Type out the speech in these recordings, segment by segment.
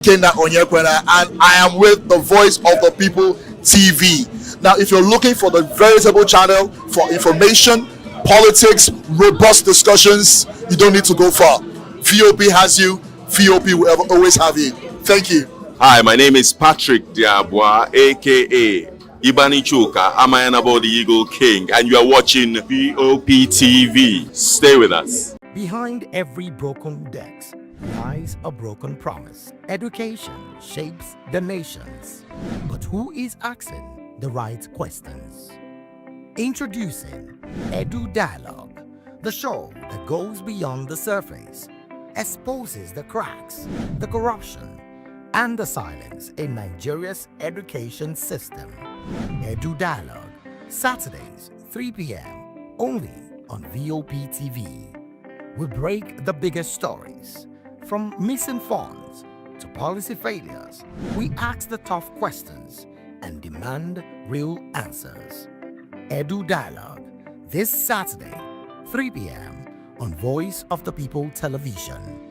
Kena Onyekwena, and I am with the Voice of the People TV. Now, if you're looking for the veritable channel for information, politics, robust discussions, you don't need to go far. VOP has you. VOP will always have you. Thank you. Hi, my name is Patrick Diabwa, aka Ibani Chuka, Amayanabo the Eagle King, and you are watching VOP TV. Stay with us. Behind every broken desk lies a broken promise. Education shapes the nations, but who is asking the right questions? Introducing Edu Dialogue, the show that goes beyond the surface, exposes the cracks, the corruption, and the silence in Nigeria's education system. Edu Dialogue, Saturdays, 3 p.m., only on VOP TV. We break the biggest stories, from missing funds to policy failures. We ask the tough questions and demand real answers. Edu Dialogue, this Saturday, 3 p.m. on Voice of the People Television.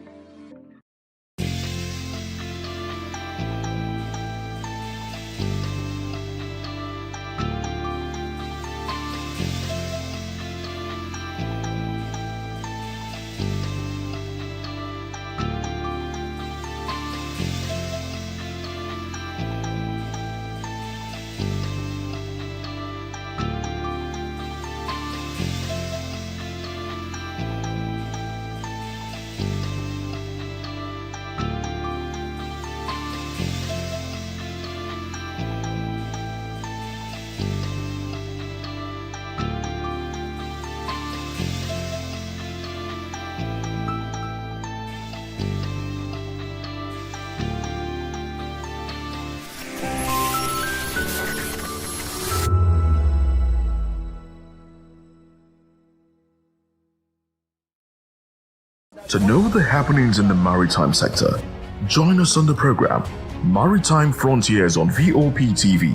To know the happenings in the maritime sector, join us on the program Maritime Frontiers on VOP TV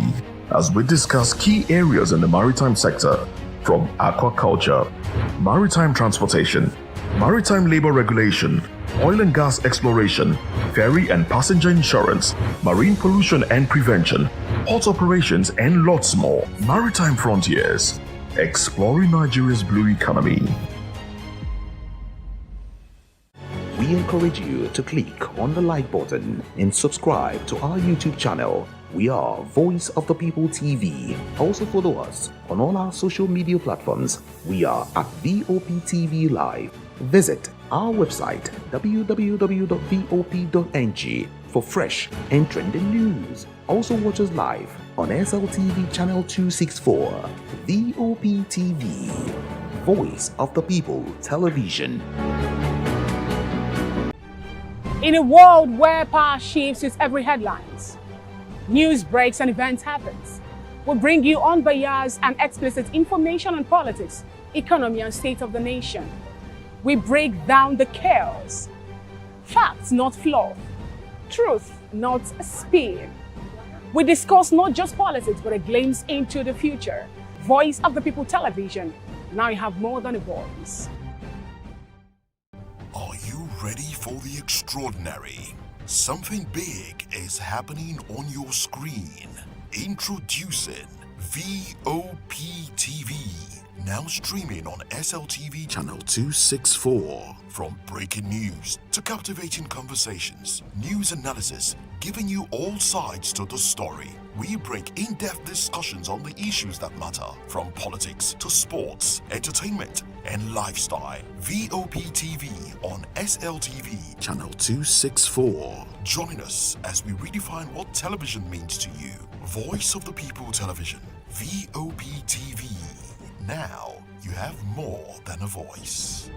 as we discuss key areas in the maritime sector from aquaculture, maritime transportation, maritime labor regulation, oil and gas exploration, ferry and passenger insurance, marine pollution and prevention, port operations, and lots more. Maritime Frontiers, exploring Nigeria's blue economy. We encourage you to click on the like button and subscribe to our YouTube channel. We are Voice of the People TV. Also follow us on all our social media platforms. We are at VOP TV Live. Visit our website www.vop.ng for fresh and trending news. Also watch us live on SLTV channel 264. VOP TV, Voice of the People Television. In a world where power shifts with every headlines, news breaks and events happens, we bring you unbiased and explicit information on politics, economy, and state of the nation. We break down the chaos. Facts, not fluff. Truth, not spin. We discuss not just politics, but a glimpse into the future. Voice of the People Television. Now you have more than a voice. Are you ready for the extraordinary? Something big is happening on your screen. Introducing VOP TV. Now streaming on SLTV channel 264. From breaking news to captivating conversations, news analysis, giving you all sides to the story. We break in-depth discussions on the issues that matter, from politics to sports, entertainment, and lifestyle. VOP TV on SLTV channel 264. Join us as we redefine what television means to you. Voice of the People Television, VOP TV. Now you have more than a voice.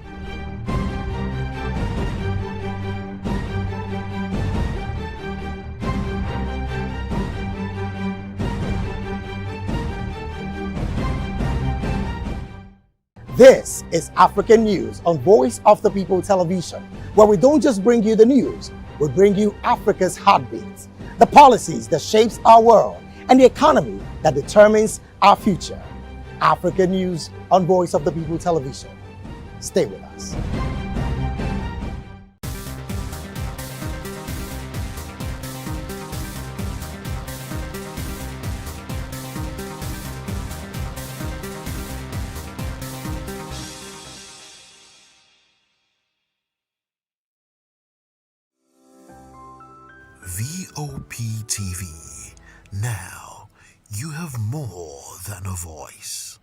This is African News on Voice of the People Television, where we don't just bring you the news, we bring you Africa's heartbeats, the policies that shapes our world, and the economy that determines our future. African News on Voice of the People Television. Stay with us. VOP TV. Now, you have more than a voice.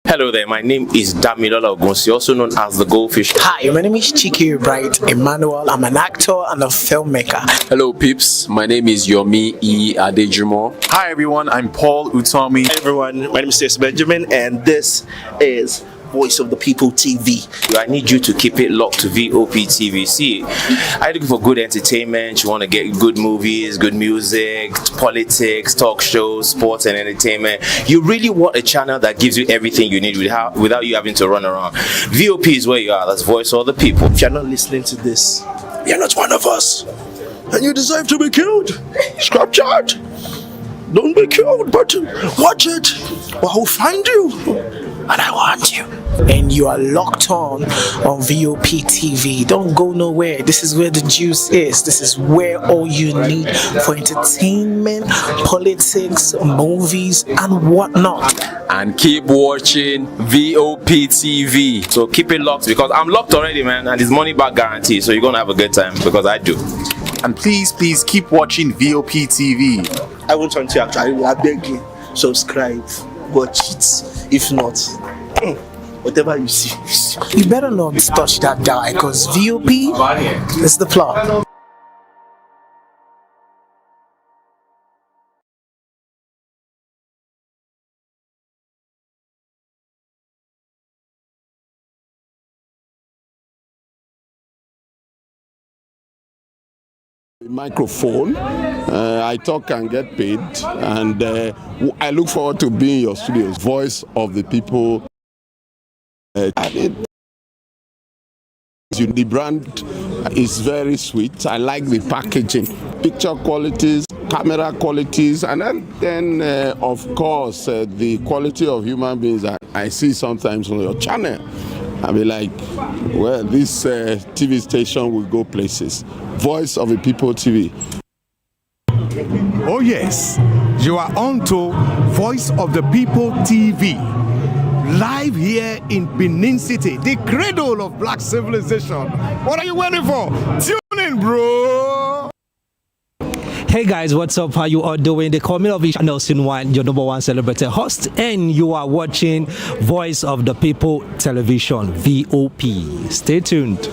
Hello there, my name is Damilola Ogunsi, also known as the Goldfish. Hi, my name is Chiki Bright Emmanuel. I'm an actor and a filmmaker. Hello peeps, my name is Yomi E. Adejumo. Hi everyone, I'm Paul Utomi. Hi everyone, my name is Stacey Benjamin and this is Voice of the People TV. I need you to keep it locked to VOP TV. See, are you looking for good entertainment? You want to get good movies, good music, politics, talk shows, sports and entertainment. You really want a channel that gives you everything you need without you having to run around. VOP is where you are. That's Voice of the People. If you're not listening to this, you're not one of us. And you deserve to be killed. Scrap chat. Don't be killed, but watch it. Or I'll find you. And I want you. And you are locked on VOP TV. Don't go nowhere. This is where the juice is. This is where all you need for entertainment, politics, movies, and whatnot. And keep watching VOP TV. So keep it locked because I'm locked already, man, and it's money back guarantee. So you're gonna have a good time because I do. And please keep watching VOP TV. I won't want to actually, I beg you, subscribe, watch it. If not, whatever you see. You better not touch that guy because VOP is the plot. Microphone, I talk and get paid, and I look forward to being in your studios. Voice of the People. The brand is very sweet. I like the packaging, picture qualities, camera qualities, and then of course the quality of human beings that I see sometimes on your channel. I'll be like, well, this TV station will go places. Voice of the People TV. Oh yes, you are on to Voice of the People TV. Live here in Benin City, the cradle of black civilization. What are you waiting for? Tune in, bro! Hey guys, what's up? How you all doing? They call me Nelson Wine, your #1 celebrity host, and you are watching Voice of the People Television, VOP. Stay tuned.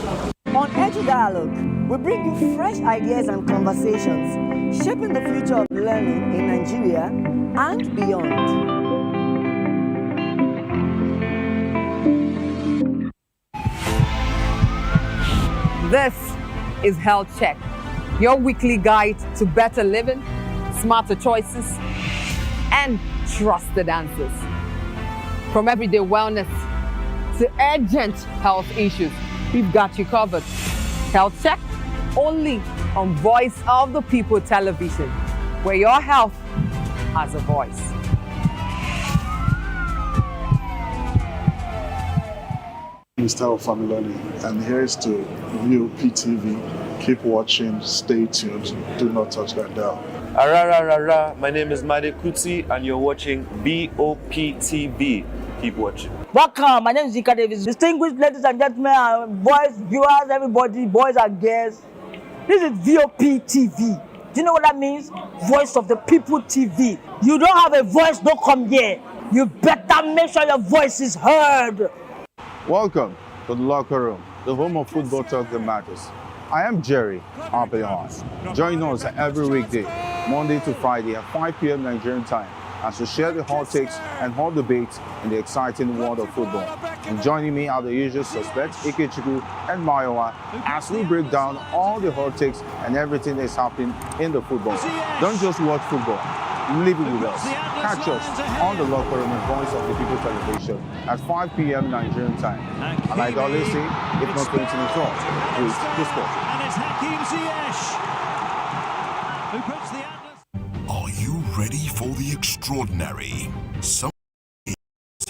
On Edu Dialogue will bring you fresh ideas and conversations, shaping the future of learning in Nigeria and beyond. This is Health Check, your weekly guide to better living, smarter choices, and trusted answers. From everyday wellness to urgent health issues, we've got you covered. Health Check, only on Voice of the People television, where your health has a voice. Mr. Familoni, and here's to VOP TV. Keep watching, stay tuned, do not touch that dial. Arara, my name is Made Kuti, and you're watching VOP TV. Keep watching. Welcome, my name is Zika Davis. Distinguished ladies and gentlemen, boys, viewers, everybody, boys and girls. This is VOP TV. Do you know what that means? Voice of the People TV. You don't have a voice, don't come here. You better make sure your voice is heard. Welcome to the locker room, the home of football talk that matters. I am Jerry Ampelhon. Join us every weekday, Monday to Friday at 5 p.m. Nigerian time, as we share the hot takes and hot debates in the exciting world of football. And joining me are the usual suspects, Ikechukwu and Mayowa, as we break down all the hot takes and everything that's happening in the football. Don't just watch football, live it with us. Catch us on the locker room and Voice of the People television at 5 p.m. Nigerian time. And like I always say, if not 20 minutes off, please discuss. And it's Hakim Ziyech who puts the Atlas. Are you ready for the extraordinary? Something is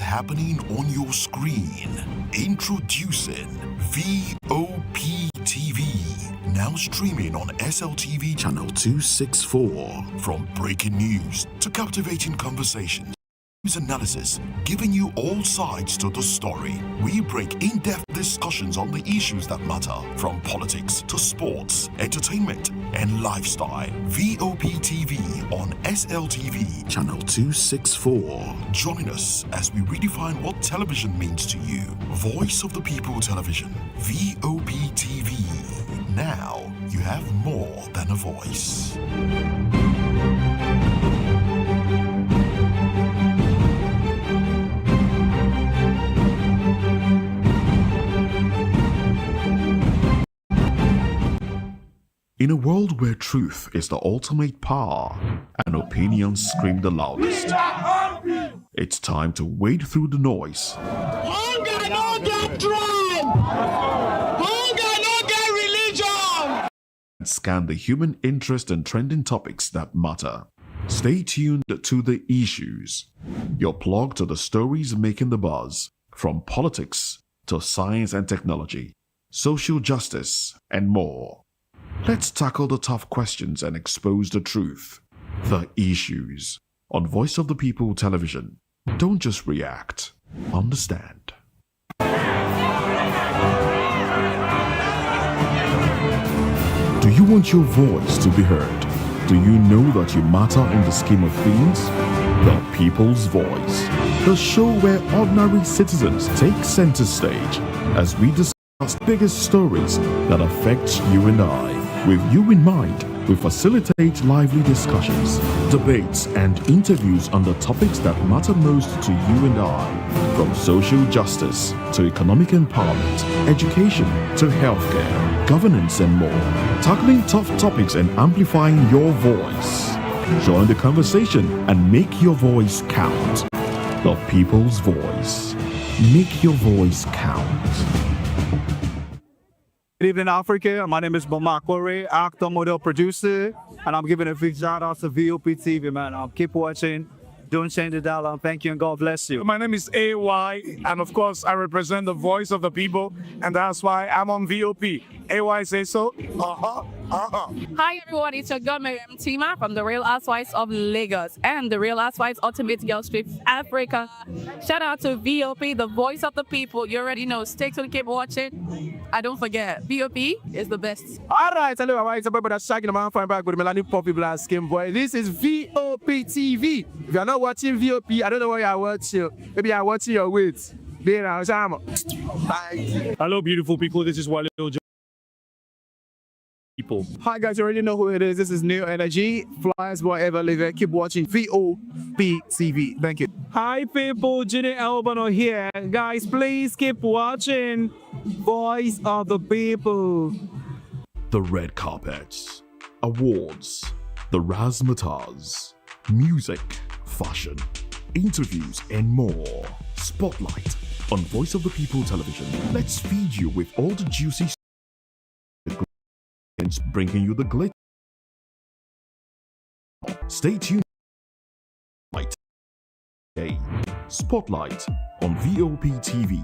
happening on your screen. Introducing VOP TV. Now streaming on SLTV channel 264. From breaking news to captivating conversations, news analysis, giving you all sides to the story. We break in-depth discussions on the issues that matter, from politics to sports, entertainment, and lifestyle. VOP TV on SLTV channel 264. Join us as we redefine what television means to you. Voice of the People Television, VOP TV. Now you have more than a voice. In a world where truth is the ultimate power and opinions scream the loudest, it's time to wade through the noise. Hunger no get tribe! Hunger no get religion! And scan the human interest and trending topics that matter. Stay tuned to The Issues, your plug to the stories making the buzz, from politics to science and technology, social justice, and more. Let's tackle the tough questions and expose the truth. The Issues on Voice of the People television. Don't just react, understand. Do you want your voice to be heard? Do you know that you matter in the scheme of things? The People's Voice, the show where ordinary citizens take center stage as we discuss biggest stories that affect you and I. With you in mind, we facilitate lively discussions, debates, and interviews on the topics that matter most to you and I, from social justice to economic empowerment, education to healthcare, governance, and more, tackling tough topics and amplifying your voice. Join the conversation and make your voice count. The People's Voice. Make your voice count. Good evening, Africa. My name is Bamakore, actor, model, producer, and I'm giving a big shout out to VOP TV, man. Keep watching. Don't change the dial. Thank you and God bless you. My name is AY, and of course, I represent the voice of the people, and that's why I'm on VOP. AY say so. Hi everyone, it's your girl Miriam Tima from The Real Housewives of Lagos and The Real Housewives Ultimate Girls Trip Africa. Shout out to VOP, the voice of the people. You already know. Stay tuned, keep watching. And don't forget, VOP is the best. All right, hello, everyone. It's about that shaking the man fine back with Melanie Poppy Black Skin Boy. This is VOP TV. If you're not watching VOP, I don't know why you're watching. Maybe you're watching your weight. Bye. Hello, beautiful people. This is Wale people. Hi guys, you already know who it is. This is New Energy. Flyers wherever live. Keep watching VOP TV. Thank you. Hi people, Ginny Albano here. Guys, please keep watching Voice of the People. The red carpets, awards, the razzmatazz, music, fashion, interviews, and more. Spotlight on Voice of the People television. Let's feed you with all the juicy bringing you the glitz. Stay tuned. Spotlight on VOP TV.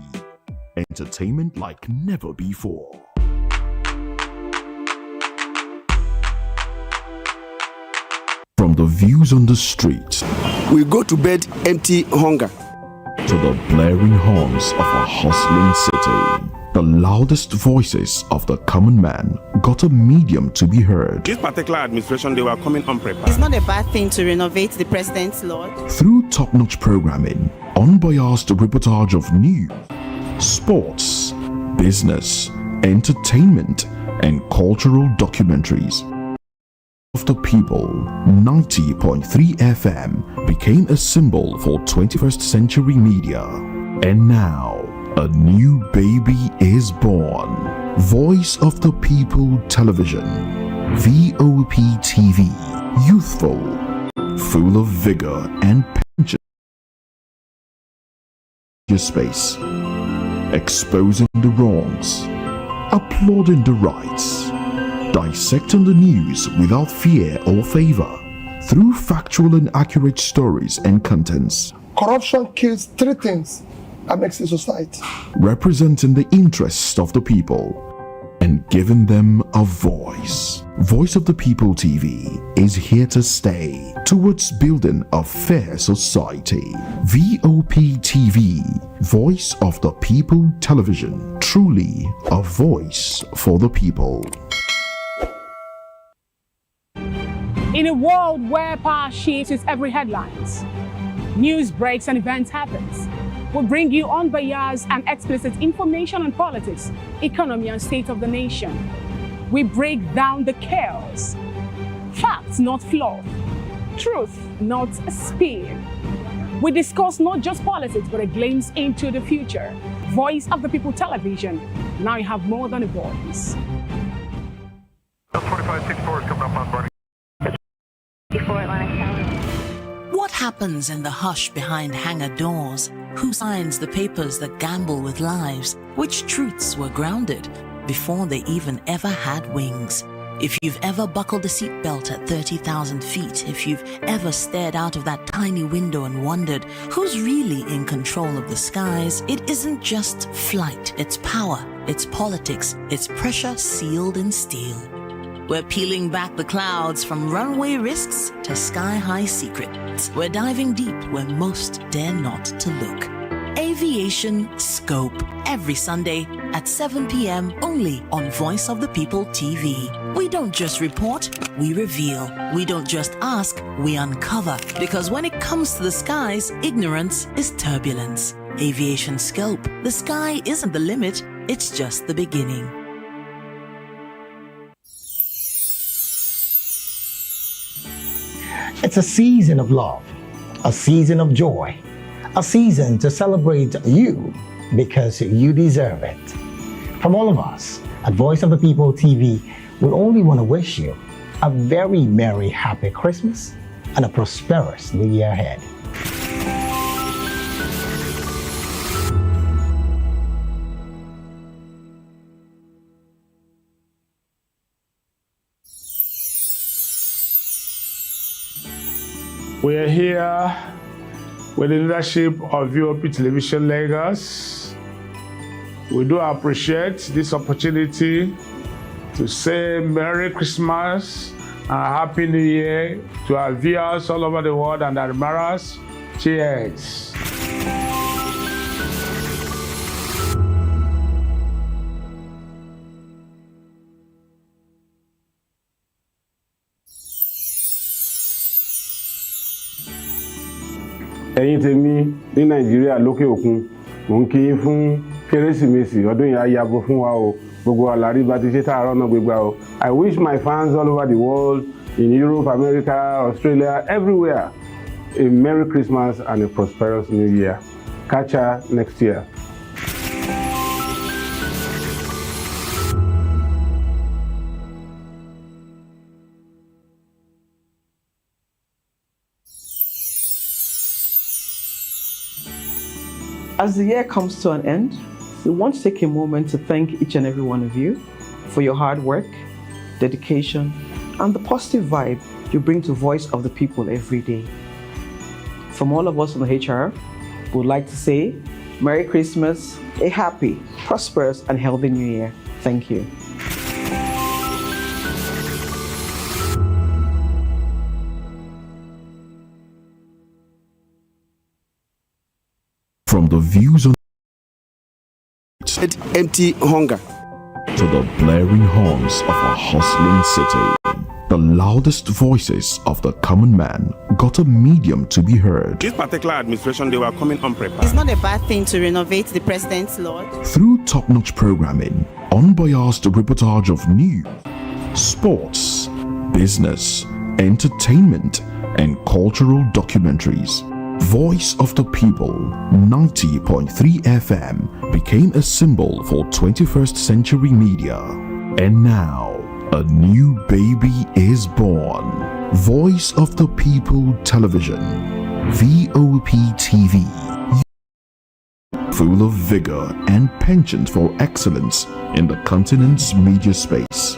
Entertainment like never before. From the views on the street, we go to bed empty hunger, to the blaring horns of a hustling city. The loudest voices of the common man got a medium to be heard. This particular administration, they were coming unprepared. It's not a bad thing to renovate the president's lodge. Through top-notch programming, unbiased reportage of news, sports, business, entertainment, and cultural documentaries. Of the People, 90.3 FM became a symbol for 21st century media. And now, a new baby is born. Voice of the People Television, VOP TV, youthful, full of vigor and passion. Your space, exposing the wrongs, applauding the rights, dissecting the news without fear or favor, through factual and accurate stories and contents. Corruption kills three things that makes a society. Representing the interests of the people and giving them a voice. Voice of the People TV is here to stay towards building a fair society. VOP TV, Voice of the People Television, truly a voice for the people. In a world where power shifts its every headlines, news breaks and events happens, we bring you unbiased and explicit information on politics, economy, and state of the nation. We break down the chaos. Facts, not fluff. Truth, not a spin. We discuss not just politics, but a glimpse into the future. Voice of the People Television. Now you have more than a voice. 2564 is coming up on Barney. What happens in the hush behind hangar doors? Who signs the papers that gamble with lives? Which truths were grounded before they even ever had wings? If you've ever buckled a seatbelt at 30,000 feet, if you've ever stared out of that tiny window and wondered who's really in control of the skies, it isn't just flight, it's power, it's politics, it's pressure sealed in steel. We're peeling back the clouds from runway risks to sky-high secrets. We're diving deep where most dare not to look. Aviation Scope, every Sunday at 7 p.m. only on Voice of the People TV. We don't just report, we reveal. We don't just ask, we uncover. Because when it comes to the skies, ignorance is turbulence. Aviation Scope, the sky isn't the limit, it's just the beginning. It's a season of love, a season of joy, a season to celebrate you because you deserve it. From all of us at Voice of the People TV, we only want to wish you a very merry, happy Christmas and a prosperous new year ahead. We are here with the leadership of VOP Television Lagos. We do appreciate this opportunity to say Merry Christmas and Happy New Year to our viewers all over the world and admirers. Cheers. ẹ̀yin tèmi ní nàìjíríà lókè òkun mò ń kí yín fún Kérésìmesì ọdún yìí á yabo fún wa o. Gbogbo àlàrí bá ti ṣe tààrọ̀ náà gbégbá o. I wish my fans all over the world, in Europe, America, Australia, everywhere, a Merry Christmas and a prosperous New Year. Catch ya next year. As the year comes to an end, we want to take a moment to thank each and every one of you for your hard work, dedication, and the positive vibe you bring to Voice of the People every day. From all of us on the HR, we would like to say Merry Christmas, a happy, prosperous, and healthy New Year. Thank you. From the views on empty hunger to the blaring horns of a hustling city, the loudest voices of the common man got a medium to be heard. This particular administration, they were coming unprepared. It's not a bad thing to renovate the president's lodge. Through top-notch programming, unbiased reportage of news, sports, business, entertainment, and cultural documentaries, Voice of the People 90.3 FM became a symbol for 21st century media. And now, a new baby is born. Voice of the People Television, VOP TV. Full of vigor and penchant for excellence in the continent's media space.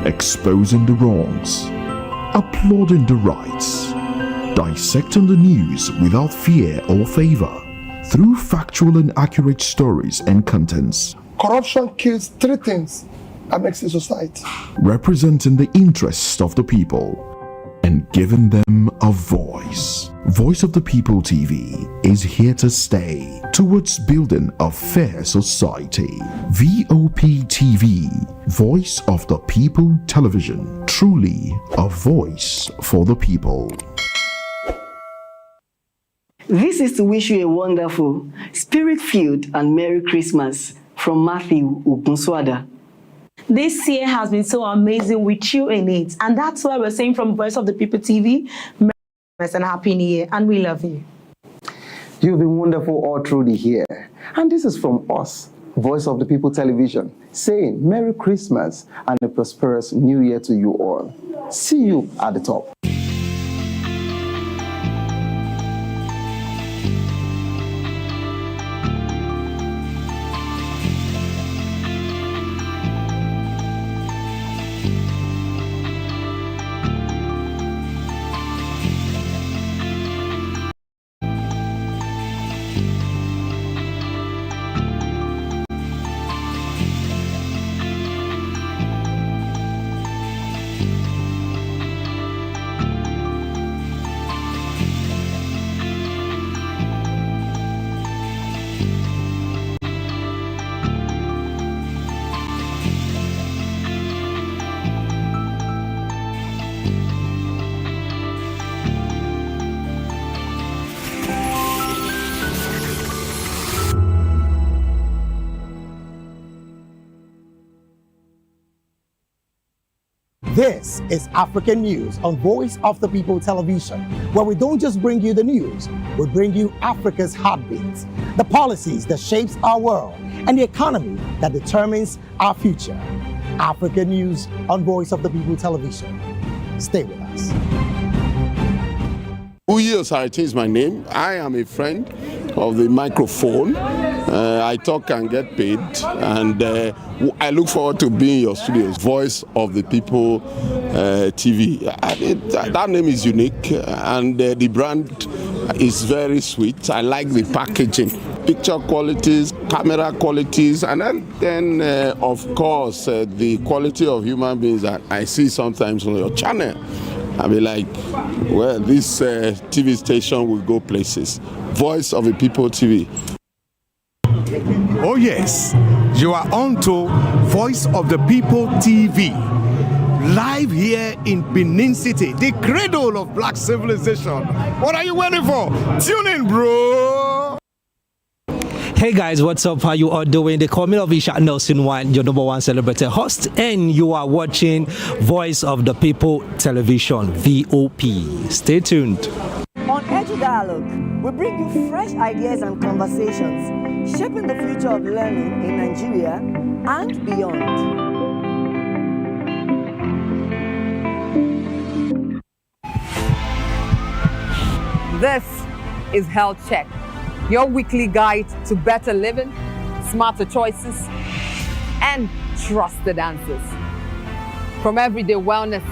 Exposing the wrongs, applauding the rights, dissecting the news without fear or favor, through factual and accurate stories and contents. Corruption kills three things that makes a society. Representing the interests of the people and giving them a voice. Voice of the People TV is here to stay towards building a fair society. VOP TV, Voice of the People Television, truly a voice for the people. This is to wish you a wonderful, spirit-filled and Merry Christmas from Matthew Ugunswada. This year has been so amazing with you in it, and that's why we're saying from Voice of the People TV, Merry Christmas and Happy New Year, and we love you. You've been wonderful all through the year, and this is from us, Voice of the People Television, saying Merry Christmas and a prosperous New Year to you all. See you at the top. This is African News on Voice of the People Television, where we don't just bring you the news, we bring you Africa's heartbeats, the policies that shapes our world, and the economy that determines our future. African News on Voice of the People Television. Stay with us. Uyi Osarity is my name. I am a friend of the microphone. I talk and get paid, and I look forward to being in your studios. Voice of the People TV. That name is unique, and the brand is very sweet. I like the packaging, picture qualities, camera qualities, and then of course, the quality of human beings that I see sometimes on your channel. I'll be like, well, this TV station will go places. Voice of the People TV. Oh yes, you are on to Voice of the People TV. Live here in Benin City, the cradle of black civilization. What are you waiting for? Tune in, bro. Hey guys, what's up? How you all doing? They call me Lovisha Nelson One, your number one celebrity host, and you are watching Voice of the People Television, VOP. Stay tuned. On Edu Dialogue, we bring you fresh ideas and conversations, shaping the future of learning in Nigeria and beyond. This is Health Check, your weekly guide to better living, smarter choices, and trusted answers. From everyday wellness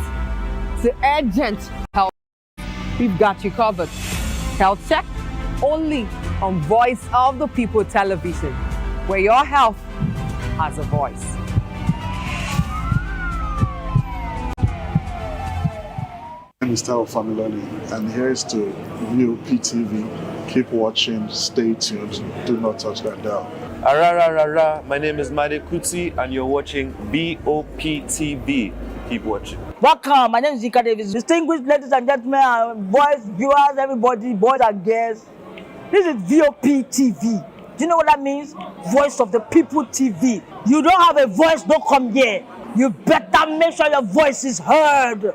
to urgent health, we've got you covered. Health Check, only on Voice of the People Television, where your health has a voice. My name is Tao Familoni, and here's to VOP TV. Keep watching, stay tuned, do not touch that dial. My name is Made Kuti, and you're watching VOP TV. Keep watching. Welcome, my name is Zika Davis. Distinguished ladies and gentlemen, boys, viewers, everybody, boys and girls. This is VOP TV. Do you know what that means? Voice of the People TV. You don't have a voice, don't come here. You better make sure your voice is heard.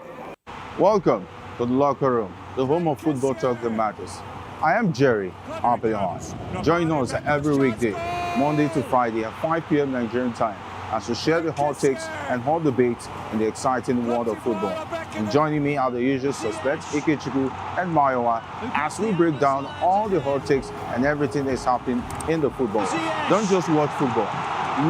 Welcome to the locker room, the home of football talk that matters. I am Jerry Ampelhon. Join us every weekday, Monday to Friday at 5 p.m. Nigerian time, as we share the hot takes and hot debates in the exciting world of football. And joining me are the usual suspects, Ikechukwu and Mayowa, as we break down all the hot takes and everything that's happening in the football. Don't just watch football,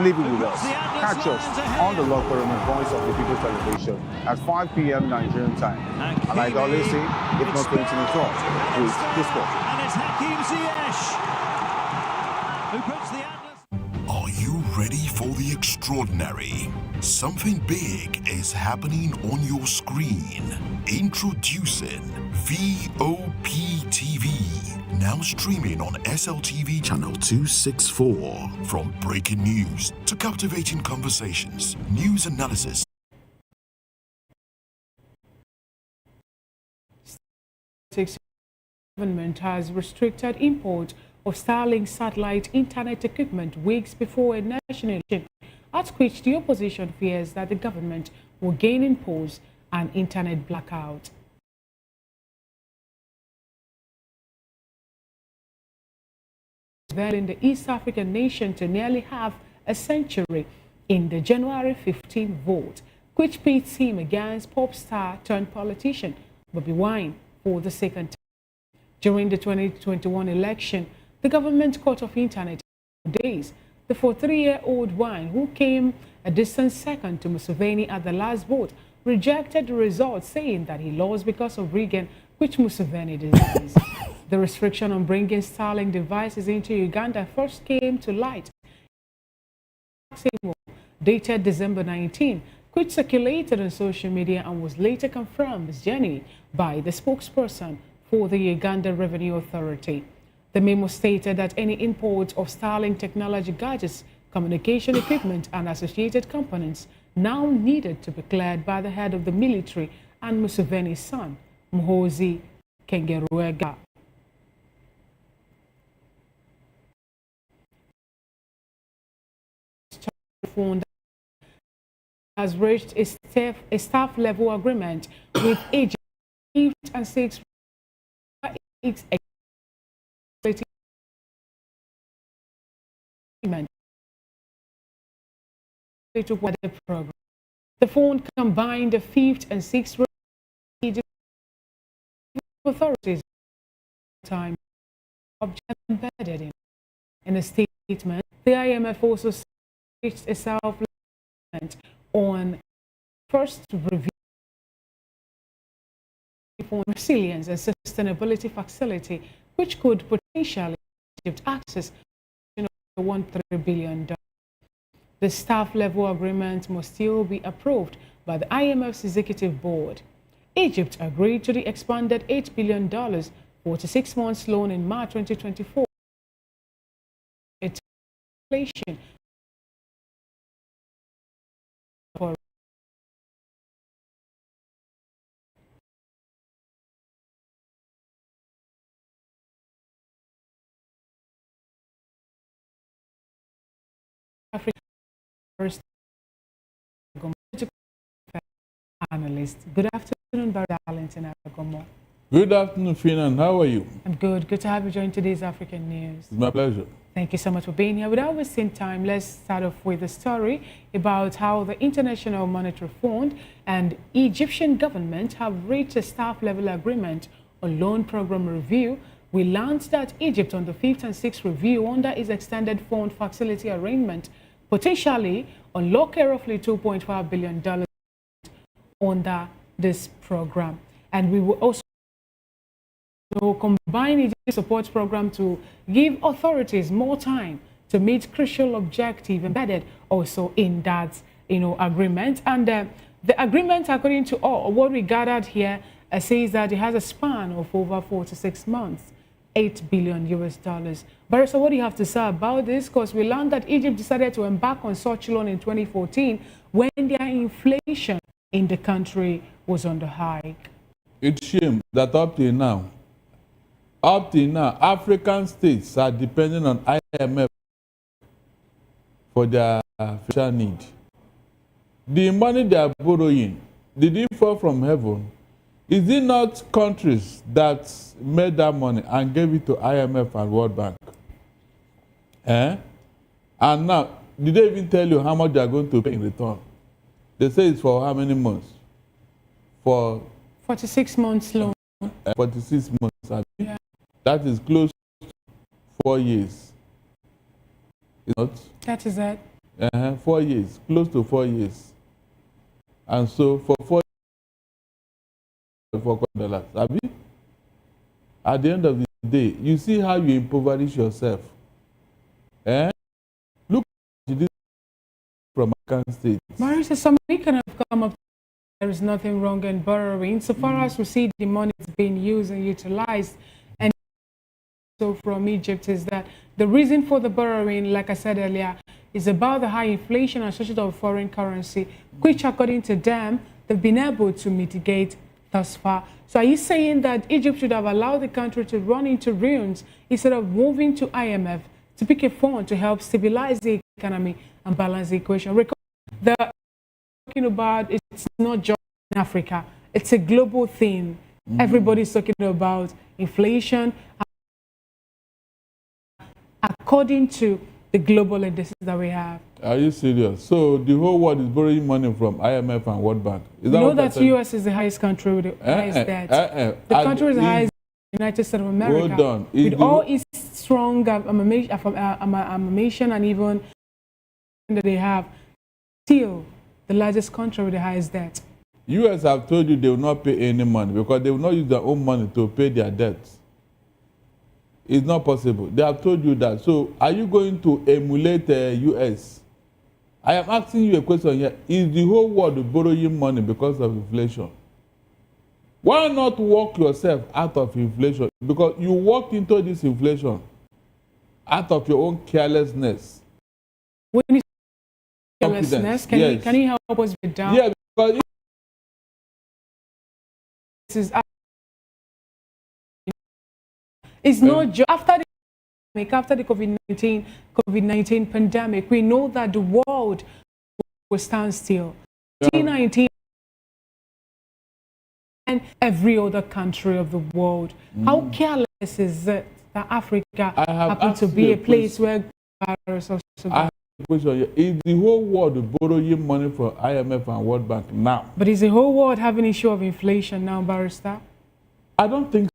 live it with us. Catch us on the locker room and Voice of the People Television at 5 p.m. Nigerian time. And like I always say, if not 20 minutes wrong, please sport. And it's Hakim Ziyech who puts the Atlas. Are you ready for the extraordinary? Something big is happening on your screen. Introducing VOP TV. Now streaming on SLTV channel 264. From breaking news to captivating conversations, news analysis. The government has restricted import of Starlink satellite internet equipment weeks before a national election, at which the opposition fears that the government will again impose an internet blackout. Well, in the East African nation to nearly half a century in the January 15 vote, which pits him against pop star turned politician Bobby Wine for the second time. During the 2021 election, the government cut off internet for days. The 43-year-old Wine, who came a distant second to Museveni at the last vote, rejected the results, saying that he lost because of rigging, which Museveni denies. The restriction on bringing Starlink devices into Uganda first came to light dated December 19, which circulated on social media and was later confirmed as genuine by the spokesperson for the Uganda Revenue Authority. The memo stated that any import of Starlink technology gadgets, communication equipment and associated components now needed to be cleared by the head of the military and Museveni's son, Muhoozi Kainerugaba. Has reached a staff level agreement with Egypt and 6 program. The phone combined the 5th and 6th authorities time object embedded in a statement. The IMF also reached a self-agreement on first review for resilience and sustainability facility, which could potentially give access to $1.3 billion. The staff level agreement must still be approved by the IMF's executive board. Egypt agreed to the expanded $8 billion 46 months loan in March 2024. Inflation Africa analyst. Good afternoon, Barry Darlington Agomo. Good afternoon, Finan. How are you? I'm good. Good to have you join today's African News. It's my pleasure. Thank you so much for being here. Without wasting time, let's start off with a story about how the International Monetary Fund and Egyptian government have reached a staff-level agreement on loan program review. We learned that Egypt on the 5th and 6th review under its extended fund facility arrangement potentially unlock roughly $2.5 billion under this program. And we will also combine Egypt's support program to give authorities more time to meet crucial objectives embedded also in that agreement. And the agreement, according to what we gathered here, says that it has a span of over 4 to 6 months, $8 billion. But so what do you have to say about this? Because we learned that Egypt decided to embark on such loan in 2014 when their inflation in the country was on the high. It's shame that up till now, African states are depending on IMF for their financial need. The money they are borrowing, did it fall from heaven? Is it not countries that made that money and gave it to IMF and World Bank? And now, did they even tell you how much they are going to pay in return? They say it's for how many months? For 46 months loan. 46 months. Yeah. That is close to 4 years. Is not? That is it. 4 years, close to 4 years. And so for $4 at the end of the day, you see how you impoverish yourself. Look at this from African states. Marisa, somebody can have come up. There is nothing wrong in borrowing. So far as we see the money is being used and utilized, and so from Egypt is that the reason for the borrowing, like I said earlier, is about the high inflation associated with foreign currency, which according to them, they've been able to mitigate thus far. So are you saying that Egypt should have allowed the country to run into ruins instead of moving to IMF to pick a fund to help stabilize the economy and balance the equation? The talking about it's not just in Africa, it's a global thing. Everybody's talking about inflation according to the global indices that we have. Are you serious? So the whole world is borrowing money from IMF and World Bank. You know that US is the highest country with the highest debt. The country is the highest in the United States of America. Hold on. With all its strong animation and even that they have, still the largest country with the highest debt. US have told you they will not pay any money because they will not use their own money to pay their debts. It's not possible. They have told you that. So are you going to emulate US? I am asking you a question here. Is the whole world borrowing money because of inflation? Why not work yourself out of inflation? Because you walked into this inflation out of your own carelessness. When you say carelessness, can you help us break down? Yeah, because this is it's not just after the COVID-19 pandemic, we know that the world will stand still. COVID-19 and every other country of the world. How careless is it that Africa happens to be a place where virus also I have a question. Is the whole world borrowing money from IMF and World Bank now? But is the whole world having an issue of inflation now, Barrister? I don't think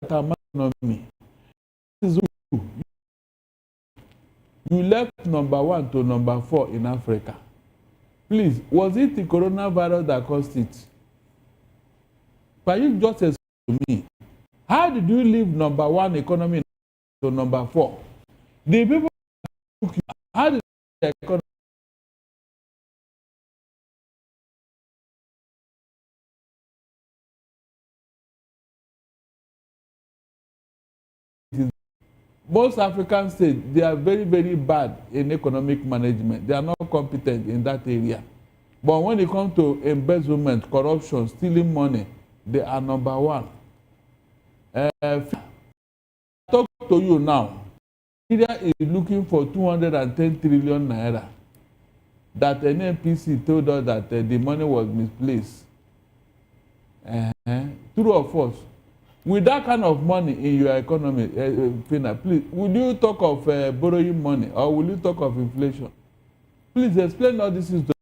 economy. You left number 1 to number 4 in Africa. Please, was it the coronavirus that caused it? Can you just explain to me, how did you leave number 1 economy to number 4? The people, how did the economy? Most African states, they are very, very bad in economic management. They are not competent in that area. But when it comes to embezzlement, corruption, stealing money, they are number 1. Talk to you now. Nigeria is looking for 210 trillion naira. That NNPC told us that the money was misplaced. True or false? With that kind of money in your economy, Fina, please, will you talk of borrowing money or will you talk of inflation? Please explain all this is to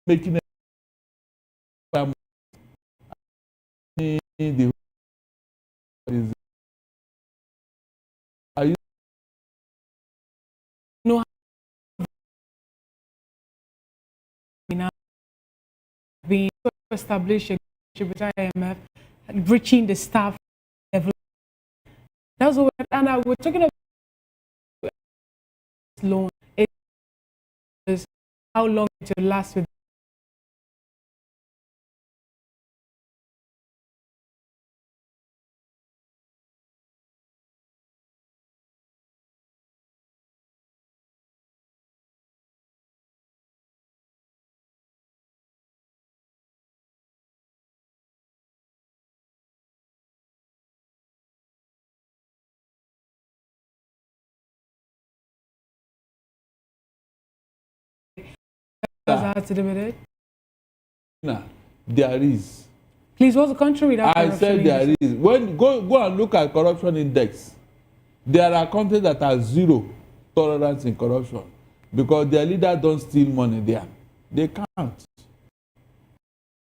making the are you know now being established a with IMF, reaching the staff level. That's what, and I was talking about loan. It is how long it will last with. Has to do with it? There is. Please, what's the country without I said there is. When go and look at corruption index, there are countries that have zero tolerance in corruption because their leaders don't steal money there. They can't.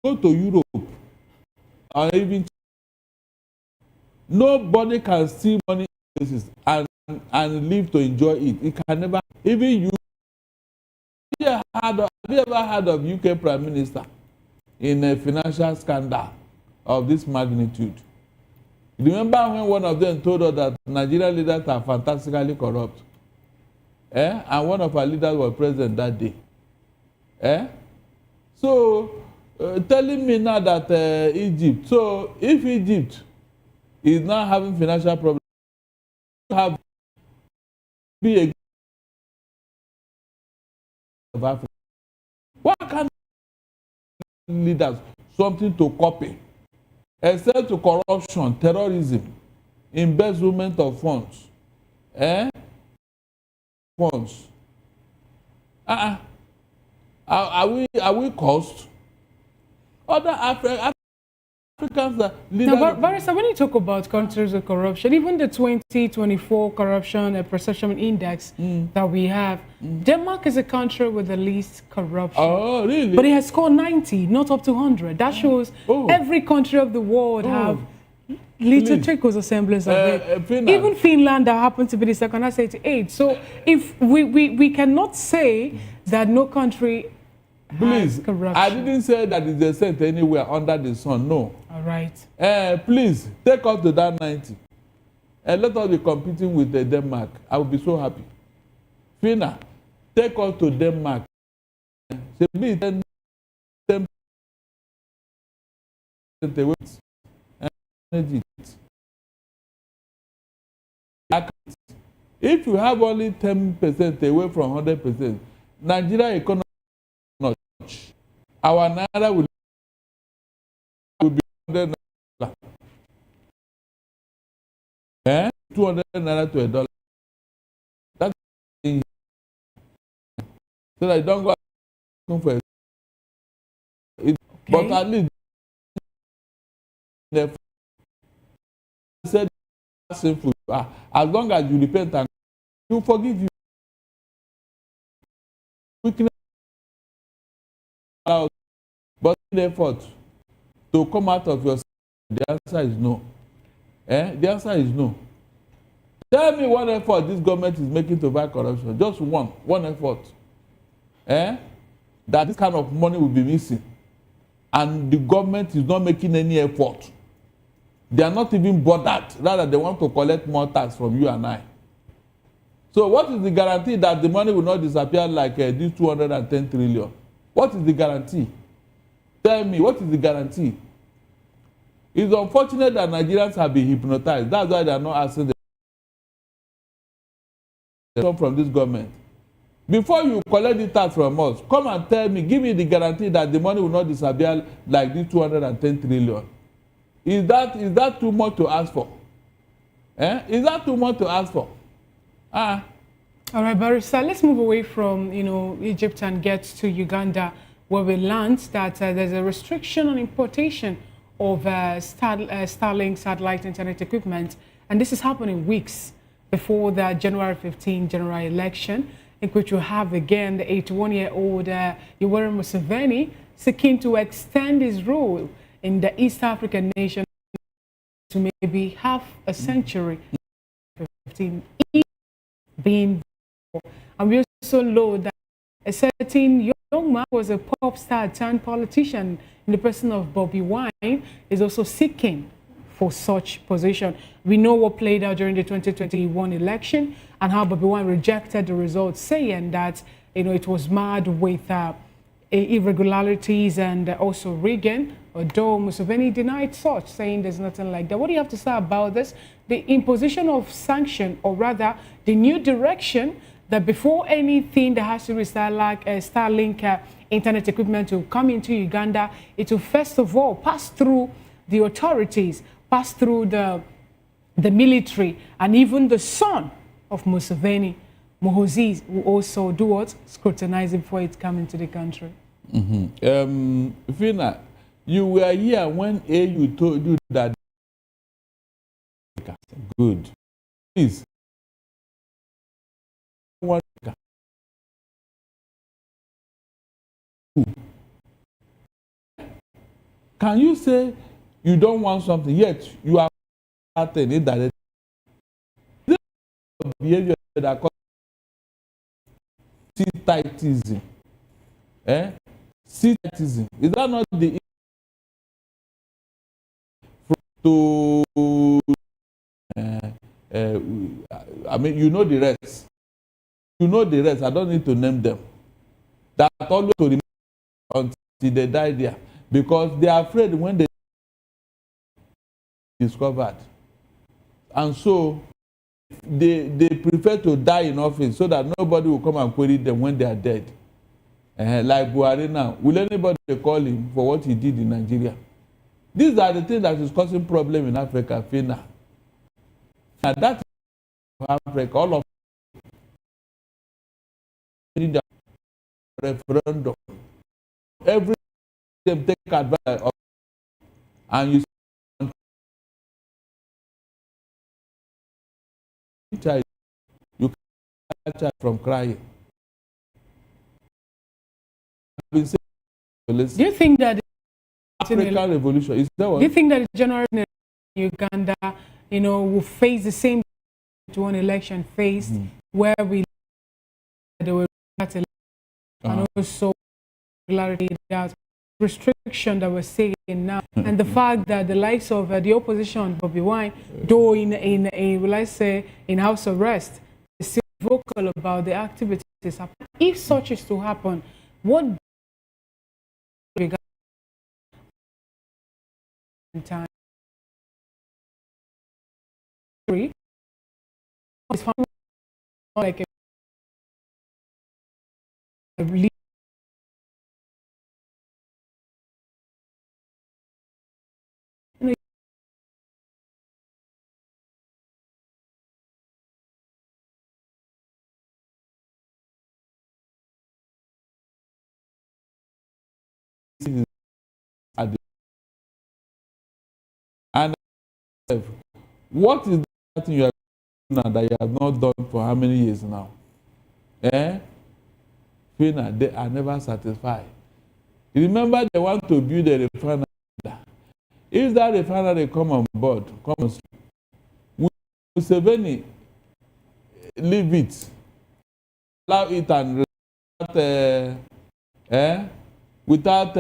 Go to Europe or even nobody can steal money and live to enjoy it. It can never. Even you. Have you ever heard of UK Prime Minister in a financial scandal of this magnitude? Remember when one of them told us that Nigerian leaders are fantastically corrupt? And one of our leaders was president that day. So, telling me now that Egypt, so if Egypt is now having financial problems, have be a of Africa. Why can't leaders something to copy? Except to corruption, terrorism, embezzlement of funds. Funds. Are we cost? Other Africans are leaders. Now, Barrister, when you talk about countries with corruption, even the 2024 Corruption Perception Index that we have, Denmark is a country with the least corruption. Oh, really? But it has scored 90, not up to 100. That shows every country of the world have little trickles or semblance of it. Even Finland, that happened to be the second, has 88. So if we cannot say that no country Please, corruption. I didn't say that it's a set anywhere under the sun, no. All right. Please, take us to that 90. And let us be competing with Denmark. I will be so happy. Fina, take us to Denmark. Be 10 away. If you have only 10% away from 100%, Nigeria economy not much. Our naira will be 100 naira. 200 naira to $1. That's so that you don't go looking for it. But at least the said sinful. As long as you repent and you forgive you. Weakness, but in effort to come out of your sin, the answer is no. The answer is no. Tell me one effort this government is making to fight corruption. Just one effort. That this kind of money will be missing. And the government is not making any effort. They are not even bothered. Rather, they want to collect more tax from you and I. So what is the guarantee that the money will not disappear like this 210 trillion? What is the guarantee? Tell me, what is the guarantee? It's unfortunate that Nigerians have been hypnotized. That's why they are not asking the from this government. Before you collect the tax from us, come and tell me, give me the guarantee that the money will not disappear like this 210 trillion. Is that too much to ask for? Is that too much to ask for? All right, Barrister, let's move away from, Egypt and get to Uganda, where we learned that there's a restriction on importation of Starlink satellite internet equipment. And this is happening weeks before the January 15 general election, in which you have again the 81-year-old Yoweri Museveni seeking to extend his rule in the East African nation to maybe half a century. 15 being, and we also know that a certain young man was a pop star turned politician in the person of Bobby Wine is also seeking for such position. We know what played out during the 2021 election and how Bobby Wine rejected the results, saying that it was marred with irregularities and also rigging, although Museveni denied such, saying there's nothing like that. What do you have to say about this? The imposition of sanction, or rather the new direction that before anything that has to be Starlink internet equipment to come into Uganda, it will first of all pass through the authorities, pass through the military, and even the son of Museveni, Muhoozi, will also do what? Scrutinize it before it comes into the country. Fina, you were here when AU told you that. Good. Please. Can you say you don't want something, yet you are starting it directly? This behavior that causes Sithitism. Sithitism. Is that not the to I mean, you know the rest. You know the rest. I don't need to name them. That always to remain until they die there, because they are afraid when they discovered, and so they prefer to die in office so that nobody will come and query them when they are dead. Like Buhari now, will anybody call him for what he did in Nigeria? These are the things that is causing problem in Africa, Fina. And that is Africa, all of the referendum. Every them take advantage of, and you child, you can catch child from crying. Do you think that the African revolution is that what? Do you think that the general in Uganda, will face the same one election faced where there were and also regularity, that restriction that we're seeing now, and the fact that the likes of the opposition, Bobby Wine, though in house arrest, is still vocal about the activities. If such is to happen, what time is like a and what is that thing you are doing now that you have not done for how many years now? Fina, they are never satisfied. You remember they want to build a refinery. If that refinery come on board, Museveni leave it, allow it and without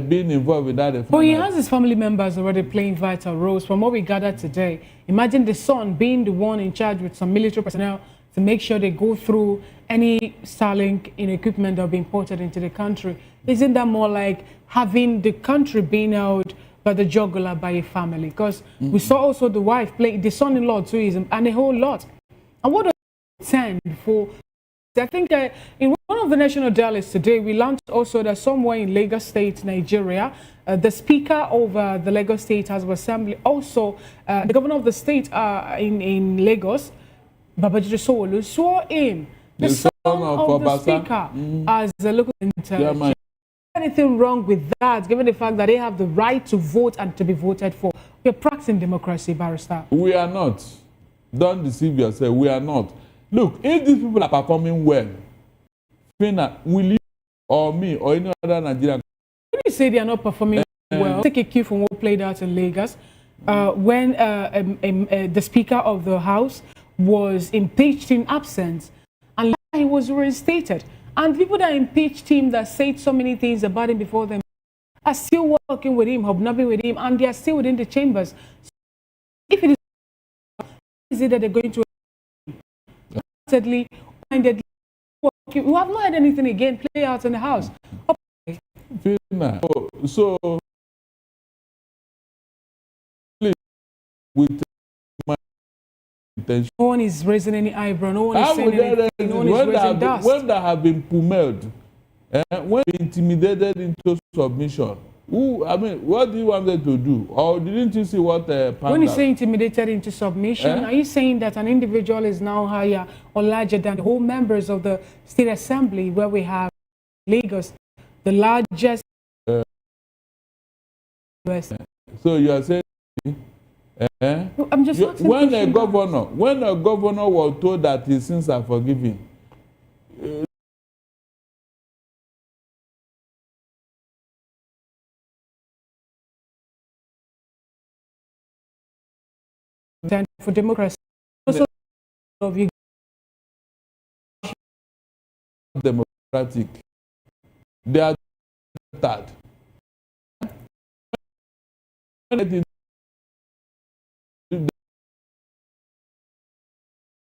being involved with that refinery. But he has his family members already playing vital roles. From what we gathered today, imagine the son being the one in charge with some military personnel to make sure they go through any Starlink equipment that will be imported into the country. Isn't that more like having the country being held by the jugular by a family? Because we saw also the wife play, the son-in-law too, and a whole lot. And what does it stand for I think in one of the national dialects today, we learned also that somewhere in Lagos State, Nigeria, the Speaker of the Lagos State House of Assembly, also the governor of the state in Lagos, Babajide Sanwo-Olu, swore in the son of the Speaker as the local intelligence. Is anything wrong with that, given the fact that they have the right to vote and to be voted for? We're practicing democracy, Barrister. We are not. Don't deceive yourself. We are not. Look, if these people are performing well, Fina, will you or me or any other Nigerian? When you say they are not performing well, take a cue from what played out in Lagos when the Speaker of the House was impeached in absence and he was reinstated. And people that impeached him, that said so many things about him before them, are still working with him, hobnobbing with him, and they are still within the chambers. So if it is it that they're going to we have not had anything again play out in the House. Okay. So please, with my intention. No one is raising any eyebrow. No one is saying anything. No one is raising dust. When they have been pummeled, when intimidated into submission, what do you want them to do? Or didn't you see what when you say intimidated into submission, are you saying that an individual is now higher or larger than the whole members of the State Assembly, where we have Lagos, the largest? So you are saying, I'm just asking when a governor was told that his sins are forgiven, for democracy, also of you democratic, they are that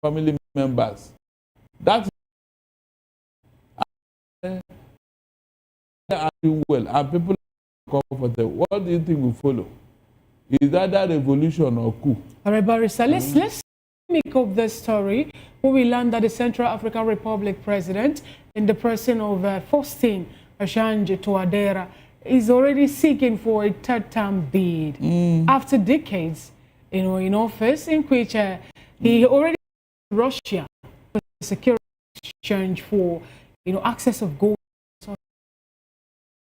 family members. That are doing well and people are comfortable. What do you think will follow? Is that revolution or coup? All right, Barrister, let's make up this story where we learned that the Central African Republic president, in the person of Faustin Archange Touadera, is already seeking for a third-term bid after decades, in office, in which he already Russia for security exchange for access of gold.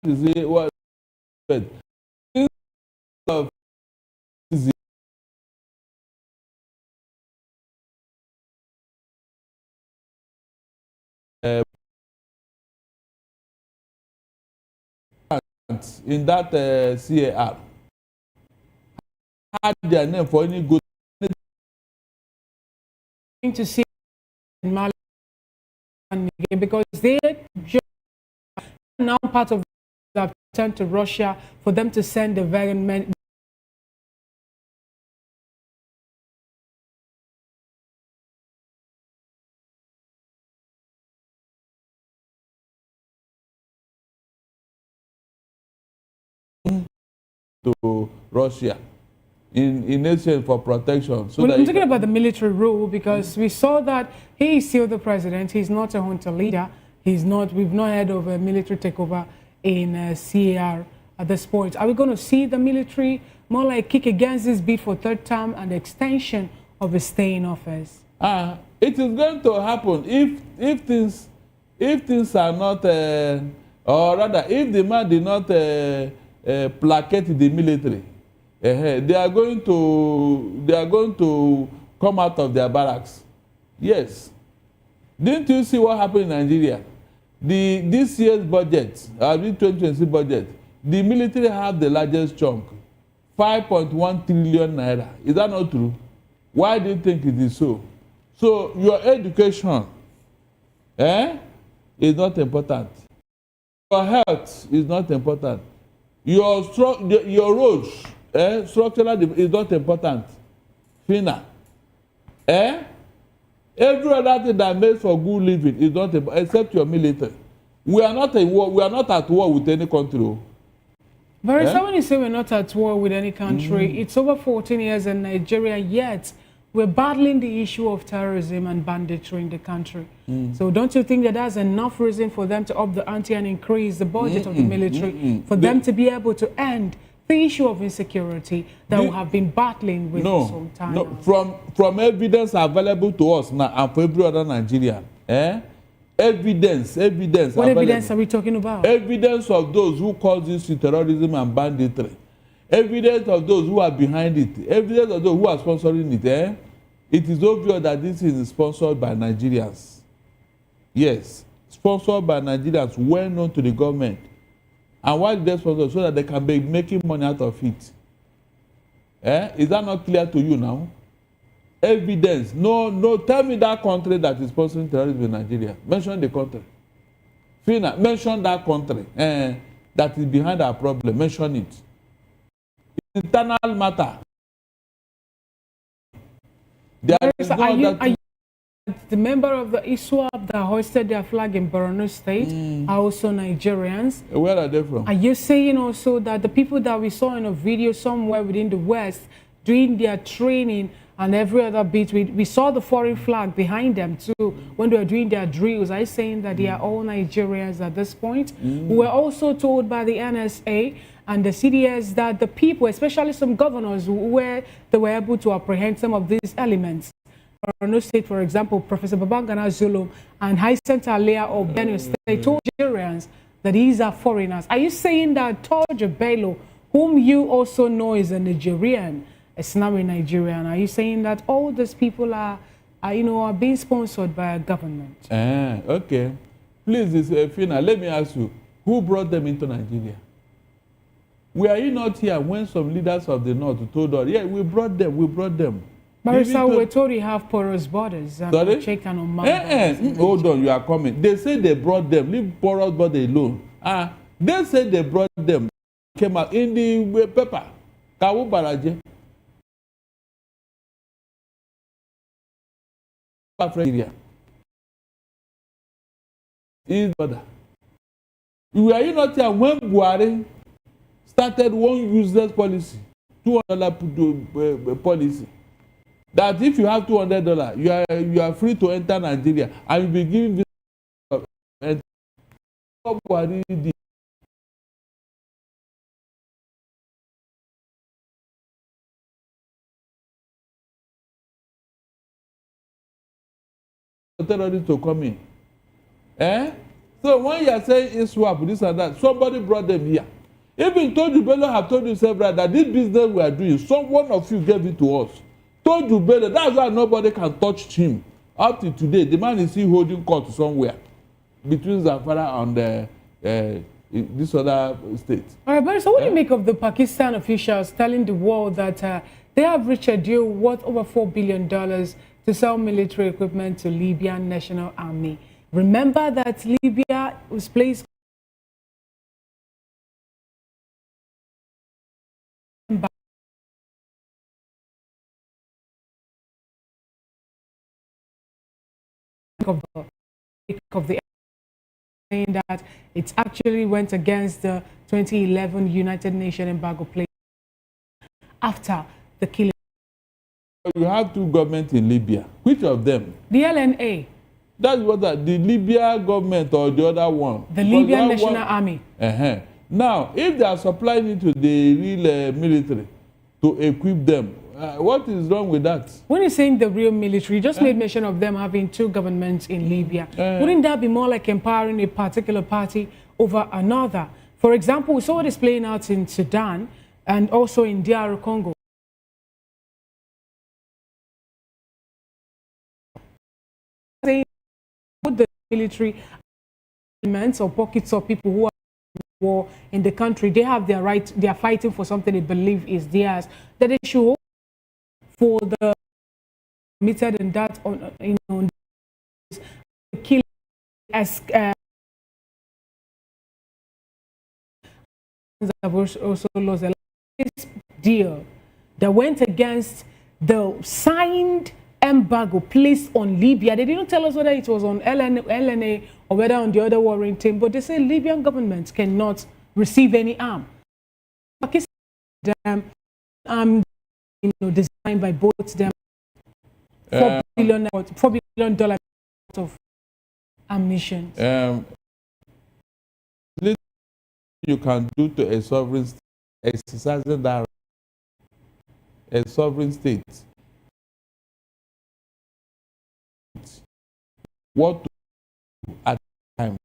Is it what? In that CAR had their name for any good to see in Mali because they are now part of the attempt to Russia for them to send the variant. To Russia in exchange for protection. So I'm talking about the military rule because we saw that he is still the president. He's not a junta leader. He's not. We've not heard of a military takeover in CAR at this point. Are we going to see the military more like kick against this bid for third term and the extension of his stay in office? It is going to happen if things are not, or rather, if the man did not placate the military, they are going to come out of their barracks. Yes. Didn't you see what happened in Nigeria? This year's budget, the 2026 budget, the military have the largest chunk, 5.1 trillion naira. Is that not true? Why do you think it is so? So your education is not important. Your health is not important. Your roads, structural is not important. Fina. Every other thing that makes for good living is not important, except your military. We are not at war. We are not at war with any country. Very when you say we're not at war with any country, it's over 14 years in Nigeria, yet we're battling the issue of terrorism and banditry in the country. So don't you think that that's enough reason for them to up the ante and increase the budget of the military for them to be able to end the issue of insecurity that we have been battling with for some time? No, from evidence available to us now and for every other Nigerian, evidence. What available. evidence are we talking about? Evidence of those who cause this to terrorism and banditry. Evidence of those who are behind it. Evidence of those who are sponsoring it. It is obvious that this is sponsored by Nigerians. Yes, sponsored by Nigerians, well known to the government. And why did they sponsor? So that they can be making money out of it. Is that not clear to you now? Evidence. No, tell me that country that is sponsoring terrorism in Nigeria. Mention the country. Fina, mention that country that is behind our problem. Mention it. It's internal matter. Are you the member of the ISWAP that hoisted their flag in Borno State are also Nigerians? Where are they from? Are you saying also that the people that we saw in a video somewhere within the West doing their training and every other bit, we saw the foreign flag behind them too when they were doing their drills? Are you saying that they are all Nigerians at this point? We were also told by the NSA and the CDS that the people, especially some governors, where they were able to apprehend some of these elements. Borno State, for example, Professor Babangana Zulum and Hyacinth Alia of Benue State told Nigerians that these are foreigners. Are you saying that Tojo Bello, whom you also know is a Nigerian, is now a Nigerian, are you saying that all these people are being sponsored by a government? Okay. Please, Fina, let me ask you, who brought them into Nigeria? Were you not here when some leaders of the North told us, yeah, we brought them. Barrister, we're told you have porous borders. Sorry? Checked and on hold on, you are coming. They say they brought them. Leave porous border alone. They say they brought them. Came out in the paper. Kawu Baraje. Were you not here when Buhari started one useless policy, $200 policy, that if you have $200, you are free to enter Nigeria and you'll be given visa. And Buhari did. Terrorists to come in. So when you are saying ISWAP, this and that, somebody brought them here. Even Toju Bello have told you several that this business we are doing, one of you gave it to us. Toju Bello, that's why nobody can touch him. Up to today, the man is still holding court somewhere between Zamfara and this other state. All right, but so what do you make of the Pakistan officials telling the world that they have reached a deal worth over $4 billion to sell military equipment to Libyan National Army? Remember that Libya was placed of the saying that it actually went against the 2011 United Nations embargo placed after the killing. You have two governments in Libya. Which of them? The LNA. That's what the Libya government or the other one? The Libyan National Army. Now, if they are supplying it to the real military to equip them, what is wrong with that? When you're saying the real military, you just made mention of them having two governments in Libya. Wouldn't that be more like empowering a particular party over another? For example, we saw what is playing out in Sudan and also in DR Congo. Saying the military elements or pockets of people who are in war in the country, they have their right, they are fighting for something they believe is theirs, that they should for the committed and that on the killing as have also lost their lives. Deal that went against the signed embargo placed on Libya. They didn't tell us whether it was on LNA or whether on the other warring team, but they say Libyan government cannot receive any arm. Pakistan, designed by both them $4 billion of ammunition. Little you can do to a sovereign state, exercising that right. A sovereign state. What to do at the time?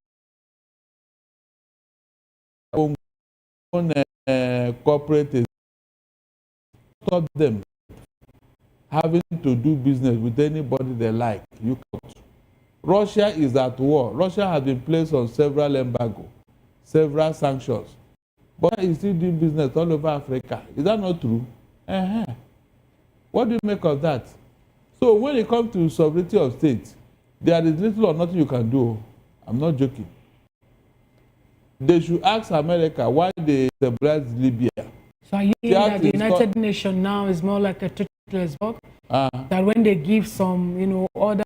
Corporate is stop them having to do business with anybody they like. You can't. Russia is at war. Russia has been placed on several embargo, several sanctions, but is still doing business all over Africa. Is that not true? What do you make of that? So when it comes to sovereignty of states, there is little or nothing you can do. I'm not joking. They should ask America why they stabilized Libya. So are you saying that the United Nations now is more like a toothless box? That when they give some, order,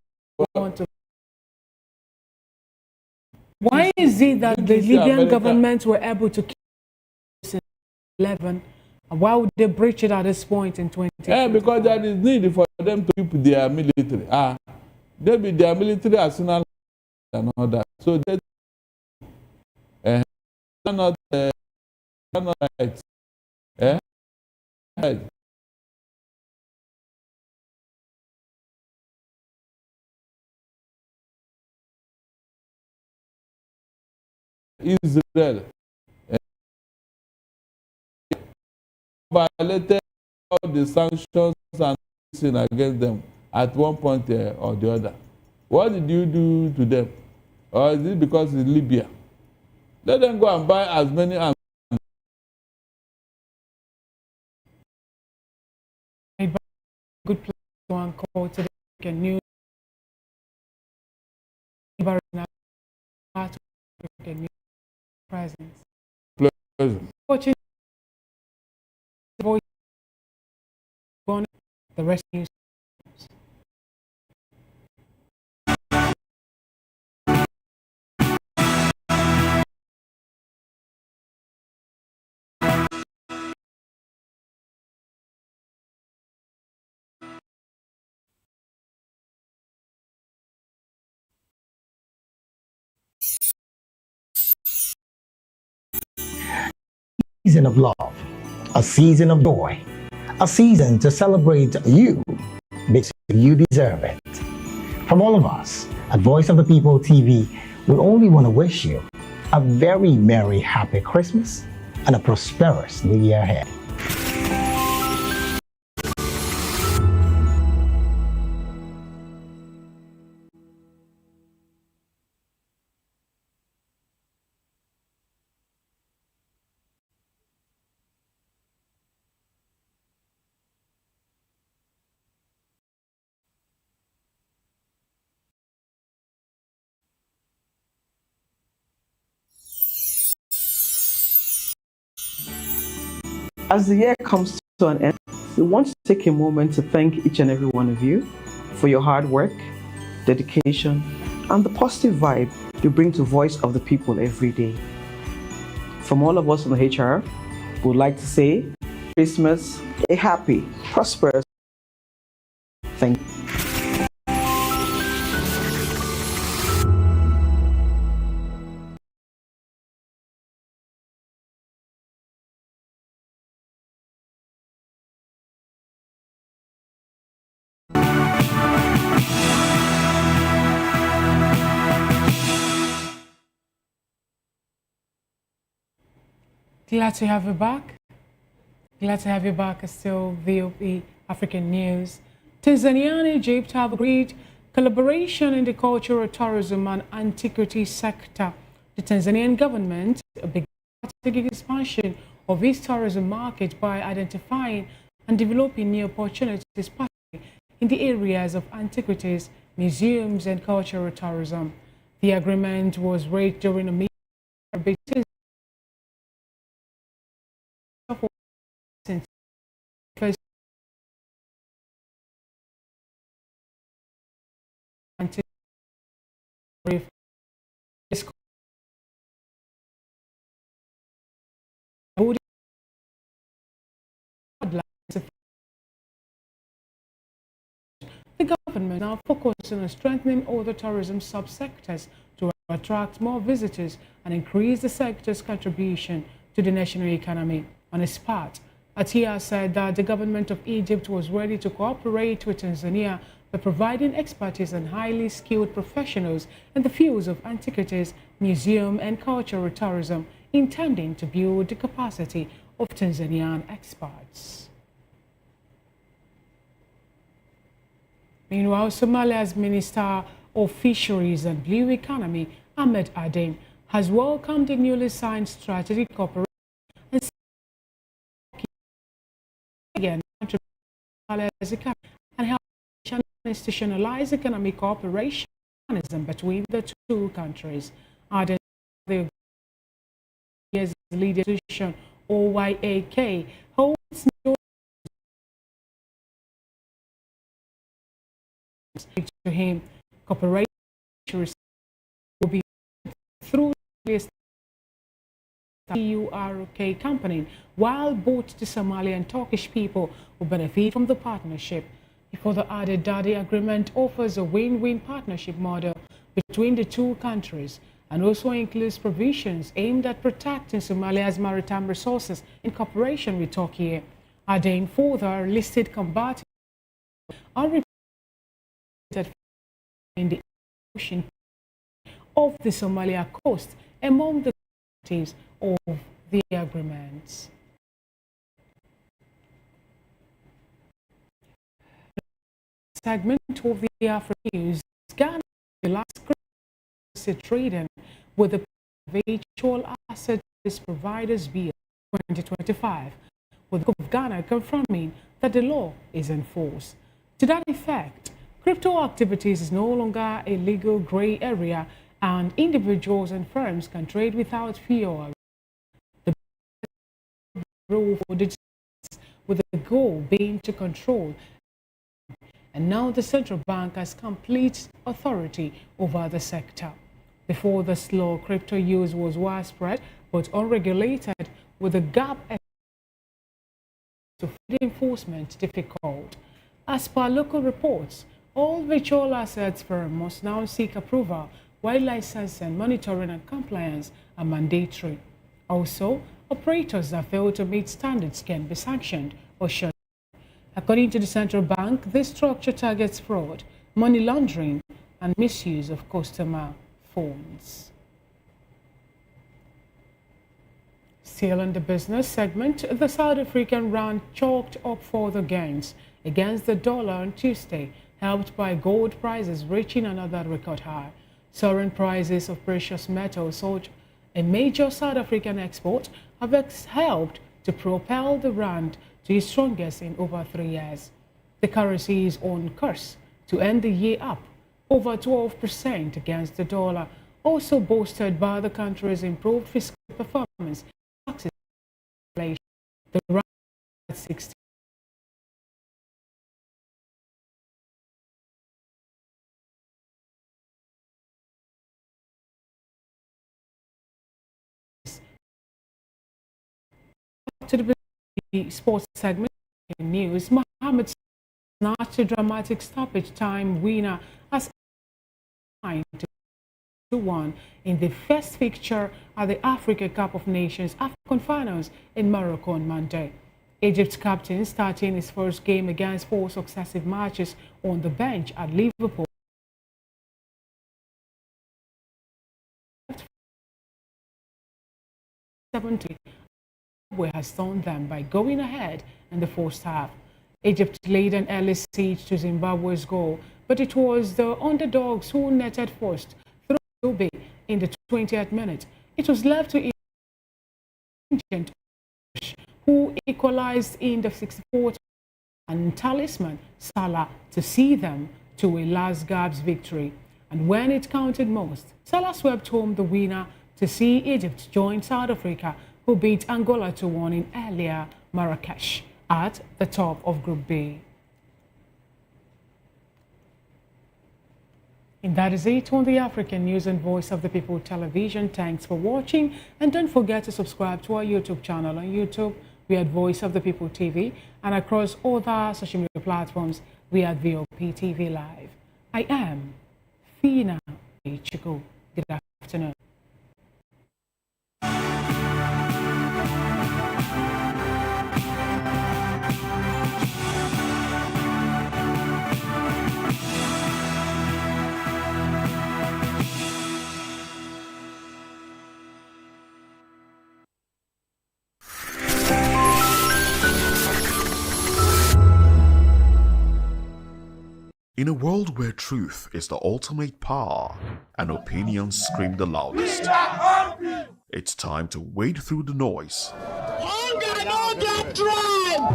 why is it that the Libyan government were able to keep it in 2011? Why would they breach it at this point in 2020? Because there is need for them to keep their military. They be their military arsenal and all that. So they not right. Right. Israel violated all the sanctions and against them at one point or the other. What did you do to them? Or is it because it's Libya? Let them go and buy as many arms. Good place to call today. News. Presence. Pleasure. Watching the voice on the rest news. Season of love, a season of joy, a season to celebrate you because you deserve it. From all of us at Voice of the People TV, we only want to wish you a very merry, happy Christmas and a prosperous New Year ahead. As the year comes to an end, we want to take a moment to thank each and every one of you for your hard work, dedication, and the positive vibe you bring to Voice of the People every day. From all of us on the HR, we would like to say Christmas, a happy, prosperous. Thank you. Glad to have you back. Glad to have you back. Still VOP African News. Tanzania and Egypt have agreed collaboration in the cultural, tourism and antiquity sector. The Tanzanian government began strategic expansion of its tourism market by identifying and developing new opportunities, particularly in the areas of antiquities, museums and cultural tourism. The agreement was reached during a meeting between the government now focusing on strengthening other tourism subsectors to attract more visitors and increase the sector's contribution to the national economy. On his part, Atia said that the government of Egypt was ready to cooperate with Tanzania by providing expertise and highly skilled professionals in the fields of antiquities, museum and cultural tourism, intending to build the capacity of Tanzanian experts. Meanwhile, Somalia's Minister of Fisheries and Blue Economy, Ahmed Aden, has welcomed the newly signed strategic cooperation and again Somalia's economy and help institutionalize economic cooperation mechanism between the two countries. Aden, the leading institution OYAK, holds to him cooperation will be through this TURK company, while both the Somali and Turkish people will benefit from the partnership. He further added that the agreement offers a win-win partnership model between the two countries and also includes provisions aimed at protecting Somalia's maritime resources in cooperation with Turkey. Aden further listed combating unreported in the ocean of the Somalia coast among the parties of the agreements. Segment of the Africa News, Ghana, the last trading with the Virtual Asset Service Providers Bill 2025, with the government of Ghana confirming that the law is enforced. To that effect, crypto activities is no longer a legal gray area and individuals and firms can trade without fear. The rule for digital with the goal being to control, and now the central bank has complete authority over the sector. Before this law, crypto use was widespread but unregulated, with the gap to enforcement difficult. As per local reports, all virtual assets firms must now seek approval, while licensing, monitoring and compliance are mandatory. Also, operators that fail to meet standards can be sanctioned or shut down. According to the central bank, this structure targets fraud, money laundering and misuse of customer funds. Still in the business segment, the South African rand chalked up further gains against the dollar on Tuesday, helped by gold prices reaching another record high. Soaring prices of precious metals, such a major South African export, have helped to propel the rand to its strongest in over 3 years. The currency is on course to end the year up over 12% against the dollar, also boosted by the country's improved fiscal performance. The rand at 60. To the sports segment in news, Mohamed snatched a dramatic stoppage time winner as 9-1 in the first fixture at the Africa Cup of Nations AFCON finals in Morocco on Monday. Egypt's captain starting his first game against 4 successive matches on the bench at Liverpool. Has stunned them by going ahead in the first half. Egypt laid an early siege to Zimbabwe's goal, but it was the underdogs who netted first through Dube in the 20th minute. It was left to Egypt, who equalized in the 64th, and talisman Salah to see them to a last gasp victory. And when it counted most, Salah swept home the winner to see Egypt join South Africa, who beat Angola 2-1 in earlier Marrakesh at the top of Group B. And that is it on the African News and Voice of the People television. Thanks for watching, and don't forget to subscribe to our YouTube channel on YouTube. We are Voice of the People TV, and across all the social media platforms We are VOP TV Live. I am Fina Chico. Good afternoon. In a world where truth is the ultimate power and opinions scream the loudest, it's time to wade through the noise. Hunger no get tribe!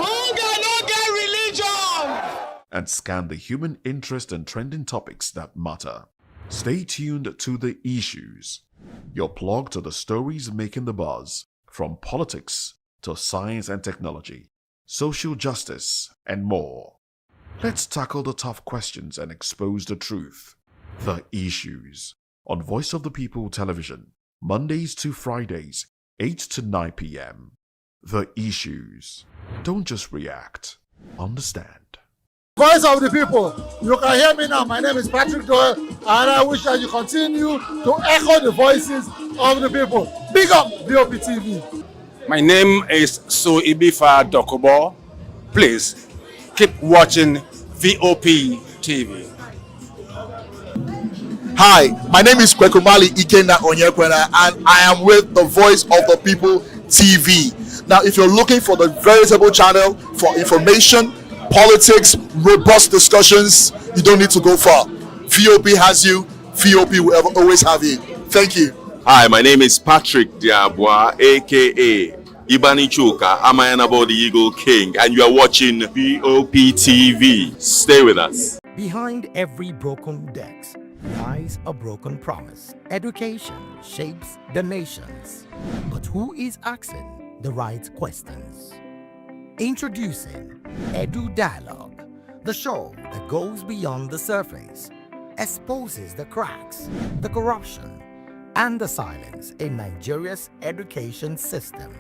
Hunger no get religion! And scan the human interest and trending topics that matter. Stay tuned to The Issues, your plug to the stories making the buzz, from politics to science and technology, social justice, and more. Let's tackle the tough questions and expose the truth. The Issues on Voice of the People Television, Mondays to Fridays, 8 to 9 p.m. The Issues. Don't just react, understand. Voice of the people, you can hear me now. My name is Patrick Doyle, and I wish that you continue to echo the voices of the people. Big up VOP TV. My name is Suibifa Dokubo. Please keep watching VOP TV. Hi, my name is Kwekumali Ikenna Onyekwena, and I am with the Voice of the People TV. Now, if you're looking for the veritable channel for information, politics, robust discussions, you don't need to go far. VOP has you. VOP will always have you. Thank you. Hi, my name is Patrick Diabwa, aka Ibani Chuka, Amayanabo the Eagle King, and you are watching VOP TV. Stay with us. Behind every broken desk lies a broken promise. Education shapes the nations, but who is asking the right questions? Introducing Edu Dialogue, the show that goes beyond the surface, exposes the cracks, the corruption, and the silence in Nigeria's education system.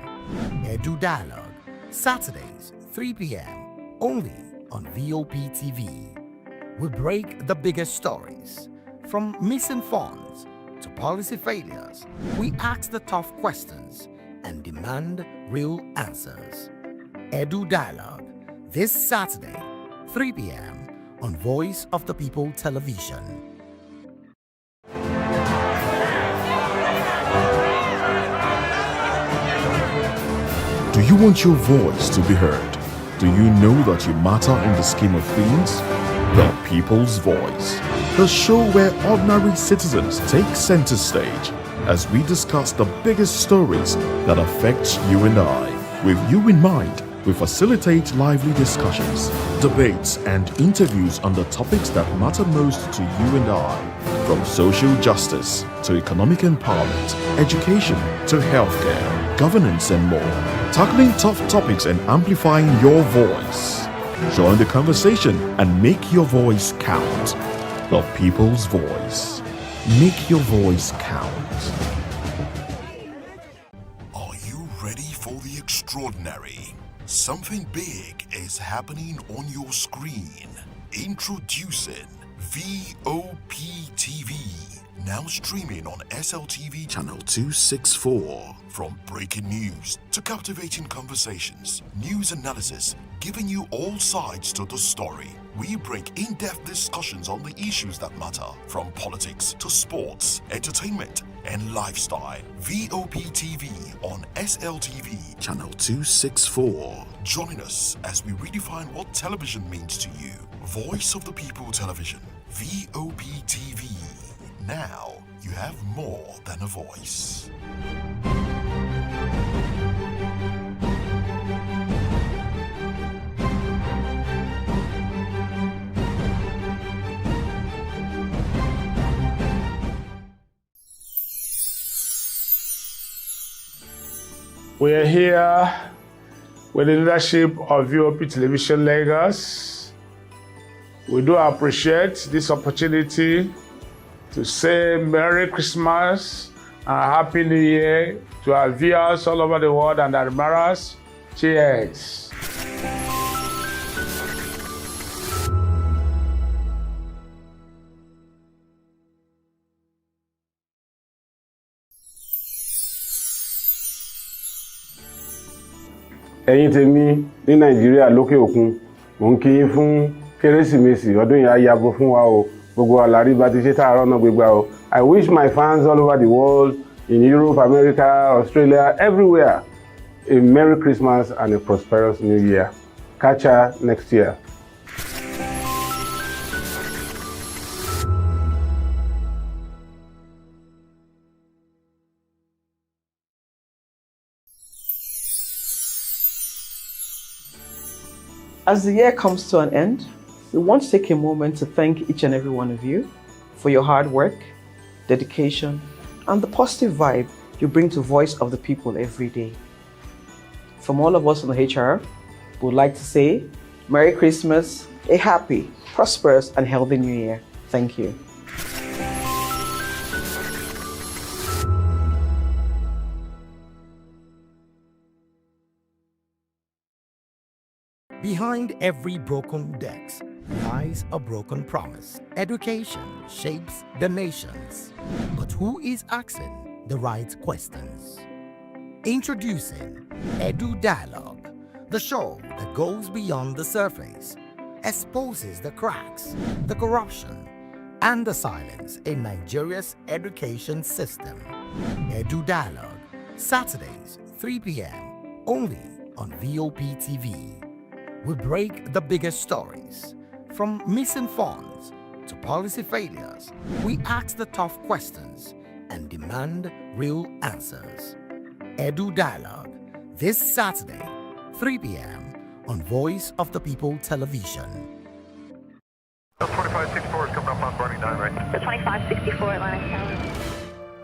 Edu Dialogue, Saturdays, 3 p.m., only on VOP TV. We break the biggest stories, from missing funds to policy failures. We ask the tough questions and demand real answers. Edu Dialogue, this Saturday, 3 p.m. on Voice of the People Television. Do you want your voice to be heard? Do you know that you matter in the scheme of things? The People's Voice, the show where ordinary citizens take center stage as we discuss the biggest stories that affect you and I. With you in mind, we facilitate lively discussions, debates, and interviews on the topics that matter most to you and I, from social justice to economic empowerment, education to healthcare, governance, and more, tackling tough topics and amplifying your voice. Join the conversation and make your voice count. The People's Voice. Make your voice count. Are you ready for the extraordinary? Something big is happening on your screen. Introducing VOP TV. Now streaming on SLTV channel 264. From breaking news to captivating conversations, news analysis, giving you all sides to the story. We bring in-depth discussions on the issues that matter, from politics to sports, entertainment, and lifestyle. VOP TV on SLTV channel 264. Join us as we redefine what television means to you. Voice of the People Television, VOP TV. Now you have more than a voice. We are here with the leadership of VOP Television Lagos. We do appreciate this opportunity to say Merry Christmas and Happy New Year to our viewers all over the world and admirers. Cheers. ẹ̀yin tèmi ní Nàìjíríà lókè òkun mò ń kí yín fún Kérésìmesì ọdún yìí á yabo fún wa o gbogbo àlàrí bá ti ṣe tààrọ̀ náà gbégbá o. I wish my fans all over the world in Europe, America, Australia, everywhere a Merry Christmas and a prosperous New Year. Catch ya next year. As the year comes to an end, we want to take a moment to thank each and every one of you for your hard work, dedication, and the positive vibe you bring to Voice of the People every day. From all of us on the HR, we would like to say Merry Christmas, a happy, prosperous, and healthy New Year. Thank you. Behind every broken desk lies a broken promise. Education shapes the nations, but who is asking the right questions? Introducing Edu Dialogue, the show that goes beyond the surface, exposes the cracks, the corruption, and the silence in Nigeria's education system. Edu Dialogue, Saturdays, 3 p.m., only on VOP TV. We break the biggest stories, from missing funds to policy failures. We ask the tough questions and demand real answers. Edu Dialogue, this Saturday, 3 p.m. on Voice of the People Television. 2564 is coming up on Barney 9, right? The 2564 Atlantic Tower.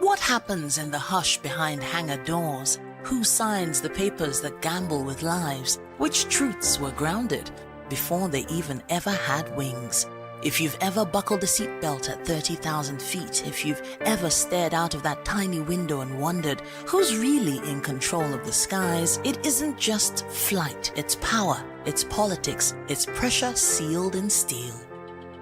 What happens in the hush behind hangar doors? Who signs the papers that gamble with lives? Which truths were grounded before they even ever had wings? If you've ever buckled a seatbelt at 30,000 feet, if you've ever stared out of that tiny window and wondered who's really in control of the skies, it isn't just flight, it's power, it's politics, it's pressure sealed in steel.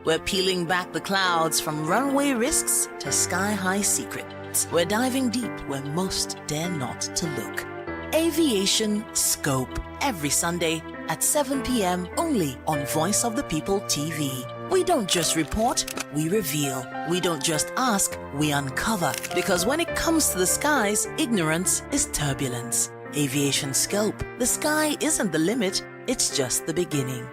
We're peeling back the clouds from runway risks to sky-high secrets. We're diving deep where most dare not to look. Aviation Scope, every Sunday at 7 p.m. only on Voice of the People TV. We don't just report, we reveal. We don't just ask, we uncover. Because when it comes to the skies, ignorance is turbulence. Aviation Scope, the sky isn't the limit, it's just the beginning.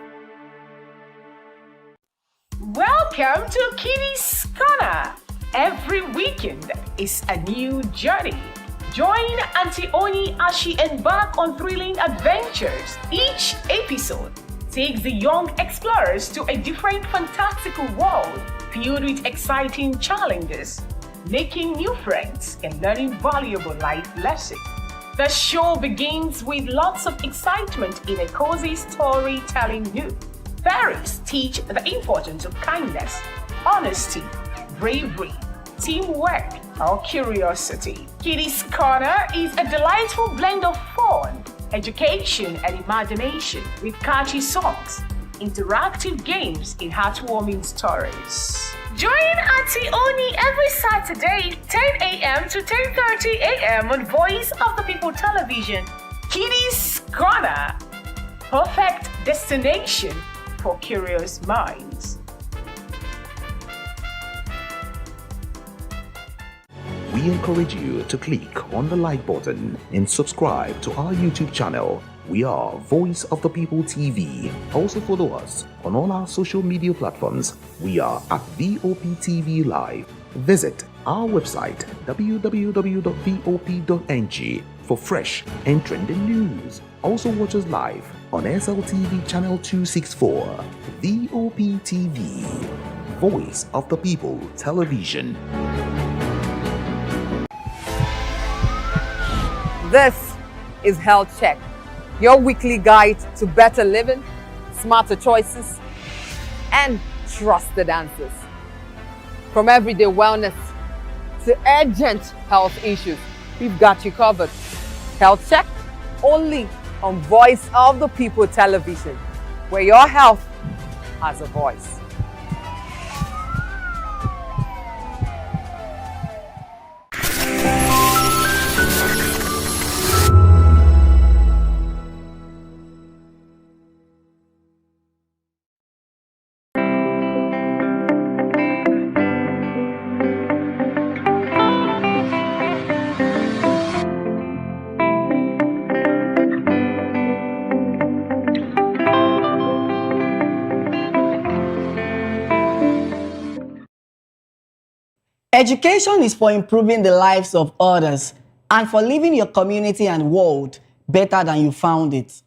Welcome to Kitty's Corner. Every weekend is a new journey. Join Auntie Oni as she embarks on thrilling adventures. Each episode takes the young explorers to a different fantastical world filled with exciting challenges, making new friends and learning valuable life lessons. The show begins with lots of excitement in a cozy storytelling mood. Fairies teach the importance of kindness, honesty, bravery, teamwork, or curiosity. Kitty's Corner is a delightful blend of fun, education, and imagination with catchy songs, interactive games, and heartwarming stories. Join Auntie Oni every Saturday, 10 a.m. to 10:30 a.m. on Voice of the People Television. Kitty's Corner, perfect destination for curious minds. We encourage you to click on the like button and subscribe to our YouTube channel. We are Voice of the People TV. Also follow us on all our social media platforms. We are at VOP TV Live. Visit our website www.vop.ng for fresh and trending news. Also watch us live on SLTV channel 264. VOP TV, Voice of the People Television. This is Health Check, your weekly guide to better living, smarter choices, and trusted answers. From everyday wellness to urgent health issues, we've got you covered. Health Check, only on Voice of the People Television, where your health has a voice. Education is for improving the lives of others and for leaving your community and world better than you found it.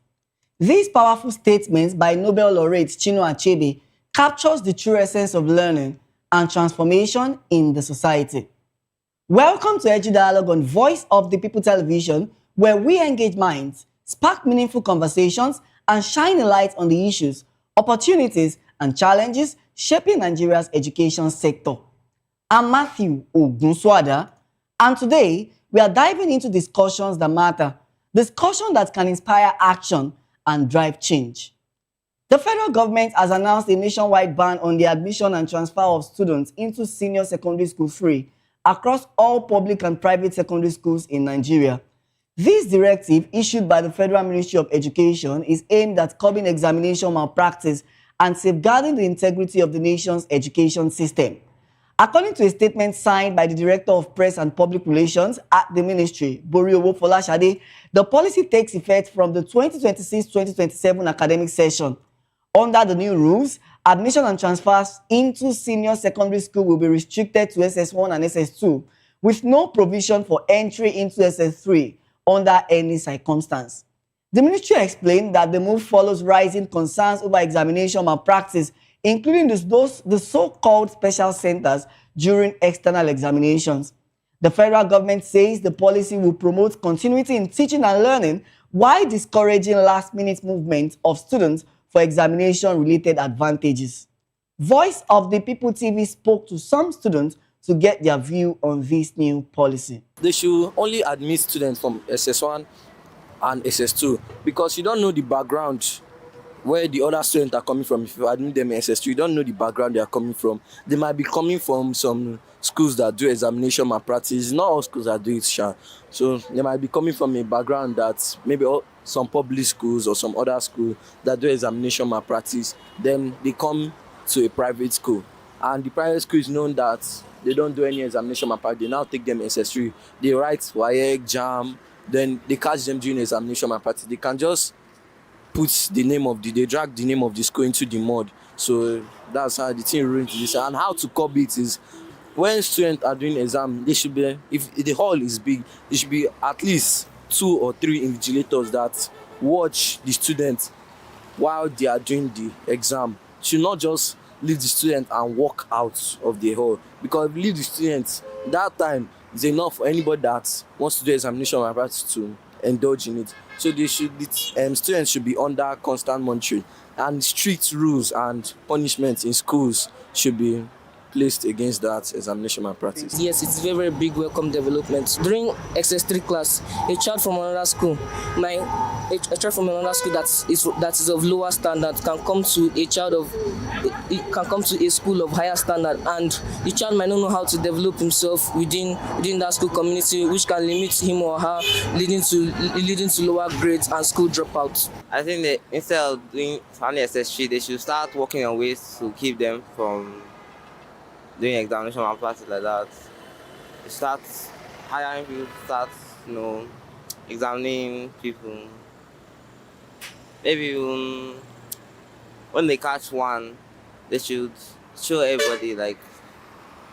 These powerful statements by Nobel laureate Chinua Achebe captures the true essence of learning and transformation in the society. Welcome to Edu Dialogue on Voice of the People Television, where we engage minds, spark meaningful conversations, and shine a light on the issues, opportunities, and challenges shaping Nigeria's education sector. I'm Matthew Ogunswada, and today we are diving into discussions that matter, discussions that can inspire action and drive change. The federal government has announced a nationwide ban on the admission and transfer of students into senior secondary school free across all public and private secondary schools in Nigeria. This directive, issued by the Federal Ministry of Education, is aimed at curbing examination malpractice and safeguarding the integrity of the nation's education system. According to a statement signed by the Director of Press and Public Relations at the Ministry, Boriowo Folashade, the policy takes effect from the 2026-2027 academic session. Under the new rules, admission and transfers into senior secondary school will be restricted to SS1 and SS2, with no provision for entry into SS3 under any circumstance. The ministry explained that the move follows rising concerns over examination malpractice, including the so-called special centers during external examinations. The federal government says the policy will promote continuity in teaching and learning while discouraging last-minute movement of students for examination-related advantages. Voice of the People TV spoke to some students to get their view on this new policy. They should only admit students from SS1 and SS2 because you don't know the background where the other students are coming from. If you admit them in SS2, you don't know the background they are coming from. They might be coming from some schools that do examination malpractice. Not all schools that do it, sure. So they might be coming from a background that maybe some public schools or some other school that do examination malpractice. Then they come to a private school. And the private school is known that they don't do any examination malpractice. They now take them in SS3. They write WAEC, JAM, then they catch them doing examination malpractice. They can just they drag the name of the school into the mud. So that's how the thing ruins this. And how to curb it is when students are doing exam, they should be, if the hall is big, there should be at least 2 or 3 invigilators that watch the students while they are doing the exam. Should not just leave the student and walk out of the hall, because if you leave the students, that time is enough for anybody that wants to do examination malpractice to indulge in it. So students should be under constant monitoring, and strict rules and punishments in schools should be placed against that examination malpractice. Yes, it's very, very big welcome development. During SS3 class, a child from another school, that is of lower standard can come to a school of higher standard, and the child might not know how to develop himself within that school community, which can limit him or her, leading to lower grades and school dropouts. I think that instead of doing only SS3, they should start working on ways to keep them from doing examination malpractice like that. Start hiring people, start examining people. Maybe when they catch one, they should show everybody like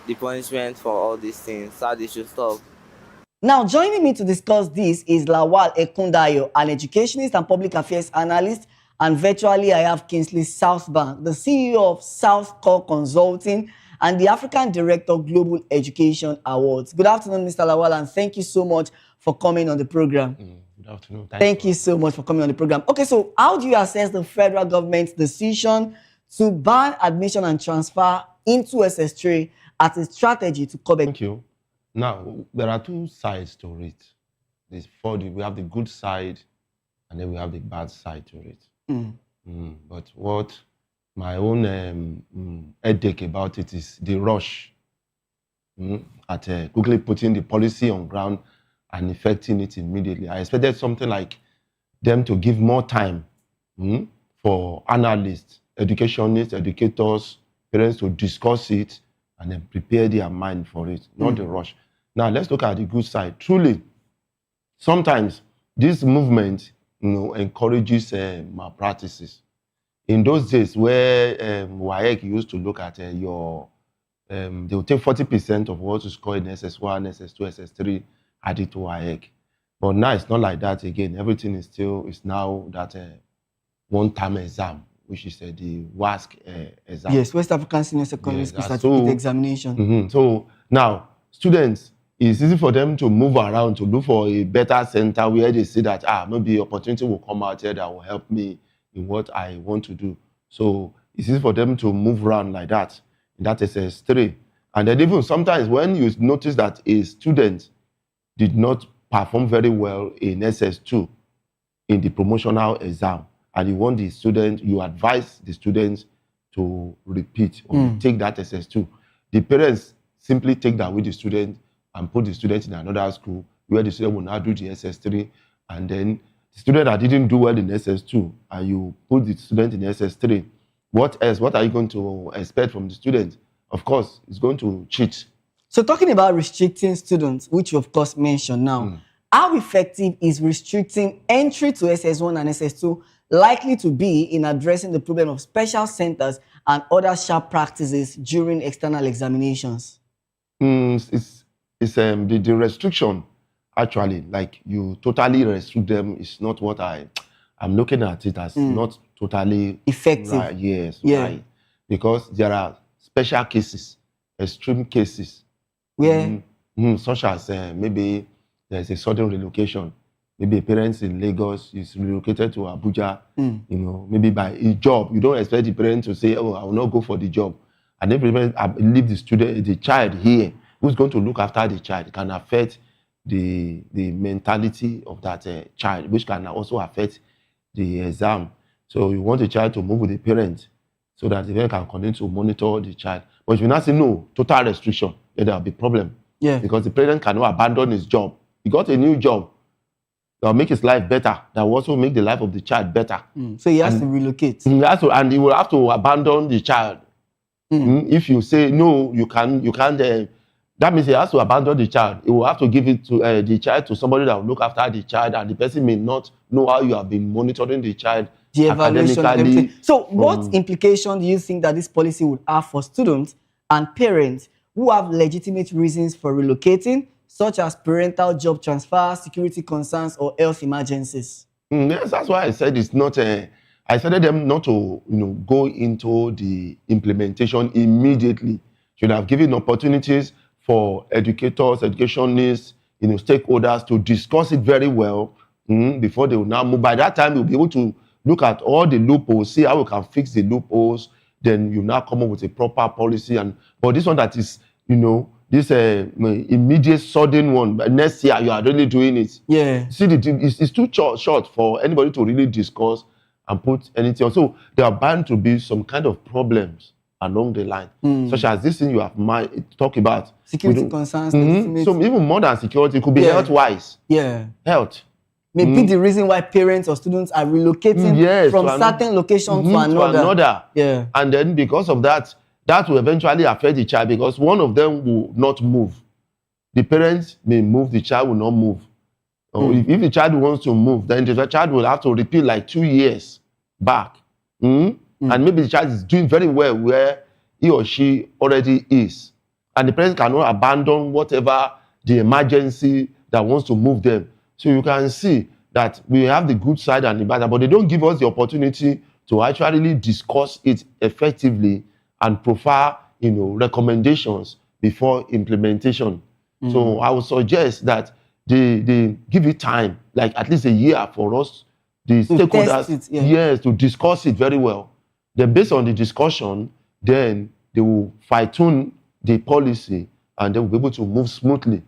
the punishment for all these things, so they should stop. Now, joining me to discuss this is Lawal Ekundayo, an educationist and public affairs analyst, and virtually I have Kingsley Southbank, the CEO of South Core Consulting and the African Director of Global Education Awards. Good afternoon, Mr. Lawal, and thank you so much for coming on the program. Good afternoon. Thank you so much for coming on the program. Okay, so how do you assess the federal government's decision to ban admission and transfer into SS3 as a strategy to curb? Thank you. Now, there are 2 sides to it. We have the good side, and then we have the bad side to it. But what my own headache about it is the rush at quickly putting the policy on ground and effecting it immediately. I expected something like them to give more time for analysts, educationists, educators, parents to discuss it and then prepare their mind for it, not the rush. Now, let's look at the good side. Truly, sometimes this movement encourages malpractices. In those days where WAEC used to look at your they will take 40% of what you score in SS1, SS2, SS3, add it to WAEC. But now it's not like that again. Everything is now that one-time exam, which is the WASC exam. Yes, West African Senior Secondary School Certificate Examination. So now, students, it's easy for them to move around, to look for a better center where they see that, maybe opportunity will come out here that will help me in what I want to do. So it's easy for them to move around like that, in that SS3. And then even sometimes when you notice that a student did not perform very well in SS2 in the promotional exam, and you want the student, you advise the students to repeat or take that SS2. The parents simply take that with the student and put the student in another school where the student will now do the SS3, and then the student that didn't do well in SS2, and you put the student in SS3. What else? What are you going to expect from the student? Of course, it's going to cheat. So talking about restricting students, which you of course mentioned now, how effective is restricting entry to SS1 and SS2 likely to be in addressing the problem of special centers and other sharp practices during external examinations? The restriction, actually, like you totally restrict them, is not what I'm looking at it as not totally effective. Right, yes, right. Because there are special cases, extreme cases, such as maybe there's a sudden relocation. Maybe a parent in Lagos is relocated to Abuja, maybe by a job. You don't expect the parent to say, oh, I will not go for the job. And if the parent leave the child here, who's going to look after the child? It can affect the mentality of that child, which can also affect the exam. So you want the child to move with the parent so that the parent can continue to monitor the child. But if you not say no, total restriction, then there will be problem. Yeah. Because the parent cannot abandon his job. He got a new job that will make his life better, that will also make the life of the child better. So he has to relocate. He has to, and he will have to abandon the child. If you say no, you can't. That means he has to abandon the child. He will have to give it to the child to somebody that will look after the child, and the person may not know how you have been monitoring the child. The evaluation and everything. So what implication do you think that this policy would have for students and parents who have legitimate reasons for relocating, such as parental job transfer, security concerns, or health emergencies? Yes, that's why I said it's not I started them not to go into the implementation immediately. Should have given opportunities for educators, educationists, stakeholders to discuss it very well before they will now move. By that time, you'll be able to look at all the loopholes, see how we can fix the loopholes. Then you now come up with a proper policy. But this one that is, this immediate sudden one, but next year you are really doing it. Yeah. See, it's too short for anybody to really discuss and put anything on. So there are bound to be some kind of problems along the line, such as this thing you have talk about. Security concerns. So even more than security, it could be health-wise. Yeah. Health. Maybe the reason why parents or students are relocating from certain locations to another. Yeah. And then because of that, that will eventually affect the child because one of them will not move. The parents may move, the child will not move. Or if the child wants to move, then the child will have to repeat like 2 years back. And maybe the child is doing very well where he or she already is. And the parents cannot abandon whatever the emergency that wants to move them. So you can see that we have the good side and the bad, but they don't give us the opportunity to actually discuss it effectively and profile, recommendations before implementation. So I would suggest that they give it time, like at least a year for us, the stakeholders, to discuss it very well. Then based on the discussion, then they will fine-tune the policy and they will be able to move smoothly.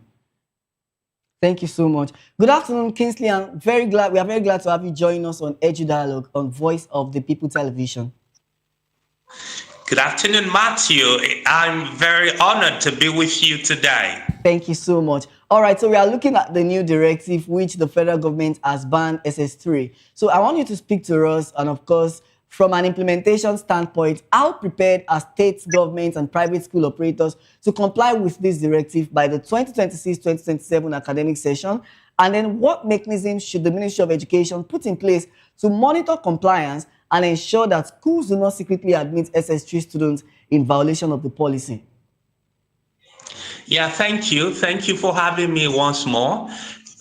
Thank you so much. Good afternoon, Kingsley. We are very glad to have you join us on Edu Dialogue on Voice of the People Television. Good afternoon, Matthew. I'm very honored to be with you today. Thank you so much. All right, so we are looking at the new directive which the federal government has banned SS3. So I want you to speak to us, and of course, from an implementation standpoint, how prepared are state governments and private school operators to comply with this directive by the 2026-2027 academic session? And then what mechanisms should the Ministry of Education put in place to monitor compliance and ensure that schools do not secretly admit SS3 students in violation of the policy? Yeah, thank you. Thank you for having me once more.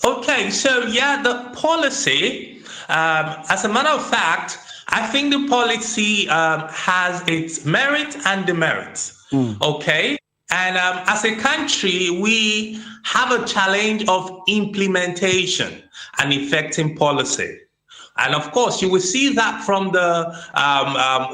Okay, so yeah, the policy, as a matter of fact, I think the policy has its merit and demerits. Okay, and as a country, we have a challenge of implementation and effecting policy. And of course, you will see that from the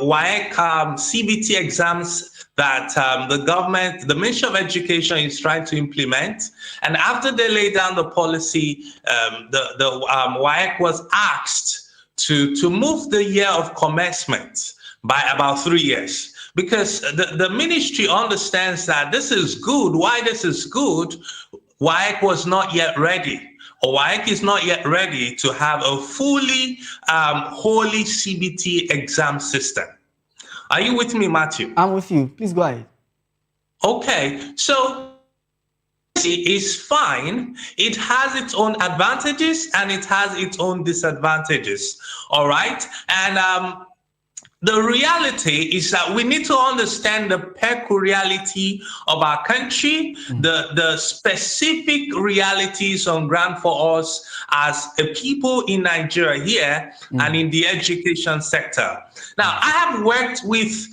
WAEC CBT exams that the government, the Ministry of Education is trying to implement. And after they lay down the policy, the WAEC was asked to move the year of commencement by about 3 years. Because the ministry understands that this is good. Why this is good? WAEC was not yet ready. WAEC is not yet ready to have a fully wholly CBT exam system. Are you with me, Matthew? I'm with you. Please go ahead. Okay, so it is fine. It has its own advantages and it has its own disadvantages. All right, and the reality is that we need to understand the peculiarity of our country, the specific realities on ground for us as a people in Nigeria here and in the education sector. Now, I have worked with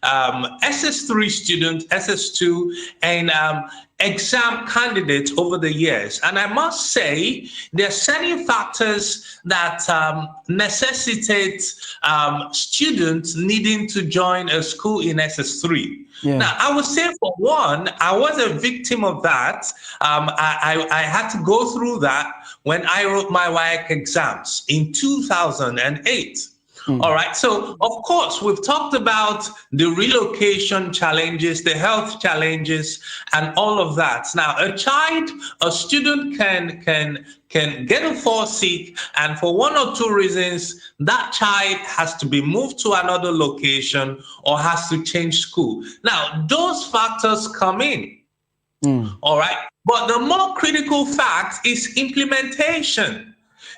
SS3 students, SS2, and exam candidates over the years. And I must say, there are certain factors that necessitate students needing to join a school in SS3. Yeah. Now, I would say for one, I was a victim of that. I had to go through that when I wrote my WAEC exams in 2008. All right. So, of course, we've talked about the relocation challenges, the health challenges, and all of that. Now, a student can get a fall sick, and for one or two reasons, that child has to be moved to another location or has to change school. Now, those factors come in. All right. But the more critical fact is implementation.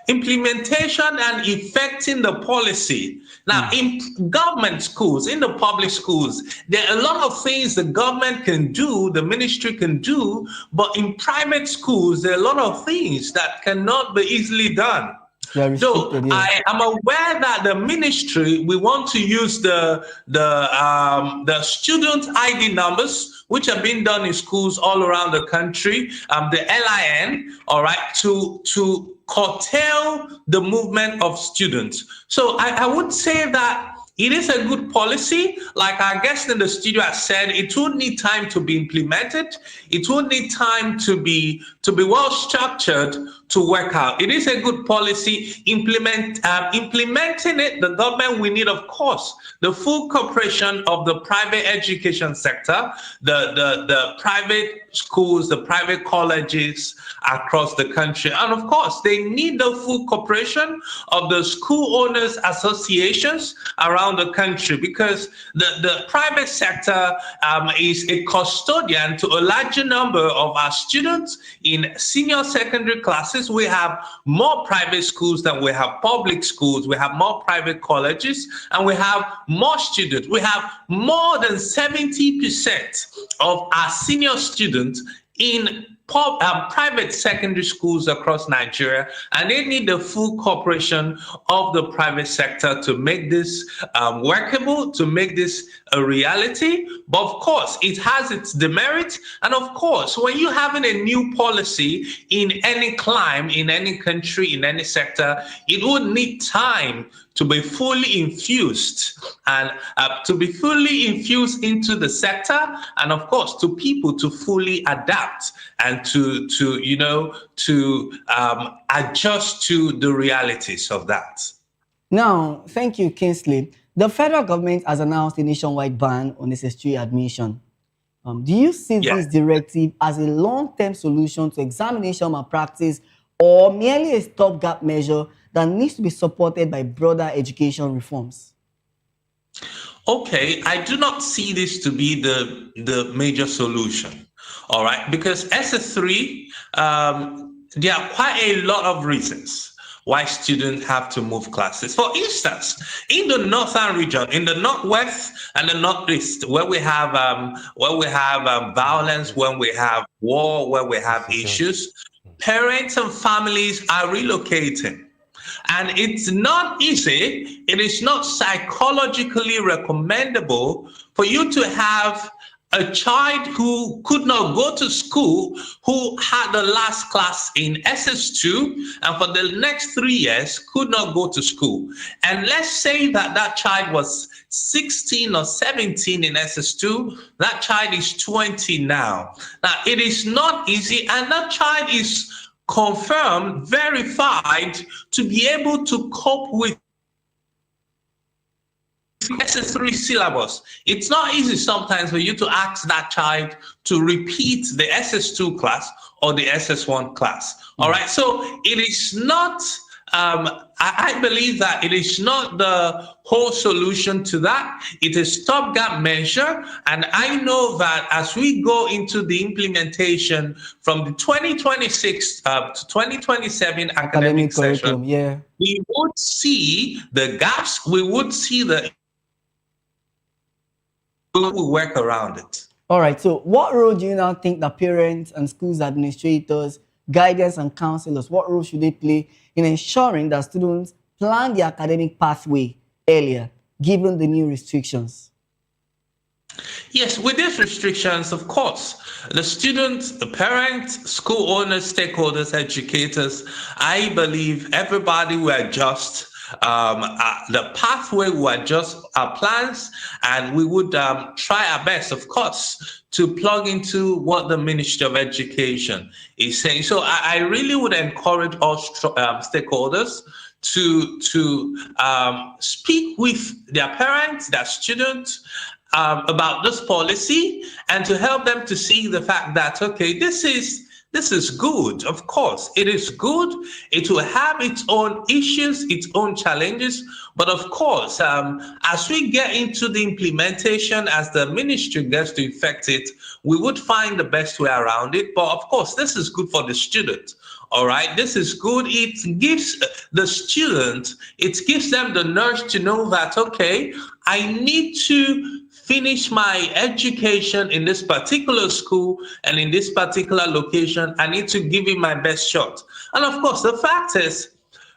Implementation and effecting the policy. Now, in government schools, in the public schools, there are a lot of things the government can do, the ministry can do, but in private schools, there are a lot of things that cannot be easily done. So I am aware that the ministry, we want to use the student ID numbers, which are being done in schools all around the country, the LIN, all right, to curtail the movement of students. So I would say that it is a good policy. Like our guest in the studio has said, it will need time to be implemented. It will need time to be well structured to work out. It is a good policy. Implementing it, the government will need, of course, the full cooperation of the private education sector, the private schools, the private colleges across the country. And of course, they need the full cooperation of the school owners associations around the country, because the private sector is a custodian to a larger number of our students in senior secondary classes. We have more private schools than we have public schools. We have more private colleges, and we have more students. We have more than 70% of our senior students in private secondary schools across Nigeria, and they need the full cooperation of the private sector to make this workable, to make this a reality. But of course, it has its demerits. And of course, when you're having a new policy in any climate, in any country, in any sector, it would need time to be fully infused and into the sector, and of course to people to fully adapt and to adjust to the realities of that. Now, thank you, Kingsley. The federal government has announced a nationwide ban on SS3 admission. Do you see this directive as a long-term solution to examination malpractice, or merely a stopgap measure that needs to be supported by broader education reforms? Okay, I do not see this to be the major solution. All right, because SS3, there are quite a lot of reasons why students have to move classes. For instance, in the northern region, in the northwest and the northeast, where we have violence, when we have war, where we have issues, parents and families are relocating. And it's not easy, it is not psychologically recommendable for you to have a child who could not go to school, who had the last class in SS2, and for the next 3 years could not go to school. And let's say that that child was 16 or 17 in SS2, that child is 20 now. Now, it is not easy, and that child is confirmed, verified to be able to cope with SS3 syllabus. It's not easy sometimes for you to ask that child to repeat the SS2 class or the SS1 class. All right, so it is not, I believe that it is not the whole solution to that. It is stopgap measure. And I know that as we go into the implementation from the 2026 to 2027 academic session, we would see the gaps, we would see the we work around it. All right, so what role do you now think that parents and schools administrators, guidance and counselors, what role should they play in ensuring that students plan their academic pathway earlier, given the new restrictions? Yes, with these restrictions, of course, the students, the parents, school owners, stakeholders, educators, I believe everybody will adjust. The pathway will adjust our plans, and we would try our best, of course, to plug into what the Ministry of Education is saying. So I really would encourage all stakeholders to speak with their parents, their students, about this policy, and to help them to see the fact that, okay, this is good. Of course, it is good. It will have its own issues, its own challenges. But of course, as we get into the implementation, as the ministry gets to effect it, we would find the best way around it. But of course, this is good for the student. All right, this is good. It gives the student, it gives them the nudge to know that, okay, I need to finish my education in this particular school and in this particular location. I need to give it my best shot. And of course, the fact is,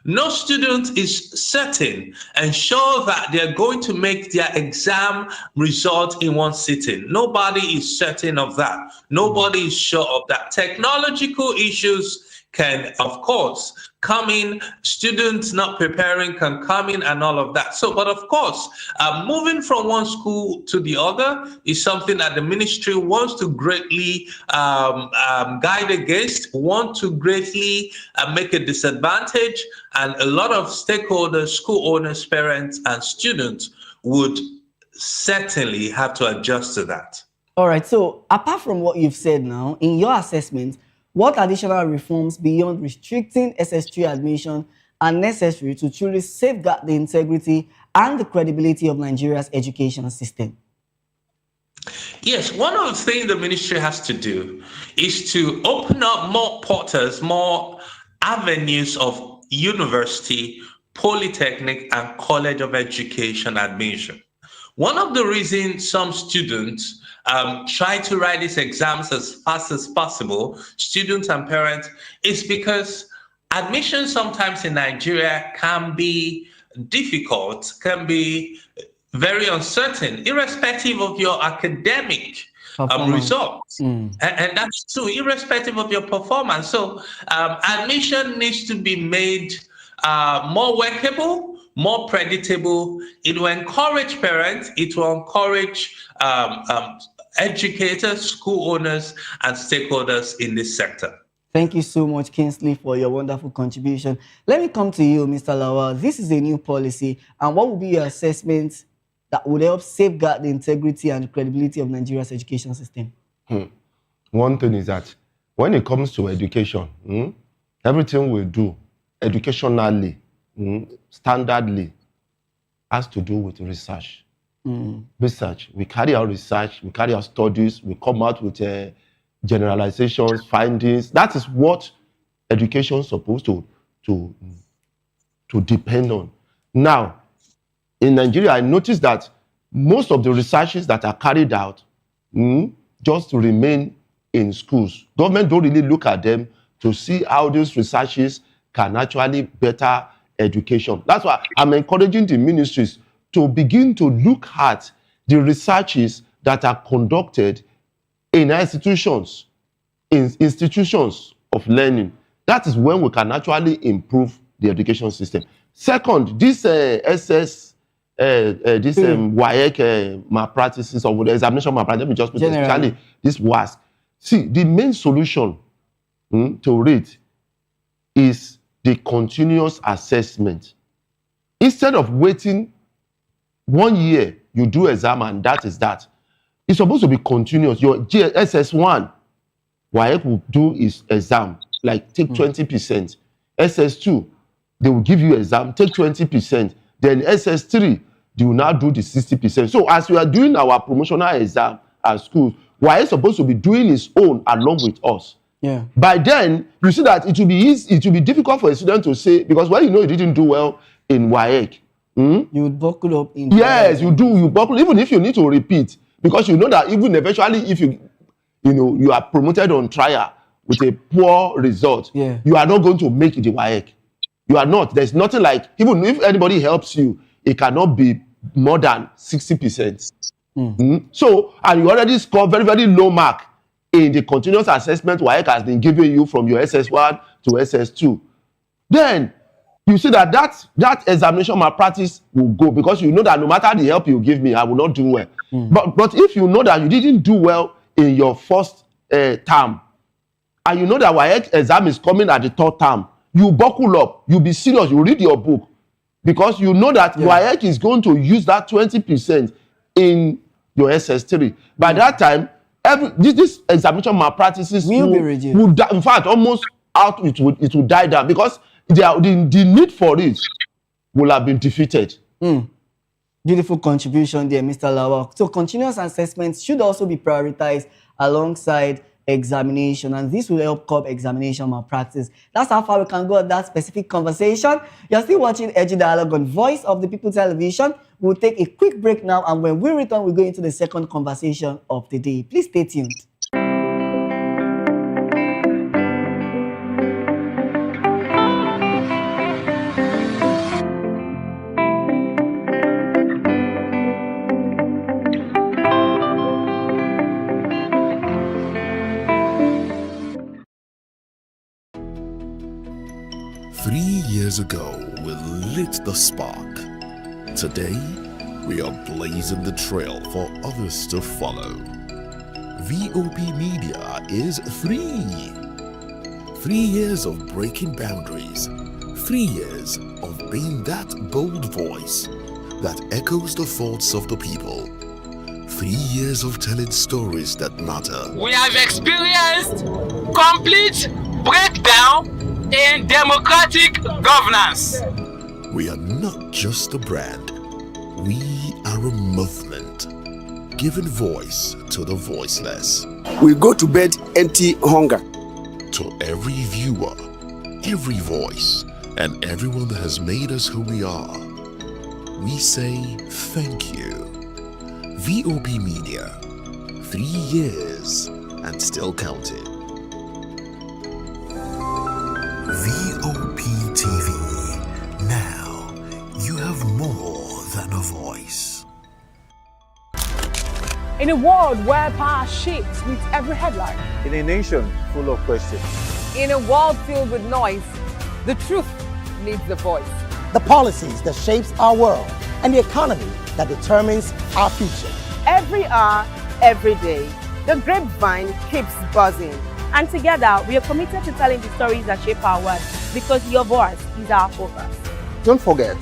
no student is certain and sure that they're going to make their exam result in one sitting. Nobody is certain of that. Nobody is sure of that. Technological issues can, of course, come in. Students not preparing can come in and all of that. So, but of course, moving from one school to the other is something that the ministry wants to greatly guide against, want to greatly make a disadvantage. And a lot of stakeholders, school owners, parents, and students would certainly have to adjust to that. All right, so apart from what you've said now, in your assessment, what additional reforms beyond restricting SS3 admission are necessary to truly safeguard the integrity and the credibility of Nigeria's education system? Yes, one of the things the ministry has to do is to open up more portals, more avenues of university, polytechnic, and college of education admission. One of the reasons some students try to write these exams as fast as possible, students and parents, is because admission sometimes in Nigeria can be difficult, can be very uncertain, irrespective of your academic results. And that's true, irrespective of your performance. So admission needs to be made more workable, more predictable. It will encourage parents, it will encourage educators, school owners, and stakeholders in this sector. Thank you so much, Kingsley, for your wonderful contribution. Let me come to you, Mr. Lawal. This is a new policy, and what will be your assessment that would help safeguard the integrity and credibility of Nigeria's education system? One thing is that when it comes to education, everything we do educationally, standardly, has to do with research. Research. We carry out research, we carry out studies, we come out with generalizations, findings. That is what education is supposed to to depend on. Now, in Nigeria, I noticed that most of the researches that are carried out just remain in schools. Government don't really look at them to see how those researches can actually better education. That's why I'm encouraging the ministries to begin to look at the researches that are conducted in institutions of learning. That is when we can actually improve the education system. Second, this WAEC malpractices or the examination malpractice, let me just put it especially this WASC. See, the main solution to it is the continuous assessment. Instead of waiting 1 year, you do exam and that is that. It's supposed to be continuous. Your SS1, WAEC will do is exam, like take 20%. SS2, they will give you exam, take 20%. Then SS3, they will now do the 60%. So as we are doing our promotional exam at schools, WAEC is supposed to be doing its own along with us. Yeah. By then, you see that it will be easy, it will be difficult for a student to say, because when you know you didn't do well in WAEC, you would buckle up in yes, you do, you buckle, even if you need to repeat, because you know that even eventually if you are promoted on trial with a poor result, you are not going to make the WAEC. You are not. There's nothing like, even if anybody helps you, it cannot be more than 60%. So, and you already score very, very low mark in the continuous assessment WAEC has been giving you from your SS1 to SS2. Then, you see that examination malpractice will go, because you know that no matter the help you give me, I will not do well. But if you know that you didn't do well in your first term, and you know that WAEC exam is coming at the third term, you buckle up, you be serious, you read your book, because you know that WAEC is going to use that 20% in your SS3. By that time, this examination malpractices will be reduced. In fact, almost out, it will die down, because the need for it will have been defeated. Beautiful contribution there, Mr. Lawal. So continuous assessments should also be prioritized alongside examination, and this will help curb examination malpractice. That's how far we can go at that specific conversation. You're still watching Edu Dialogue on Voice of the People Television. We'll take a quick break now, and when we return, we'll go into the second conversation of the day. Please stay tuned. 3 years ago, we lit the spark. Today, we are blazing the trail for others to follow. VOP Media is 3. 3 years of breaking boundaries. 3 years of being that bold voice that echoes the thoughts of the people. 3 years of telling stories that matter. We have experienced complete breakdown in democratic governance. We are not just a brand. We are a movement, giving voice to the voiceless. We go to bed empty hunger. To every viewer, every voice, and everyone that has made us who we are, we say thank you. VOP Media, 3 years and still counting. VOP TV. Now you have more than a voice. In a world where power shifts with every headline. In a nation full of questions. In a world filled with noise, the truth needs a voice. The policies that shapes our world and the economy that determines our future. Every hour, every day, the grapevine keeps buzzing. And together, we are committed to telling the stories that shape our world, because your voice is our focus. Don't forget,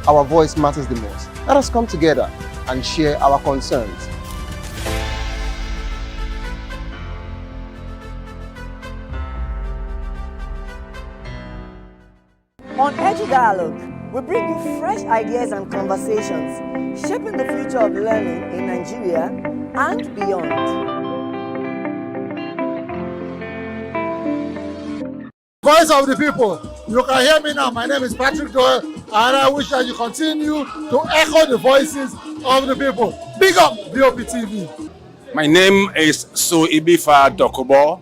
our voice matters the most. Let us come together and share our concerns. On Edu Dialogue, we bring you fresh ideas and conversations shaping the future of learning in Nigeria and beyond. Voice of the people. You can hear me now. My name is Patrick Doyle, and I wish that you continue to echo the voices of the people. Big up VOP TV. My name is Suibifa Dokubo.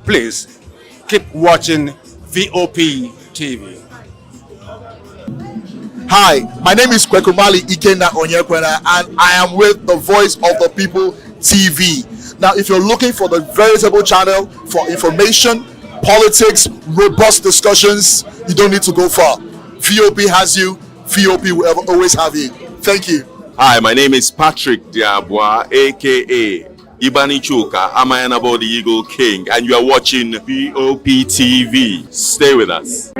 Please keep watching VOP TV. Hi, my name is Kwekumali Ikenda Onyekwena, and I am with the Voice of the People TV. Now, if you're looking for the veritable channel for information, politics, robust discussions, you don't need to go far. VOP has you. VOP will always have you. Thank you. Hi, my name is Patrick Diabwa, aka Ibani Chuka, Amayanabo the Eagle King, and you are watching VOP TV. Stay with us.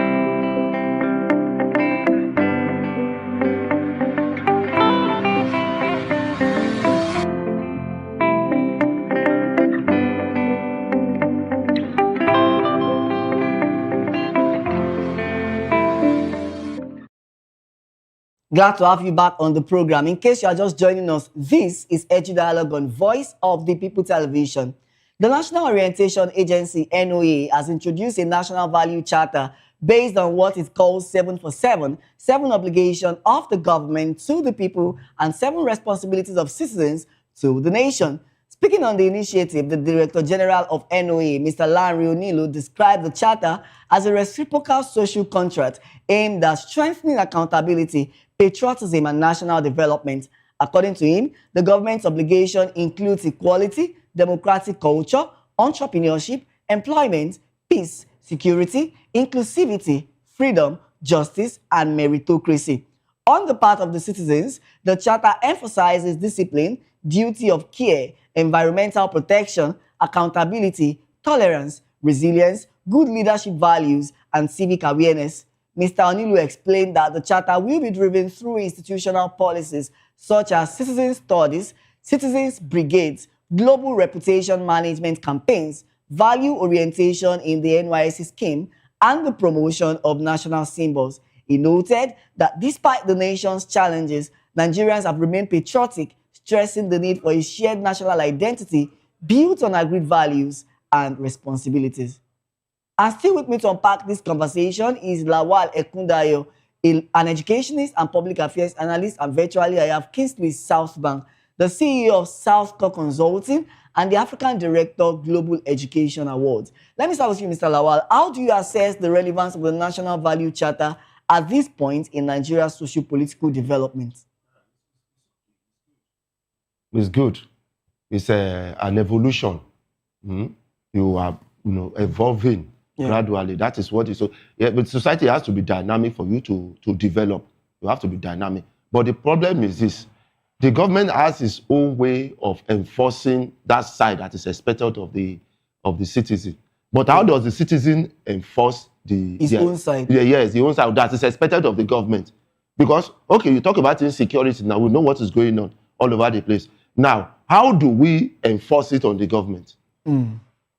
Glad to have you back on the program. In case you are just joining us, this is Edu Dialogue on Voice of the People Television. The National Orientation Agency, NOA, has introduced a national value charter based on what it calls 7 for 7, 7 obligations of the government to the people and 7 responsibilities of citizens to the nation. Speaking on the initiative, the Director General of NOA, Mr. Larry Onilu, described the charter as a reciprocal social contract aimed at strengthening accountability, patriotism, and national development. According to him, the government's obligation includes equality, democratic culture, entrepreneurship, employment, peace, security, inclusivity, freedom, justice, and meritocracy. On the part of the citizens, the charter emphasizes discipline, duty of care, environmental protection, accountability, tolerance, resilience, good leadership values, and civic awareness. Mr. Onilu explained that the charter will be driven through institutional policies such as citizen studies, citizens brigades, global reputation management campaigns, value orientation in the NYSC scheme, and the promotion of national symbols. He noted that despite the nation's challenges, Nigerians have remained patriotic, stressing the need for a shared national identity built on agreed values and responsibilities. And still with me to unpack this conversation is Lawal Ekundayo, an educationist and public affairs analyst, and virtually I have Kingsley Southbank, the CEO of Southcore Consulting and the African Director of Global Education Awards. Let me start with you, Mr. Lawal. How do you assess the relevance of the National Value Charter at this point in Nigeria's socio-political development? It's good. It's an evolution. You are, evolving gradually. That is what is so. Yeah, but society has to be dynamic for you to develop. You have to be dynamic. But the problem is this: the government has its own way of enforcing that side that is expected of the citizen. But how does the citizen enforce his own side? Yes, the own side that is expected of the government. Because okay, you talk about insecurity now. We know what is going on all over the place. Now, how do we enforce it on the government?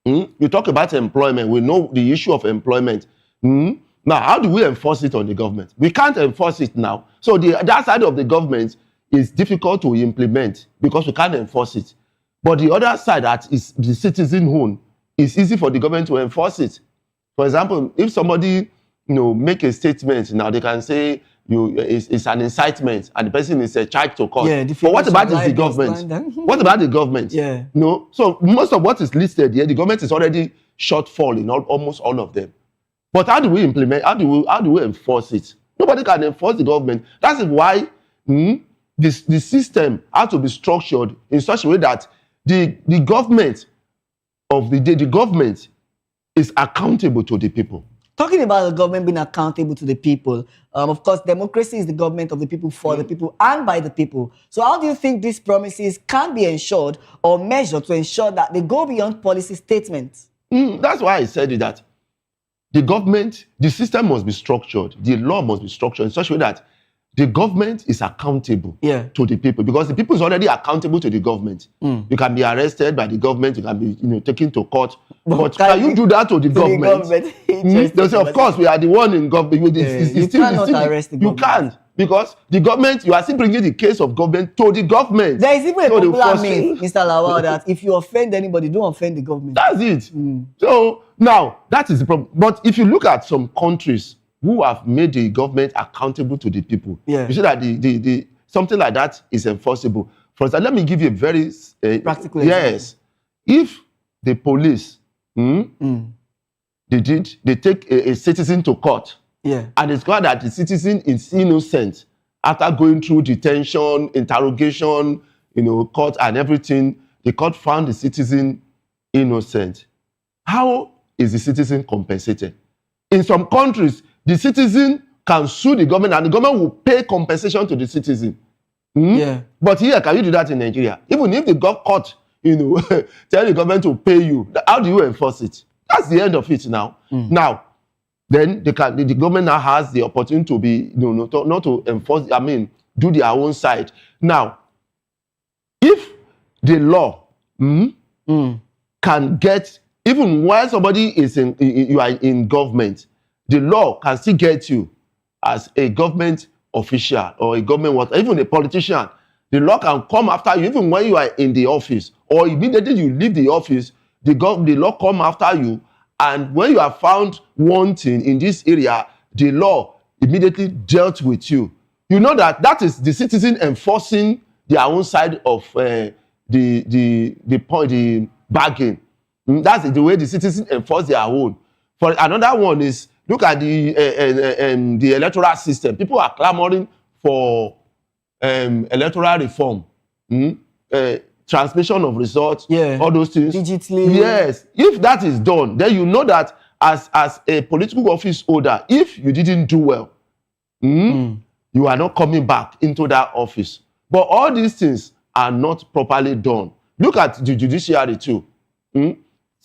You talk about employment. We know the issue of employment. Now, how do we enforce it on the government? We can't enforce it now. So that side of the government is difficult to implement because we can't enforce it. But the other side, that is the citizen own, is easy for the government to enforce it. For example, if somebody make a statement, now they can say it's an incitement and the person is charged to court. Yeah, but what about the government? What about the government? Yeah. So most of what is listed here, the government is already shortfall in almost all of them. But how do we implement? How do we enforce it? Nobody can enforce the government. That's why the system has to be structured in such a way that the government of the day, the government is accountable to the people. Talking about the government being accountable to the people, of course, democracy is the government of the people, for the people, and by the people. So how do you think these promises can be ensured or measured to ensure that they go beyond policy statements? That's why I said that the government, the system must be structured, the law must be structured in such a way that the government is accountable to the people, because the people is already accountable to the government. You can be arrested by the government, you can be taken to court. But can you do that to the government? They say, of course, we are the one in government. You cannot arrest the government. You can't, because the government, you are still bringing the case of government to the government. There is even a popular myth, Mr. Lawal, that if you offend anybody, don't offend the government. That's it. So Now, that is the problem. But if you look at some countries who have made the government accountable to the people, you see that the something like that is enforceable. For example, let me give you a very practical yes. If the police they take a citizen to court, and it's got that the citizen is innocent after going through detention, interrogation, court and everything, the court found the citizen innocent. How is the citizen compensated? In some countries, the citizen can sue the government and the government will pay compensation to the citizen. But here, can you do that in Nigeria? Even if they got caught, tell the government to pay you, how do you enforce it? That's the end of it now. Now, then the government now has the opportunity to be, not to enforce, do their own side. Now, if the law can get, even while somebody is you are in government, the law can still get you as a government official or a government, even a politician. The law can come after you even when you are in the office, or immediately you leave the office, the law come after you, and when you are found wanting in this area, the law immediately dealt with you. You know that is the citizen enforcing their own side of the bargain. That's the way the citizens enforce their own. For another one is, look at the electoral system. People are clamoring for electoral reform, transmission of results, all those things. Digitally. Yes. If that is done, then you know that as a political office holder, if you didn't do well, you are not coming back into that office. But all these things are not properly done. Look at the judiciary too.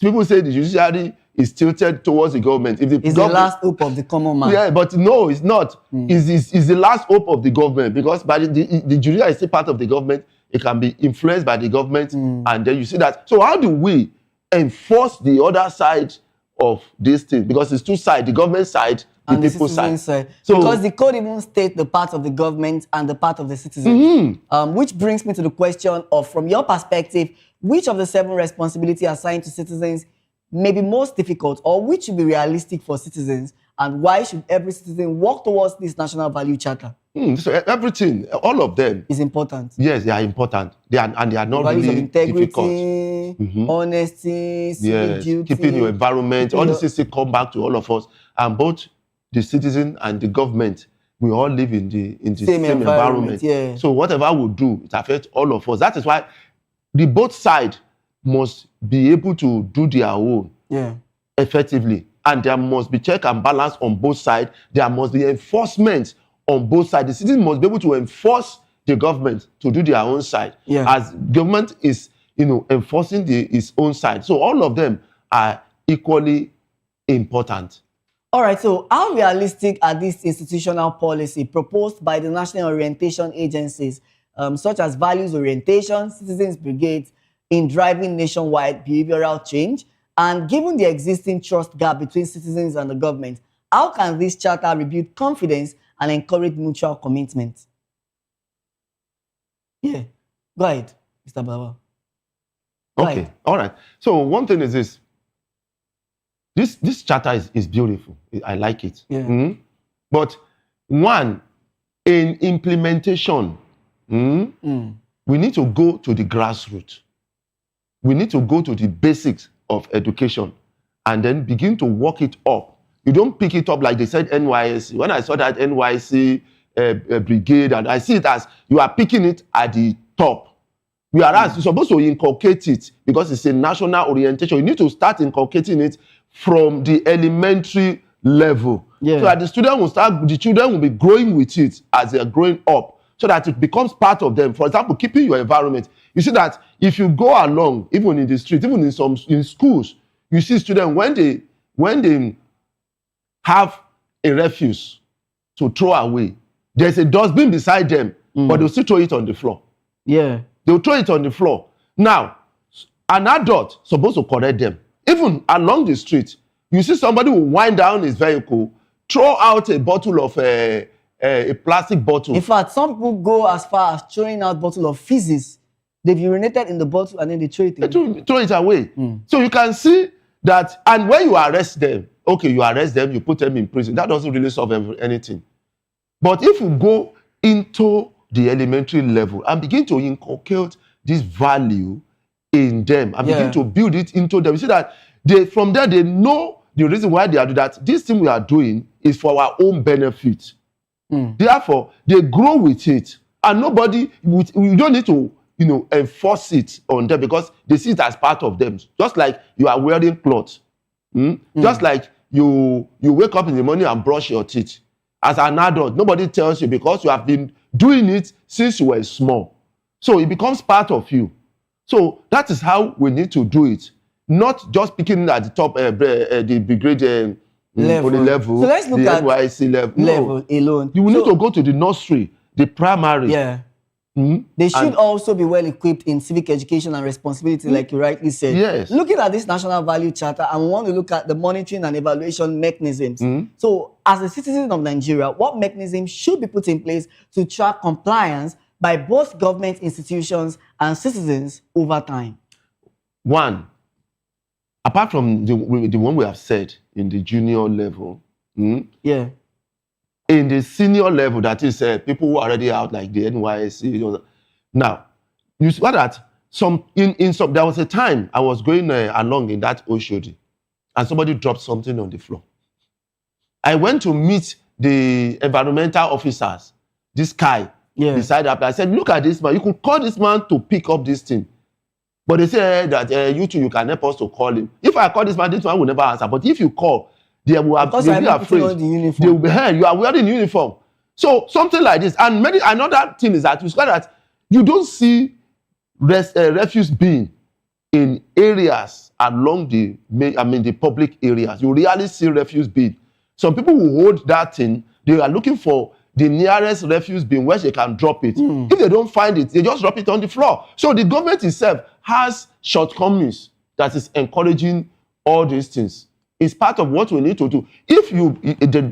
People say the judiciary is tilted towards the government. It's the last hope of the common man. Yeah, but no, it's not. It's the last hope of the government, because by the judiciary is still part of the government. It can be influenced by the government, and then you see that. So how do we enforce the other side of this thing? Because it's two sides, the government side, the people side. So, because the code even states the part of the government and the part of the citizen. Which brings me to the question of, from your perspective, which of the 7 responsibilities assigned to citizens may be most difficult, or which should be realistic for citizens, and why should every citizen work towards this national value charter? So everything, all of them is important. Yes, they are important. They are not values really of integrity, difficult. Honesty, civic duty, keeping your environment. All these things come back to all of us, and both the citizen and the government, we all live in the same environment. Yeah. So whatever we do, it affects all of us. That is why the both sides must be able to do their own effectively, and there must be check and balance on both sides. There must be enforcement on both sides. The citizen must be able to enforce the government to do their own side, as government is enforcing its own side. So all of them are equally important. All right, so how realistic are these institutional policy proposed by the national orientation agencies, such as values orientation, citizens brigades, in driving nationwide behavioral change? And given the existing trust gap between citizens and the government, how can this charter rebuild confidence and encourage mutual commitment? Yeah, go ahead, Mr. Baba. Okay, all right. So one thing is this. This charter is beautiful. I like it. But one, in implementation, we need to go to the grassroots. We need to go to the basics of education and then begin to work it up. You don't pick it up like they said NYSC. When I saw that NYSC brigade, and I see it as you are picking it at the top. Whereas you're supposed to inculcate it because it's a national orientation. You need to start inculcating it from the elementary level. So that the children will be growing with it as they're growing up, so that it becomes part of them. For example, keeping your environment. You see that if you go along, even in the street, even in schools, you see students when they have a refuse to throw away, there's a dustbin beside them, but they'll still throw it on the floor. They'll throw it on the floor. Now, an adult is supposed to correct them. Even along the street, you see somebody will wind down his vehicle, throw out a bottle of a plastic bottle. In fact, some people go as far as throwing out bottle of feces. They've urinated in the bottle and then they throw it away. Throw it away. So you can see that, and when you arrest them, okay, you arrest them, you put them in prison. That doesn't really solve anything. But if you go into the elementary level and begin to inculcate this value in them and begin to build it into them, you see that from there they know the reason why they are doing that. This thing we are doing is for our own benefit. Therefore, they grow with it, and nobody, we don't need to, enforce it on them because they see it as part of them. Just like you are wearing clothes. Just like you wake up in the morning and brush your teeth. As an adult, nobody tells you because you have been doing it since you were small. So it becomes part of you. So that is how we need to do it. Not just picking at the top, the grade level. So let's look the at NYSC level alone. You will need to go to the nursery, the primary. Yeah. They should also be well equipped in civic education and responsibility, like you rightly said. Yes. Looking at this National Value Charter, and we want to look at the monitoring and evaluation mechanisms. So, as a citizen of Nigeria, what mechanisms should be put in place to track compliance by both government institutions and citizens over time? One, apart from the one we have said in the junior level, in the senior level, that is people who are already out, like the NYSC. Now, you see that there was a time I was going along in that Oshodi, and somebody dropped something on the floor. I went to meet the environmental officers, this guy beside that. I said, look at this man. You could call this man to pick up this thing. But they say that you can help us to call him. If I call this man will never answer. But if you call, they will be afraid. They will be, hey, you are wearing uniform. So something like this. And another thing is that you see that you don't see refuse bin in areas along the public areas. You rarely see refuse bin. Some people who hold that thing, they are looking for the nearest refuse bin where they can drop it. If they don't find it, they just drop it on the floor. So the government itself has shortcomings that is encouraging all these things. It's part of what we need to do. If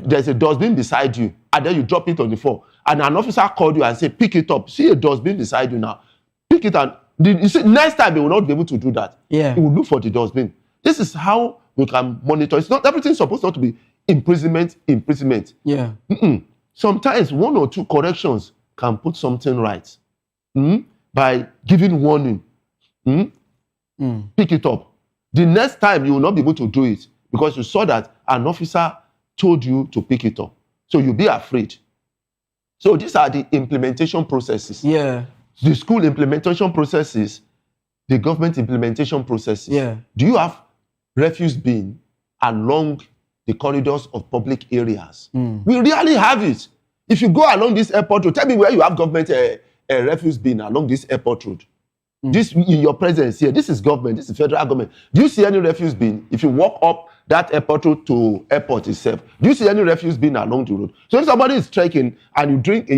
there's a dustbin beside you and then you drop it on the floor and an officer called you and say, pick it up, see a dustbin beside you now, pick it and you see, next time they will not be able to do that. He will look for the dustbin. This is how we can monitor. It's not everything supposed not to be imprisonment. Sometimes 1 or 2 corrections can put something right by giving warning. Pick it up. The next time you will not be able to do it because you saw that an officer told you to pick it up. So you'll be afraid. So these are the implementation processes. The school implementation processes, the government implementation processes. Do you have refuse bin along the corridors of public areas? We rarely have it. If you go along this airport road, tell me where you have government refuse bin along this airport road. This in your presence here, this is government, this is federal government. Do you see any refuse bin? If you walk up that airport road to airport itself, do you see any refuse bin along the road? So if somebody is trekking and you drink,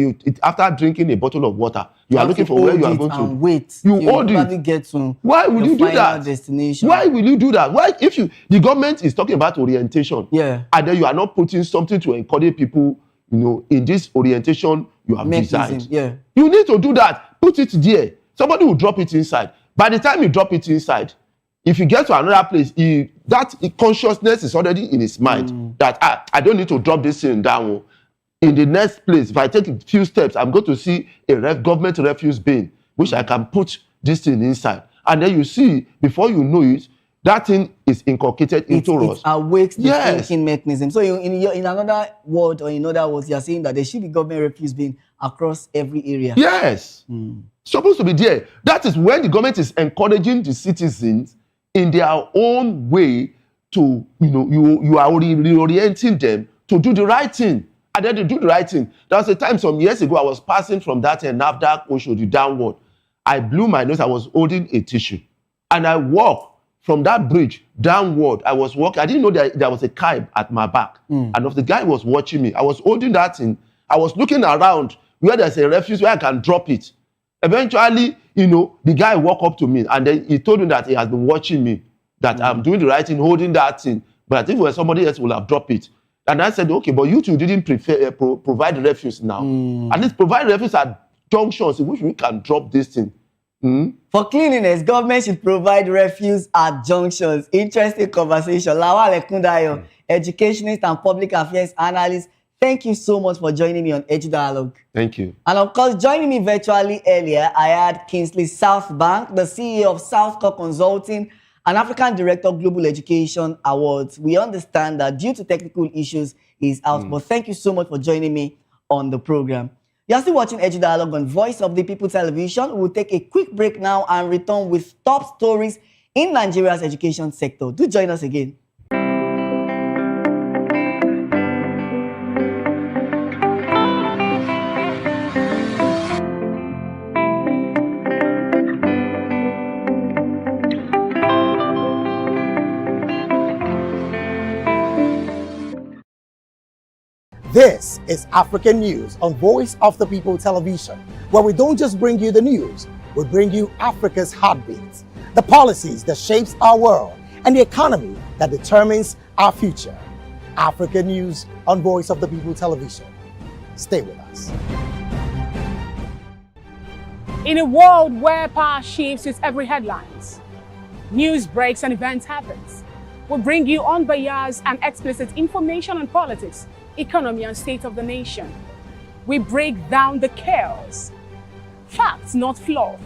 after drinking a bottle of water, you are looking for where you are going to. Wait, you hold it. Get to why will you do that? Destination. Why will you do that? Why, if the government is talking about orientation, and then you are not putting something to encourage people, in this orientation you have designed. You need to do that. Put it there. Somebody will drop it inside. By the time you drop it inside, if you get to another place, that consciousness is already in his mind that I don't need to drop this thing down. In the next place, if I take a few steps, I'm going to see a government refuse bin, which I can put this thing inside. And then you see, before you know it, that thing is inculcated into us. It awakes the thinking mechanism. So in another word, or in other words, you're saying that there should be government refuse bin across every area. Yes. Supposed to be there. That is when the government is encouraging the citizens in their own way to, you are reorienting them to do the right thing. And then to do the right thing. There was a time some years ago, I was passing from that NAFDAC Oshodi downward. I blew my nose, I was holding a tissue. And I walked from that bridge downward. I was walking, I didn't know that there was a car at my back. And if the guy was watching me, I was holding that thing. I was looking around where there's a refuse where I can drop it. Eventually, the guy walked up to me and then he told me that he has been watching me, that I'm doing the right thing, holding that thing. But if it was somebody else, would have dropped it. And I said, okay, but you two didn't provide refuse now. At least provide refuse at junctions in which we can drop this thing. For cleanliness, government should provide refuse at junctions. Interesting conversation. Lawal Ekundayo, educationist and public affairs analyst. Thank you so much for joining me on Edu Dialogue. Thank you. And of course, joining me virtually earlier, I had Kingsley Southbank, the CEO of Southcore Consulting, an African Director of Global Education Awards. We understand that due to technical issues, he's out. But thank you so much for joining me on the program. You're still watching Edu Dialogue on Voice of the People Television. We'll take a quick break now and return with top stories in Nigeria's education sector. Do join us again. This is African News on Voice of the People Television, where we don't just bring you the news, we bring you Africa's heartbeats, the policies that shapes our world, and the economy that determines our future. African News on Voice of the People Television. Stay with us. In a world where power shifts with every headlines, news breaks and events happens, we bring you unbiased and explicit information on politics, economy and state of the nation. We break down the chaos. Facts, not fluff.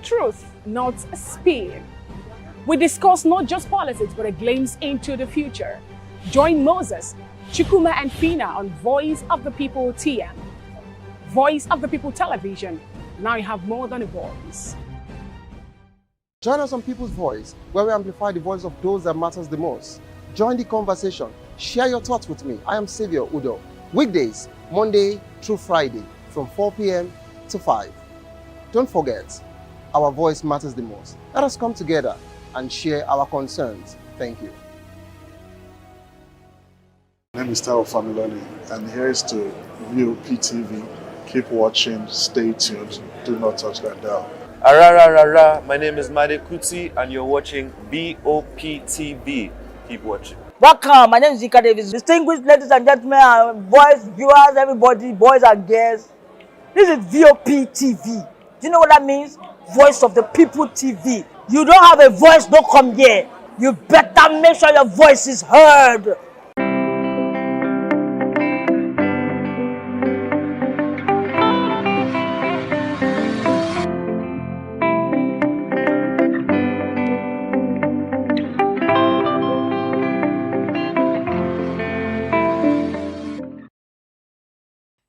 Truth, not spin. We discuss not just politics, but a glimpse into the future. Join Moses, Chukuma and Fina on Voice of the People TM. Voice of the People Television. Now you have more than a voice. Join us on People's Voice, where we amplify the voice of those that matters the most. Join the conversation. Share your thoughts with me. I am Xavier Udo. Weekdays, Monday through Friday, from 4 p.m. to 5. Don't forget, our voice matters the most. Let us come together and share our concerns. Thank you. My name is Tao Familoni, and here is to VOP TV. Keep watching, stay tuned, do not touch that dial. Arararara, my name is Made Kuti, and you're watching VOP TV. Keep watching. Welcome, my name is Zika Davis. Distinguished ladies and gentlemen, boys, viewers, everybody, boys and girls. This is VOP TV. Do you know what that means? Voice of the People TV. You don't have a voice, don't come here. You better make sure your voice is heard.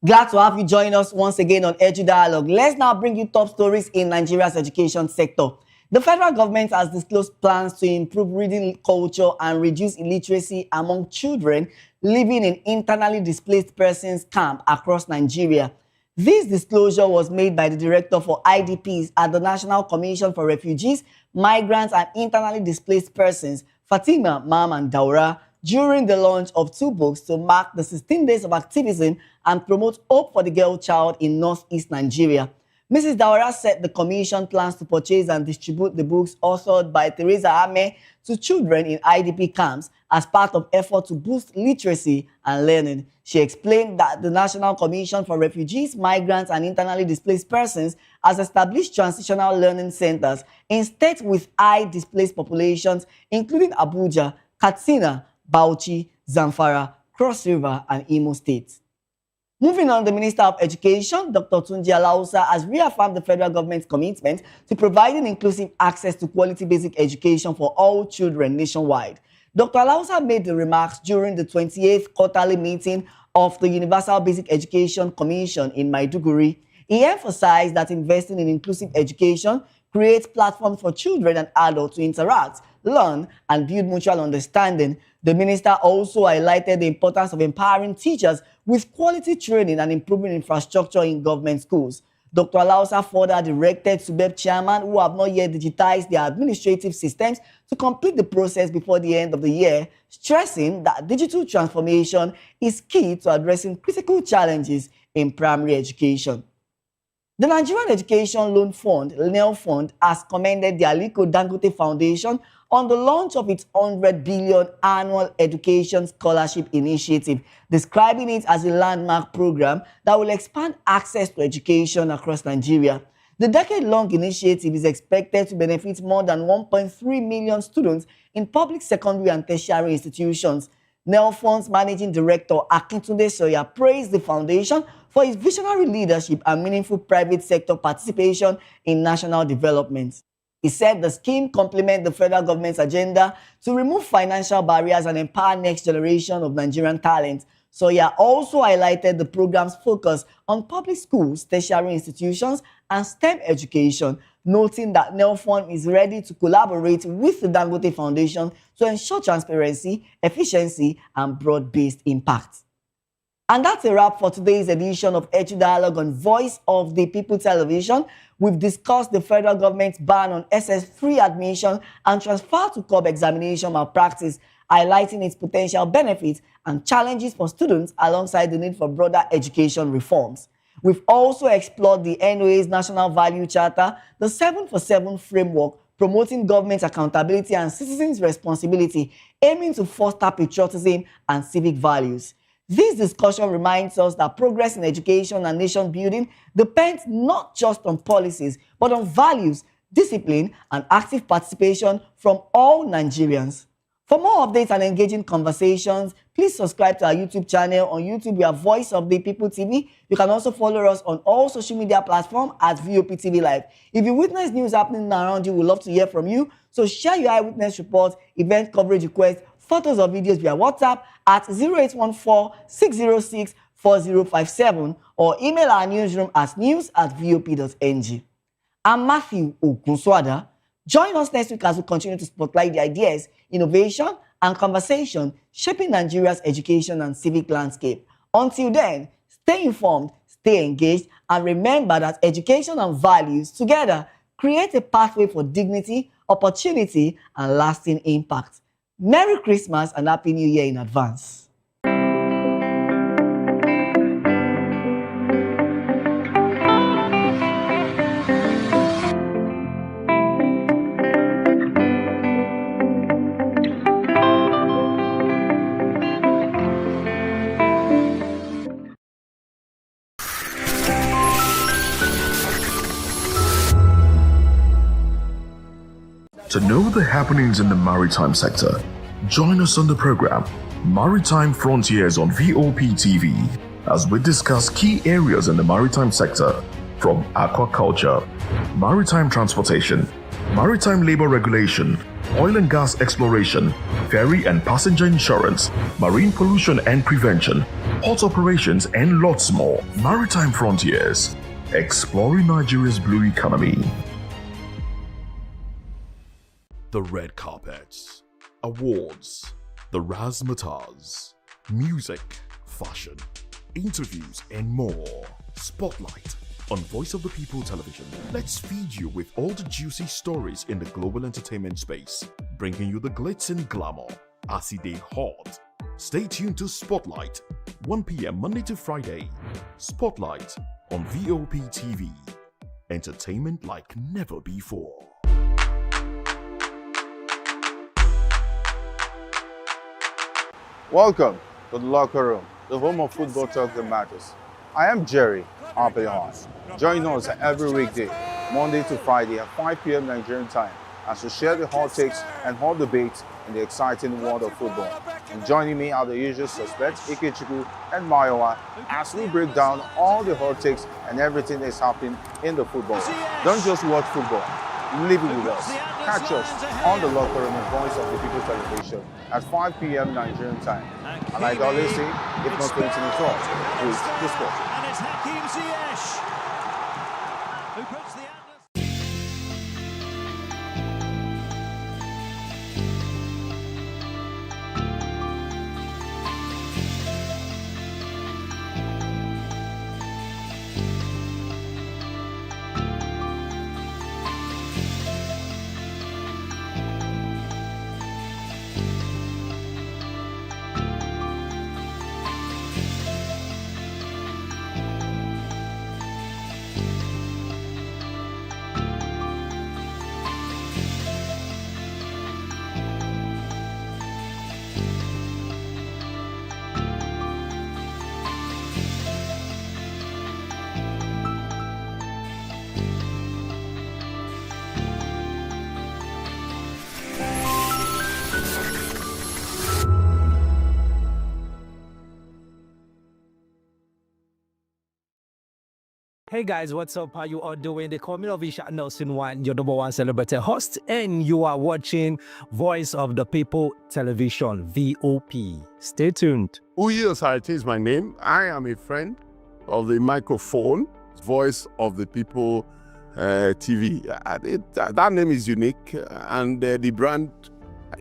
Glad to have you join us once again on Edu Dialogue. Let's now bring you top stories in Nigeria's education sector. The federal government has disclosed plans to improve reading culture and reduce illiteracy among children living in internally displaced persons camp across Nigeria. This disclosure was made by the director for IDPs at the National Commission for Refugees, Migrants and Internally Displaced Persons, Fatima Maman Daura, during the launch of 2 books to mark the 16 days of activism and promote hope for the girl child in northeast Nigeria. Mrs. Daura said the commission plans to purchase and distribute the books authored by Teresa Ame to children in IDP camps as part of effort to boost literacy and learning. She explained that the National Commission for Refugees, Migrants and Internally Displaced Persons has established transitional learning centers in states with high displaced populations, including Abuja, Katsina, Bauchi, Zamfara, Cross River, and Imo State. Moving on, the Minister of Education, Dr. Tunji Alausa, has reaffirmed the federal government's commitment to providing inclusive access to quality basic education for all children nationwide. Dr. Alausa made the remarks during the 28th quarterly meeting of the Universal Basic Education Commission in Maiduguri. He emphasized that investing in inclusive education creates platforms for children and adults to interact, learn, and build mutual understanding. The minister also highlighted the importance of empowering teachers with quality training and improving infrastructure in government schools. Dr. Alausa further directed SUBEB chairman who have not yet digitized their administrative systems to complete the process before the end of the year, stressing that digital transformation is key to addressing critical challenges in primary education. The Nigerian Education Loan Fund, NEL Fund, has commended the Aliko Dangote Foundation on the launch of its 100 billion annual education scholarship initiative, describing it as a landmark program that will expand access to education across Nigeria. The decade-long initiative is expected to benefit more than 1.3 million students in public secondary and tertiary institutions. NELFON's Managing Director Akintunde Soya praised the foundation for its visionary leadership and meaningful private sector participation in national development. He said the scheme complements the federal government's agenda to remove financial barriers and empower next generation of Nigerian talent. Soya also highlighted the program's focus on public schools, tertiary institutions, and STEM education, noting that NELFON is ready to collaborate with the Dangote Foundation to ensure transparency, efficiency, and broad-based impact. And that's a wrap for today's edition of Edu Dialogue on Voice of the People Television. We've discussed the federal government's ban on SS3 admission and transfer to COB examination malpractice, highlighting its potential benefits and challenges for students alongside the need for broader education reforms. We've also explored the NOA's National Value Charter, the 7-for-7 framework, promoting government accountability and citizens' responsibility, aiming to foster patriotism and civic values. This discussion reminds us that progress in education and nation building depends not just on policies, but on values, discipline, and active participation from all Nigerians. For more updates and engaging conversations, please subscribe to our YouTube channel. On YouTube, we are Voice of the People TV. You can also follow us on all social media platforms at VOP TV Live. If you witness news happening around you, we'd love to hear from you. So share your eyewitness reports, event coverage requests, photos or videos via WhatsApp at 0814-606-4057 or email our newsroom at news@vop.ng. I'm Matthew Okunswada. Join us next week as we continue to spotlight the ideas, innovation, and conversation shaping Nigeria's education and civic landscape. Until then, stay informed, stay engaged, and remember that education and values together create a pathway for dignity, opportunity, and lasting impact. Merry Christmas and Happy New Year in advance. To know the happenings in the maritime sector, join us on the program Maritime Frontiers on VOP TV as we discuss key areas in the maritime sector from aquaculture, maritime transportation, maritime labor regulation, oil and gas exploration, ferry and passenger insurance, marine pollution and prevention, port operations, and lots more. Maritime Frontiers, exploring Nigeria's blue economy. The red carpets, awards, the razzmatazz, music, fashion, interviews, and more. Spotlight on Voice of the People Television. Let's feed you with all the juicy stories in the global entertainment space, bringing you the glitz and glamour as it is hot. Stay tuned to Spotlight, 1 p.m. Monday to Friday. Spotlight on VOP TV. Entertainment like never before. Welcome to the locker room, the home of football talk that matters. I am Jerry Apelon. Join us every weekday, Monday to Friday at 5 p.m. Nigerian time, as we share the hot takes and hot debates in the exciting world of football. And joining me are the usual suspects, Ikechukwu and Mayowa, as we break down all the hot takes and everything that's happening in the football. Don't just watch football, live it with us. Catch us on the locker room of Voice of the People Television at 5 p.m. Nigerian time. And like I always say, if not going to the talk, please the sport. And it's Hakim Ziyech who puts the Hey guys, what's up? How you all doing? They call me Lovisha Nelson One, your number one celebrity host, and you are watching Voice of the People Television, VOP. Stay tuned. Uyi Osarate is my name. I am a friend of the microphone, Voice of the People TV. That name is unique, and the brand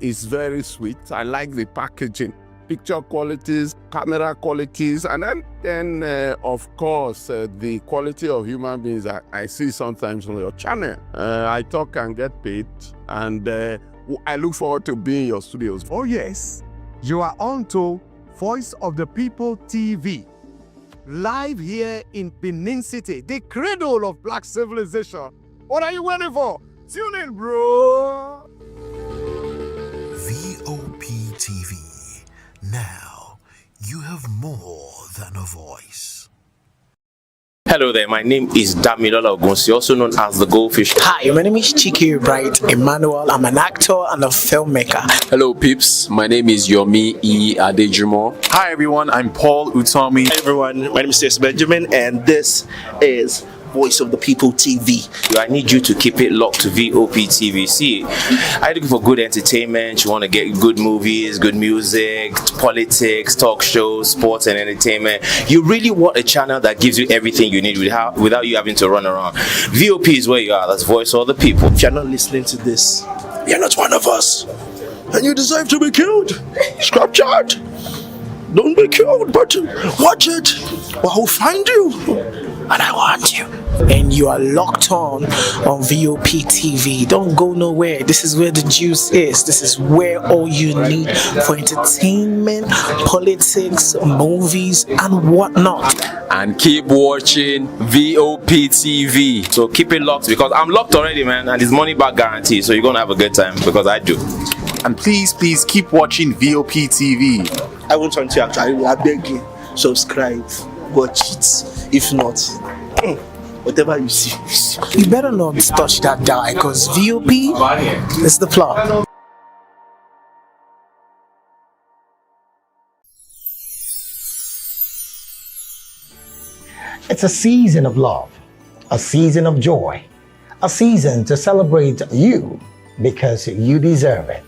is very sweet. I like the packaging. Picture qualities, camera qualities, and then of course, the quality of human beings that I see sometimes on your channel. I talk and get paid, and I look forward to being in your studios. Oh yes, you are on to Voice of the People TV, live here in Benin City, the cradle of Black civilization. What are you waiting for? Tune in, bro. VOP TV. Now, you have more than a voice. Hello there, my name is Damilola Ogunsi, also known as the Goldfish. Hi, my name is Chiki Bright Emmanuel. I'm an actor and a filmmaker. Hello peeps, my name is Yomi E. Adejumo. Hi everyone, I'm Paul Utomi. Hi everyone, my name is Stacey Benjamin, and this is Voice of the People TV. I need you to keep it locked to VOP TV. See, are you looking for good entertainment? You want to get good movies, good music, politics, talk shows, sports and entertainment. You really want a channel that gives you everything you need without you having to run around. VOP is where you are. That's Voice of the People. If you're not listening to this, you're not one of us. And you deserve to be killed. Scrap chat. Don't be killed, but watch it. Or I'll find you. And I want you. And you are locked on VOP TV. Don't go nowhere. This is where the juice is. This is where all you need for entertainment, politics, movies, and whatnot. And keep watching VOP TV. So keep it locked, because I'm locked already, man, and it's money back guarantee. So you're gonna have a good time, because I do. And please keep watching VOP TV. I won't want to actually, I beg you, subscribe, watch it. If not, whatever you see. You better not touch that dial, because VOP is the plot. It's a season of love, a season of joy, a season to celebrate you because you deserve it.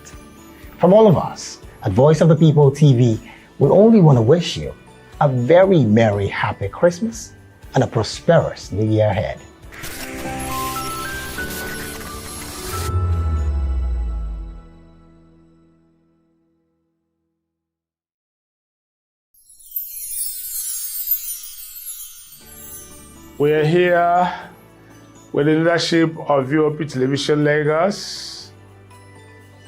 From all of us at Voice of the People TV, we only want to wish you a very merry, happy Christmas and a prosperous new year ahead. We are here with the leadership of VOP Television Lagos.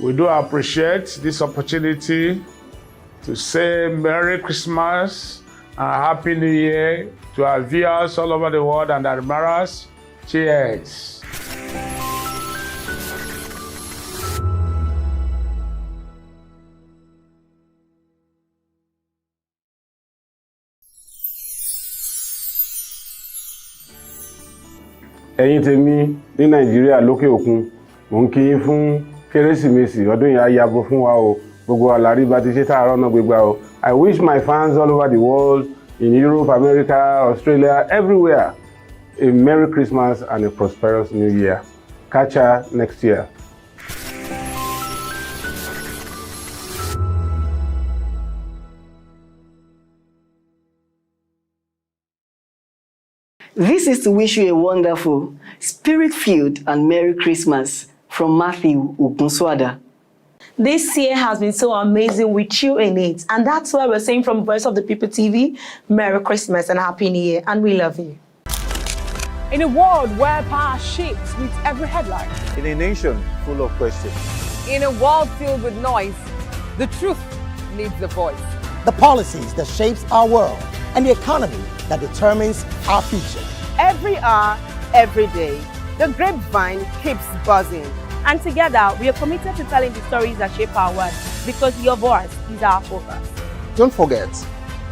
We do appreciate this opportunity to say Merry Christmas and Happy New Year to our viewers all over the world and admirers. Cheers. Ẹ̀yin tèmi ní Nàìjíríà lókè òkun, mò ń kí yín fún Kérésìmesì, ọdún yìí á yabo fún wa o. Gbogbo àlàrí bá ti ṣe tààrọ̀ náà gbégbá o. I wish my fans all over the world, in Europe, America, Australia, everywhere, a Merry Christmas and a prosperous New Year. Catch ya next year. This is to wish you a wonderful, spirit-filled and Merry Christmas from Matthew Ogunswada. This year has been so amazing with you in it. And that's why we're saying from Voice of the People TV, Merry Christmas and Happy New Year. And we love you. In a world where power shifts with every headline. In a nation full of questions. In a world filled with noise, the truth needs a voice. The policies that shapes our world and the economy that determines our future. Every hour, every day, the grapevine keeps buzzing. And together, we are committed to telling the stories that shape our world, because your voice is our focus. Don't forget,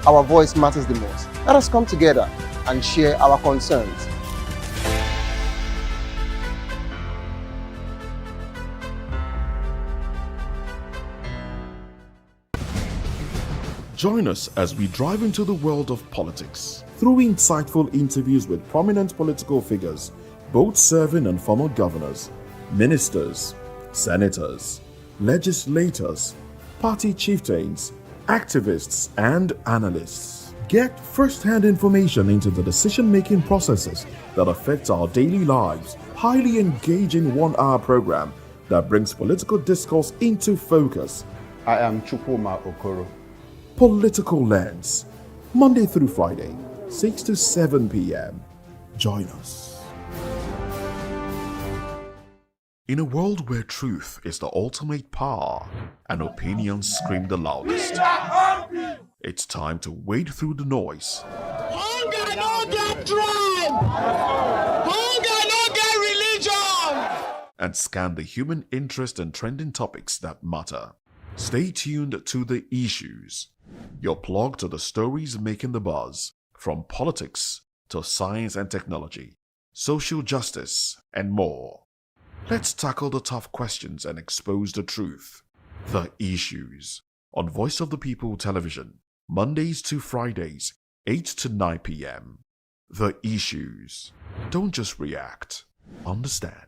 our voice matters the most. Let us come together and share our concerns. Join us as we drive into the world of politics, through insightful interviews with prominent political figures, both serving and former governors, ministers, senators, legislators, party chieftains, activists, and analysts. Get first-hand information into the decision-making processes that affect our daily lives. Highly engaging one-hour program that brings political discourse into focus. I am Chukwuma Okoro. Political Lens, Monday through Friday, 6 to 7 p.m. Join us. In a world where truth is the ultimate power and opinions scream the loudest, it's time to wade through the noise. Hunger no get tribe. Hunger no get religion. And scan the human interest and trending topics that matter. Stay tuned to The Issues, your plug to the stories making the buzz, from politics to science and technology, social justice, and more. Let's tackle the tough questions and expose the truth. The Issues, on Voice of the People Television, Mondays to Fridays, 8 to 9 p.m. The Issues. Don't just react, understand.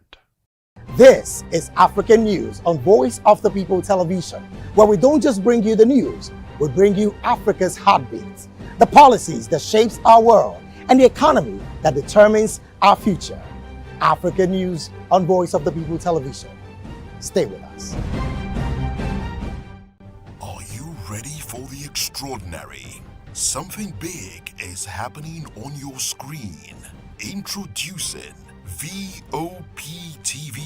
This is African News on Voice of the People Television, where we don't just bring you the news, we bring you Africa's heartbeat, the policies that shapes our world, and the economy that determines our future. African News on Voice of the People Television. Stay with us. Are you ready for the extraordinary? Something big is happening on your screen. Introducing VOP TV,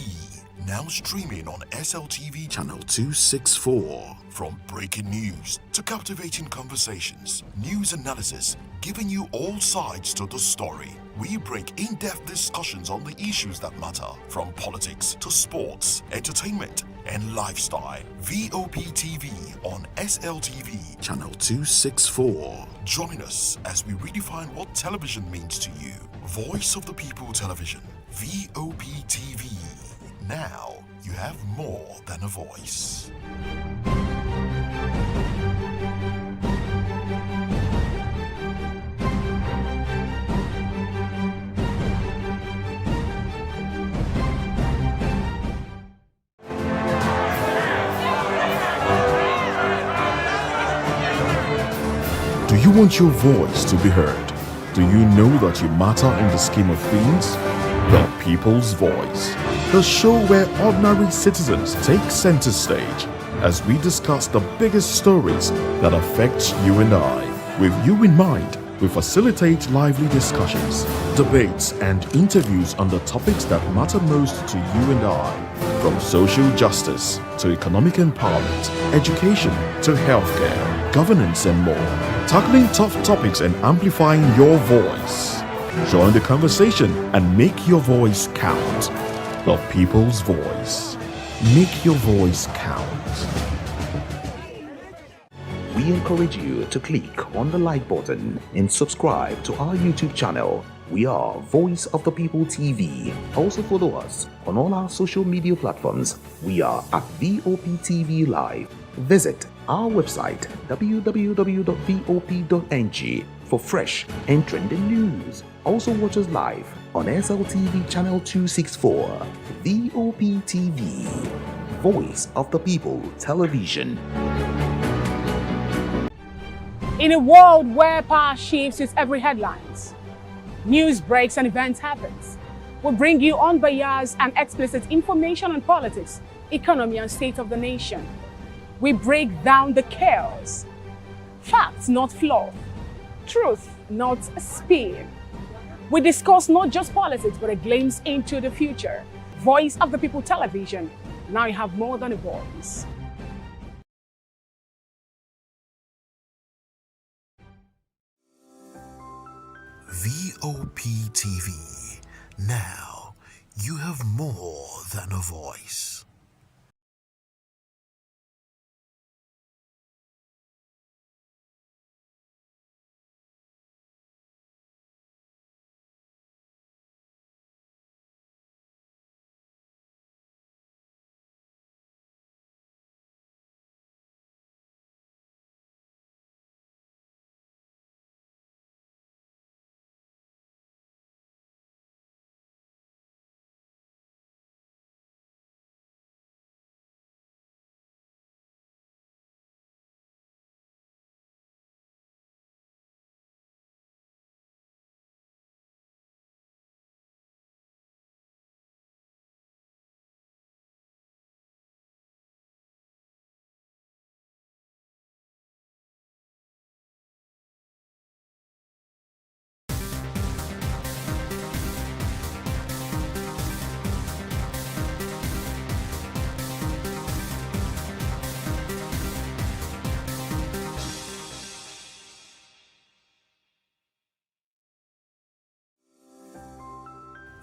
now streaming on SLTV channel 264. From breaking news to captivating conversations, news analysis, giving you all sides to the story. We bring in-depth discussions on the issues that matter, from politics to sports, entertainment, and lifestyle. VOP TV on SLTV channel 264. Join us as we redefine what television means to you. Voice of the People Television, VOP TV. Now you have more than a voice. Do you want your voice to be heard? Do you know that you matter in the scheme of things? The People's Voice, the show where ordinary citizens take center stage as we discuss the biggest stories that affect you and I. With you in mind, we facilitate lively discussions, debates, and interviews on the topics that matter most to you and I. From social justice to economic empowerment, education to healthcare, governance, and more. Tackling tough topics and amplifying your voice. Join the conversation and make your voice count. The People's Voice. Make your voice count. We encourage you to click on the like button and subscribe to our YouTube channel. We are Voice of the People TV. Also follow us on all our social media platforms. We are at VOP TV Live. Visit our website www.vop.ng for fresh and trending news. Also watch us live on SLTV channel 264. VOP TV, Voice of the People Television. In a world where power shifts with every headlines, news breaks and events happens, we bring you unbiased and explicit information on politics, economy, and state of the nation. We break down the chaos. Facts, not fluff. Truth, not spin. We discuss not just politics, but a glimpse into the future. Voice of the People Television. Now you have more than a voice. VOP TV. Now you have more than a voice.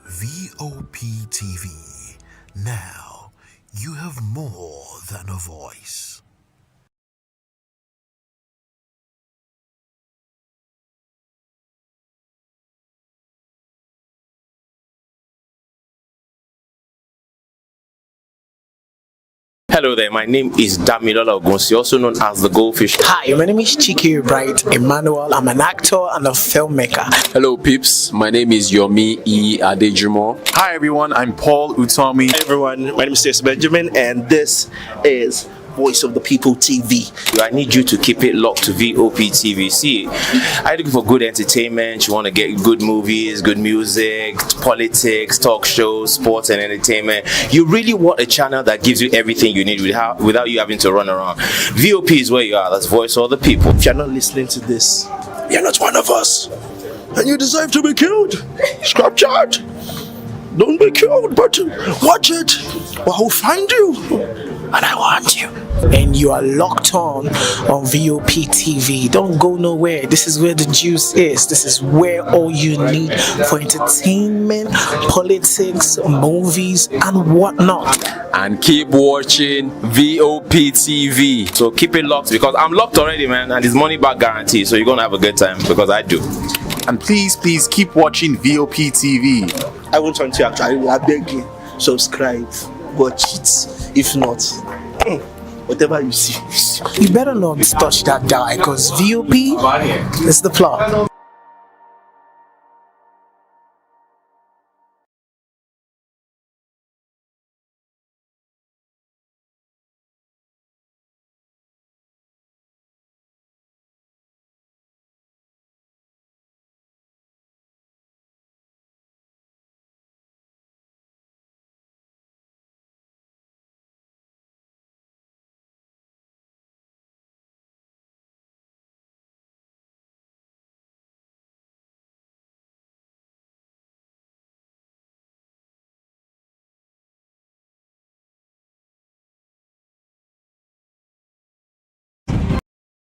VOP TV. Now, you have more than a voice. Hello there, my name is Damilola Ogunsi, also known as the Goldfish. Hi, my name is Chiki Bright Emmanuel. I'm an actor and a filmmaker. Hello, peeps. My name is Yomi E. Adejumo. Hi, everyone. I'm Paul Utomi. Hi, everyone. My name is Stacey Benjamin, and this is Voice of the People TV. I need you to keep it locked to VOP TV. See, are you looking for good entertainment? You want to get good movies, good music, politics, talk shows, sports and entertainment. You really want a channel that gives you everything you need without you having to run around. VOP is where you are. That's Voice of the People. If you're not listening to this, You're not one of us, and you deserve to be killed. Scrap chat. Don't be killed, but watch it, or I'll find you, and I want you. And you are locked on VOP TV. Don't go nowhere. This is where the juice is. This is where all you need for entertainment, politics, movies, and whatnot. And keep watching VOP TV. So keep it locked because I'm locked already, man, and it's money back guarantee. So you're gonna have a good time because I do. And please keep watching VOP TV. I won't turn to you actually. I beg you, subscribe, watch it. If not, whatever you see. You better not touch that die because VOP is the plot.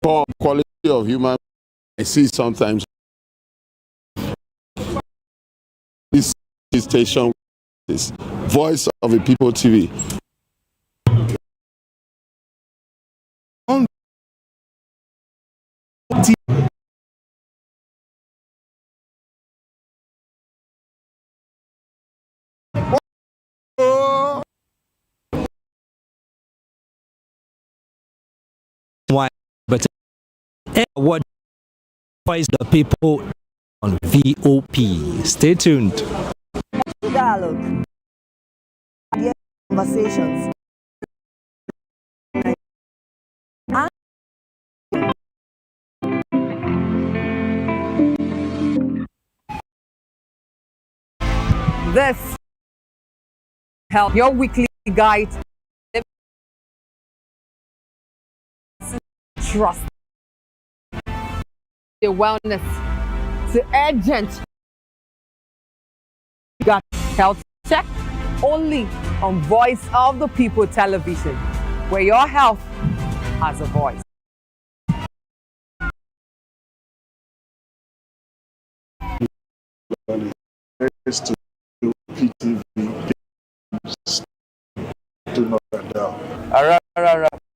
Poor quality of human I see sometimes. This station is Voice of the People TV. Why? But what Voice the People on VOP. Stay tuned. Dialogue. Conversations. This help your weekly guide. Trust the wellness to urgent. Got health check only on Voice of the People television, where your health has a voice. To PTV. Do not let down.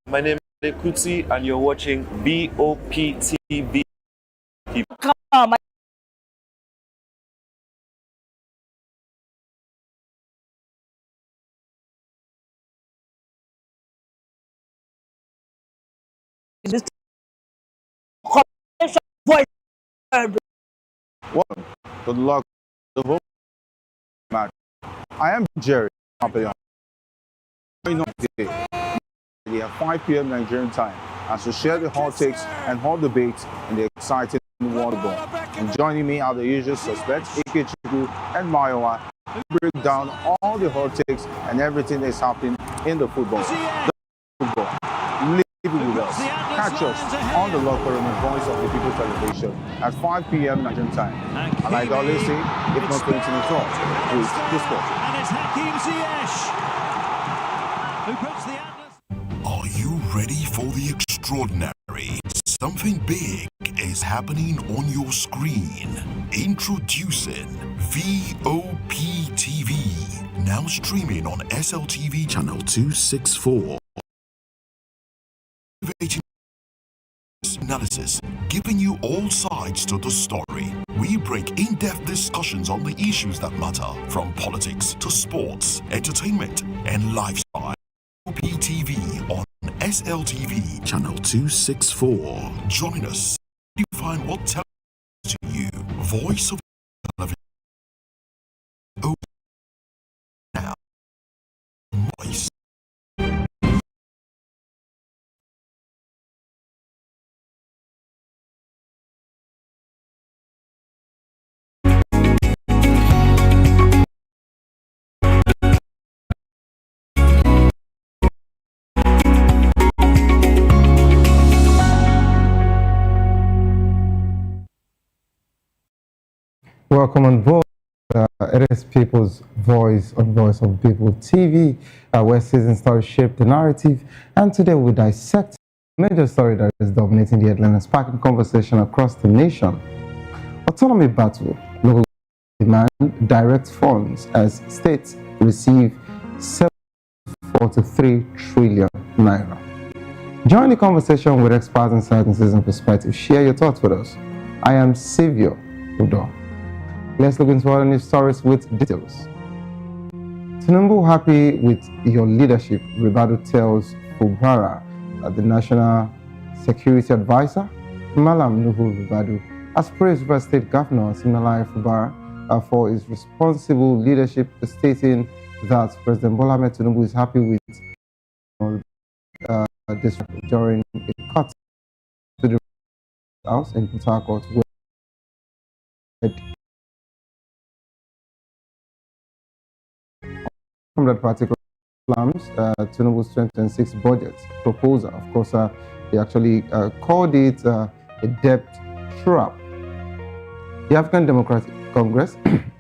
My name is Kuti and you're watching VOP TV. Come on, my voice. Welcome to the Lock the Vote match. I am Jerry Papillon. Today, at 5 p.m. Nigerian time, as we share the hot takes and hot debates in the exciting water ball. And joining me are the usual suspects, Ike Chiku and Mayowa, to break down all the hot takes and everything that's happening in the football. Live with us. Catch us on the Locker Room and Voice of the People television at 5 p.m. Nigerian time. And like I always say, if not going to the talk, please discuss. And it's Hakim Ziyech who puts the Atlas. Are you ready for the extraordinary? Something big is happening on your screen. Introducing VOP TV, now streaming on SLTV channel 264. Analysis, giving you all sides to the story. We break in-depth discussions on the issues that matter, from politics to sports, entertainment, and lifestyle. VOP on SLTV channel 264. Join us. Define what television to you. Voice of television. Oh, now. Voice. Welcome on board. It is People's Voice on Voice of People TV, where season stories shape the narrative. And today we dissect a major story that is dominating the headline and sparking conversation across the nation. Autonomy battle. Local demand direct funds as states receive 743 trillion naira. Join the conversation with experts, insights, and season perspective. Share your thoughts with us. I am Savior Udo. Let's look into other news stories with details. Tinubu happy with your leadership, Ribadu tells Fubara, the National Security Advisor. Malam Nuhu Ribadu has praised River State Governor Siminalayi Fubara for his responsible leadership, stating that President Bola Ahmed Tinubu is happy with this during a cut to the house in Port Harcourt, where from that particular plans, Tinubu's 2026 budget proposal. Of course, they actually called it a debt trap. The African Democratic Congress,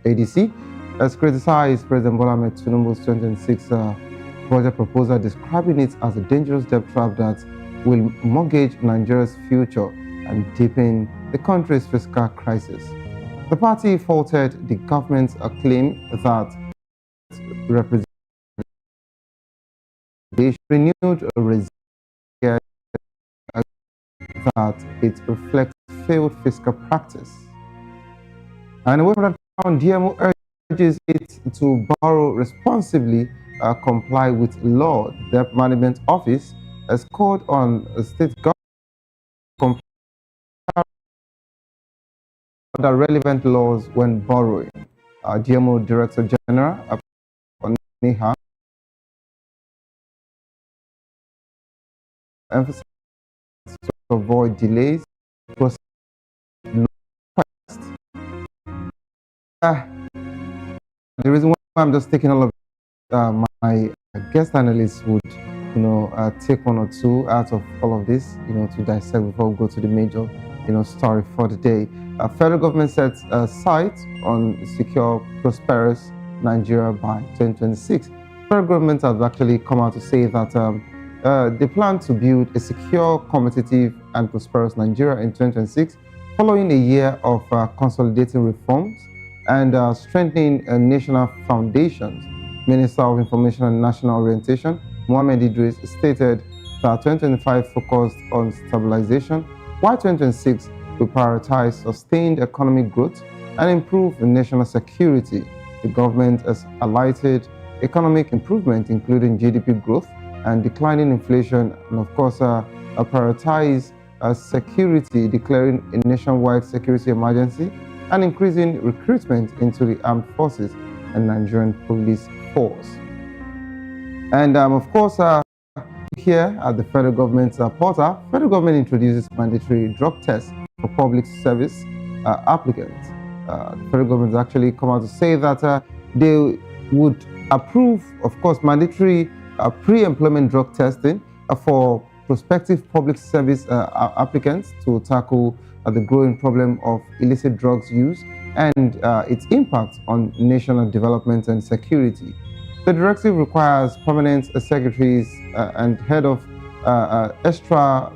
ADC, has criticized President Bola Ahmed Tinubu's 2026 budget proposal, describing it as a dangerous debt trap that will mortgage Nigeria's future and deepen the country's fiscal crisis. The party faulted the government's claim that renewed resilience that it reflects failed fiscal practice. And away from that, DMO urges it to borrow responsibly, comply with law. The Debt Management Office has called on state government to comply with the relevant laws when borrowing. DMO Director General Neha emphasized to avoid delays. The reason why I'm just taking all of my guest analysts would, take one or two out of all of this, to dissect before we go to the major, story for the day. Federal government sets sight on secure, prosperous Nigeria by 2026. Federal government has actually come out to say that they plan to build a secure, competitive, and prosperous Nigeria in 2026, following a year of consolidating reforms and strengthening national foundations. Minister of Information and National Orientation, Mohammed Idris, stated that 2025 focused on stabilization, while 2026 will prioritize sustained economic growth and improve national security. The government has highlighted economic improvement, including GDP growth and declining inflation, and of course, prioritize security, declaring a nationwide security emergency and increasing recruitment into the armed forces and Nigerian police force. And of course, here at the federal government's portal, federal government introduces mandatory drug tests for public service applicants. The federal government has actually come out to say that they would approve, of course, mandatory pre-employment drug testing for prospective public service applicants to tackle the growing problem of illicit drugs use and its impact on national development and security. The directive requires permanent secretaries and head of extra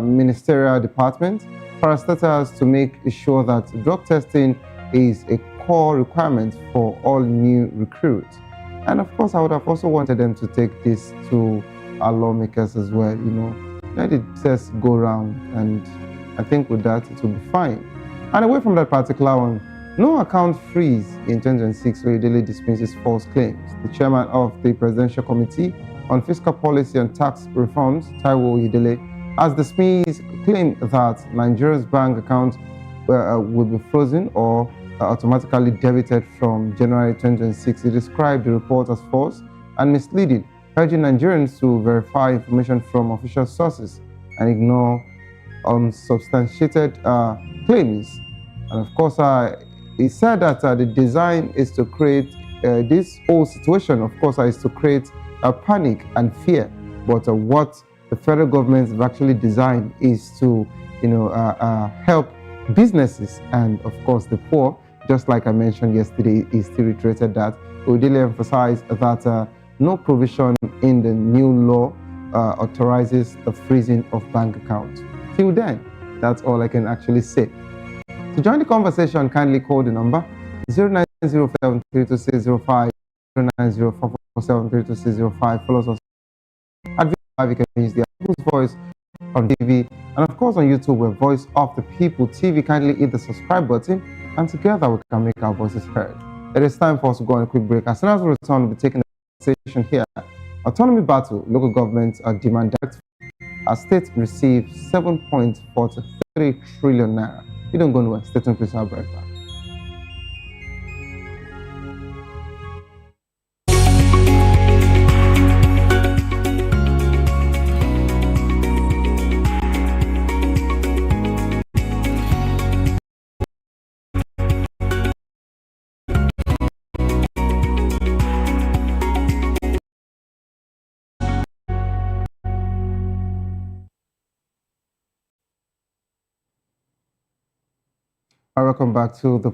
ministerial department, parastatals to make sure that drug testing is a core requirement for all new recruits. And of course, I would have also wanted them to take this to our lawmakers as well, let the test go round, and I think with that it will be fine. And away from that particular one, no account freeze in 2026 Oyedele dismisses false claims. The chairman of the Presidential Committee on Fiscal Policy and Tax Reforms, Taiwo Oyedele, has dismissed claim that Nigeria's bank accounts will be frozen or automatically debited from January 2026. He described the report as false and misleading, urging Nigerians to verify information from official sources and ignore unsubstantiated claims. And of course, he said that the design is to create this whole situation, of course, is to create a panic and fear. But what the federal government have actually designed is to, help businesses and, of course, the poor. Just like I mentioned yesterday, he still reiterated that. Oyedele emphasized that no provision in the new law authorizes the freezing of bank accounts. Till then, that's all I can actually say. To join the conversation, kindly call the number 0907-32605, 090447-32605. Follow us at V5. You can use the People's Voice on TV, and of course on YouTube, we're Voice of the People TV. Kindly hit the subscribe button, and together we can make our voices heard. It is time for us to go on a quick break. As soon as we return, we'll be taking the conversation here. Autonomy battle, local governments are demand direct. Our state received 7.43 trillion naira. You don't go nowhere. Stay tuned, please. I'll be right back. Welcome back to the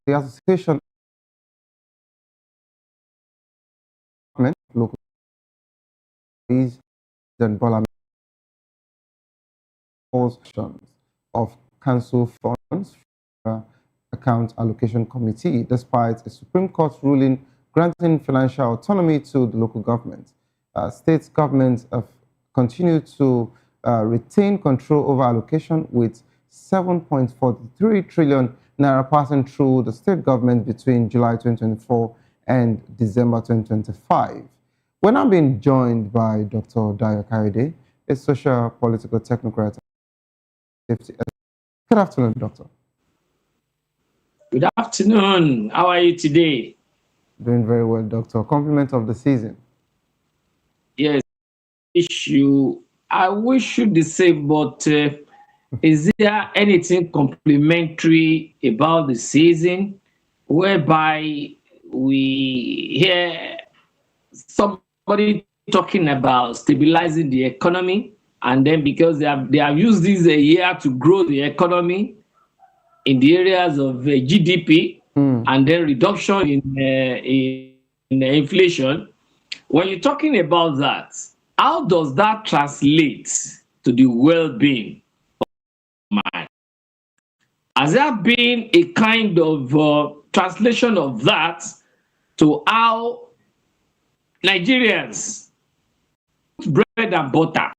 association local and parliament of council funds account allocation committee, despite a Supreme Court ruling granting financial autonomy to the local government. State governments have continued to retain control over allocation, with 7.43 trillion naira passing through the state government between July 2024 and December 2025. We're now being joined by Dr. Dayo Kayode, a social political technocrat. Good afternoon, Doctor. Good afternoon. How are you today? Doing very well, Doctor. Compliment of the season. Yes, I wish you the same, but is there anything complimentary about the season whereby we hear somebody talking about stabilizing the economy, and then because they have used this a year to grow the economy in the areas of GDP and then reduction in inflation? When you're talking about that, how does that translate to the well-being of man? Has there been a kind of translation of that to how Nigerians put bread and butter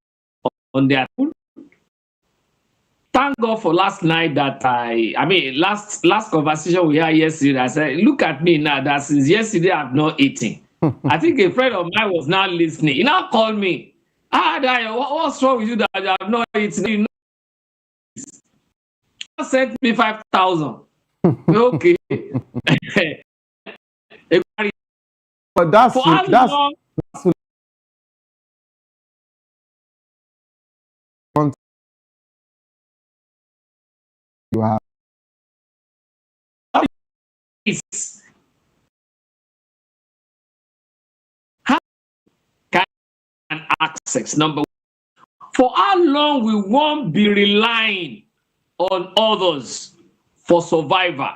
on their food? Thank God for last night that last conversation we had yesterday, I said, look at me now, that since yesterday I've not eaten. I think a friend of mine was now listening. He now called me. Dayo, what's wrong with you that you have not eaten? You know, sent me 5,000. Okay. But that's you have. How can access number one? For how long we won't be relying on others for survival?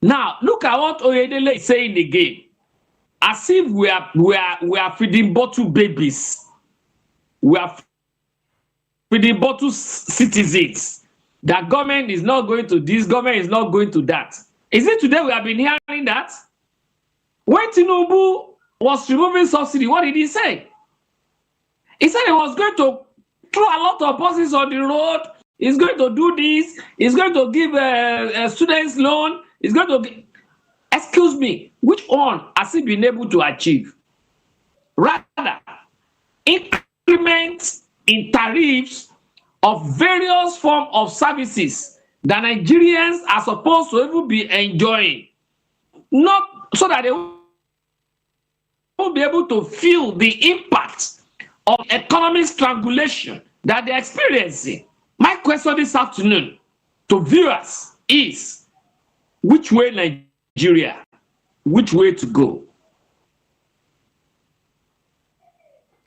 Now, look at what Oyedele is saying again. As if we are feeding bottle babies we are feeding bottle citizens. That government is not going to this, government is not going to that. Is it today we have been hearing that? When Tinubu was removing subsidy, what did he say? He said he was going to throw a lot of buses on the road. He's going to do this. He's going to give a student's loan. He's going to... Excuse me, which one has he been able to achieve? Rather, increments in tariffs of various forms of services that Nigerians are supposed to even be enjoying, not so that they will be able to feel the impact of economic strangulation that they're experiencing. My question this afternoon to viewers is, which way Nigeria, which way to go?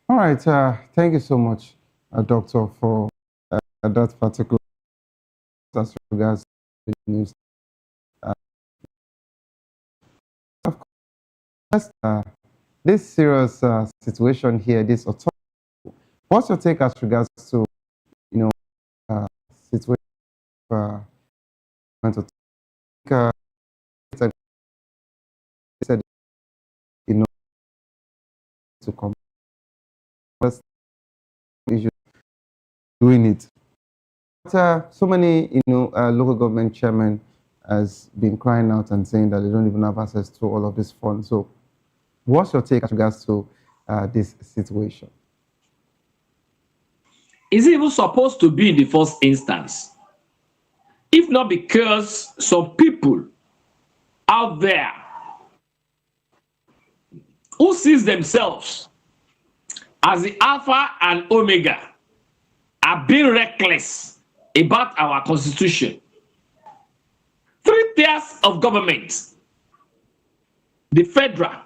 All right, thank you so much, Doctor, for that particular as regards to the news. Of course, this serious situation here, this authority, what's your take as regards to, situation to come issue doing it. But, so many, local government chairmen has been crying out and saying that they don't even have access to all of this funds. So, what's your take as regards to this situation? Is it even supposed to be in the first instance? If not because some people out there who sees themselves as the Alpha and Omega are being reckless about our constitution. 3 tiers of government: the federal,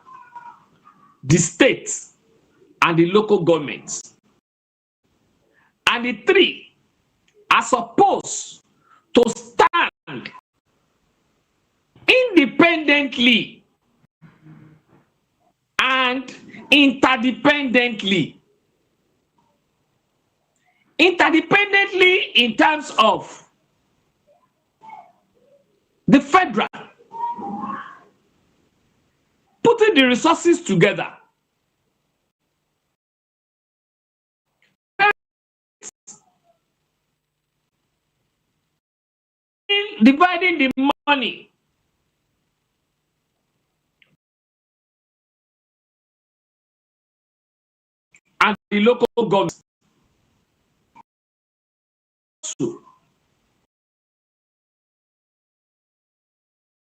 the state, and the local governments. And the 3 are supposed to stand independently and interdependently. Interdependently in terms of the federal putting the resources together, dividing the money, and the local government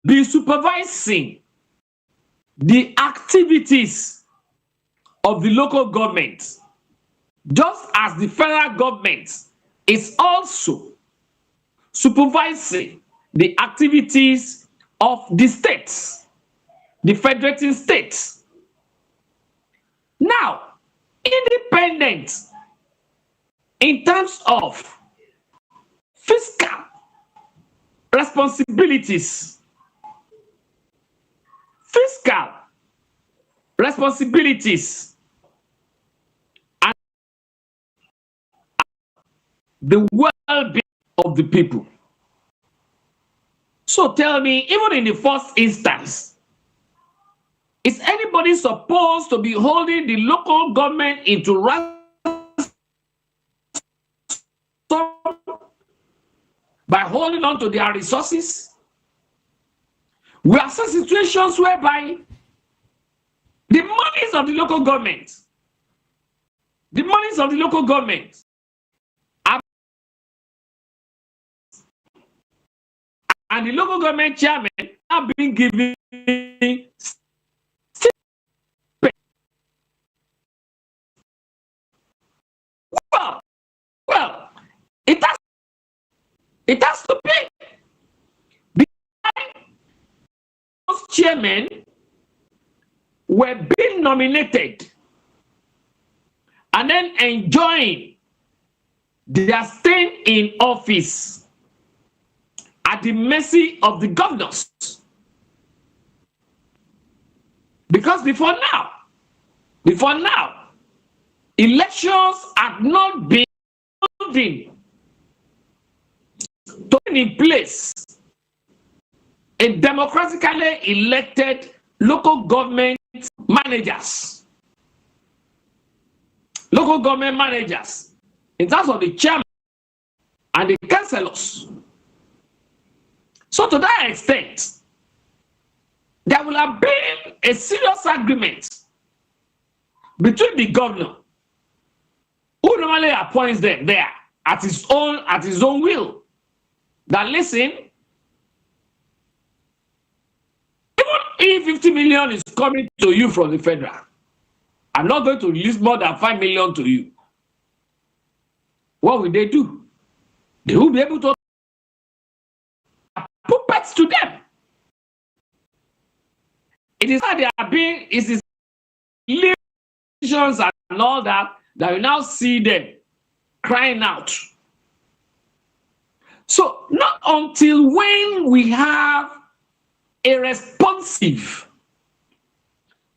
be supervising the activities of the local government, just as the federal government is also supervising the activities of the states, the federating states. Now, independent in terms of fiscal responsibilities, and the well-being of the people. So tell me, even in the first instance, is anybody supposed to be holding the local government into ransom by holding on to their resources? We have seen situations whereby the monies of the local government, and the local government chairman are being given well, it has to pay. Those chairmen were being nominated and then enjoying their stay in office at the mercy of the governors. Because before now, elections had not been put in place a democratically elected local government managers. Local government managers, in terms of the chairman and the councillors. So to that extent, there will have been a serious agreement between the governor, who normally appoints them there at his own will, that listen, even if 50 million is coming to you from the federal, I'm not going to release more than 5 million to you. What will they do? They will be able to puppets to them. It is not they are being, it is elections and all that you now see them crying out. So not until when we have a responsive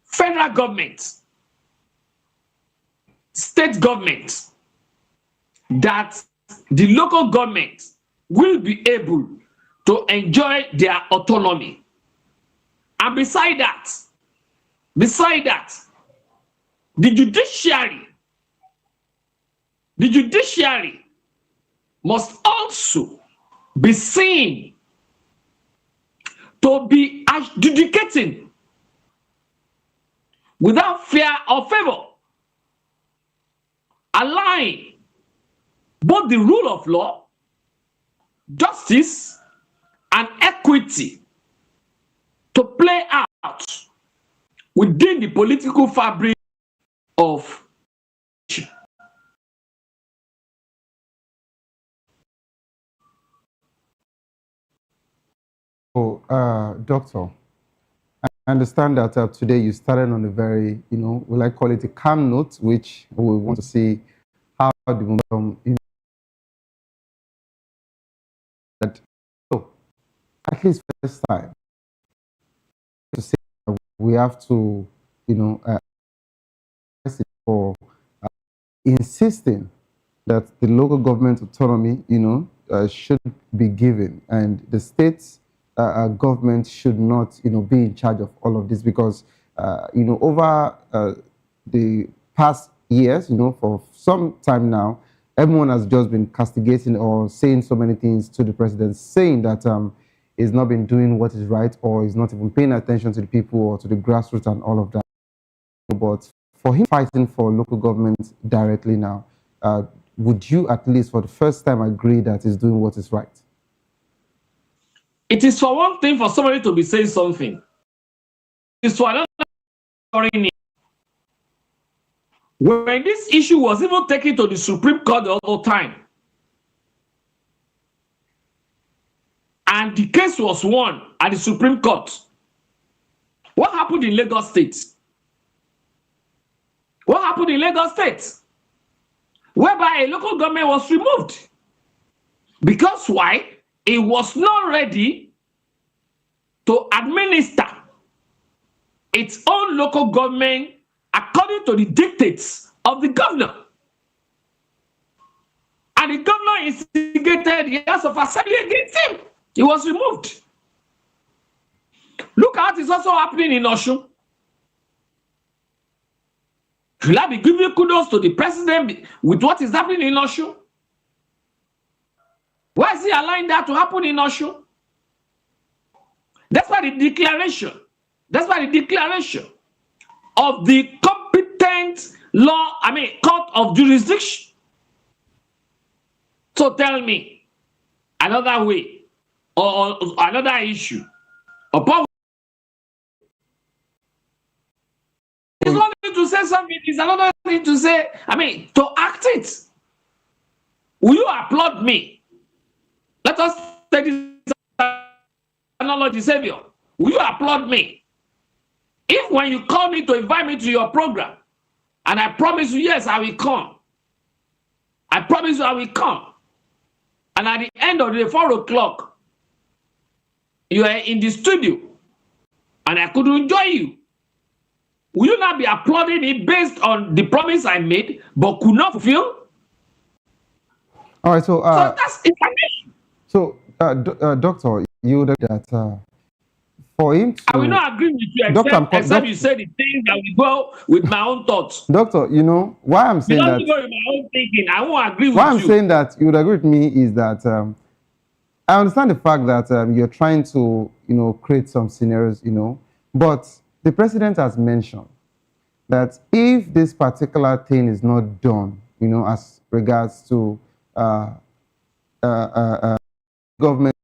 federal government, state government, that the local government will be able to enjoy their autonomy. And beside that, the judiciary must also be seen to be adjudicating without fear or favor, allowing both the rule of law, justice, and equity to play out within the political fabric of Doctor, I understand that today you started on a very, will I call it a calm note, which we want to see how the momentum, so at least first time to say we have to, for insisting that the local government autonomy, should be given, and the states government should not, be in charge of all of this, because, over the past years, for some time now, everyone has just been castigating or saying so many things to the president, saying that he's not been doing what is right, or he's not even paying attention to the people or to the grassroots and all of that. But for him fighting for local government directly now, would you at least for the first time agree that he's doing what is right? It is for one thing for somebody to be saying something. It's for another. When this issue was even taken to the Supreme Court the other time, and the case was won at the Supreme Court, what happened in Lagos State? What happened in Lagos State? Whereby a local government was removed. Because why? It was not ready to administer its own local government according to the dictates of the governor. And the governor instigated the House of Assembly against him. He was removed. Look at what is also happening in Osun. Should I be giving kudos to the president with what is happening in Osun? Why is he allowing that to happen in Osun? That's why the declaration of the competent court of jurisdiction. So tell me another way or another issue. Upon it's one thing to say something, it's another thing to say, to act it. Will you applaud me? Let us take this analogy, Savior. Will you applaud me? If when you call me to invite me to your program, and I promise you, yes, I will come. I promise you I will come. And at the end of the 4 o'clock, you are in the studio, and I could enjoy you. will you not be applauding it based on the promise I made but could not fulfill? All right, so So that's information. so doctor, you would agree that for him to I will not agree with you Doctor, except you say the things that will go with my own thoughts. Doctor, you know why I'm saying Because that. you go with my own thinking, I won't agree with Why I'm you. saying that you would agree with me is that I understand the fact that you're trying to, create some scenarios, but the president has mentioned that if this particular thing is not done, as regards to government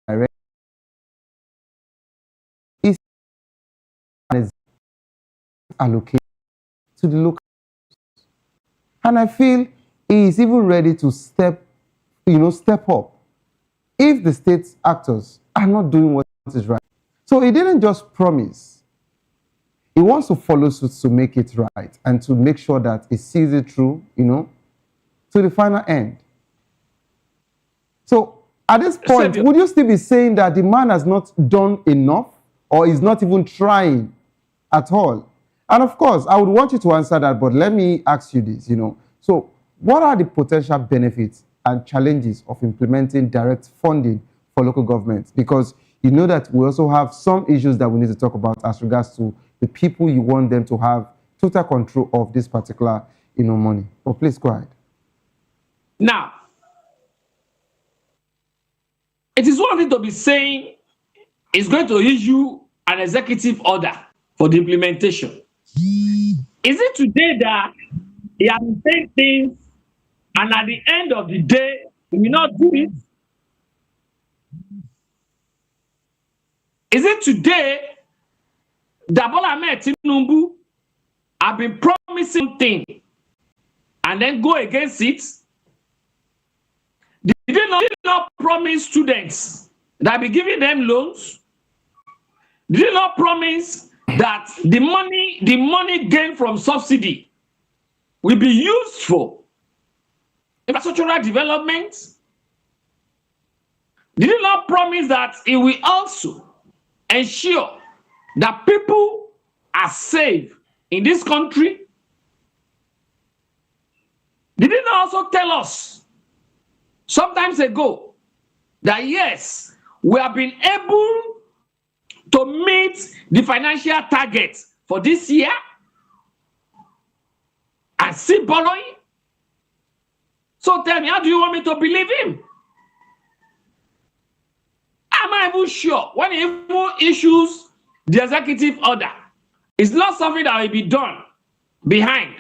direct, is allocated to the local, and I feel he is even ready to step up if the state actors are not doing what is right. So he didn't just promise. He wants to follow suit to make it right and to make sure that he sees it through, to the final end. So at this point, would you still be saying that the man has not done enough or is not even trying at all? And of course, I would want you to answer that, but let me ask you this, So what are the potential benefits and challenges of implementing direct funding for local governments? Because you know that we also have some issues that we need to talk about as regards to the people you want them to have total control of this particular, money. But please go ahead. Now, it is one thing to be saying it's going to issue an executive order for the implementation. Is it today that he has been saying things and at the end of the day, he will not do it? Is it today that Bola Ahmed Tinubu have been promising things and then go against it? Did they not promise students that be giving them loans? Did they not promise that the money gained from subsidy will be used for infrastructural development? Did they not promise that it will also ensure that people are safe in this country? Did they not also tell us sometimes ago that yes, we have been able to meet the financial targets for this year and still borrowing? So tell me, how do you want me to believe him? Am I even sure when he even issues the executive order, it's not something that will be done behind?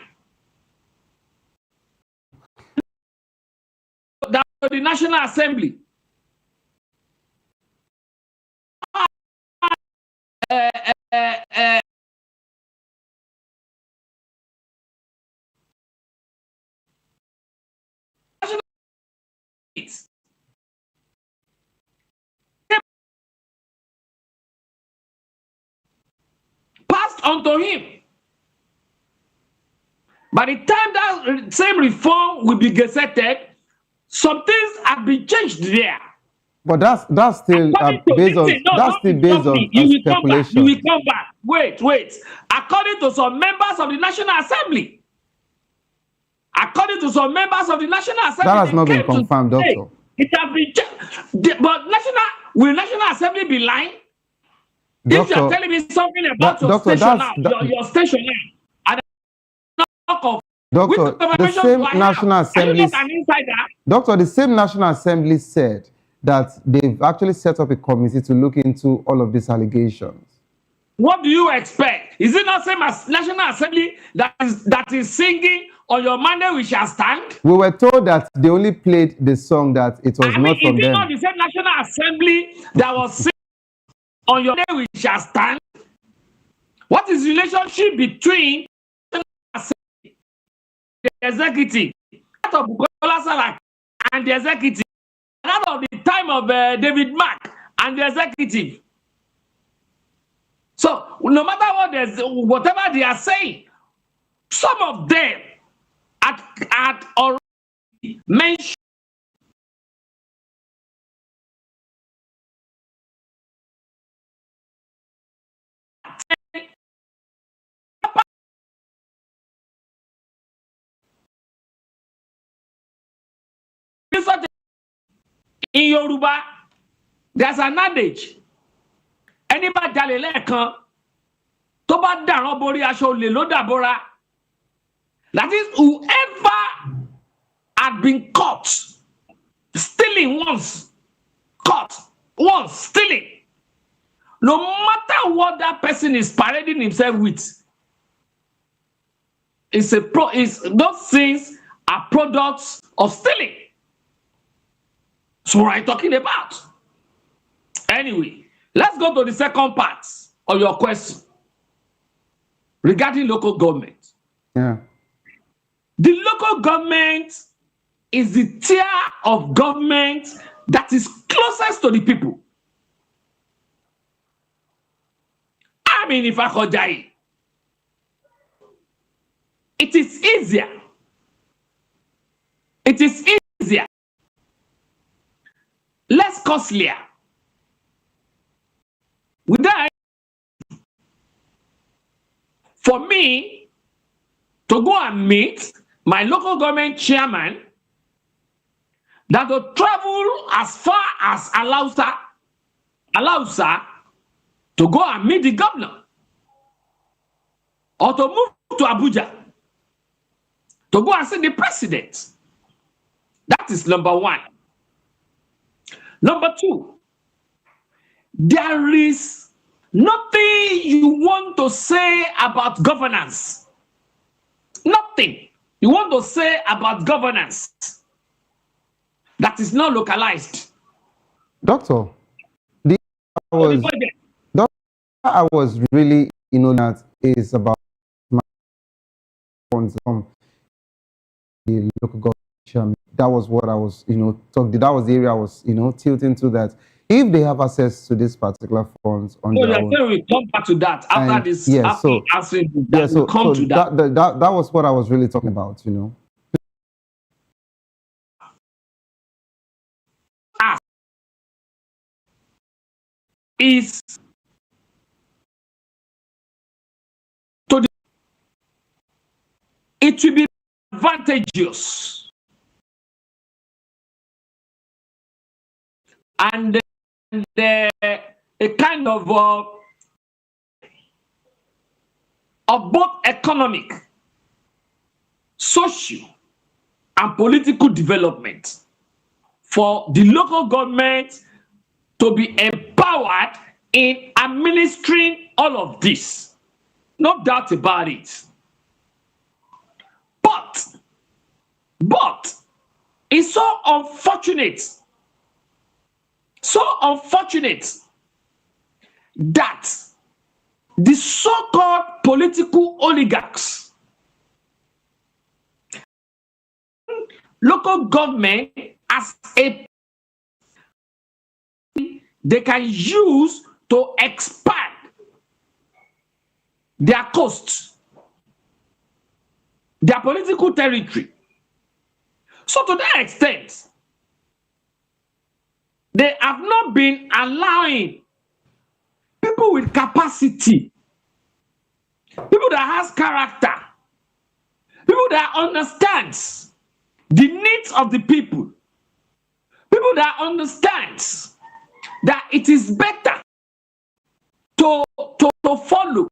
That the National Assembly. Passed on to him. By the time that same reform will be gazetted, some things have been changed there. But that's still based on speculation. You will come back. Wait. According to some members of the National Assembly, that has not been confirmed, Doctor. It has been, but will National Assembly be lying? Doctor, if you are telling me something about your Doctor, station now, your station now, and Doctor, the same National Assembly. An insider? Doctor, the same National Assembly said that they've actually set up a committee to look into all of these allegations. What do you expect? Is it not same as National Assembly that is singing on your Monday we shall stand? We were told that they only played the song that it was not from them. Is it not the same National Assembly that was singing on your Monday we shall stand? What is the relationship between the executive, that of Bukola Saraki and the executive, that of the time of David Mark and the executive? So no matter whatever they are saying, some of them had already mentioned In Yoruba, there's an adage. Anybody jalè lẹ́ẹ̀kan, tó bá dàrán borí aṣọ olè ló dàbora. That is, whoever had been caught stealing once, stealing, no matter what that person is parading himself with, those things are products of stealing. So what are you talking about? Anyway, let's go to the second part of your question regarding local government. Yeah. The local government is the tier of government that is closest to the people. I mean, if I could die, it is easier. It is easier, less costlier. With that, for me to go and meet my local government chairman, that to travel as far as Alausa to go and meet the governor, or to move to Abuja to go and see the president. That is number one. Number two, there is nothing you want to say about governance. Nothing you want to say about governance that is not localized. Doctor, I was really, that is about my funds from the local government. That was what I was, talking. That was the area I was, tilting to, that if they have access to this particular funds on their own. We'll come back to that after this. Yeah, after answering that, we'll come to that. That was what I was really talking about, Is to the, it will be advantageous and a kind of both economic, social, and political development for the local government to be empowered in administering all of this. No doubt about it. But it's so unfortunate that the so-called political oligarchs, local government as a they can use to expand their coasts, their political territory. So to that extent, they have not been allowing people with capacity, people that has character, people that understands the needs of the people, people that understands that it is better to follow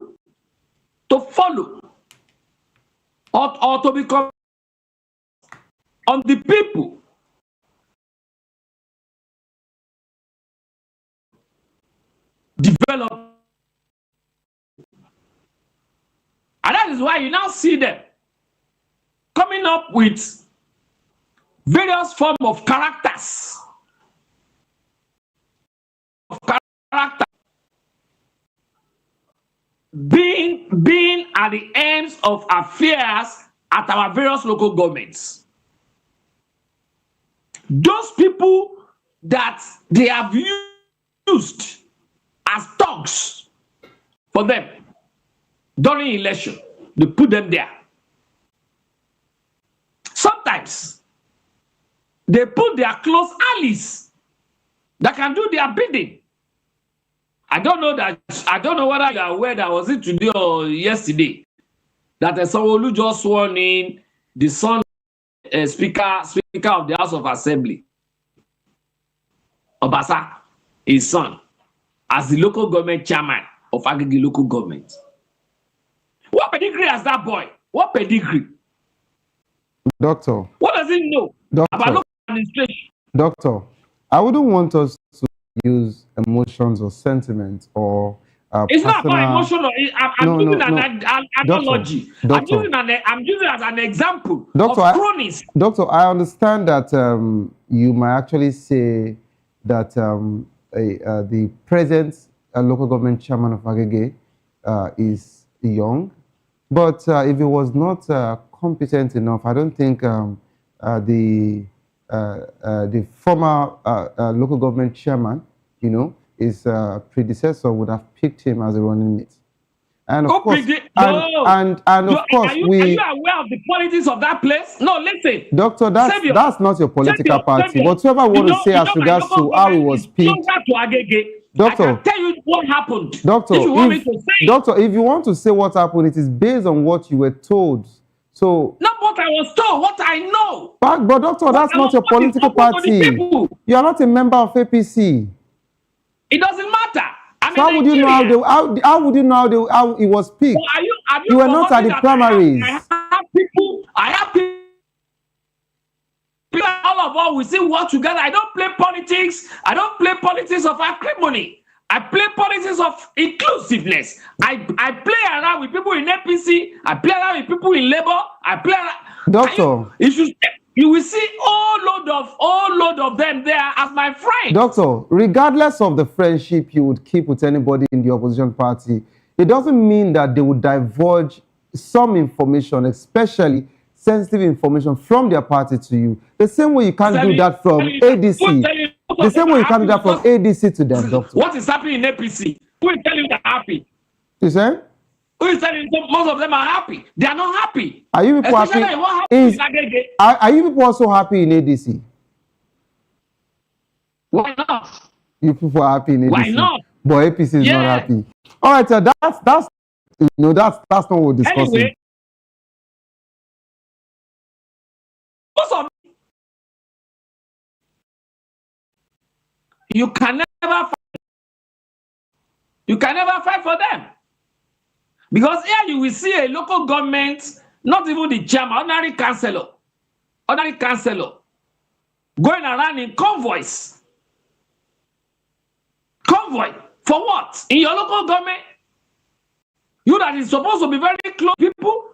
or to become on the people develop. And that is why you now see them coming up with various forms of characters. Being at the ends of affairs at our various local governments. Those people that they have used as thugs for them during election, they put them there. Sometimes they put their close allies that can do their bidding. I don't know whether you are aware that was it today or yesterday that Sanwo-Olu just sworn in the son Speaker of the House of Assembly, Obasa, his son, as the local government chairman of Agege local government. What pedigree has that boy? What pedigree? Doctor. What does he know about local administration? Doctor, I wouldn't want us to use emotions or sentiments or it's personal... not about emotion. I'm using an analogy. Doctor. I'm using it as an example Doctor, of cronies. Doctor, I understand that you might actually say that the present local government chairman of Agege is young, but if he was not competent enough, I don't think the former local government chairman, his predecessor would have picked him as a running mate. And of course, and of course, are you aware of the politics of that place? No, listen. Doctor, that's not your political party. Whatever I want to say as regards to how it was picked. Doctor, I can tell you what happened. Doctor, if you want me to say. Doctor, if you want to say what happened, it is based on what you were told. So not what I was told, what I know. But Doctor, that's not your political party. You are not a member of APC. It doesn't matter. So how would you know how would you know how it was picked? Well, you were not at the primaries. I have people. All of us, we still work together. I don't play politics. I don't play politics of acrimony. I play politics of inclusiveness. I play around with people in APC. I play around with people in Labour. I play around. Doctor, you will see all load of them there as my friends. Doctor, regardless of the friendship you would keep with anybody in the opposition party, it doesn't mean that they would divulge some information, especially sensitive information from their party to you. The same way you can't do that from ADC. The same way you can't do that from ADC to them, Doctor. What is happening in APC? Who is telling you they're happy? You say? Who is telling you most of them are happy? They are not happy. Are you people happy? Are you people also happy in ADC? Why not? You people are happy in ADC. Why not? But APC is not happy. All right, so that's not what we're discussing. Anyway, you can never fight for them. Because here you will see a local government, not even the chairman, ordinary councillor, going around in convoys. Convoy for what? In your local government? You that is supposed to be very close people?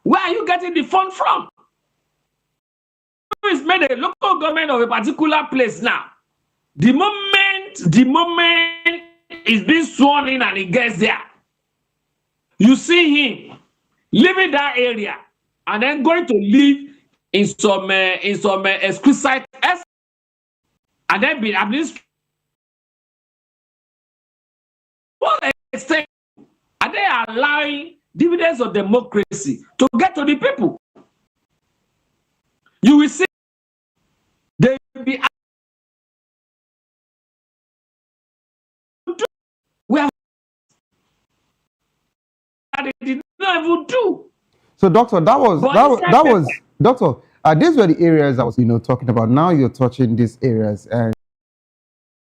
Where are you getting the fund from? Who is made a local government of a particular place now? The moment is being sworn in and he gets there, you see him leaving that area and then going to live in some exquisite and then be administered. What extent are they allowing dividends of democracy to get to the people? You will see they will be they did not even do. So, Doctor, Doctor, these were the areas I was, talking about. Now you're touching these areas, and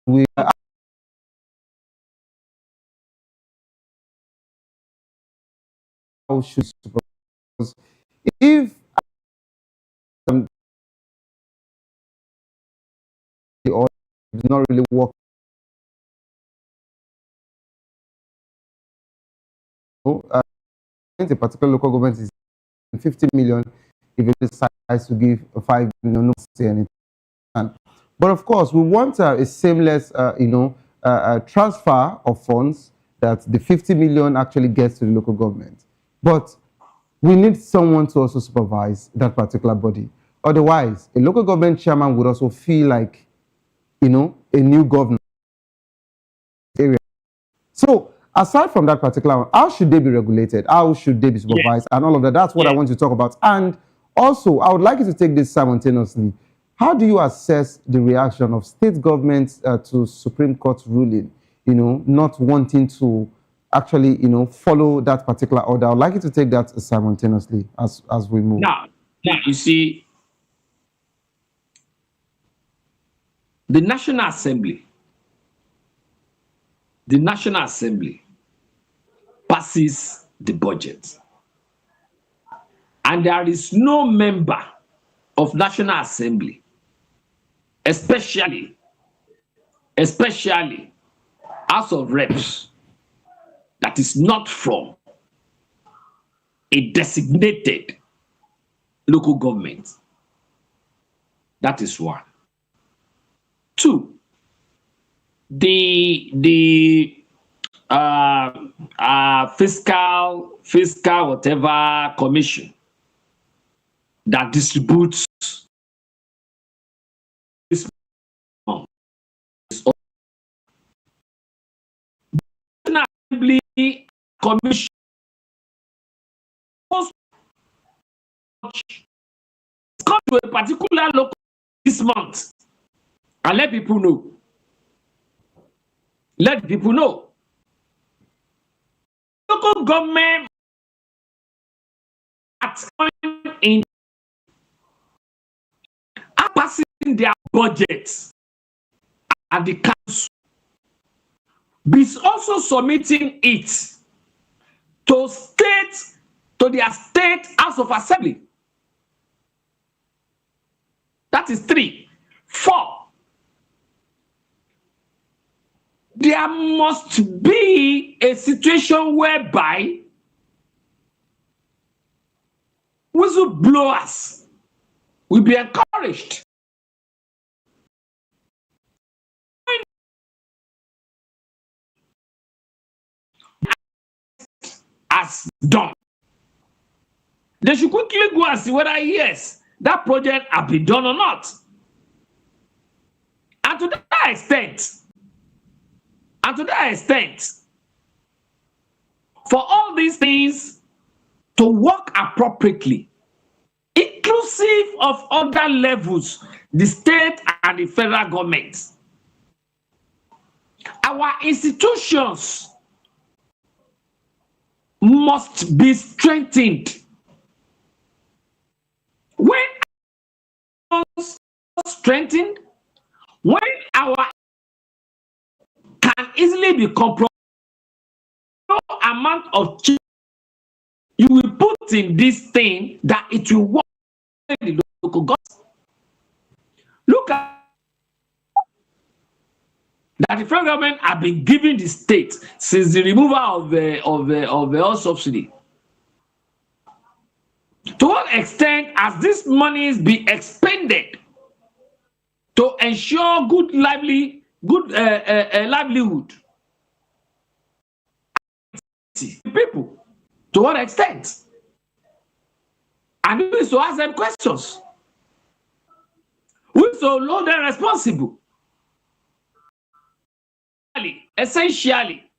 we are should suppose if the order does not really work. A particular local government is 50 million. If it decides to give 5 million, no say anything. But of course, we want a seamless, transfer of funds that the 50 million actually gets to the local government. But we need someone to also supervise that particular body. Otherwise, a local government chairman would also feel like, a new governor area. So, aside from that particular one, how should they be regulated? How should they be supervised? And all of that. That's what I want to talk about. And also, I would like you to take this simultaneously. How do you assess the reaction of state governments to Supreme Court ruling, not wanting to actually, follow that particular order? I would like you to take that simultaneously as we move. Now, Now, you see, the National Assembly passes the budget. And there is no member of National Assembly, especially House of Reps, that is not from a designated local government. That is one. Two, the fiscal whatever commission that distributes this amount. National Assembly Commission come to a particular local this month and let people know. Let people know. Local government are passing their budgets at the council, but is also submitting it to their state House of Assembly. That is 3. 4. There must be a situation whereby whistleblowers will be encouraged. As done. They should quickly go and see whether, yes, that project has been done or not. And to that extent, for all these things to work appropriately, inclusive of other levels, the state and the federal government, our institutions must be strengthened. When strengthened, when our can easily be compromised, no amount of change you will put in this thing that it will work in the local government. Look at that the federal government have been giving the state since the removal of the oil subsidy. To what extent has this money be expended to ensure good livelihood? People, to what extent? And we need to ask them questions. We need to hold them responsible. Essentially,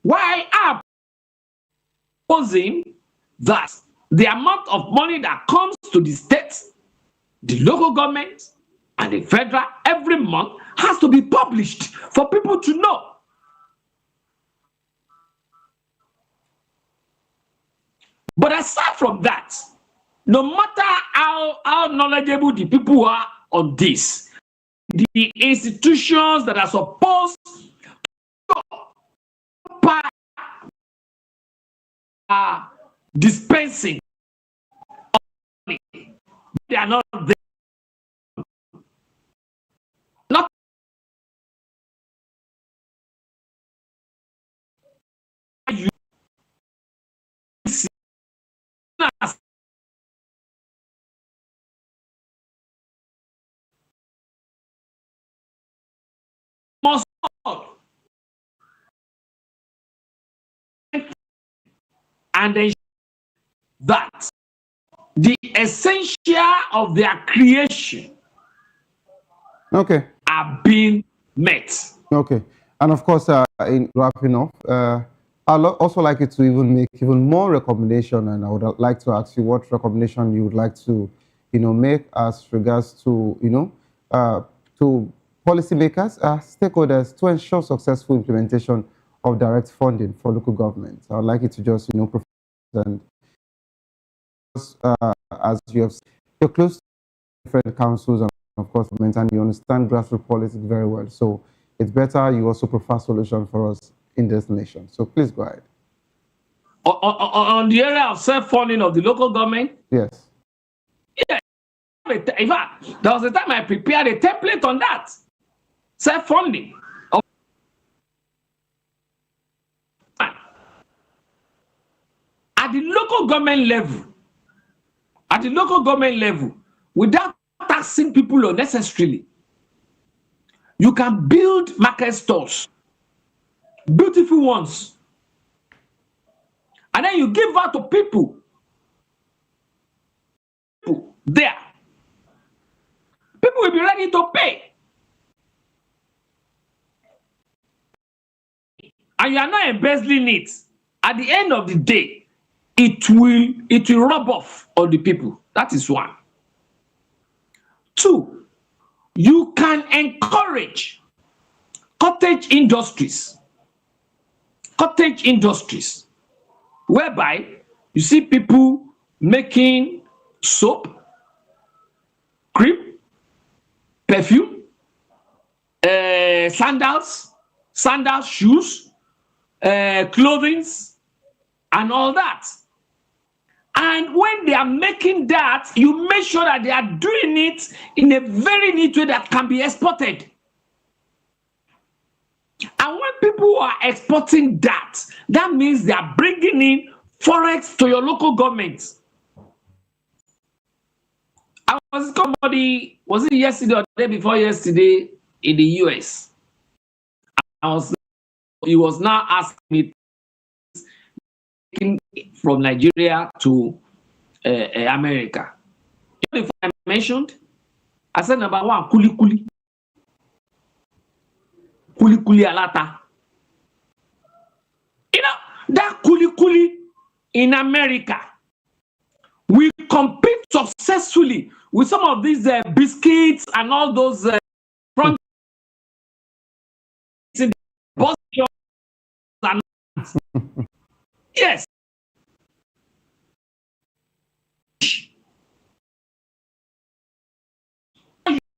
why are proposing that the amount of money that comes to the states, the local government, and the federal every month has to be published for people to know? But aside from that, no matter how knowledgeable the people are on this, the institutions that are supposed to dispensing money, they are not there. Not you see must and ensure that the essential of their creation are being met. Okay. And of course, in wrapping up, I'd also like you to even make even more recommendation, and I would like to ask you what recommendation you would like to, make as regards to, to policymakers, stakeholders, to ensure successful implementation of direct funding for local governments. I would like you to just, present as you have, you're close to different councils and, of course, and you understand grassroots politics very well. So it's better you also prefer solution for us in this nation. So please go ahead. On the area of self-funding of the local government? Yes. Yeah. In fact, there was a time I prepared a template on that. Self-funding. At the local government level, without taxing people unnecessarily, you can build market stores, beautiful ones, and then you give out to people there. People will be ready to pay. And you are not embezzling it. At the end of the day, it will rub off on the people. That is one. Two, you can encourage cottage industries, whereby you see people making soap, cream, perfume, sandals, shoes, clothing, and all that. And when they are making that, you make sure that they are doing it in a very neat way that can be exported. And when people are exporting that, that means they are bringing in forex to your local government. I was somebody, was it yesterday or the day before yesterday in the US? He was now asking me from Nigeria to America. You know the I mentioned? I said number one, kuli alata. You know, that kuli in America, we compete successfully with some of these biscuits and all those front and yes.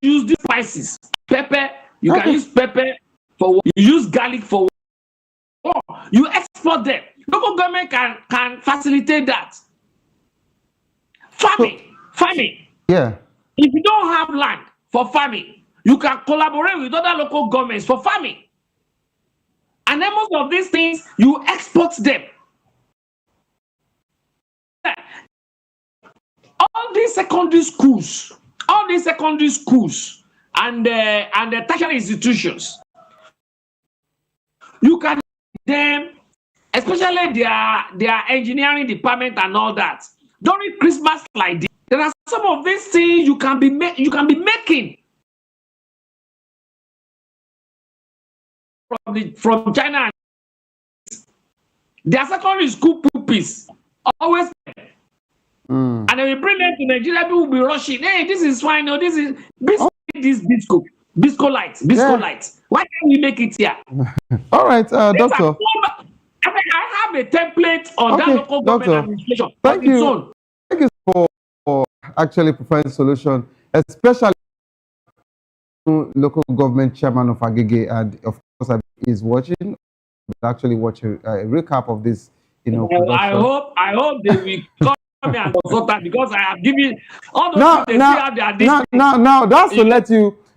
Use the spices. Pepper, you can use pepper for what? You use garlic for what? You export them. Local government can facilitate that. Farming. Yeah. If you don't have land for farming, you can collaborate with other local governments for farming. And then most of these things, you export them. All these secondary schools and the tertiary institutions, you can them, especially their engineering department and all that. During Christmas like this, there are some of these things you can be making from China. Their secondary school pupils always. And then we bring them to Nigeria, people will be rushing. Hey, this is fine. No, this is Bisco lights. Why can't we make it here? All right, Doctor. I have a template on that local government administration. Thank you. Thank you for actually providing a solution, especially local government chairman of Agege, and of course is watching. Actually, watch a recap of this. I hope they will come and consult that, because I have given all those things now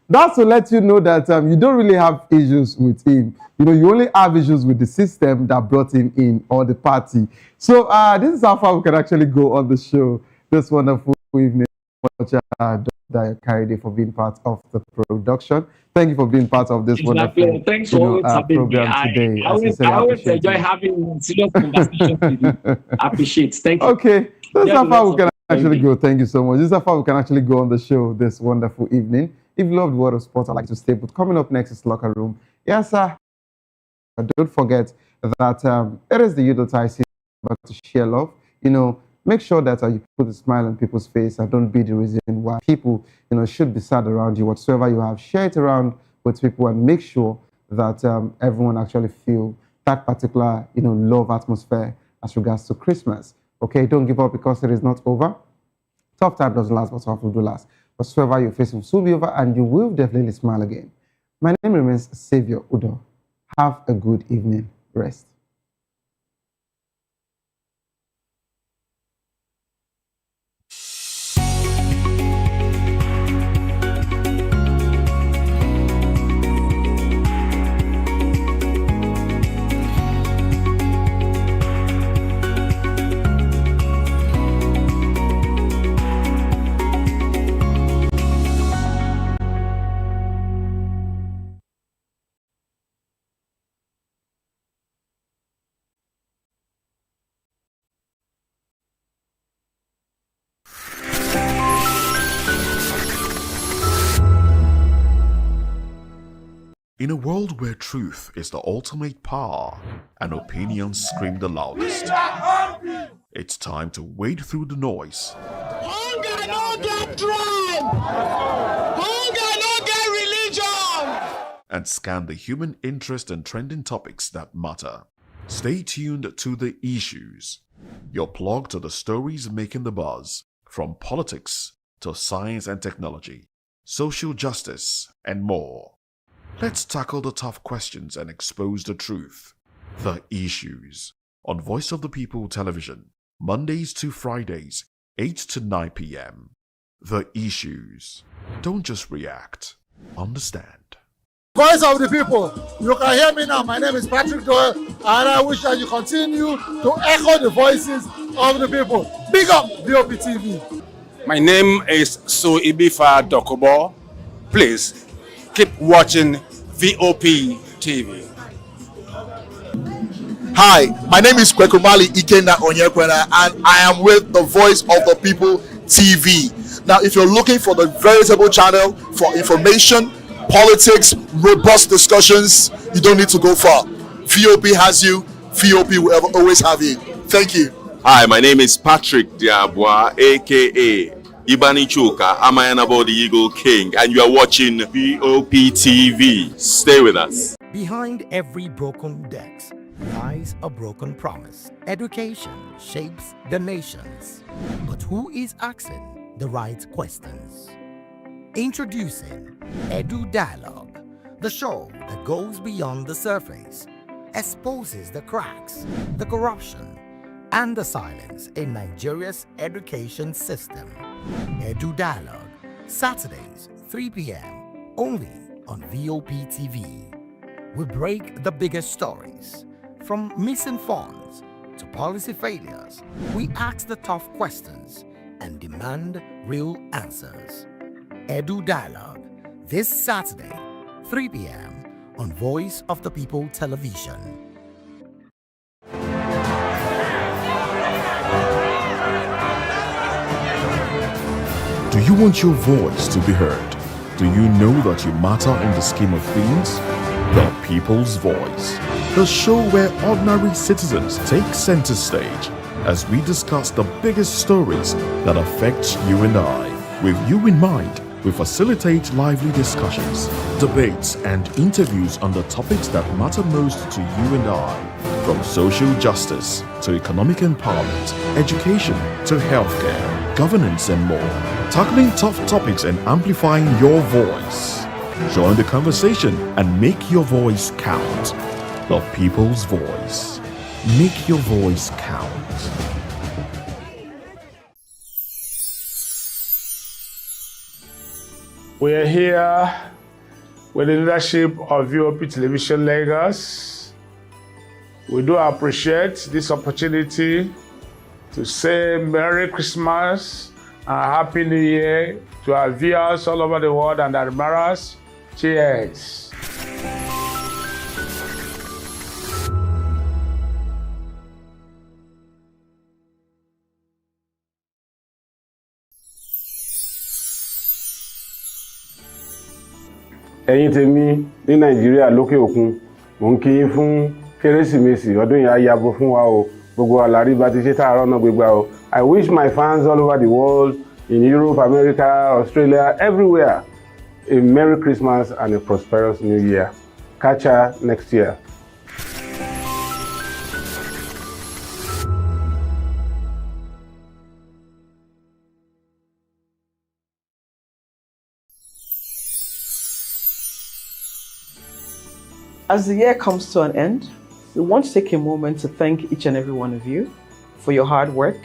that's to let you know that you don't really have issues with him. You only have issues with the system that brought him in, or the party. So this is how far we can actually go on the show this wonderful evening. Dr. Kayode for being part of the production. Thank you for being part of this wonderful program today. I always enjoy having serious conversations with you. I appreciate it. Thank you. Okay, this is how far we can actually go. Thank you so much. This is how far we can actually go on the show this wonderful evening. If you love the world of sports, I'd like to stay put. Coming up next is Locker Room. Yes, sir. Don't forget that it is the Udal season, but to share love. Make sure that you put a smile on people's face, and don't be the reason why people, should be sad around you. Whatsoever you have, share it around with people, and make sure that everyone actually feel that particular, love atmosphere as regards to Christmas. Okay, don't give up because it is not over. Tough time doesn't last, but tough will do last. Whatsoever you face will soon be over, and you will definitely smile again. My name remains Savior Udo. Have a good evening. Rest. In a world where truth is the ultimate power and opinions scream the loudest, it's time to wade through the noise. Hunger no get tribe! Hunger no get religion! And scan the human interest and trending topics that matter. Stay tuned to The Issues, your plug to the stories making the buzz, from politics to science and technology, social justice, and more. Let's tackle the tough questions and expose the truth. The Issues on Voice of the People Television, Mondays to Fridays, 8 to 9 p.m. The Issues. Don't just react. Understand. Voice of the People. You can hear me now. My name is Patrick Doyle, and I wish that you continue to echo the voices of the people. Big up VOP TV. My name is Suibifa Dokobo. Please keep watching VOP TV. Hi, my name is Kwekumali Ikena Onyekwena, and I am with the Voice of the People TV. Now, if you're looking for the veritable channel for information, politics, robust discussions, you don't need to go far. VOP has you. VOP will always have you. Thank you. Hi, my name is Patrick Diabwa, aka Ibani Chuka, Amayanabo the Eagle King, and you are watching VOP TV. Stay with us. Behind every broken desk lies a broken promise. Education shapes the nations, but who is asking the right questions? Introducing Edu Dialogue, the show that goes beyond the surface, exposes the cracks, the corruption, and the silence in Nigeria's education system. Edu Dialogue, Saturdays, 3 p.m., only on VOP TV. We break the biggest stories, from missing funds to policy failures. We ask the tough questions and demand real answers. Edu Dialogue, this Saturday, 3 p.m. on Voice of the People Television. Do you want your voice to be heard? Do you know that you matter in the scheme of things? The People's Voice, the show where ordinary citizens take center stage as we discuss the biggest stories that affect you and I. With you in mind, we facilitate lively discussions, debates, and interviews on the topics that matter most to you and I, from social justice to economic empowerment, education to healthcare, governance, and more, tackling tough topics and amplifying your voice. Join the conversation and make your voice count. The People's Voice. Make your voice count. We are here with the leadership of VOP Television Lagos. We do appreciate this opportunity to say Merry Christmas and Happy New Year to our viewers all over the world and admirers. Cheers. Ẹ̀yin tèmi ní Nàìjíríà lókè òkun, mò ń kí yín fún Kérésìmesì ọdún yìí á yabo fún wa o. Gbogbo àlàrí bá ti ṣe tààrọ̀ náà gbégbá o. I wish my fans all over the world, in Europe, America, Australia, everywhere, a Merry Christmas and a prosperous New Year. Catch ya next year. As the year comes to an end, we want to take a moment to thank each and every one of you for your hard work,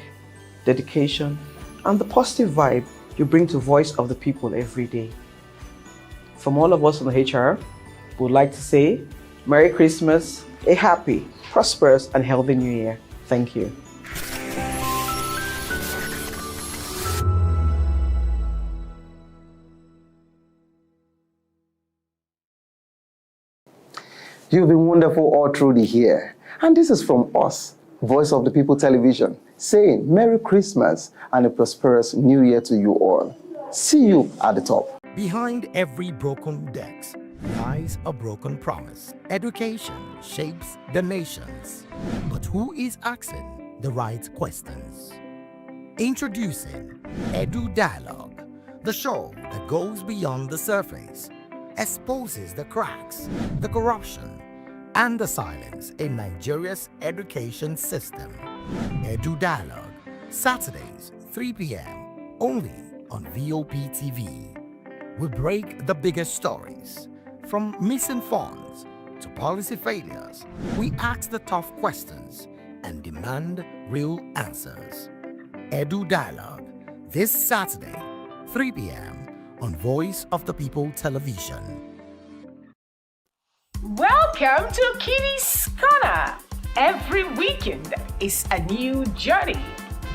dedication, and the positive vibe you bring to Voice of the People every day. From all of us on the HR, we would like to say Merry Christmas, a happy, prosperous, and healthy New Year. Thank you. You've been wonderful all through the year. And this is from us, Voice of the People Television, saying Merry Christmas and a prosperous New Year to you all. See you at the top. Behind every broken desk lies a broken promise. Education shapes the nations. But who is asking the right questions? Introducing Edu Dialogue, the show that goes beyond the surface, exposes the cracks, the corruption, and the silence in Nigeria's education system. Edu Dialogue, Saturdays, 3 p.m., only on VOP TV. We break the biggest stories, from missing funds to policy failures. We ask the tough questions and demand real answers. Edu Dialogue, this Saturday, 3 p.m. on Voice of the People Television. Welcome to Kitty's Corner. Every weekend is a new journey.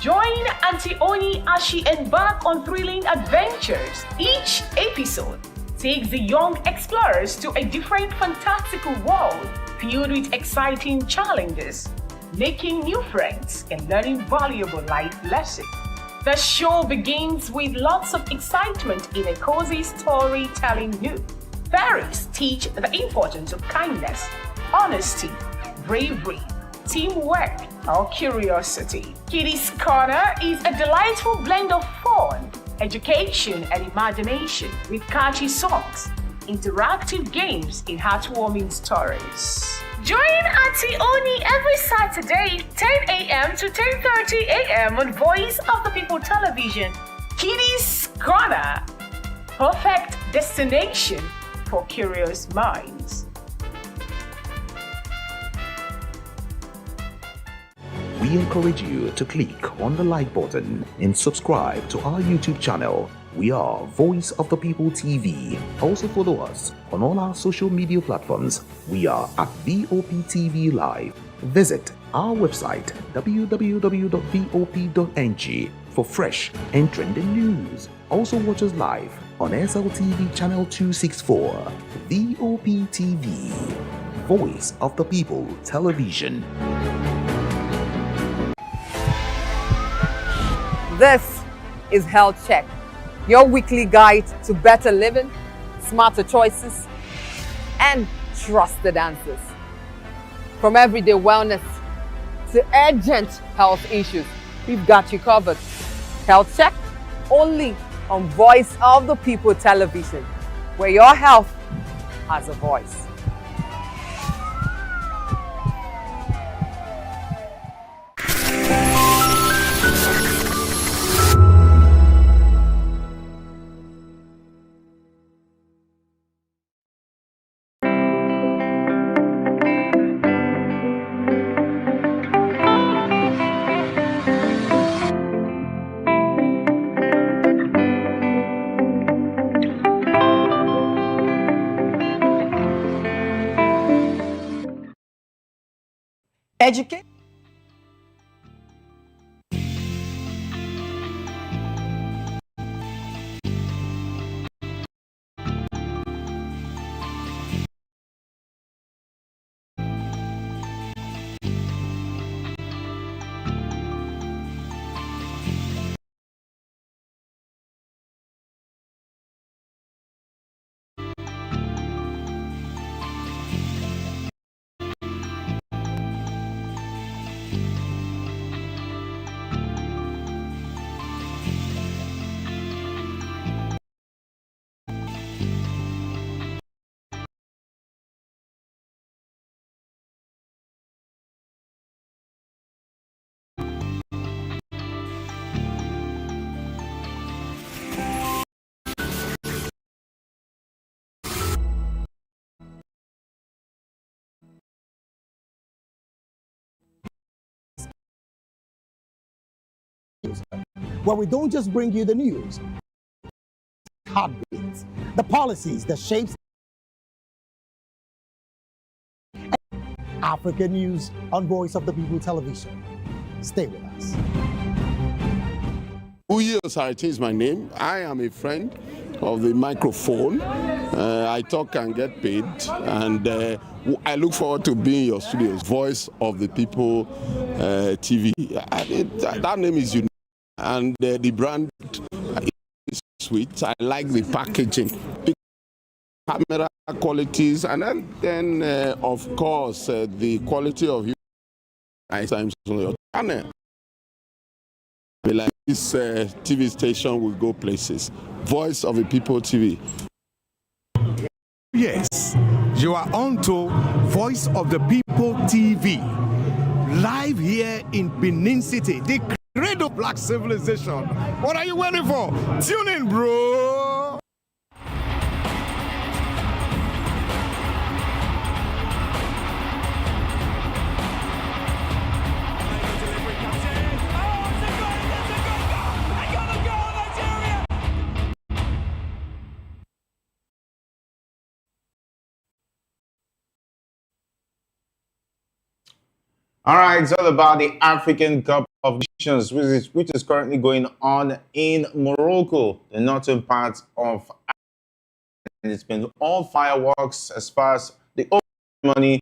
Join Auntie Oni as she embarks on thrilling adventures. Each episode takes the young explorers to a different fantastical world filled with exciting challenges, making new friends and learning valuable life lessons. The show begins with lots of excitement in a cozy storytelling mood. Fairies teach the importance of kindness, honesty, bravery, teamwork, or curiosity. Kitty's Corner is a delightful blend of fun, education, and imagination with catchy songs, interactive games, and heartwarming stories. Join Auntie Oni every Saturday, 10 a.m. to 10:30 a.m. on Voice of the People Television. Kitty's Corner, perfect destination for curious minds. We encourage you to click on the like button and subscribe to our YouTube channel. We are Voice of the People TV. Also follow us on all our social media platforms. We are at VOP TV Live. Visit our website www.vop.ng for fresh and trending news. Also watch us live on SLTV channel 264. VOP TV, Voice of the People Television. This is Health Check, your weekly guide to better living, smarter choices, and trusted answers. From everyday wellness to urgent health issues, we've got you covered. Health Check, only on Voice of the People Television, where your health has a voice. Educate. where we don't just bring you the news, heartbeats, the policies that shapes African news on Voice of the People Television. Stay with us. Uye Osarite is my name. I am a friend of the microphone. I talk and get paid, and I look forward to being in your studios. Voice of the People TV. That name is unique, and the brand is sweet. I like the packaging, the camera qualities, and then of course the quality of you. Times on your channel. Like this TV station will go places. Voice of the People TV. Yes, you are on to Voice of the People TV. Live here in Benin City, the cradle of black civilization. What are you waiting for? Tune in, bro. All right, it's all about the African Cup of Nations, which is currently going on in Morocco, the northern part of Africa. And it's been all fireworks as far as the ceremony,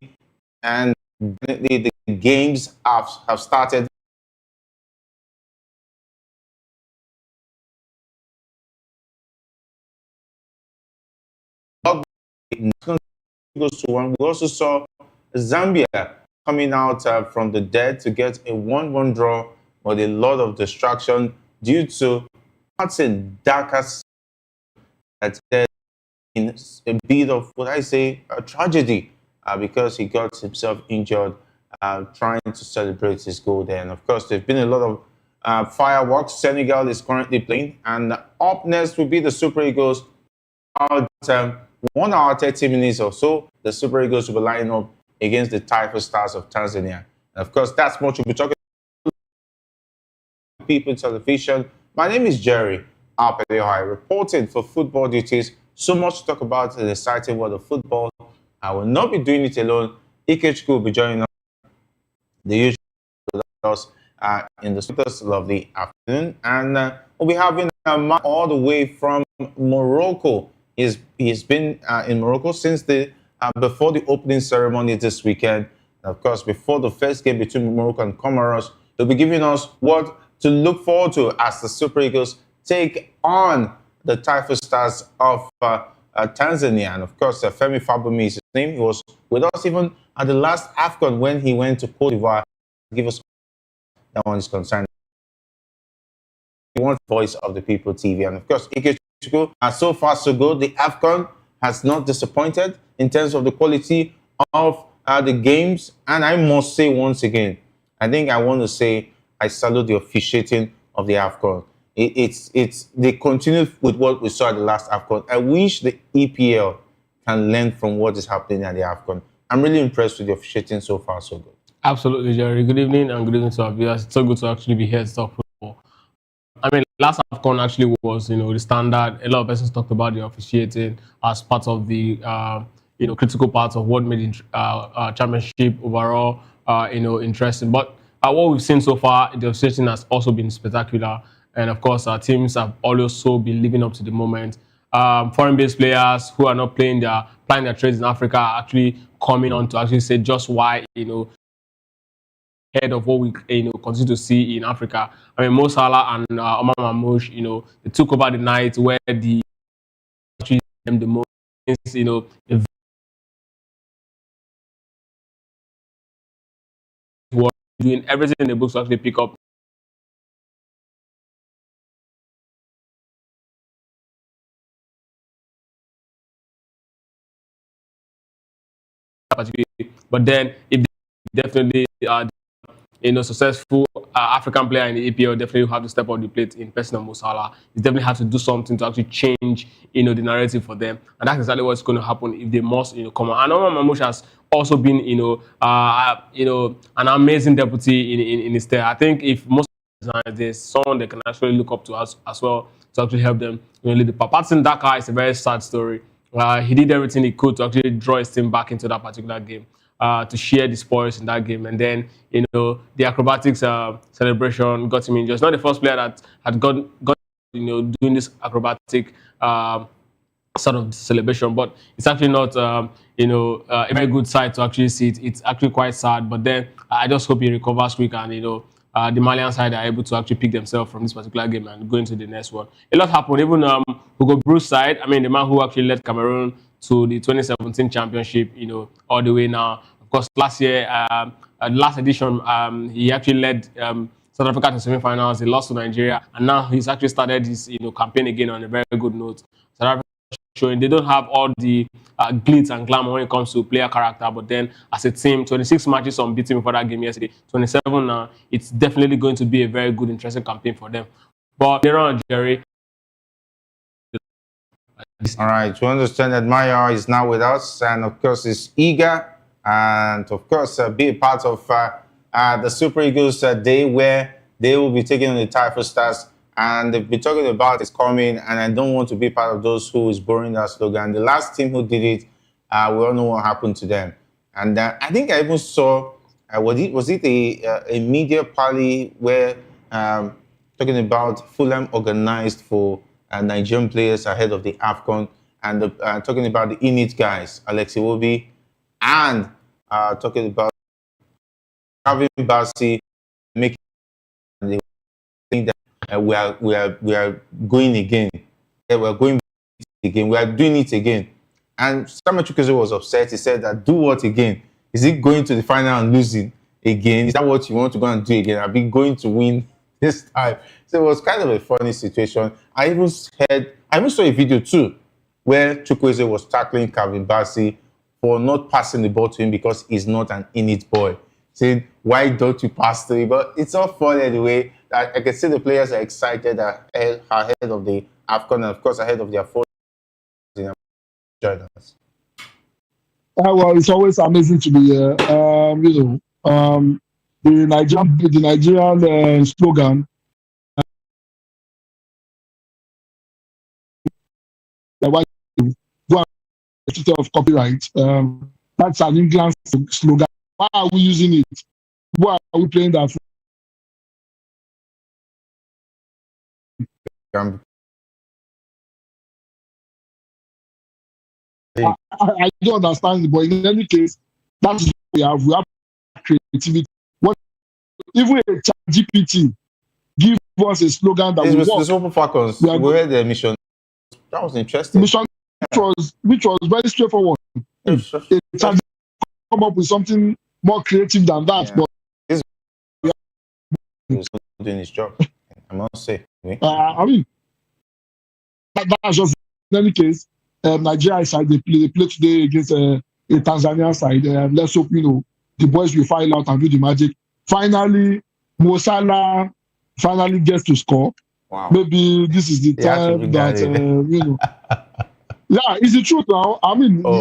and the games have started. We also saw Zambia coming out from the dead to get a 1-1 draw with a lot of distraction due to Hudson Dakas that in a bit of, what I say, a tragedy because he got himself injured trying to celebrate his goal there. And of course, there's been a lot of fireworks. Senegal is currently playing, and up next will be the Super Eagles. About 1 hour 30 minutes or so, the Super Eagles will be lining up against the Taifa Stars of Tanzania. And of course, that's what we'll be talking about. People Television. My name is Jerry Alpedehoi, reporting for Football Duties. So much to talk about in the exciting world of football. I will not be doing it alone. Ikechukwu will be joining us, the usual with us in the lovely afternoon. And we'll be having a man all the way from Morocco. He's been in Morocco since before the opening ceremony this weekend. And of course, before the first game between Morocco and Comoros, they'll be giving us what to look forward to as the Super Eagles take on the Taifa Stars of Tanzania. And of course, Femi Fabumi is his name. He was with us even at the last AFCON when he went to Cote d'Ivoire to give us that one is concerned. We want Voice of the People TV. And of course, Ikechukwu, so far so good. The AFCON has not disappointed in terms of the quality of the games. And I must say once again, I think I want to say I salute the officiating of the AFCON. They continue with what we saw at the last AFCON. I wish the EPL can learn from what is happening at the AFCON. I'm really impressed with the officiating so far so good. Absolutely, Jerry. Good evening and good evening to our viewers. It's so good to actually be here to talk football. I mean, last AFCON actually was, the standard. A lot of persons talked about the officiating as part of the, critical parts of what made the championship overall, interesting. But what we've seen so far, the officiating has also been spectacular. And of course, our teams have also been living up to the moment. Foreign-based players who are not playing their trades in Africa are actually coming on to actually say just why, ahead of what we continue to see in Africa. I mean, Mo Salah and Omar Mamouche, they took over the night where the most, were doing everything in the books to actually pick up. But then, if they definitely successful African player in the EPL, definitely have to step on the plate in person of Mo Salah. He definitely has to do something to actually change, the narrative for them, and that's exactly what's going to happen if they must, come on. And Omar Mamouche has also been, an amazing deputy in his stay. I think if most and there's someone they can actually look up to as well to actually help them lead the path. Patson Daka is a very sad story. He did everything he could to actually draw his team back into that particular game, to share the spoils in that game. And then, the acrobatics celebration got him injured. It's not the first player that had got doing this acrobatic sort of celebration, but it's actually not, a very good sight to actually see it. It's actually quite sad, but then I just hope he recovers quick and, the Malian side are able to actually pick themselves from this particular game and go into the next one. A lot happened. Even Hugo Bruce side, the man who actually led Cameroon to the 2017 championship, all the way now. Of course, last year, last edition, he actually led South Africa to semi-finals. He lost to Nigeria, and now he's actually started his campaign again on a very good note. South Africa showing they don't have all the glitz and glamour when it comes to player character, but then as a team, 26 matches unbeaten before that game yesterday, 27 now. It's definitely going to be a very good, interesting campaign for them. But later on, Jerry. All right, to understand that Maya is now with us, and of course is eager, and of course be a part of the Super Eagles Day, where they will be taking on the Taifa Stars. And they've been talking about it's coming, and I don't want to be part of those who is borrowing that slogan. The last team who did it, we all know what happened to them. And I think I even saw, was it a media party where talking about Fulham organized for Nigerian players ahead of the AFCON, and talking about the Init guys, Alexi Iwobi, and talking about Calvin Bassey, making the thing that we are going again. Yeah, we are going again. We are doing it again. And Samuel Chukwueze was upset. He said that, do what again? Is it going to the final and losing again? Is that what you want to go and do again? I've been going to win this time. So it was kind of a funny situation. I even saw a video too, where Chukwueze was tackling Calvin Bassey for not passing the ball to him because he's not an Init boy. Saying, why don't you pass to him? But it's all fun anyway. I can see the players are excited ahead of the AFCON, and of course ahead of their fourth. Join us. Well, it's always amazing to be here. The Nigerian slogan. Why go of copyright? That's an England slogan. Why are we using it? Why are we playing that? I don't understand, but in any case, that's what we have creativity. Even a ChatGPT give us a slogan that will work. The Super Falcons, we had the mission. That was interesting. Mission, which was very straightforward. Come up with something more creative than that, but he was doing his job. I must say. That's just in any case. Nigeria side they play today against a Tanzania side. Let's hope the boys will file out and do the magic. Finally, Mo Salah finally gets to score. Wow. Maybe this is the time that yeah, it's the truth now.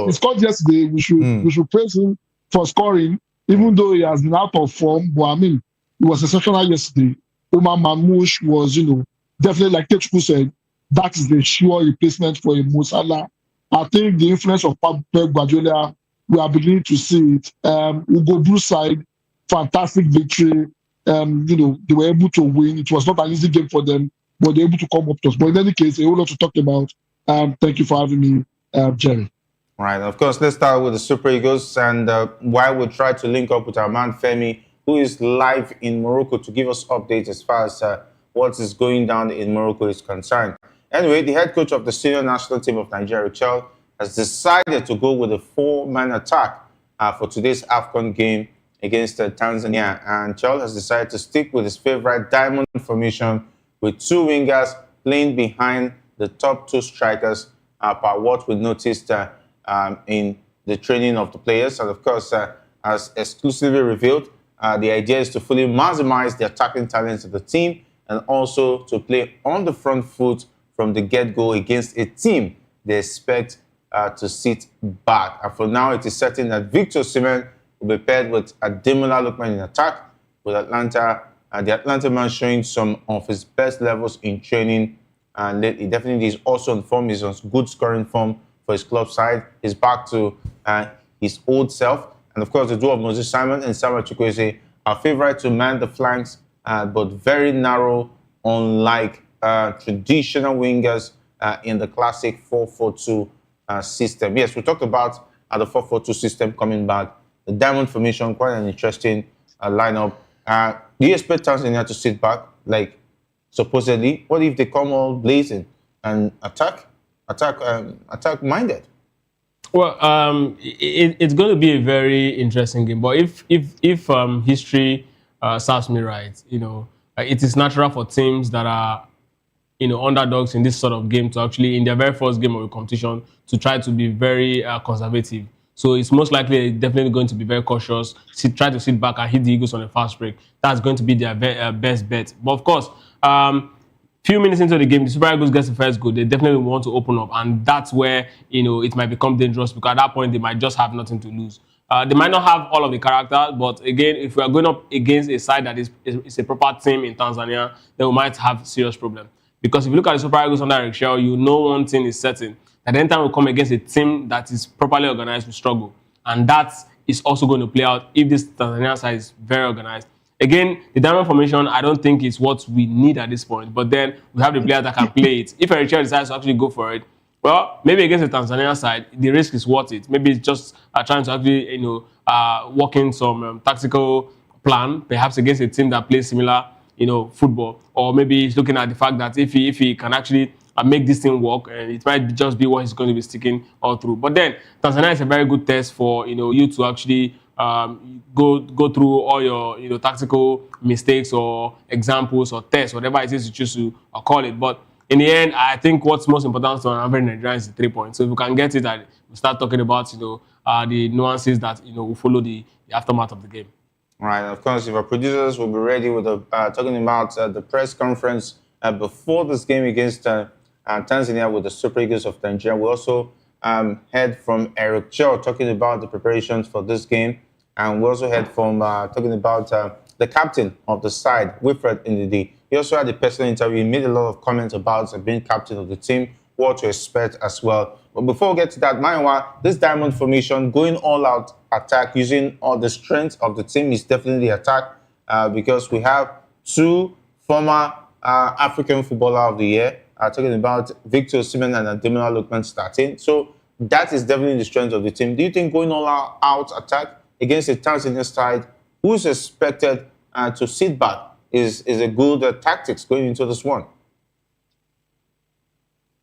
He scored yesterday. We should praise him for scoring, even though he has been out of form. But he was exceptional yesterday. Omar Mamouche was, definitely, like Techku said, that is the sure replacement for a Mo Salah. I think the influence of Pep Guardiola, we are beginning to see it. Hugo Bruce side, fantastic victory. They were able to win. It was not an easy game for them, but they were able to come up to us. But in any case, a whole lot to talk about. Thank you for having me, Jerry. All right. Of course, let's start with the Super Eagles. And while we try to link up with our man Femi, who is live in Morocco to give us updates as far as what is going down in Morocco is concerned. Anyway, the head coach of the senior national team of Nigeria, Chel, has decided to go with a 4-man attack for today's AFCON game against Tanzania. And Chel has decided to stick with his favorite diamond formation with 2 wingers playing behind the top 2 strikers, per what we noticed in the training of the players. And of course, as exclusively revealed, the idea is to fully maximize the attacking talents of the team and also to play on the front foot from the get-go against a team they expect to sit back. And for now, it is certain that Victor Osimhen will be paired with Ademola Lookman in attack, with Atlanta The Atlanta man showing some of his best levels in training, and he definitely is also in form. He's on good scoring form for his club side. He's back to his old self. And of course, the duo of Moses Simon and Samuel Chukwueze are favourite to man the flanks, but very narrow, unlike traditional wingers in the classic 4-4-2 system. Yes, we talked about the 4-4-2 system coming back. The diamond formation, quite an interesting lineup. Do you expect Tanzania to sit back, like supposedly? What if they come all blazing and attack minded? Well, it's going to be a very interesting game. But if history serves me right, it is natural for teams that are underdogs in this sort of game to actually, in their very first game of a competition, to try to be very conservative. So it's most likely definitely going to be very cautious, try to sit back and hit the Eagles on a fast break. That's going to be their best bet. But of course, few minutes into the game, the Super Eagles gets the first goal. They definitely want to open up, and that's where it might become dangerous, because at that point they might just have nothing to lose. They might not have all of the character, but again, if we are going up against a side that is a proper team in Tanzania, then we might have serious problem. Because if you look at the Super Eagles under Eric Shell, one thing is certain: that anytime we come against a team that is properly organized, we struggle. And that is also going to play out if this Tanzania side is very organized. Again, the diamond formation, I don't think is what we need at this point. But then we have the players that can play it. If Eric Shell decides to actually go for it, well, maybe against the Tanzania side, the risk is worth it. Maybe it's just trying to actually, work in some tactical plan, perhaps against a team that plays similar, football. Or maybe he's looking at the fact that if he can actually make this thing work, and it might just be what he's going to be sticking all through. But then Tanzania is a very good test for you to actually go through all your tactical mistakes or examples or tests, whatever it is you choose to call it. But in the end, I think what's most important to an average Nigerian is the 3 points. So if we can get it, and we start talking about the nuances that will follow the aftermath of the game. Right. Of course, if our producers will be ready with talking about the press conference before this game against Tanzania with the Super Eagles of Nigeria. We also heard from Eric Cho talking about the preparations for this game, and we also heard from talking about the captain of the side, Wilfred Ndidi. He also had a personal interview. He made a lot of comments about being captain of the team, what to expect as well. But before we get to that, Maiwa, this diamond formation, going all out attack, using all the strength of the team is definitely attack, because we have two former African Footballer of the Year, talking about Victor Osimhen and Ademola Lookman starting. So that is definitely the strength of the team. Do you think going all out attack against a Tanzania side who's expected to sit back is a good tactics going into this one?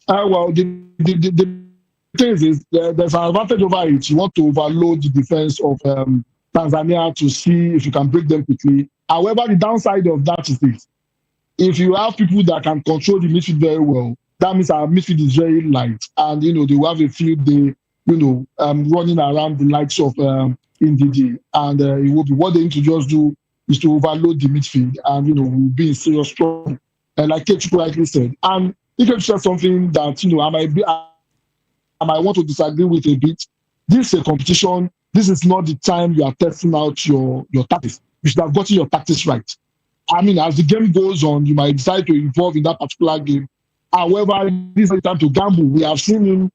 Well, the thing is, there's an advantage over it. You want to overload the defense of Tanzania to see if you can break them quickly. However, the downside of that is this. If you have people that can control the midfield very well, that means our midfield is very light. And, they will have a field day, running around the likes of Ndidi. And it will be what they need to just do is to overload the midfield. And, we'll be in serious trouble. And like Kechu rightly said. And if you said something that, I might want to disagree with a bit. This is a competition. This is not the time you are testing out your tactics. You should have gotten your tactics right. As the game goes on, you might decide to involve in that particular game. However, this is the time to gamble. We have seen him,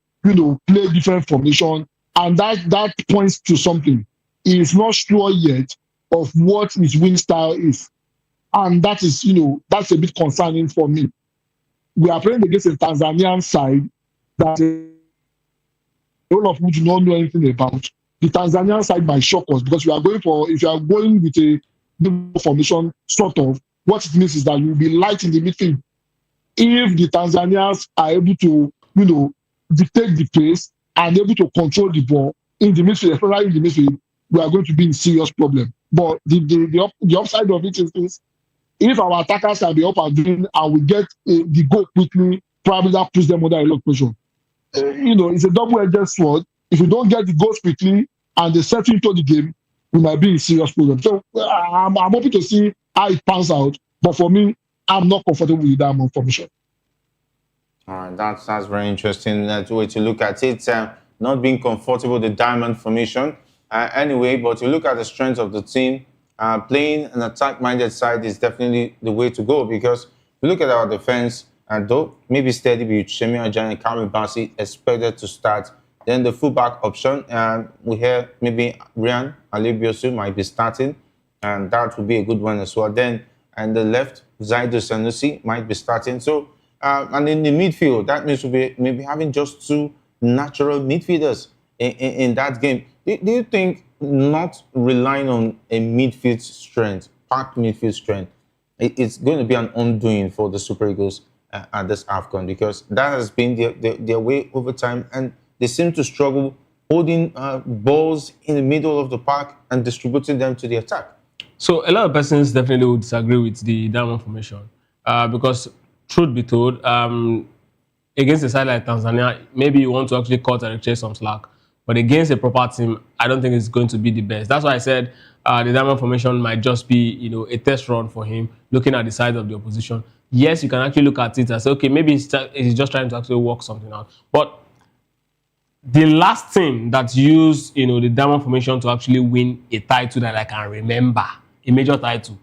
play different formation, and that points to something. He is not sure yet of what his win style is. And that is, that's a bit concerning for me. We are playing against a Tanzanian side that all of who do not know anything about. The Tanzanian side might shock us, because if you are going with a formation, sort of, what it means is that you will be light in the midfield. If the Tanzanians are able to, dictate the pace and able to control the ball in the midfield, especially in the midfield, we are going to be in serious problem. But the upside of it is this: if our attackers can be up and doing and we get the goal quickly, probably that puts them under a lot of pressure. It's a double-edged sword. If you don't get the goals quickly and they set into the game, we might be in serious problem. So I'm hoping to see how it pans out. But for me, I'm not comfortable with that formation. All right, that's very interesting way to look at it. Not being comfortable with the diamond formation. Anyway, but you look at the strength of the team, playing an attack-minded side is definitely the way to go, because if you look at our defense, and though maybe steady with Shemi Ajayi and Karim Bassi expected to start, then the fullback option, we hear maybe Ryan Alibiosu might be starting, and that would be a good one as well. Then, and the left, Zaidu Sanusi might be starting. So, and in the midfield, that means we'll be maybe having just two natural midfielders in that game. Do you think not relying on a midfield strength, packed midfield strength, it's going to be an undoing for the Super Eagles at this AFCON? Because that has been their way over time, and they seem to struggle holding balls in the middle of the park and distributing them to the attack. So a lot of persons definitely would disagree with the diamond formation because, truth be told, against a side like Tanzania, maybe you want to actually cut Eric Chase some slack. But against a proper team, I don't think it's going to be the best. That's why I said the diamond formation might just be, a test run for him, looking at the side of the opposition. Yes, you can actually look at it and say, okay, maybe he's just trying to actually work something out. But the last team that used, the diamond formation to actually win a title that I can remember, a major title,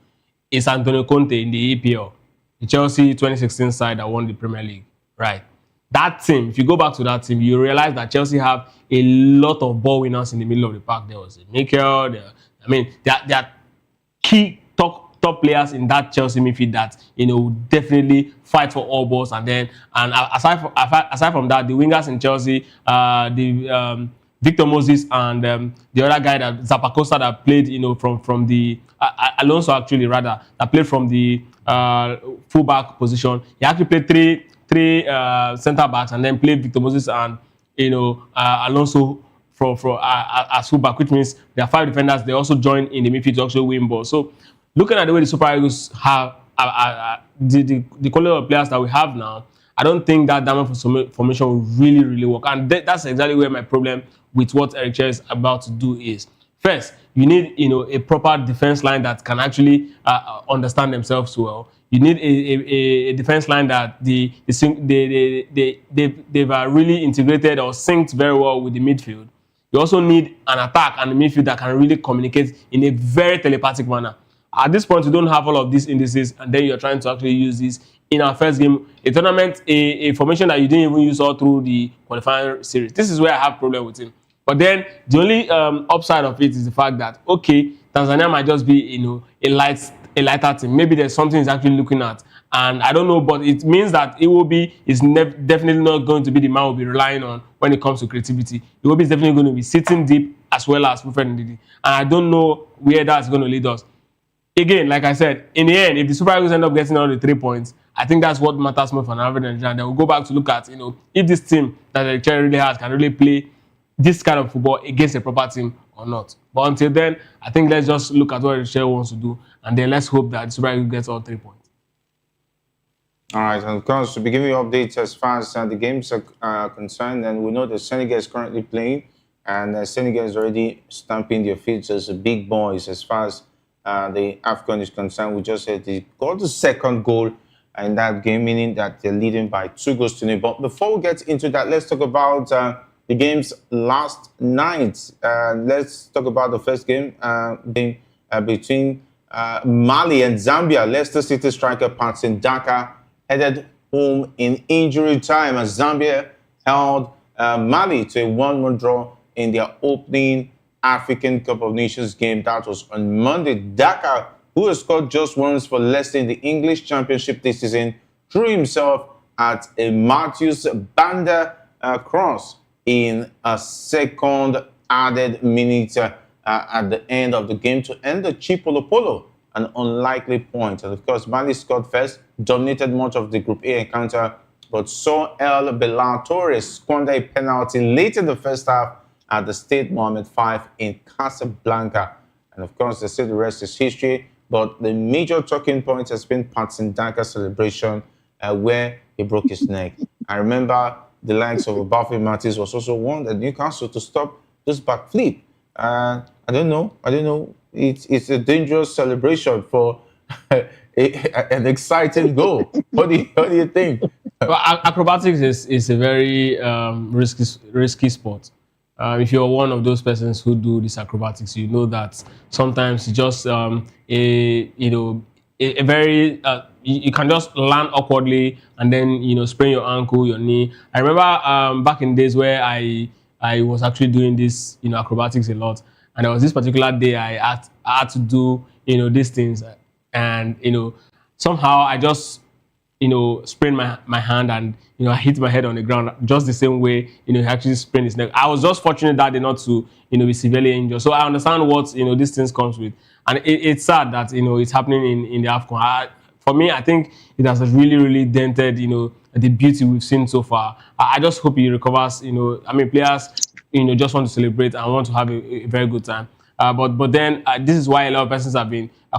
is Antonio Conte in the EPL, the Chelsea 2016 side that won the Premier League, right? That team, if you go back to that team, you realize that Chelsea have a lot of ball winners in the middle of the park. There was Mikel. There are key top players in that Chelsea midfield that definitely fight for all balls. And aside from that, the wingers in Chelsea, Victor Moses and the other guy, that Zappacosta, that played from the Alonso actually rather, that played from the fullback position. He actually played three centre backs and then played Victor Moses and Alonso as fullback, which means there are 5 defenders. They also join in the midfield to actually win balls. So looking at the way the Super Eagles have the quality of players that we have now, I don't think that diamond formation will really work. And that's exactly where my problem with what Eric Chelle is about to do is. First, you need a proper defense line that can actually understand themselves well. You need a defense line that they've really integrated or synced very well with the midfield. You also need an attack and a midfield that can really communicate in a very telepathic manner. At this point, you don't have all of these indices, and then you're trying to actually use this in our first game, a tournament, a formation that you didn't even use all through the qualifying series. This is where I have a problem with him. But then the only upside of it is the fact that, okay, Tanzania might just be a lighter team. Maybe there's something he's actually looking at, and I don't know, but it means that Iwobi is definitely not going to be the man we'll be relying on when it comes to creativity. Iwobi is definitely going to be sitting deep as well as Wilfred Ndidi, and I don't know where that's going to lead us. Again, like I said, in the end, if the Super Eagles end up getting all the 3 points, I think that's what matters more for an average Nigerian. Then we'll go back to look at, if this team that the Cherry really has can really play this kind of football against a proper team or not. But until then, I think let's just look at what the Cherry wants to do, and then let's hope that the Super Eagles gets all 3 points. All right, and of course, to be giving you updates as far as the games are concerned, and we know that Senegal is currently playing, and Senegal is already stamping their feet as the big boys as far as the AFCON is concerned. We just said they got the second goal in that game, meaning that they're leading by 2-0. But before we get into that, let's talk about the games last night. Let's talk about the first game between Mali and Zambia. Leicester City striker Patson Daka headed home in injury time as Zambia held Mali to a 1-1 draw in their opening African Cup of Nations game. That was on Monday. Daka, who has scored just once for Leicester in the English Championship this season, threw himself at a Matthews Banda cross in a second added minute at the end of the game to end the Chipolo, an unlikely point. And of course, Mali scored first, dominated much of the Group A encounter, but saw El Belar Torres squander a penalty late in the first half at the Stade Mohammed V in Casablanca. And of course, they say the rest is history, but the major talking point has been Patson Daka's celebration where he broke his neck. I remember the likes of Obafemi Martins was also warned at Newcastle to stop this backflip. I don't know. It's a dangerous celebration for an exciting goal. What do you think? Well, acrobatics is a very risky sport. if you're one of those persons who do this acrobatics, you know that sometimes it's just a very you can just land awkwardly and then sprain your ankle, your knee. I remember back in days where I was actually doing this acrobatics a lot, and there was this particular day I had to do these things, and somehow I just sprained my hand, and I hit my head on the ground just the same way he actually sprained his neck. I was just fortunate that day not to be severely injured. So I understand what these things comes with, and it's sad that it's happening in the AFCON. For me, I think it has really, really dented the beauty we've seen so far. I just hope he recovers. Players just want to celebrate and want to have a very good time. But then this is why a lot of persons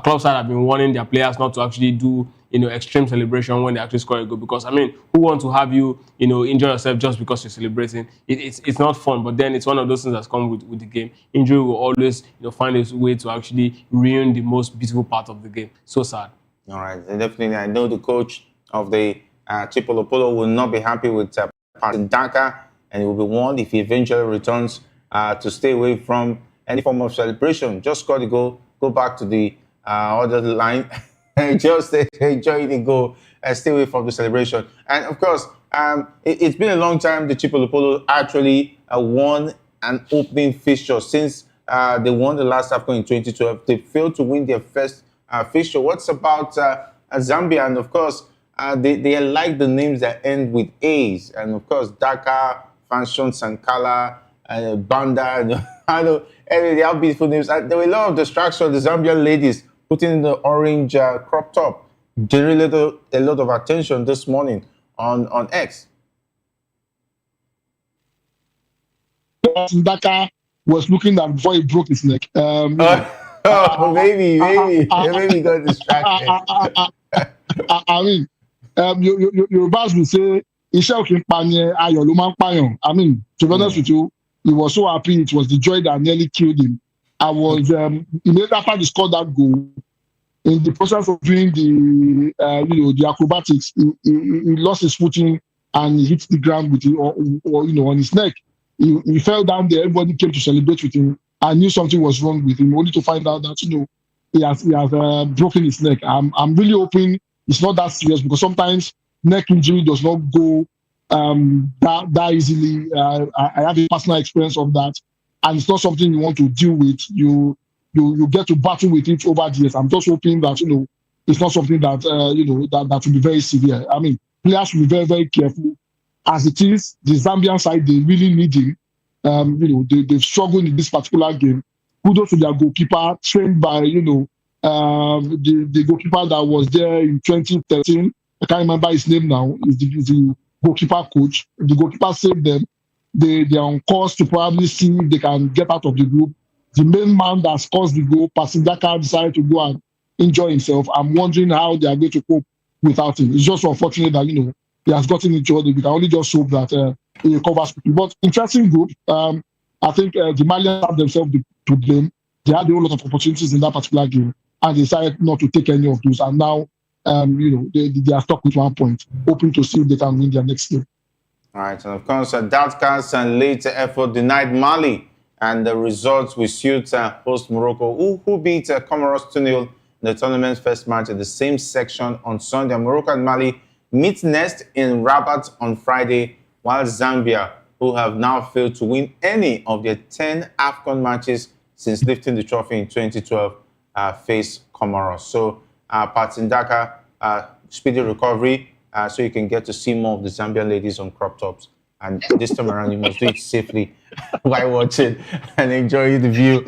clubs have been warning their players not to actually do extreme celebration when they actually score a goal, because who wants to have you enjoy yourself just because you're celebrating? It's not fun. But then it's one of those things that's come with the game. Injury will always find a way to actually ruin the most beautiful part of the game. So sad. All right, and definitely. I know the coach of the Chipolopolo will not be happy with Patson Daka, and he will be warned if he eventually returns to stay away from any form of celebration. Just score the goal, go back to the other line, just enjoy the goal, and stay away from the celebration. And of course, it's been a long time the Chipolopolo actually won an opening fixture since they won the last AFCON in 2012. They failed to win their first fixture. What's about Zambia? And of course, they like the names that end with A's. And of course, Dhaka, Fanchon, Sankala, Banda, they have beautiful names. There were a lot of distraction. The Zambian ladies putting in the orange crop top generated a lot of attention this morning on X. Dhaka was looking at before he broke his neck. Maybe got distracted. Yorubas will say, to be honest with you, he was so happy. It was the joy that nearly killed him. I was immediately after he scored that goal, in the process of doing the acrobatics, he lost his footing and he hit the ground with it, or on his neck. He fell down there. Everybody came to celebrate with him. I knew something was wrong with him, only to find out that he has broken his neck. I'm really hoping it's not that serious, because sometimes neck injury does not go that easily. I have a personal experience of that, and it's not something you want to deal with. You get to battle with it over the years. I'm just hoping that it's not something that that will be very severe. Players should be very, very careful. As it is, the Zambian side, they really need him. They've struggled in this particular game. Kudos to their goalkeeper, trained by the goalkeeper that was there in 2013. I can't remember his name now. Is the goalkeeper coach. The goalkeeper saved them. They are on course to probably see if they can get out of the group. The main man that scores the goal, Patson Daka, decided to go and enjoy himself. I'm wondering how they are going to cope without him. It's just unfortunate that he has gotten injured. We can only just hope that he recovers quickly. But interesting group. I think the Malians have themselves to blame. They had a whole lot of opportunities in that particular game, and they decided not to take any of those. And now, they are stuck with 1 point, hoping to see if they can win their next game. All right, and of course, Datkas and later effort denied Mali, and the results will suit host Morocco, who beat Comoros 2-0 in the tournament's first match at the same section on Sunday. Morocco and Mali meet next in Rabat on Friday, while Zambia, who have now failed to win any of their 10 AFCON matches since lifting the trophy in 2012, face Comoros. So, Patson Daka, speedy recovery, so you can get to see more of the Zambian ladies on crop tops. And this time around, you must do it safely while watching and enjoying the view.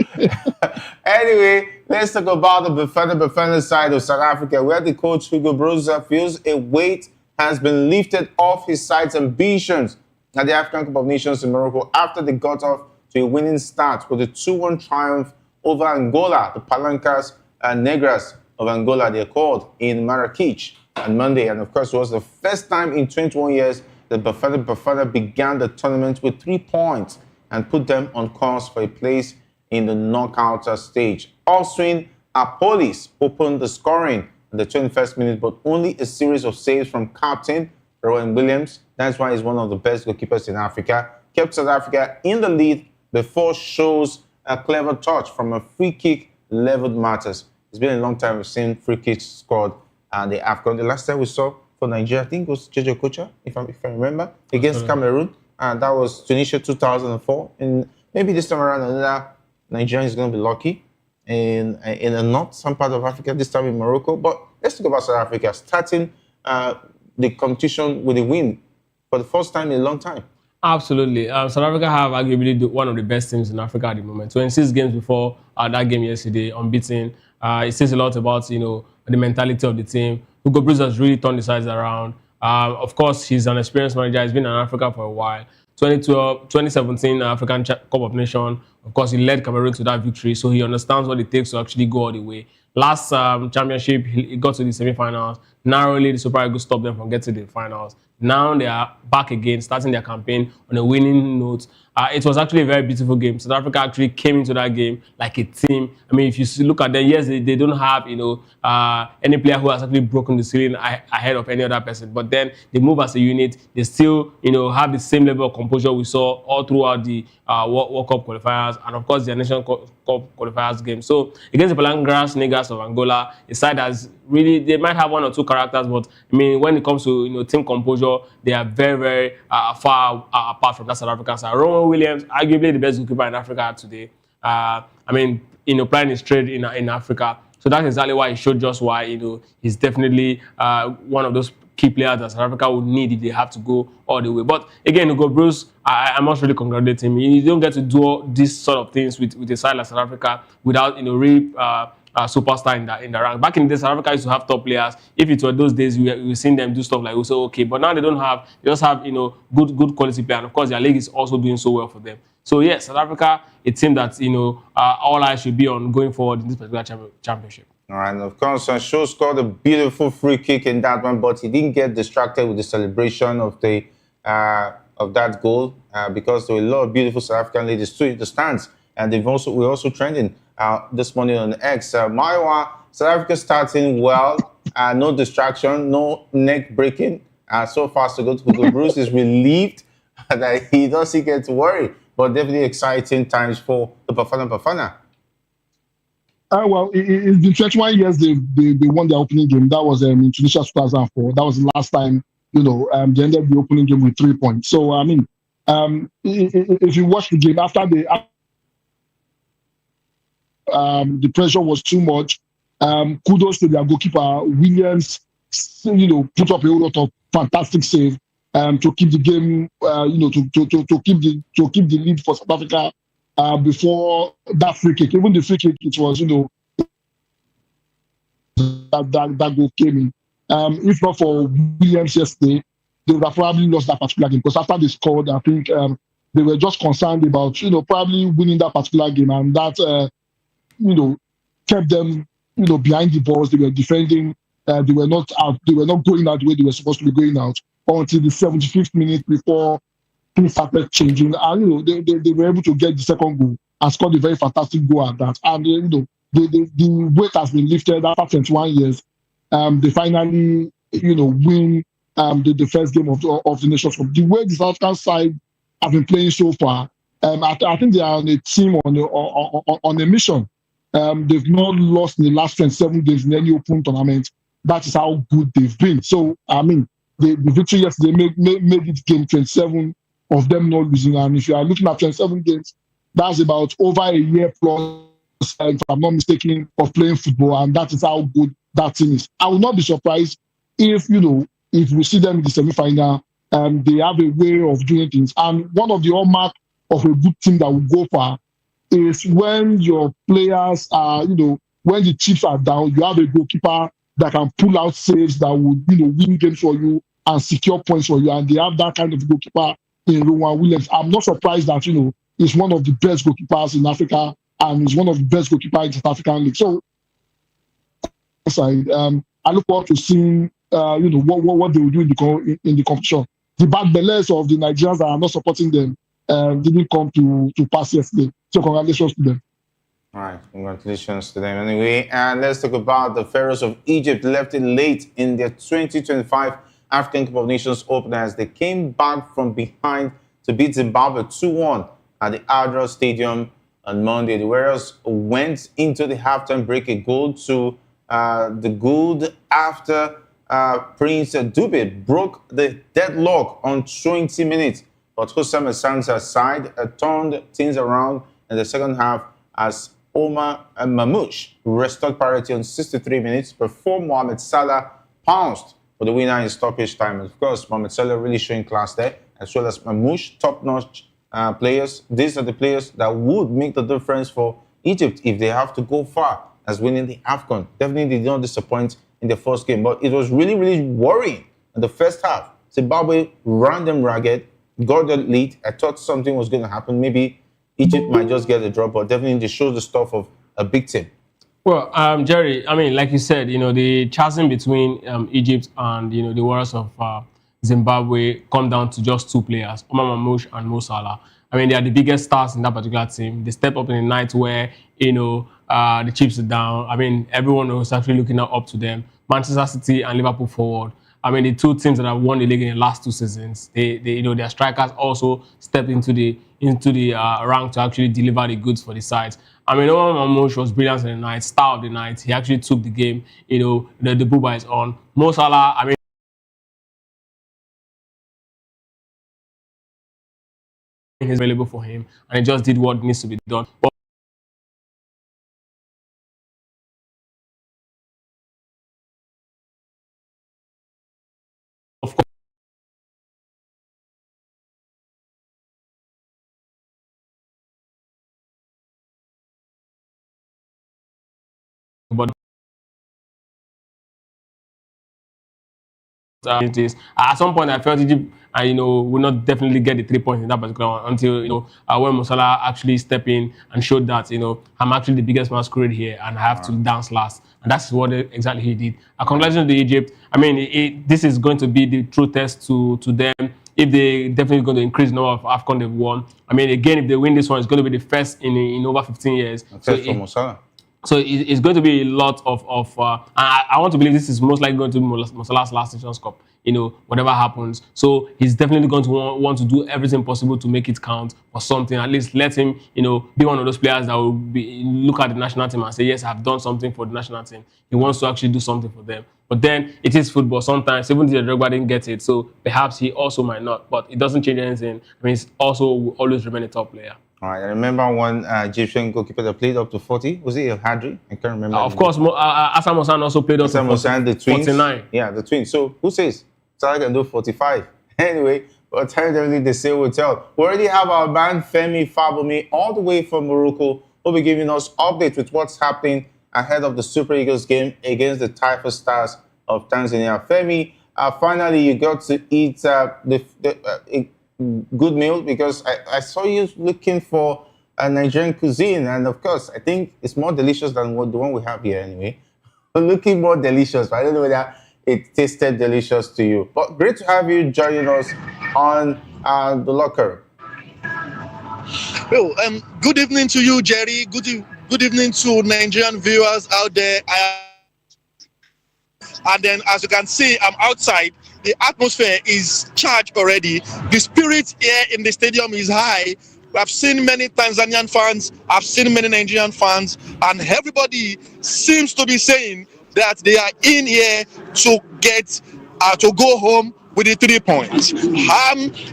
Anyway, let's talk about the Bafana side of South Africa, where the coach Hugo Broos feels a weight has been lifted off his side's ambitions at the African Cup of Nations in Morocco after they got off to a winning start with a 2-1 triumph over Angola, the Palancas Negras of Angola, they're called, in Marrakech on Monday. And of course, it was the first time in 21 years that Bafana began the tournament with 3 points and put them on course for a place in the knockout stage. Oswin Apolis opened the scoring in the 21st minute, but only a series of saves from captain Rowan Williams, that's why he's one of the best goalkeepers in Africa, kept South Africa in the lead before shows a clever touch from a free kick leveled matters. It's been a long time we've seen free kicks scored and the AFCON. The last time we saw for Nigeria, I think it was Jojo Kocha, if I remember, against Cameroon. And that was Tunisia 2004. And maybe this time around, another Nigeria is going to be lucky in a not some part of Africa, this time in Morocco. But let's talk about South Africa, starting the competition with a win for the first time in a long time. Absolutely. South Africa have arguably one of the best teams in Africa at the moment. 26 games before that game yesterday, unbeaten. It says a lot about, the mentality of the team. Hugo Broos has really turned the sides around. Of course, he's an experienced manager. He's been in Africa for a while. 2017 African Cup of Nations, of course, he led Cameroon to that victory, so he understands what it takes to actually go all the way. Last championship, he got to the semi-finals. Narrowly, the Super Eagles stopped them from getting to the finals. Now they are back again, starting their campaign on a winning note. It was actually a very beautiful game. South Africa actually came into that game like a team. I mean, if you look at them, yes, they don't have, any player who has actually broken the ceiling ahead of any other person. But then they move as a unit. They still, have the same level of composure we saw all throughout the World Cup qualifiers and, of course, their Nation Cup qualifiers game. So against the Palangras Negras of Angola, a side that's really, they might have one or two characters, but I mean, when it comes to team composure, they are very, very far apart from that South African side. Ronwen Williams, arguably the best goalkeeper in Africa today. Playing his trade in Africa. So that's exactly why he showed just why, he's definitely one of those key players that South Africa would need if they have to go all the way. But again, Hugo Broos, I must really congratulate him. You don't get to do these sort of things with a side like South Africa without, really superstar in the rank. Back in the day, South Africa used to have top players. If it were those days, we've seen them do stuff like we say, okay, but now they don't have. They just have, good quality player, and of course, their league is also doing so well for them. So yes, South Africa, a team that all eyes should be on going forward in this particular championship. All right, and of course, Shaw scored a beautiful free kick in that one, but he didn't get distracted with the celebration of the of that goal because there were a lot of beautiful South African ladies too in the stands, and we're also trending this morning on X. Maiwa, South Africa starting well, no distraction, no neck breaking. So far, so good. Hugo Broos is relieved that he doesn't get worried, but definitely exciting times for the Bafana. Well, it's been 21 years they won their opening game. That was in Tunisia 2004. That was the last time, they ended the opening game with 3 points. So, I mean, if you watch the game, after the pressure was too much, kudos to their goalkeeper, Williams, put up a whole lot of fantastic save to keep the game, to keep the lead for South Africa. Before that free kick, even the free kick, it was, that goal came in. If not for Williams yesterday, they would have probably lost that particular game because after they scored, I think they were just concerned about, probably winning that particular game, and that, kept them, behind the balls. They were defending. They were not out. They were not going out the way they were supposed to be going out until the 75th minute before things started changing, and they were able to get the second goal and scored a very fantastic goal at that. And the weight has been lifted after 21 years. They finally win the first game of the Nations Cup. The way the South African side have been playing so far, I think they are on a team on a mission. They've not lost in the last 27 games in any open tournament. That is how good they've been. So I mean, the victory yesterday made it game 27. Of them not losing, and if you are looking at 27 games, that's about over a year plus, if I'm not mistaken, of playing football, and that is how good that team is. I will not be surprised if we see them in the semi-final, they have a way of doing things. And one of the hallmark of a good team that will go far is when your players are, when the chips are down, you have a goalkeeper that can pull out saves that would, win games for you and secure points for you, and they have that kind of goalkeeper in Ronwen Williams. I'm not surprised that, he's one of the best goalkeepers in Africa and he's one of the best goalkeepers in the South African League. So, I look forward to seeing, what they will do in the competition. The bad belles of the Nigerians that are not supporting them didn't come to pass yesterday. So, congratulations to them. All right, congratulations to them anyway. And let's talk about the Pharaohs of Egypt. Left it late in their 2025 African Cup of Nations opener as they came back from behind to beat Zimbabwe 2-1 at the Adra Stadium on Monday. The Warriors went into the halftime break a goal to the good after Prince Dube broke the deadlock on 20 minutes. But Hosam Sansa's side turned things around in the second half as Omar Mamouche restored parity on 63 minutes before Mohamed Salah pounced for the winner in stoppage time. And of course, Mohamed Salah really showing class there, as well as Mamouche, top-notch players. These are the players that would make the difference for Egypt if they have to go far as winning the AFCON. Definitely did not disappoint in the first game, but it was really, really worrying in the first half. Zimbabwe ran them ragged, got the lead. I thought something was going to happen. Maybe Egypt might just get a drop, but definitely it shows the stuff of a big team. Well, Jerry, I mean, like you said, the chasm between Egypt and, the Warriors of Zimbabwe come down to just two players, Omar Mamouche and Mo Salah. I mean, they are the biggest stars in that particular team. They step up in the night where, the chips are down. I mean, everyone was actually looking up to them. Manchester City and Liverpool forward. I mean, the two teams that have won the league in the last 2 seasons, their strikers also step into the rank to actually deliver the goods for the sides. I mean, Omar Mamouche was brilliant in the night, star of the night. He actually took the game. The Buba is on. Mo Salah, I mean, is available for him, and he just did what needs to be done. But of course, but at some point I felt Egypt, will not definitely get the 3 points in that particular one until when Mo Salah actually stepped in and showed that I'm actually the biggest masquerade here and I have to dance last, and that's what exactly he did. Congratulations to Egypt. I mean, this is going to be the true test to them. If they definitely going to increase the number of AFCON they've won. I mean, again, if they win this one, it's going to be the first in over 15 years. So it's going to be a lot of I want to believe this is most likely going to be Mo Salah's last Nations Cup, whatever happens. So he's definitely going to want to do everything possible to make it count for something. At least let him, be one of those players that will look at the national team and say, yes, I've done something for the national team. He wants to actually do something for them. But then it is football. Sometimes even the Drogba didn't get it, so perhaps he also might not. But it doesn't change anything. I mean, he's also will always remain a top player. All right, I remember one Egyptian goalkeeper that played up to 40. Was it El Hadri? I can't remember. Of course, Hassan Mosan also played up to 49. Yeah, the twins. So who says Salah can do 45? Anyway, but definitely the same will tell. We already have our man Femi Fabumi all the way from Morocco, who will be giving us updates with what's happening ahead of the Super Eagles game against the Taifa Stars of Tanzania. Femi, finally you got to eat a good meal, because I saw you looking for a Nigerian cuisine, and of course I think it's more delicious than the one we have here anyway. Looking more delicious, but I don't know whether it tasted delicious to you. But great to have you joining us on the locker. Well, good evening to you, Jerry. Good evening to Nigerian viewers out there. And then, as you can see, I'm outside. The atmosphere is charged already. The spirit here in the stadium is high. I've seen many Tanzanian fans, I've seen many Nigerian fans, and everybody seems to be saying that they are in here to get to go home with the 3 points.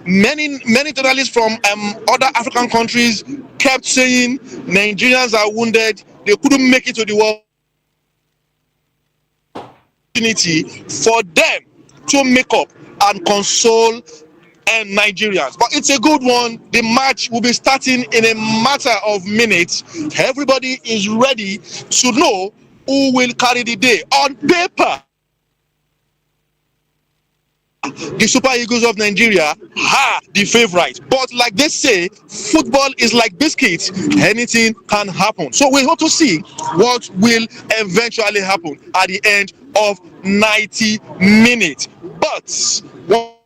Many journalists from other African countries kept saying Nigerians are wounded, they couldn't make it to the World opportunity for them to make up and console Nigerians. But it's a good one. The match will be starting in a matter of minutes. Everybody is ready to know who will carry the day. On paper, the Super Eagles of Nigeria are the favorite. But like they say, football is like biscuits. Anything can happen. So we hope to see what will eventually happen at the end of 90 minutes. But what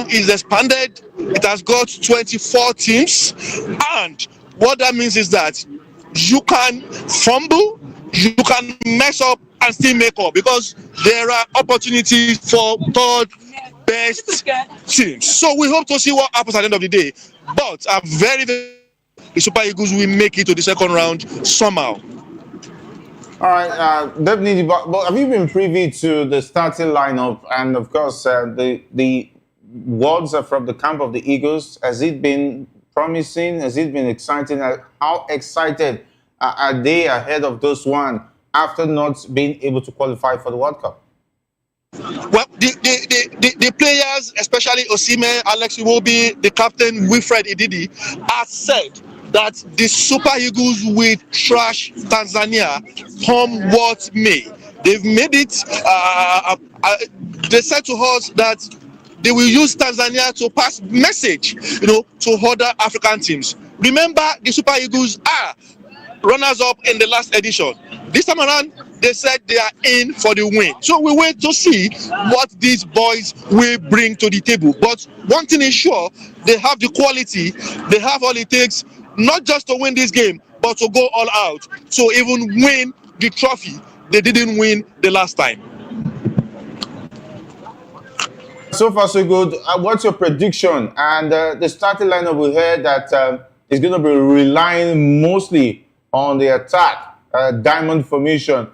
is expanded, it has got 24 teams, and what that means is that you can fumble, you can mess up and still make up, because there are opportunities for third best teams. So we hope to see what happens at the end of the day. But I'm very, very the Super Eagles will make it to the second round somehow. All right, definitely. But have you been privy to the starting lineup? And of course, the words are from the camp of the Eagles. Has it been promising? Has it been exciting? How excited are they ahead of those one after not being able to qualify for the World Cup? Well, the players, especially Osimhen, Alex Iwobi, the captain Wilfred Ididi, have said that the Super Eagles will trash Tanzania come what may. They've made it, they said to us that they will use Tanzania to pass message, to other African teams. Remember, the Super Eagles are runners-up in the last edition. This time around, they said they are in for the win. So we wait to see what these boys will bring to the table. But one thing is sure, they have the quality, they have all it takes, not just to win this game, but to go all out. So even win the trophy they didn't win the last time. So far, so good. What's your prediction? And the starting lineup, we heard that is going to be relying mostly on the attack, diamond formation.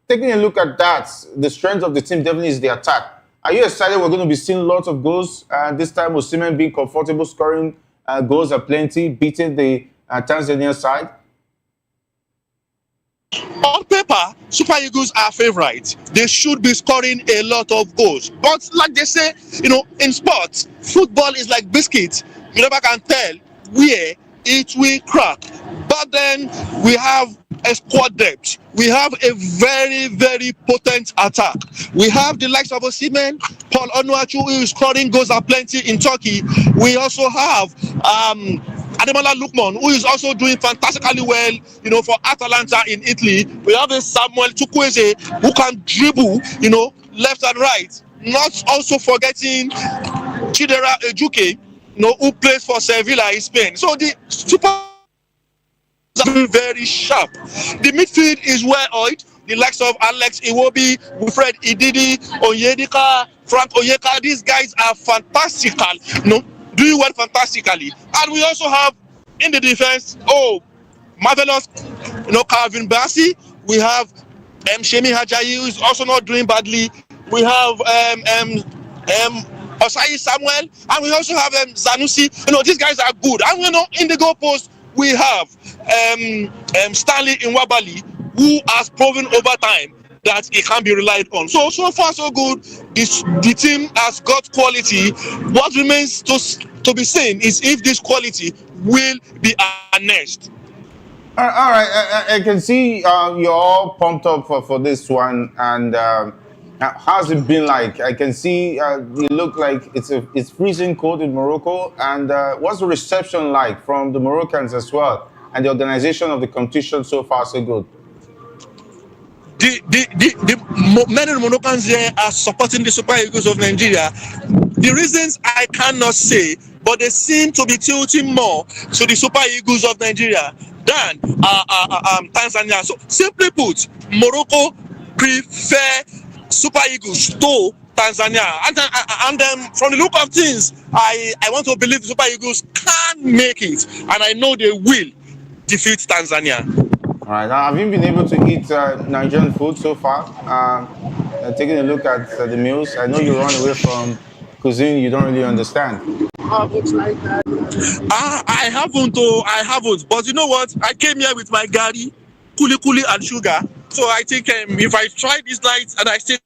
Taking a look at that, the strength of the team definitely is the attack. Are you excited we're going to be seeing lots of goals? This time, Osimhen being comfortable, scoring goals are plenty, beating the Tanzania side? On paper, Super Eagles are favorites. They should be scoring a lot of goals. But like they say, in sports, football is like biscuits. You never can tell where it will crack. But then we have a squad depth. We have a very, very potent attack. We have the likes of Osimhen, Paul Onuachu, who is scoring goals aplenty in Turkey. We also have Ademola Lookman, who is also doing fantastically well, for Atalanta in Italy. We have a Samuel Chukwueze, who can dribble, left and right. Not also forgetting Chidera Ejuke, who plays for Sevilla in Spain. So the Super very, very sharp. The midfield is well oiled. The likes of Alex Iwobi, Wilfred Ididi, Onyedika, Frank Onyeka. These guys are fantastical, doing well fantastically. And we also have in the defense, marvelous, Calvin Bassey. We have Shemi Hajayi, who is also not doing badly. We have Osayi Samuel, and we also have Zanusi. These guys are good. And in the goalpost, we have Stanley Nwabali, who has proven over time that he can be relied on. So far, so good. The team has got quality. What remains to be seen is if this quality will be harnessed. All right, I can see you're all pumped up for this one. And how's it been like? I can see you look like it's freezing cold in Morocco. And what's the reception like from the Moroccans as well? And the organization of the competition so far, so good? Many Moroccans here are supporting the Super Eagles of Nigeria. The reasons I cannot say, but they seem to be tilting more to the Super Eagles of Nigeria than Tanzania. So simply put, Morocco prefer Super Eagles to Tanzania. And from the look of things, I want to believe the Super Eagles can make it, and I know they will defeat Tanzania. All right. Now, have you been able to eat Nigerian food so far? Taking a look at the meals, I know you run away from cuisine you don't really understand. I haven't. But you know what? I came here with my gari, kuli and sugar. So I think if I try this night and I still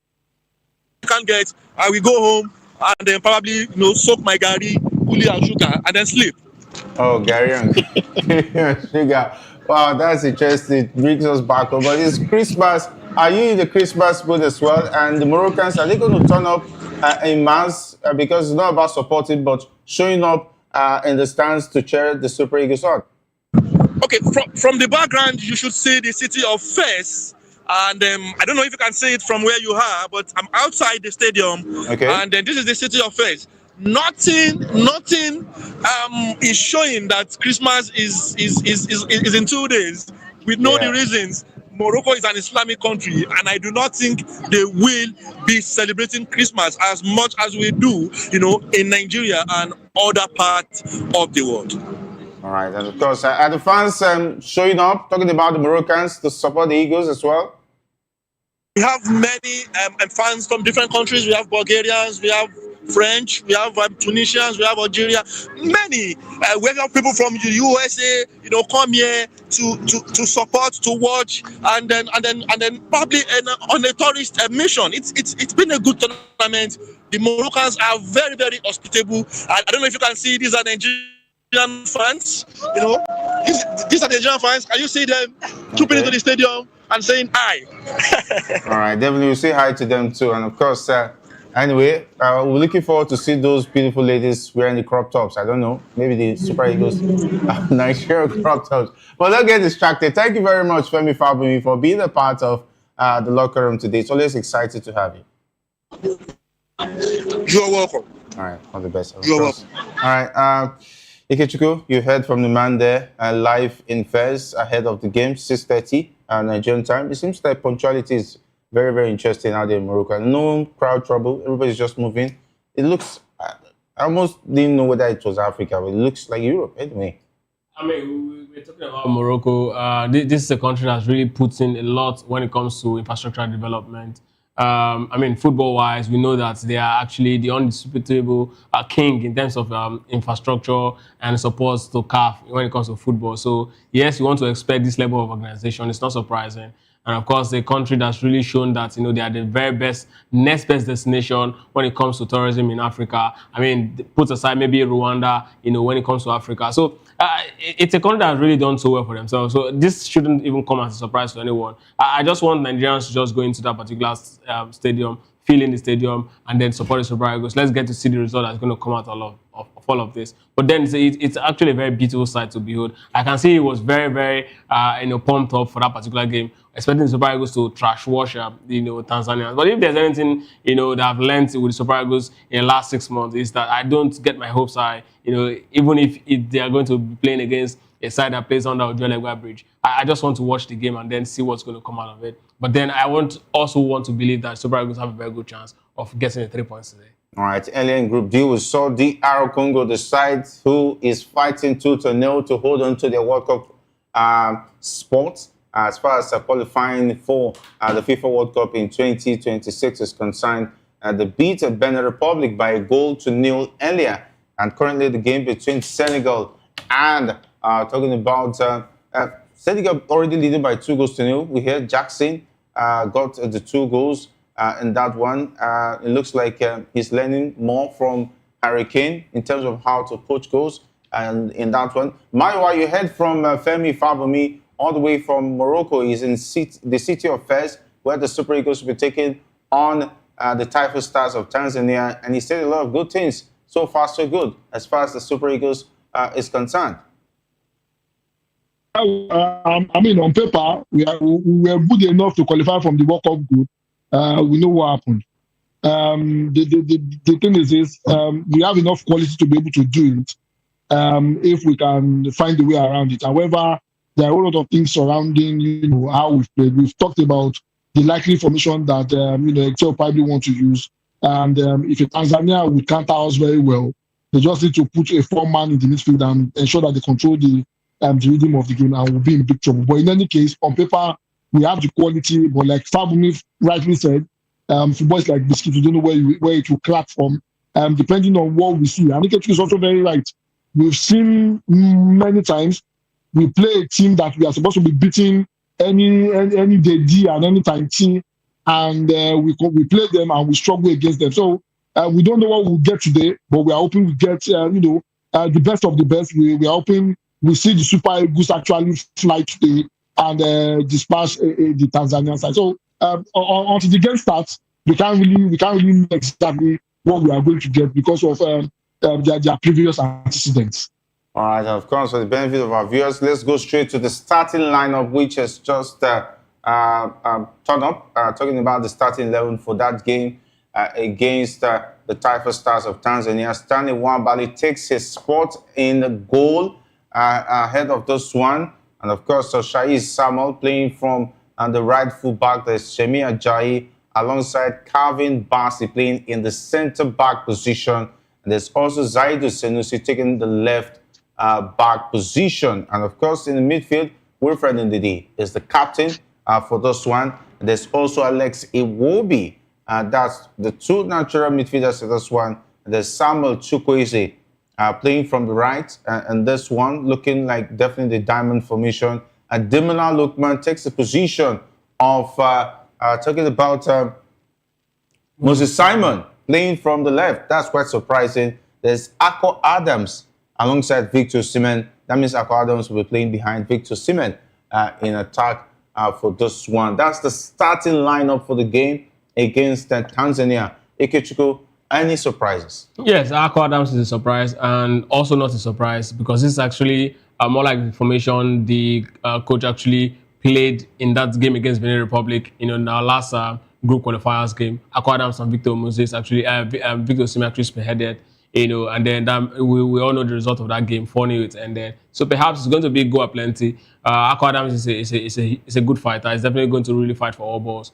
can't get, I will go home and then probably soak my gari, kuli and sugar, and then sleep. Oh, gari and sugar. Wow, that's interesting. It brings us back over. It's Christmas. Are you in the Christmas mood as well? And the Moroccans, are they going to turn up in mass? Because it's not about supporting, but showing up in the stands to cheer the Super Eagles on. Okay, from the background, you should see the city of Fes. And I don't know if you can see it from where you are, but I'm outside the stadium. Okay. And then this is the city of Fes. Nothing is showing that Christmas is in 2 days. We know the reasons. Morocco is an Islamic country, and I do not think they will be celebrating Christmas as much as we do, in Nigeria and other parts of the world. All right, and of course, are the fans showing up, talking about the Moroccans to support the Eagles as well? We have many fans from different countries. We have Bulgarians, we have French, we have Tunisians, we have Algeria. Many. We have people from the USA, come here to support, to watch, and then probably on a tourist mission. It's been a good tournament. The Moroccans are very, very hospitable. I don't know if you can see, these are Nigerian fans. These are Nigerian fans. Can you see them trooping into the stadium and saying hi? All right, definitely we'll say hi to them too. And of course, anyway, we're looking forward to see those beautiful ladies wearing the crop tops. I don't know, maybe the Super Eagles Nigeria crop tops. But don't get distracted. Thank you very much, Femi Fabumi, for being a part of the locker room today. It's always excited to have you. You're welcome. All right, all the best. You're welcome. All right, Ikechukwu, you heard from the man there live in Fez ahead of the game, 6:30 Nigerian time. It seems like punctuality is very, very interesting out there in Morocco. No crowd trouble. Everybody's just moving. It looks, I almost didn't know whether it was Africa, but it looks like Europe anyway. I mean, we're talking about Morocco. This is a country that's really puts in a lot when it comes to infrastructure development. I mean, football-wise, we know that they are actually the undisputable king in terms of infrastructure and support to CAF when it comes to football. So, yes, you want to expect this level of organization. It's not surprising. And of course, a country that's really shown that, they are the very best, next best destination when it comes to tourism in Africa. I mean, put aside maybe Rwanda, when it comes to Africa. So it's a country that's really done so well for themselves. So this shouldn't even come as a surprise to anyone. I just want Nigerians to just go into that particular stadium, fill in the stadium, and then support the Super Eagles. Let's get to see the result that's going to come out of all of this. But then it's actually a very beautiful sight to behold. I can see he was very, very pumped up for that particular game, expecting the Super Eagles to trash wash Tanzania. But if there's anything that I've learned with the Super Eagles in the last 6 months, is that I don't get my hopes high. Even if they are going to be playing against a side that plays under Ojuelegba Bridge, I just want to watch the game and then see what's going to come out of it. But then I also want to believe that Super Eagles have a very good chance of getting the 3 points today. All right, earlier in Group D, we saw DR Congo, the side who is fighting tooth and nail to hold on to their World Cup spot as far as qualifying for the FIFA World Cup in 2026 is concerned. They beat Benin Republic by 1-0 earlier. And currently the game between Senegal and talking about Senegal already leading by 2-0. We hear Jackson got the 2 goals. In that one, it looks like he's learning more from Harry Kane in terms of how to poach goals. And in that one, Maiwa, you heard from Femi Fabumi all the way from Morocco. He's in the city of Fez, where the Super Eagles will be taking on the Taifa Stars of Tanzania. And he said a lot of good things. So far, so good, as far as the Super Eagles is concerned. I mean, on paper, we were good enough to qualify from the World Cup group. We know what happened. The thing is we have enough quality to be able to do it if we can find a way around it. However, there are a lot of things surrounding how we've played. We've talked about the likely formation that Excel probably want to use. And if Tanzania would counter us very well, they just need to put a 4-man in the midfield and ensure that they control the rhythm of the game and will be in big trouble. But in any case, on paper, we have the quality, but like Fabumi rightly said, football is like biscuit. You don't know where it will crack from, depending on what we see. And Ikechu is also very right. We've seen many times we play a team that we are supposed to be beating any day and any time team, and we play them and we struggle against them. So we don't know what we'll get today, but we are hoping we get the best of the best. We are hoping we see the Super Eagles actually fly today and dispatch the Tanzanian side. So until the game starts, we can't really know exactly what we are going to get because of their previous antecedents. All right, of course, for the benefit of our viewers, let's go straight to the starting lineup, which has just turned up. Talking about the starting 11 for that game against the Taifa Stars of Tanzania. Stanley Nwabali takes his spot in the goal ahead of this one. And of course, Shaiz Samuel playing from And the right fullback, there's Shemi Ajayi, alongside Calvin Bassey playing in the centre-back position. And there's also Zaidu Senusi taking the left back position. And of course, in the midfield, Wilfred Ndidi is the captain for this one. And there's also Alex Iwobi. That's the two natural midfielders for this one. And there's Samuel Chukwueze playing from the right. And this one looking like definitely the diamond formation. And Demola Lookman takes the position of, talking about Moses Simon playing from the left. That's quite surprising. There's Akko Adams alongside Victor Osimhen. That means Akko Adams will be playing behind Victor Osimhen in attack for this one. That's the starting lineup for the game against Tanzania. Ikechukwu, any surprises? Yes, Akko Adams is a surprise, and also not a surprise because this is actually more like the formation the coach actually played in that game against Benin Republic, in our last group qualifiers game. Akko Adams and Victor Moses actually, Victor Osimhen actually spearheaded, and then we all know the result of that game, 4-0 and then. So perhaps it's going to be go aplenty. Akko Adams is a good fighter. He's definitely going to really fight for all balls.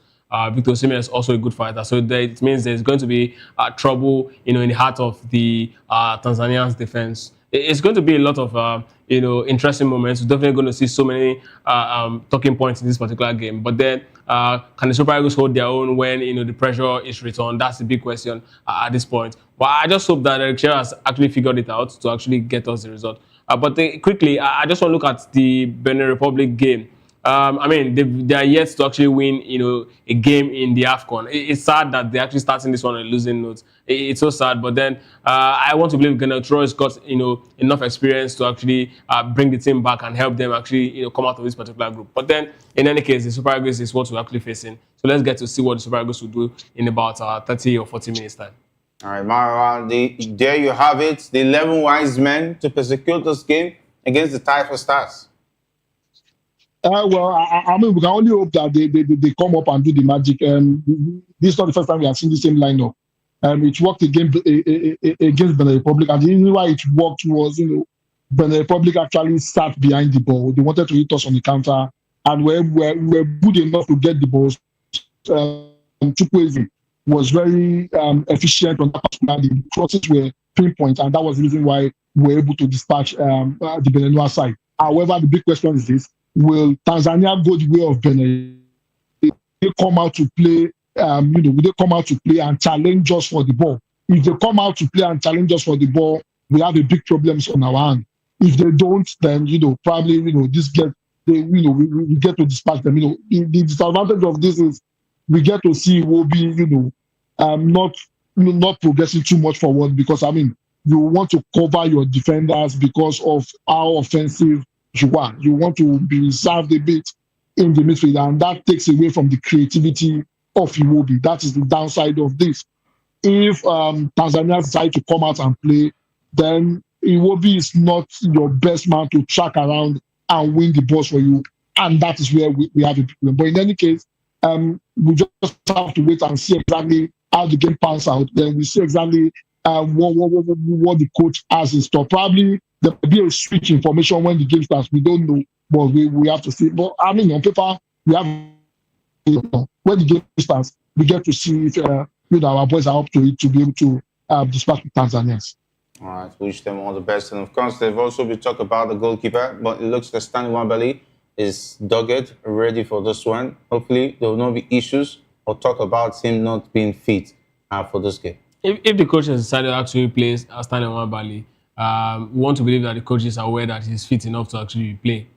Victor Osimhen is also a good fighter. So it means there's going to be trouble, in the heart of the Tanzanians defense. It's going to be a lot of, interesting moments. We're definitely going to see so many talking points in this particular game. But then, can the Super Eagles hold their own when, the pressure is returned? That's the big question at this point. But I just hope that Eric Shearer has actually figured it out to actually get us the result. But quickly, I just want to look at the Benin Republic game. They are yet to actually win, a game in the AFCON. It's sad that they're actually starting this one on a losing note. It's so sad, but then I want to believe Gennaro has got, enough experience to actually bring the team back and help them actually, come out of this particular group. But then, in any case, the Super Eagles is what we're actually facing. So let's get to see what the Super Eagles will do in about 30 or 40 minutes time. All right, Marwa, there you have it. The 11 wise men to persecute this game against the Taifa Stars. I mean, we can only hope that they come up and do the magic. This is not the first time we have seen the same lineup. It worked against Benin Republic, and the reason why it worked was, Benin Republic actually sat behind the ball. They wanted to hit us on the counter, and we're good enough to get the balls. Chukwueze was very efficient on that particular. The crosses were pinpoint, and that was the reason why we were able to dispatch the Benin side. However, the big question is this. Will Tanzania go the way of Benin? They come out to play, will they come out to play and challenge us for the ball? If they come out to play and challenge us for the ball, we have a big problems on our hand. If they don't, then probably we get to dispatch them. The disadvantage of this is we get to see Iwobi, not progressing too much forward because you want to cover your defenders because of how offensive you are. You want to be reserved a bit in the midfield, and that takes away from the creativity of Iwobi. That is the downside of this. If Tanzania decide to come out and play, then Iwobi is not your best man to track around and win the balls for you, and that is where we have a problem. But in any case, we just have to wait and see exactly how the game pans out. Then we see exactly what the coach has in store. Probably there will be a switch information when the game starts. We don't know, but we have to see. But on paper, we have when the game starts, we get to see if our boys are up to it to be able to dispatch the Tanzanians. All right, wish them all the best. And of course, they've also been talking about the goalkeeper, but it looks like Stanley Nwabali is dogged, ready for this one. Hopefully, there will not be issues or talk about him not being fit for this game. If the coach has decided to actually play Stanley Nwabali, we want to believe that the coach is aware that he's fit enough to actually play.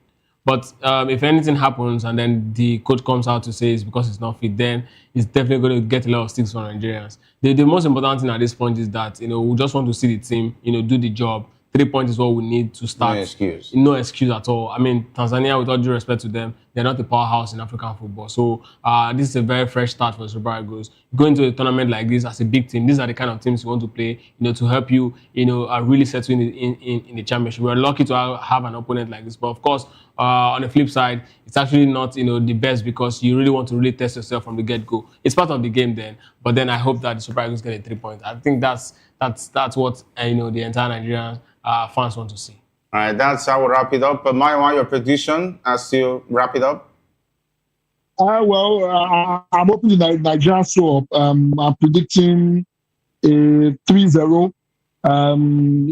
But if anything happens and then the coach comes out to say it's because he's not fit, then he's definitely going to get a lot of sticks from Nigerians. The most important thing at this point is that we just want to see the team do the job. 3 points is what we need to start. No excuse. No excuse at all. Tanzania, with all due respect to them, they're not a powerhouse in African football. So this is a very fresh start for the Super Eagles. Going to a tournament like this as a big team, these are the kind of teams you want to play, to help you, really settle in the championship. We're lucky to have an opponent like this. But of course, on the flip side, it's actually not, the best because you really want to really test yourself from the get-go. It's part of the game then. But then I hope that the Super Eagles get a 3 points. I think that's what, the entire Nigerian fans want to see. All right, that's how we'll wrap it up. But Maiwa, your prediction as you wrap it up? I'm hoping the Nigerian swap. I'm predicting a 3-0.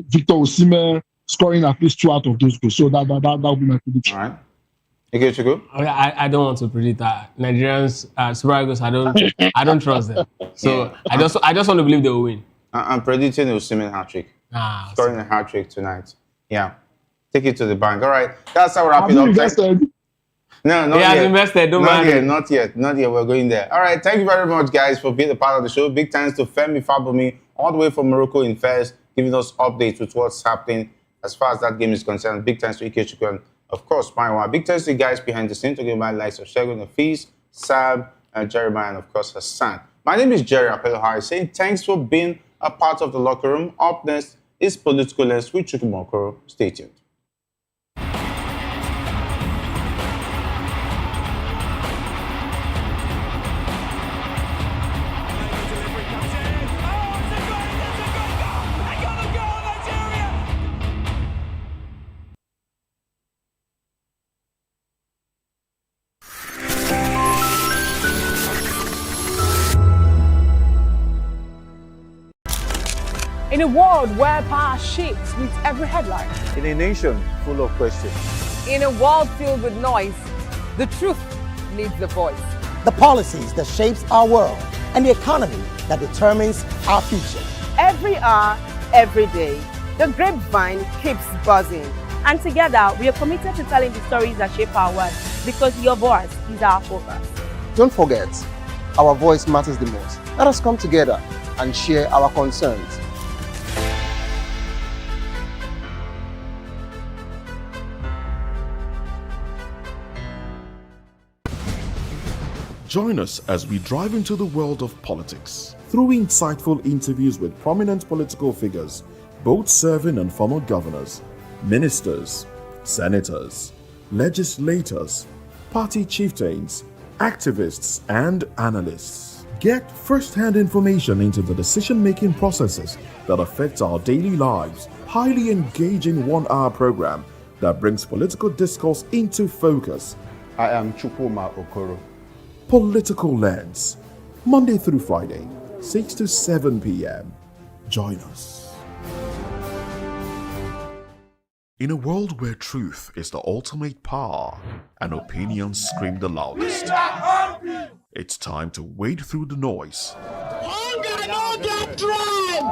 Victor Osimhen scoring at least 2 out of those goals. So that will be my prediction. All right. Okay, Chico? I don't want to predict that. Nigerians, Super Eagles, I don't trust them. So I just want to believe they will win. I'm predicting Osimhen hat-trick. Scoring a hat-trick tonight. Yeah. Take it to the bank. All right. That's how we wrap it up. No, not yet. Invested. Not yet. We're going there. All right. Thank you very much, guys, for being a part of the show. Big thanks to Femi Fabomi, all the way from Morocco in Fez, giving us updates with what's happening as far as that game is concerned. Big thanks to Ike Chukwu and, of course, Maiwa. Big thanks to the guys behind the scenes, talking about likes of Shegun, Hafiz, Sam, Jeremiah, and, of course, Hassan. My name is Jerry Apelo-Harris, saying thanks for being a part of the locker room. Up next is Political Lens with Chukwumokoro. Stay tuned. In a world where power shakes with every headline. In a nation full of questions. In a world filled with noise, the truth needs the voice. The policies that shapes our world and the economy that determines our future. Every hour, every day, the grapevine keeps buzzing. And together, we are committed to telling the stories that shape our world because your voice is our focus. Don't forget, our voice matters the most. Let us come together and share our concerns. Join us as we drive into the world of politics through insightful interviews with prominent political figures, both serving and former governors, ministers, senators, legislators, party chieftains, activists, and analysts. Get first-hand information into the decision-making processes that affect our daily lives. Highly engaging 1-hour program that brings political discourse into focus. I am Chukwuma Okoro. Political Lens, Monday through Friday, 6 to 7 p.m. Join us. In a world where truth is the ultimate power and opinions scream the loudest, it's time to wade through the noise. Hunger no get tribe!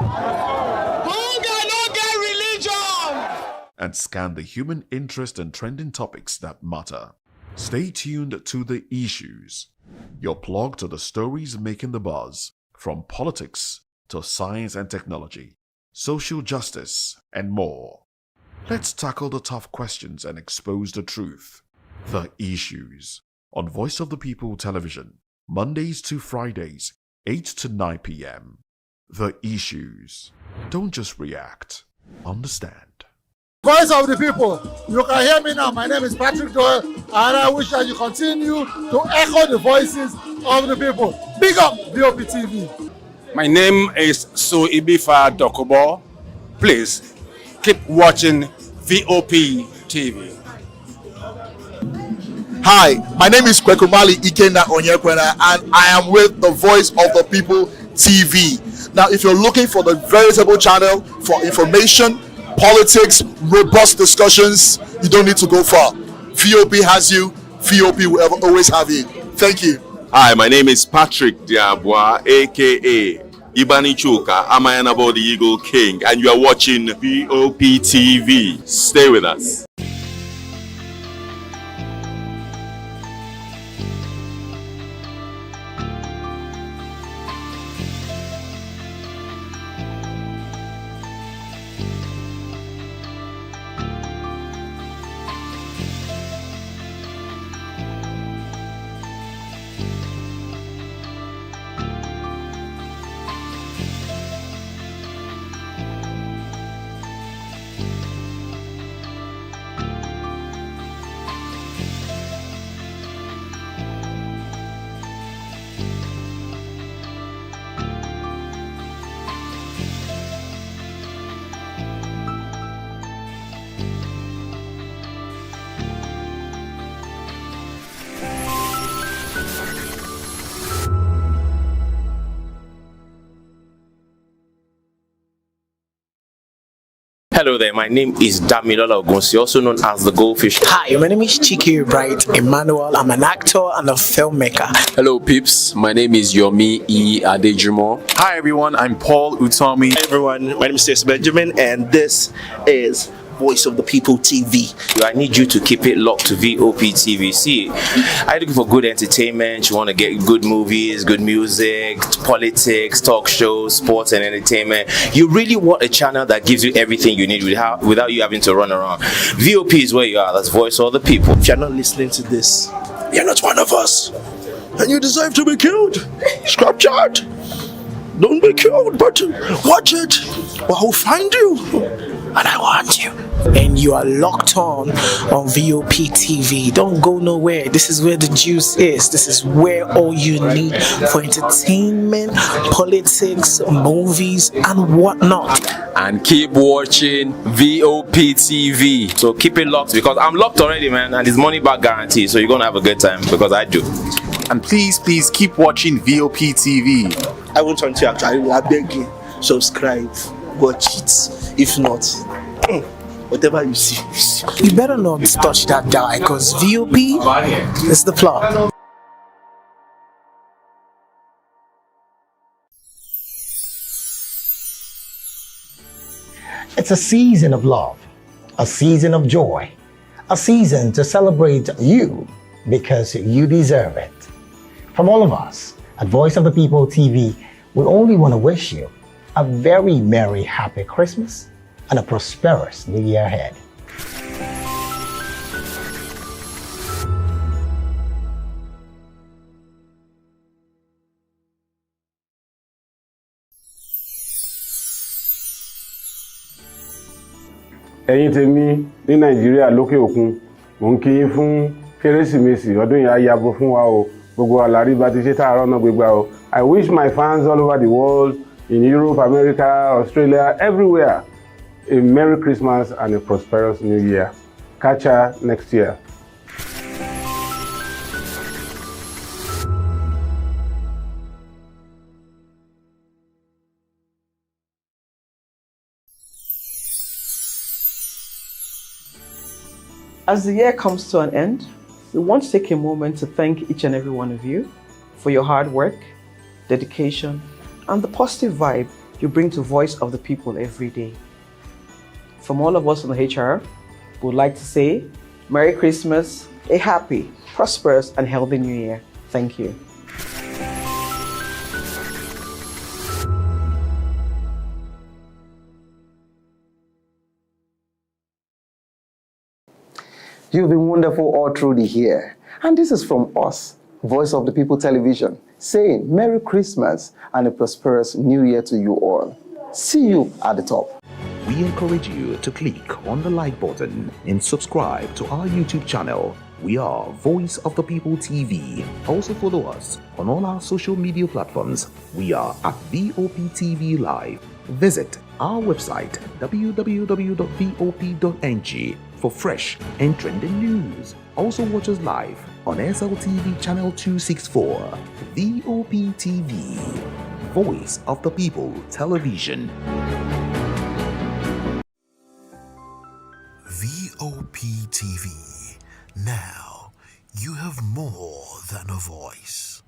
Hunger no get religion! And scan the human interest and trending topics that matter. Stay tuned to The Issues, your plug to the stories making the buzz, from politics to science and technology, social justice, and more. Let's tackle the tough questions and expose the truth. The Issues, on Voice of the People Television, Mondays to Fridays, 8 to 9 p.m. The Issues. Don't just react, understand. Voice of the people, you can hear me now. My name is Patrick Doyle, and I wish that you continue to echo the voices of the people. Big up VOP TV. My name is So Ibifa Dokobo. Please keep watching VOP TV. Hi, my name is Kwekumali Ikenna Onyekwena, and I am with the Voice of the People TV. Now, if you're looking for the veritable channel for information, politics, robust discussions, you don't need to go far. VOP has you. VOP will always have you. Thank you. Hi, my name is Patrick Diabwa, aka Ibani Chuka, Amayanabo the Eagle King, and you are watching VOP TV. Stay with us. Hello there, my name is Damilola Ogunsi, also known as the Goldfish. Hi, my name is Chiki Bright Emmanuel. I'm an actor and a filmmaker. Hello, peeps. My name is Yomi E. Adejimo. Hi, everyone. I'm Paul Utomi. Hi, everyone. My name is Stacey Benjamin, and this is Voice of the People TV. I need you to keep it locked to VOP TV. See, I'm looking for good entertainment. You want to get good movies, good music, politics, talk shows, sports and entertainment. You really want a channel that gives you everything you need without you having to run around. VOP is where you are. That's Voice of the People. If you're not listening to this, you're not one of us, and you deserve to be killed. Scrap chat. Don't be killed, but watch it, or I'll find you, and I want you. And you are locked on VOP TV. Don't go nowhere. This is where the juice is. This is where all you need for entertainment, politics, movies, and whatnot. And keep watching VOP TV. So keep it locked, because I'm locked already, man, and it's money back guarantee. So you're gonna have a good time, because I do. And please keep watching VOP TV. I won't want you actually. I beg you, subscribe, watch it. If not, whatever you see. You better not touch that dial, because VOP is the plot. It's a season of love, a season of joy, a season to celebrate you because you deserve it. From all of us at Voice of the People TV, we only want to wish you a very merry, happy Christmas and a prosperous new year ahead. Ẹ̀yin tèmi ní Nàìjíríà lókè òkun, mò ń kí yín fún Kérésìmesì ọdún yìí á yabo fún wa o. Gbogbo àlàrí bá ti ṣe táàrọ̀ náà gbégbá o. I wish my fans all over the world, in Europe, America, Australia, everywhere, a Merry Christmas and a prosperous New Year. Catch ya next year. As the year comes to an end, we want to take a moment to thank each and every one of you for your hard work, dedication, and the positive vibe you bring to Voice of the People every day. From all of us on the HR, we would like to say Merry Christmas, a happy, prosperous, and healthy New Year. Thank you. You've been wonderful all through the year. And this is from us, Voice of the People Television, saying Merry Christmas and a prosperous New Year to you all. See you at the top. We encourage you to click on the like button and subscribe to our YouTube channel. We are Voice of the People TV. Also follow us on all our social media platforms. We are at VOP TV Live. Visit our website www.vop.ng for fresh and trending news. Also watch us live on SLTV channel 264, VOP TV, Voice of the People Television. VOP TV. Now you have more than a voice.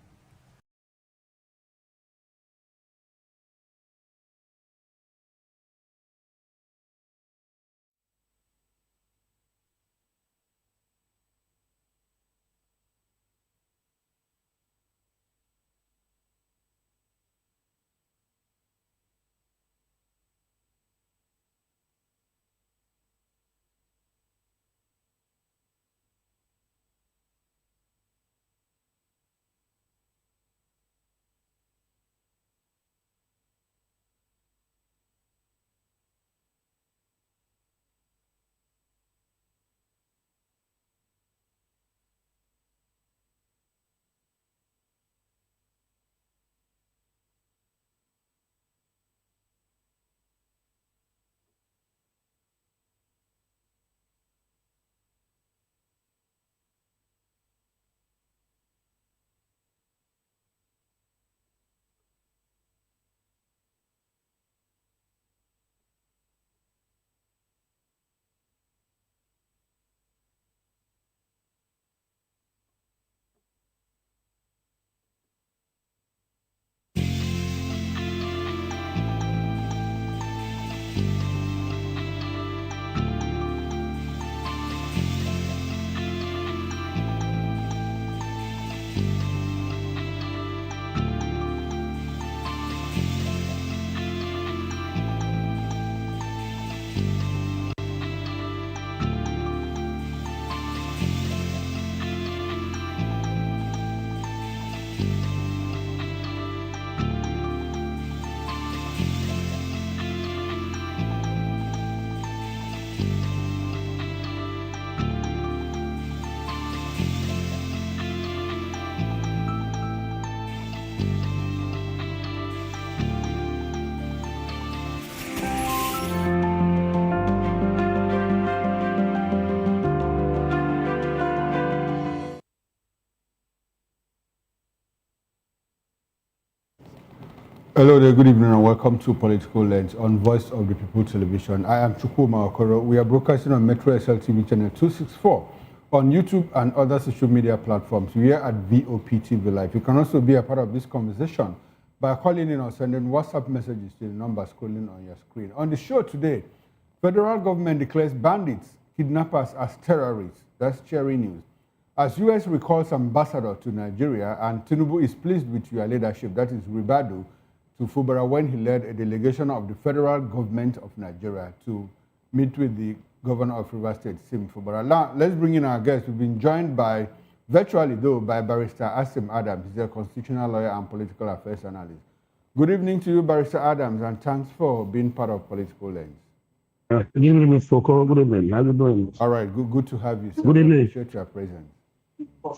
Hello there, good evening and welcome to Political Lens on Voice of the People Television. I am Chukwuma Okoro. We are broadcasting on Metro SLTV channel 264 on YouTube and other social media platforms. We are at VOP TV Live. You can also be a part of this conversation by calling in or sending WhatsApp messages to the number scrolling on your screen. On the show today, federal government declares bandits, kidnappers as terrorists. That's Cherry News. As U.S. recalls ambassador to Nigeria and Tinubu is pleased with your leadership, that is Ribadu, to Fubara when he led a delegation of the federal government of Nigeria to meet with the governor of Rivers State, Sim Fubara. Now, let's bring in our guests. We've been joined by, virtually though, by Barrister Asim Adams. He's a constitutional lawyer and political affairs analyst. Good evening to you, Barrister Adams, and thanks for being part of Political Lens. Good evening, Mr. Okoro. Good evening. How are you doing? All right, good to have you, sir. Good evening. Appreciate your presence.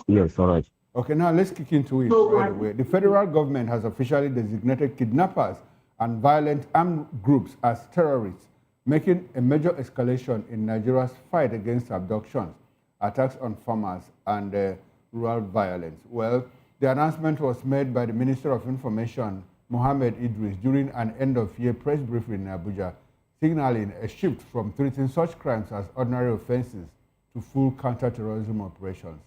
Yes, all right. Okay, now let's kick into it right away. The federal government has officially designated kidnappers and violent armed groups as terrorists, making a major escalation in Nigeria's fight against abductions, attacks on farmers, and rural violence. Well, the announcement was made by the Minister of Information, Mohammed Idris, during an end-of-year press briefing in Abuja, signaling a shift from treating such crimes as ordinary offenses to full counter-terrorism operations.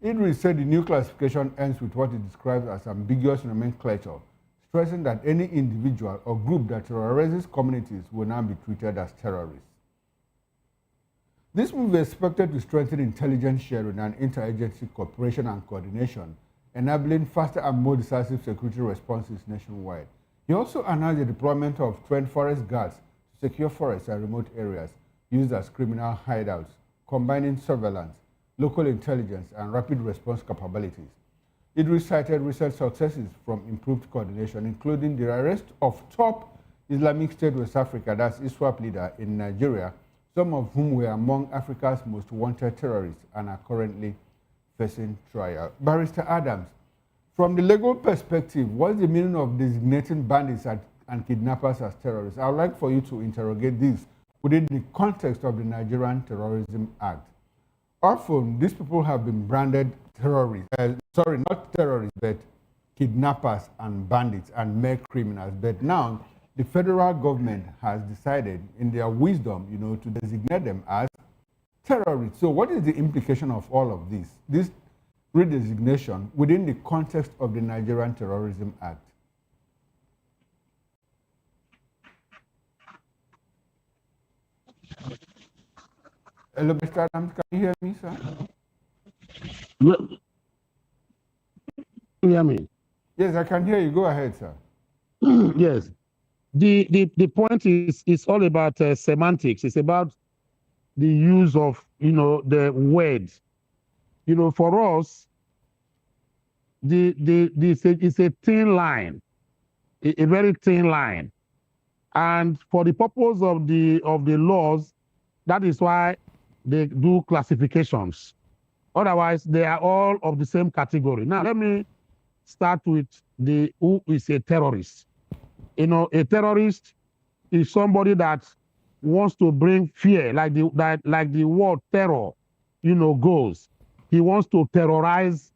Idris said the new classification ends with what he describes as ambiguous nomenclature, stressing that any individual or group that terrorizes communities will now be treated as terrorists. This move is expected to strengthen intelligence sharing and interagency cooperation and coordination, enabling faster and more decisive security responses nationwide. He also announced the deployment of trained forest guards to secure forests and remote areas used as criminal hideouts, combining surveillance, local intelligence, and rapid response capabilities. Idris cited recent successes from improved coordination, including the arrest of top Islamic State West Africa, that's ISWAP leader in Nigeria, some of whom were among Africa's most wanted terrorists and are currently facing trial. Barrister Adams, from the legal perspective, what's the meaning of designating bandits and kidnappers as terrorists? I would like for you to interrogate this within the context of the Nigerian Terrorism Act. Often, these people have been branded terrorists, not terrorists, but kidnappers and bandits and mere criminals. But now, the federal government has decided, in their wisdom, to designate them as terrorists. So what is the implication of all of this redesignation within the context of the Nigerian Terrorism Act? Hello, Mr. Adams, can you hear me, sir? Can you hear me? Yes, I can hear you. Go ahead, sir. Yes. The point is all about semantics. It's about the use of, the words. For us, it's a thin line, a very thin line. And for the purpose of the laws, that is why they do classifications. Otherwise, they are all of the same category. Now, let me start with who is a terrorist. A terrorist is somebody that wants to bring fear, like the word terror, goes. He wants to terrorize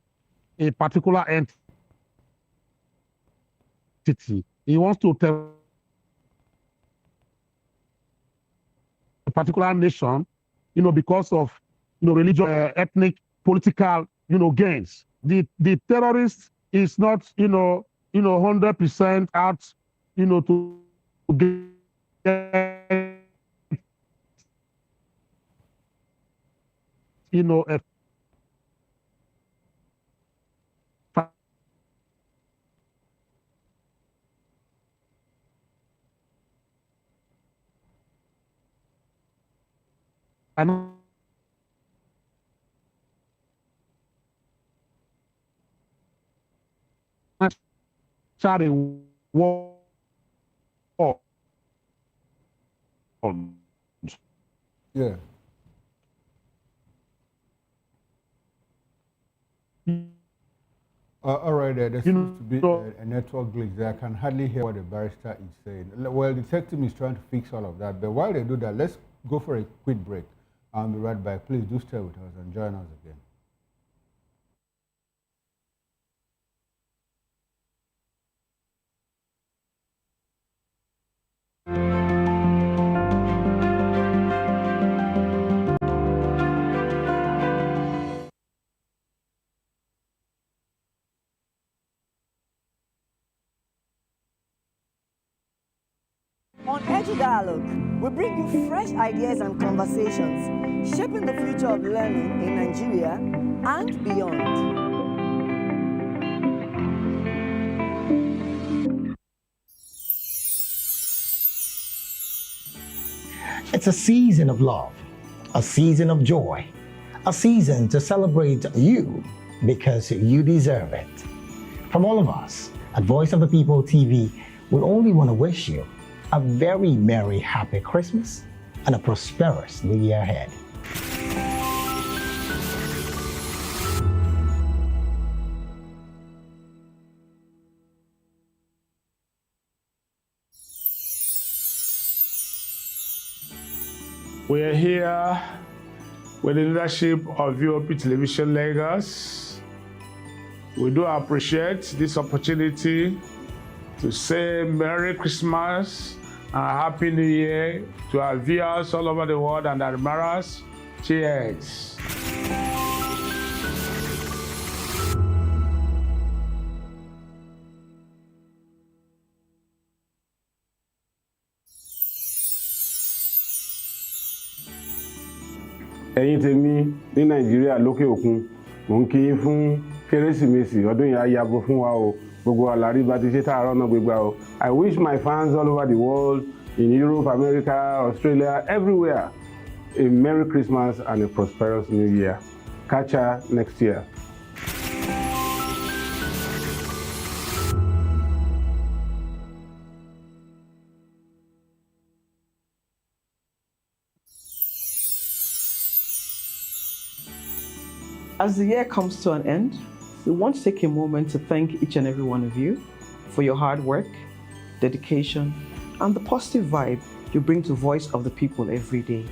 a particular entity. He wants to terrorize a particular nation, because of, religious, ethnic, political, gains. The terrorist is not, 100% out, to get, a Yeah. All right, there seems to be a network glitch there. I can hardly hear what the barrister is saying. Well, the tech team is trying to fix all of that, but while they do that, let's go for a quick break. I'll be right back. Please do stay with us and join us again. Edu Dialogue will bring you fresh ideas and conversations, shaping the future of learning in Nigeria and beyond. It's a season of love, a season of joy, a season to celebrate you because you deserve it. From all of us at Voice of the People TV, we only want to wish you a very merry, happy Christmas and a prosperous new year ahead. We are here with the leadership of VOP Television Lagos. We do appreciate this opportunity to say Merry Christmas and Happy New Year to our viewers all over the world and admirers. Cheers. ẹ̀yin tèmi ní nàìjíríà lókè òkun mò ń kí yín fún kérésìmesì ọdún yìí á yabo fún wa o gbogbo àlàrí bá ti ṣe tààrọ̀ náà gbégbá o. I wish my fans all over the world in Europe, America, Australia, everywhere a Merry Christmas and a prosperous New Year. Catch ya next year. As the year comes to an end, we want to take a moment to thank each and every one of you for your hard work, dedication, and the positive vibe you bring to Voice of the People every day.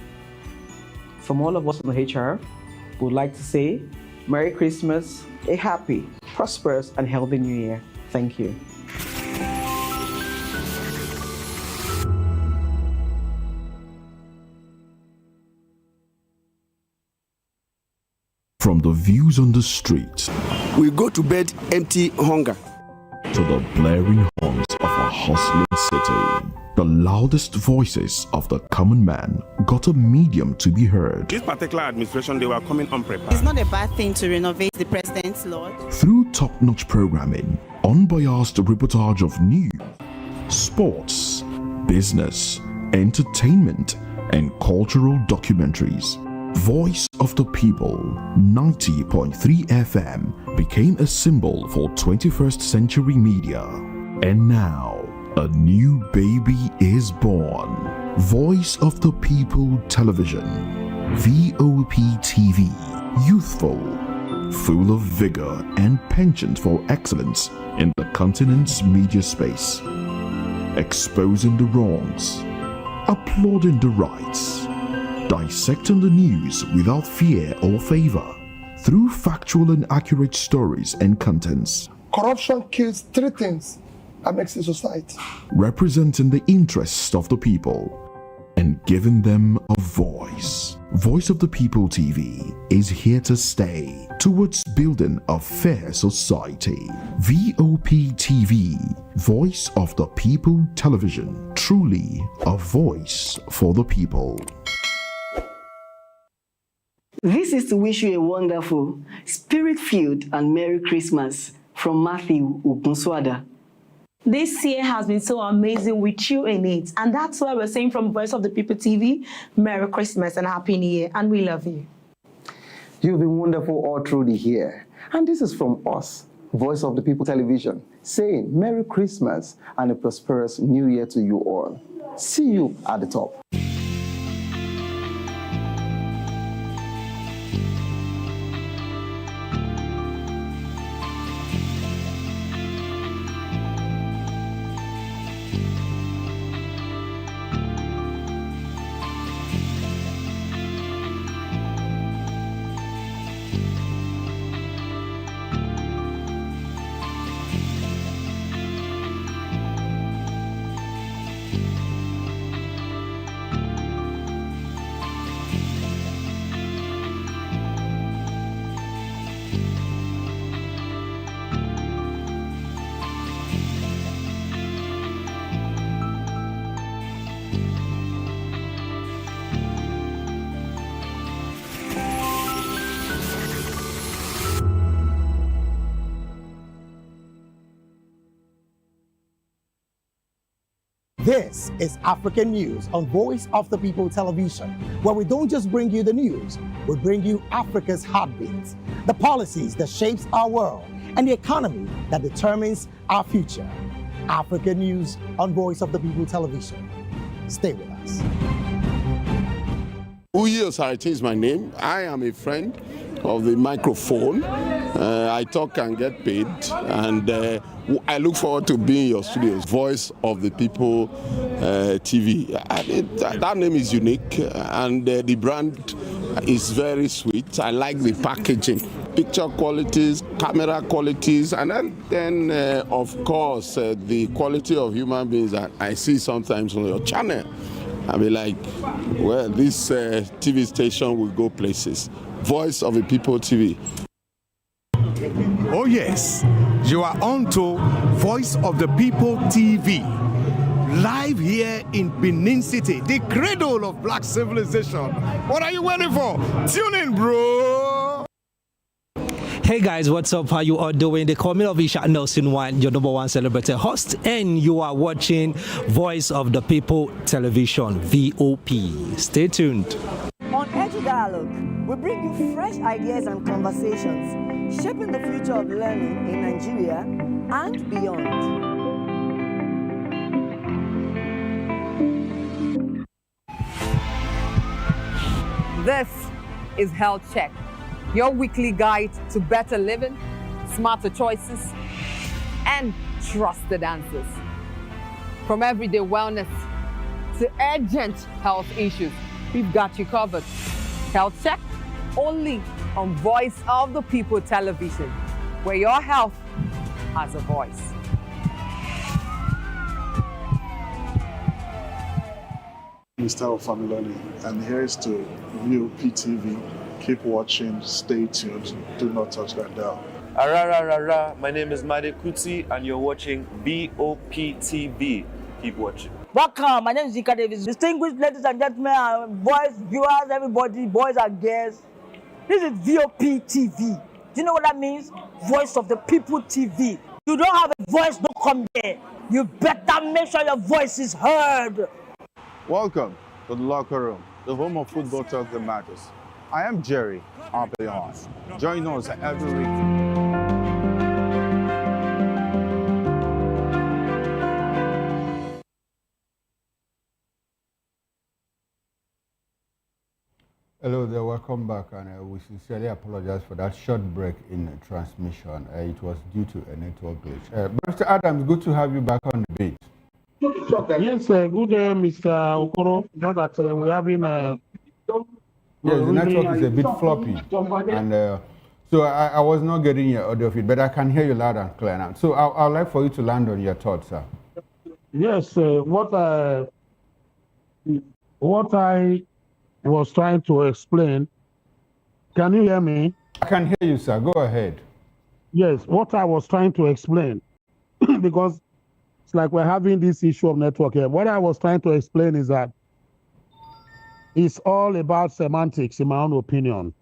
From all of us on the HR, we would like to say Merry Christmas, a happy, prosperous, and healthy New Year. Thank you. From the views on the street, we go to bed empty hunger, to the blaring horns of a hustling city, the loudest voices of the common man got a medium to be heard. This particular administration, they were coming unprepared. It's not a bad thing to renovate the president's lord. Through top-notch programming, unbiased reportage of news, sports, business, entertainment, and cultural documentaries, Voice of the People 90.3 FM became a symbol for 21st century media. And now, a new baby is born. Voice of the People Television, VOP TV, youthful, full of vigor and penchant for excellence in the continent's media space, exposing the wrongs, applauding the rights, dissecting the news without fear or favor, through factual and accurate stories and contents. Corruption kills three things that makes a society. Representing the interests of the people and giving them a voice. Voice of the People TV is here to stay towards building a fair society. VOP TV, Voice of the People Television, truly a voice for the people. This is to wish you a wonderful, spirit-filled and Merry Christmas from Matthew Upunswada. This year has been so amazing with you in it, and that's why we're saying from Voice of the People TV, Merry Christmas and Happy New Year, and we love you. You've been wonderful all through the year, and this is from us, Voice of the People Television, saying Merry Christmas and a prosperous New Year to you all. See you at the top. This is African News on Voice of the People Television, where we don't just bring you the news, we bring you Africa's heartbeat, the policies that shapes our world, and the economy that determines our future. African News on Voice of the People Television. Stay with us. Uyi Osarite is my name. I am a friend of the microphone. I talk and get paid, and I look forward to being in your studios. Voice of the People TV. That name is unique, and the brand is very sweet. I like the packaging, picture qualities, camera qualities, and then of course, the quality of human beings that I see sometimes on your channel. I'll be like, well, this TV station will go places. Voice of the People TV. Oh yes, you are on to Voice of the People TV. Live here in Benin City, the cradle of black civilization. What are you waiting for? Tune in, bro. Hey guys, what's up? How you all doing? They call me Ovisha Nelson One, your #1 celebrity host, and you are watching Voice of the People Television, VOP. Stay tuned. On Edu Dialogue, we bring you fresh ideas and conversations, shaping the future of learning in Nigeria and beyond. This is Health Check, your weekly guide to better living, smarter choices, and trusted answers. From everyday wellness to urgent health issues, we've got you covered. Health Check, only on Voice of the People Television, where your health has a voice. Mr. Ofamiloni, and here's to VOP TV. Keep watching, stay tuned, do not touch that dial. Arara, my name is Made Kuti, and you're watching VOP TV. Keep watching. Welcome, my name is Zika Davis. Distinguished ladies and gentlemen, boys, viewers, everybody, boys and girls. This is VOP TV. Do you know what that means? Voice of the People TV. You don't have a voice, don't come there. You better make sure your voice is heard. Welcome to the locker room, the home of football talk that matters. I am Jerry Arpeon. Join us every week. Hello there, welcome back, and we sincerely apologize for that short break in transmission. It was due to a network glitch. Mr. Adams, good to have you back on the beat. Yes, good day, Mr. Okoro. Not that we're having a... Yes, the network is a bit floppy, and so I was not getting your audio feed, but I can hear you loud and clear now. So I'd like for you to land on your thoughts, sir. Yes, what I was trying to explain. Can you hear me? I can hear you, sir. Go ahead. Yes, what I was trying to explain, because it's like we're having this issue of network here. What I was trying to explain is that it's all about semantics, in my own opinion.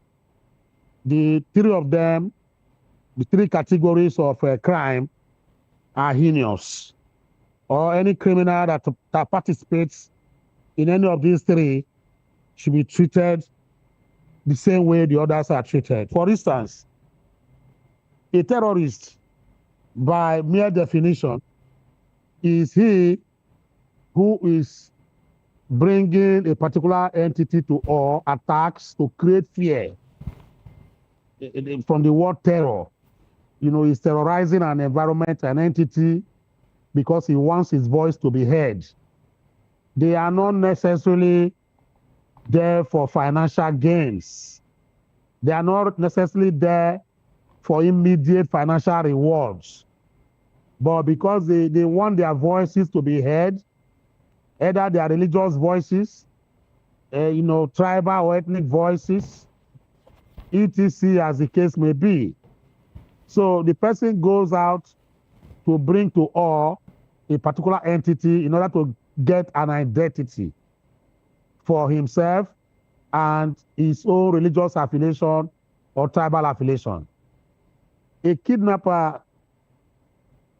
The three of them, the three categories of crime are heinous. Or any criminal that participates in any of these three should be treated the same way the others are treated. For instance, a terrorist, by mere definition, is he who is bringing a particular entity to or attacks to create fear. From the word terror, you know, he's terrorizing an environment, an entity, because he wants his voice to be heard. They are not necessarily there for financial gains. They are not necessarily there for immediate financial rewards. But because they want their voices to be heard, either their religious voices, tribal or ethnic voices, etc., as the case may be. So the person goes out to bring to awe a particular entity in order to get an identity for himself and his own religious affiliation or tribal affiliation. A kidnapper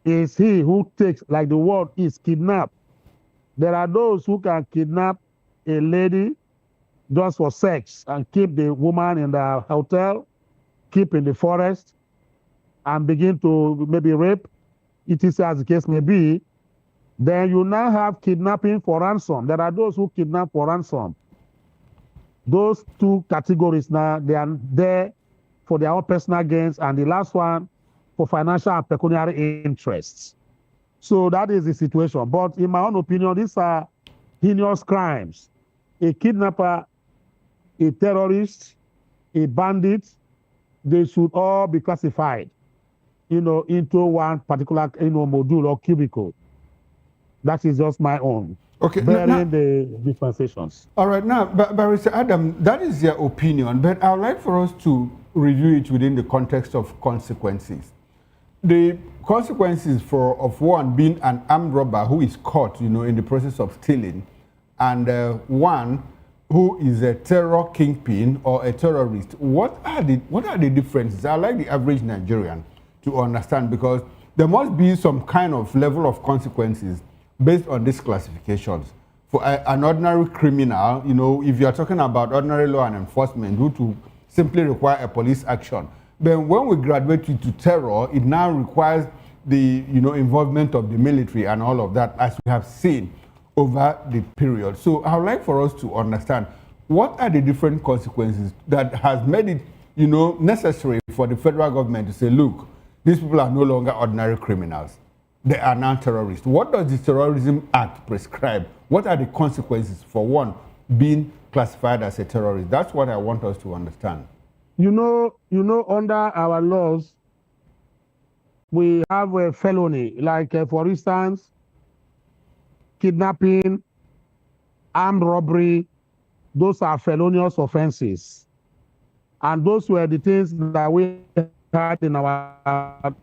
is he who takes, like the word is kidnap. There are those who can kidnap a lady just for sex and keep the woman in the hotel, keep in the forest, and begin to maybe rape, etc. as the case may be. Then you now have kidnapping for ransom. There are those who kidnap for ransom. Those two categories now, they are there for their own personal gains, and the last one for financial and pecuniary interests. So that is the situation. But in my own opinion, these are heinous crimes. A kidnapper, a terrorist, a bandit, they should all be classified, into one particular, module or cubicle. That is just my own. Okay, bearing the differentiations. All right, now, Barrister Adam, that is your opinion, but I would like for us to review it within the context of consequences. The consequences of one being an armed robber who is caught, in the process of stealing, and one who is a terror kingpin or a terrorist. What are the differences? I like the average Nigerian to understand, because there must be some kind of level of consequences based on these classifications. For an ordinary criminal, if you are talking about ordinary law and enforcement, due to simply require a police action. But when we graduate to terror, it now requires the involvement of the military and all of that, as we have seen over the period. So I would like for us to understand what are the different consequences that has made it necessary for the federal government to say, look, these people are no longer ordinary criminals. They are now terrorists. What does the Terrorism Act prescribe? What are the consequences for one being classified as a terrorist? That's what I want us to understand. Under our laws, we have a felony, like for instance, kidnapping, armed robbery. Those are felonious offenses. And those were the things that we had in our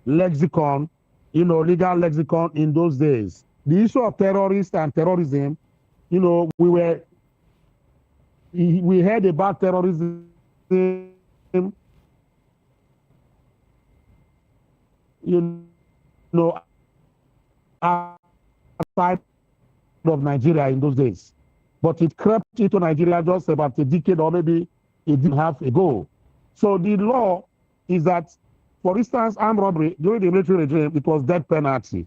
lexicon, legal lexicon in those days. The issue of terrorists and terrorism, we heard about terrorism, outside of Nigeria in those days. But it crept into Nigeria just about a decade or maybe a decade and a half ago. So the law is that, for instance, armed robbery, during the military regime, it was death penalty.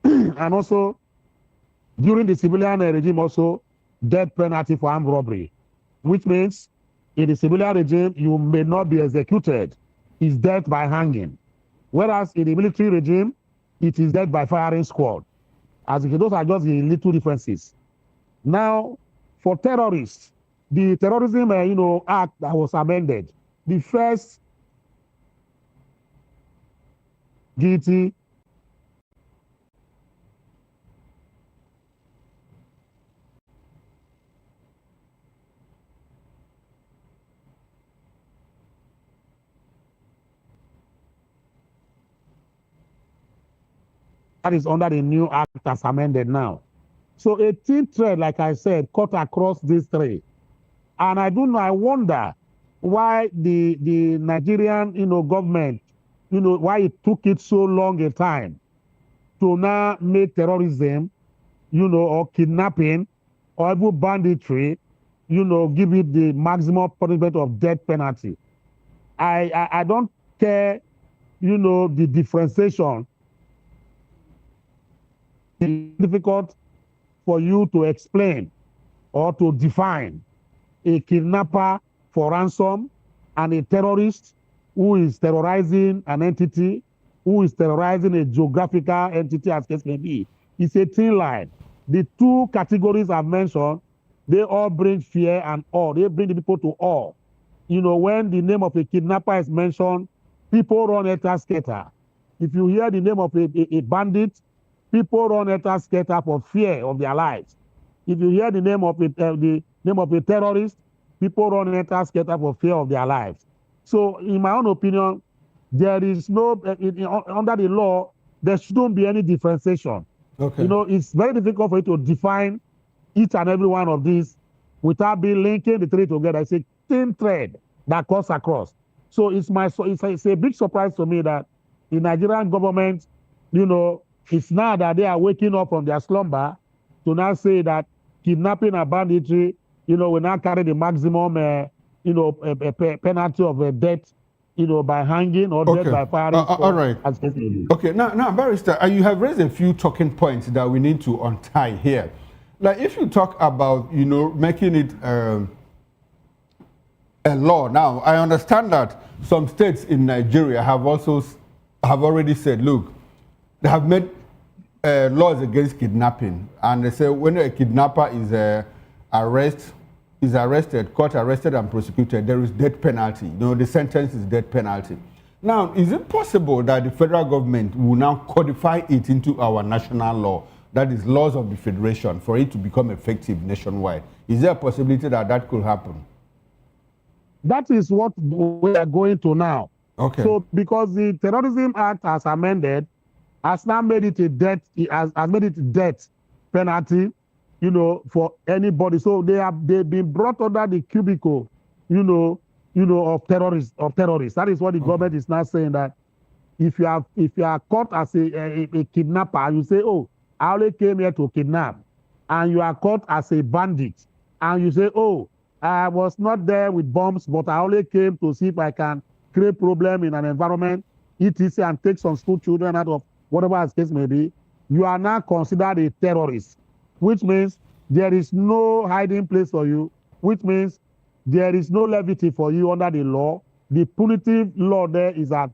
And also, during the civilian regime, also, death penalty for armed robbery, which means in the civilian regime, you may not be executed. It's death by hanging. Whereas in the military regime, it is death by firing squad. As if those are just the little differences. Now, for terrorists, the Terrorism Act that was amended, the first guilty that is under the new act as amended now. So a thin thread, like I said, cut across these three. And I wonder why the Nigerian, government, why it took it so long a time to now make terrorism, or kidnapping, or even banditry, give it the maximum punishment of death penalty. I don't care, the differentiation. It's difficult for you to explain or to define a kidnapper for ransom and a terrorist who is terrorizing an entity, who is terrorizing a geographical entity, as case may be. It's a thin line. The two categories I've mentioned, they all bring fear and awe. They bring the people to awe. When the name of a kidnapper is mentioned, people run helter-skelter. If you hear the name of a bandit, people run helter-skelter for fear of their lives. If you hear the name of a terrorist, people run helter-skelter for fear of their lives. So, in my own opinion, there is no under the law, there shouldn't be any differentiation. Okay. You know, it's very difficult for you to define each and every one of these without being linking the three together. It's a thin thread that cuts across. So it's a big surprise to me that the Nigerian government, you know, it's now that they are waking up from their slumber to now say that kidnapping and banditry, you know, will now carry the maximum, penalty of death, you know, by hanging or death by firing. All right. Okay, now, Barrister, you have raised a few talking points that we need to untie here. Like, if you talk about, you know, making it a law. Now, I understand that some states in Nigeria have already said, look, they have made laws against kidnapping, and they say when a kidnapper is arrested, court arrested and prosecuted, there is death penalty. You know, the sentence is death penalty. Now, is it possible that the federal government will now codify it into our national law, that is laws of the federation, for it to become effective nationwide? Is there a possibility that that could happen? That is what we are going to now. Okay. So because the Terrorism Act has amended, has now made it a death, has made it death penalty, you know, for anybody. So they've been brought under the cubicle, of terrorists. That is what the government is now saying, that if you are caught as a kidnapper, you say, oh, I only came here to kidnap, and you are caught as a bandit, and you say, oh, I was not there with bombs, but I only came to see if I can create problem in an environment, etc., and take some school children out of whatever the case may be, you are now considered a terrorist, which means there is no hiding place for you, which means there is no levity for you under the law. The punitive law there is that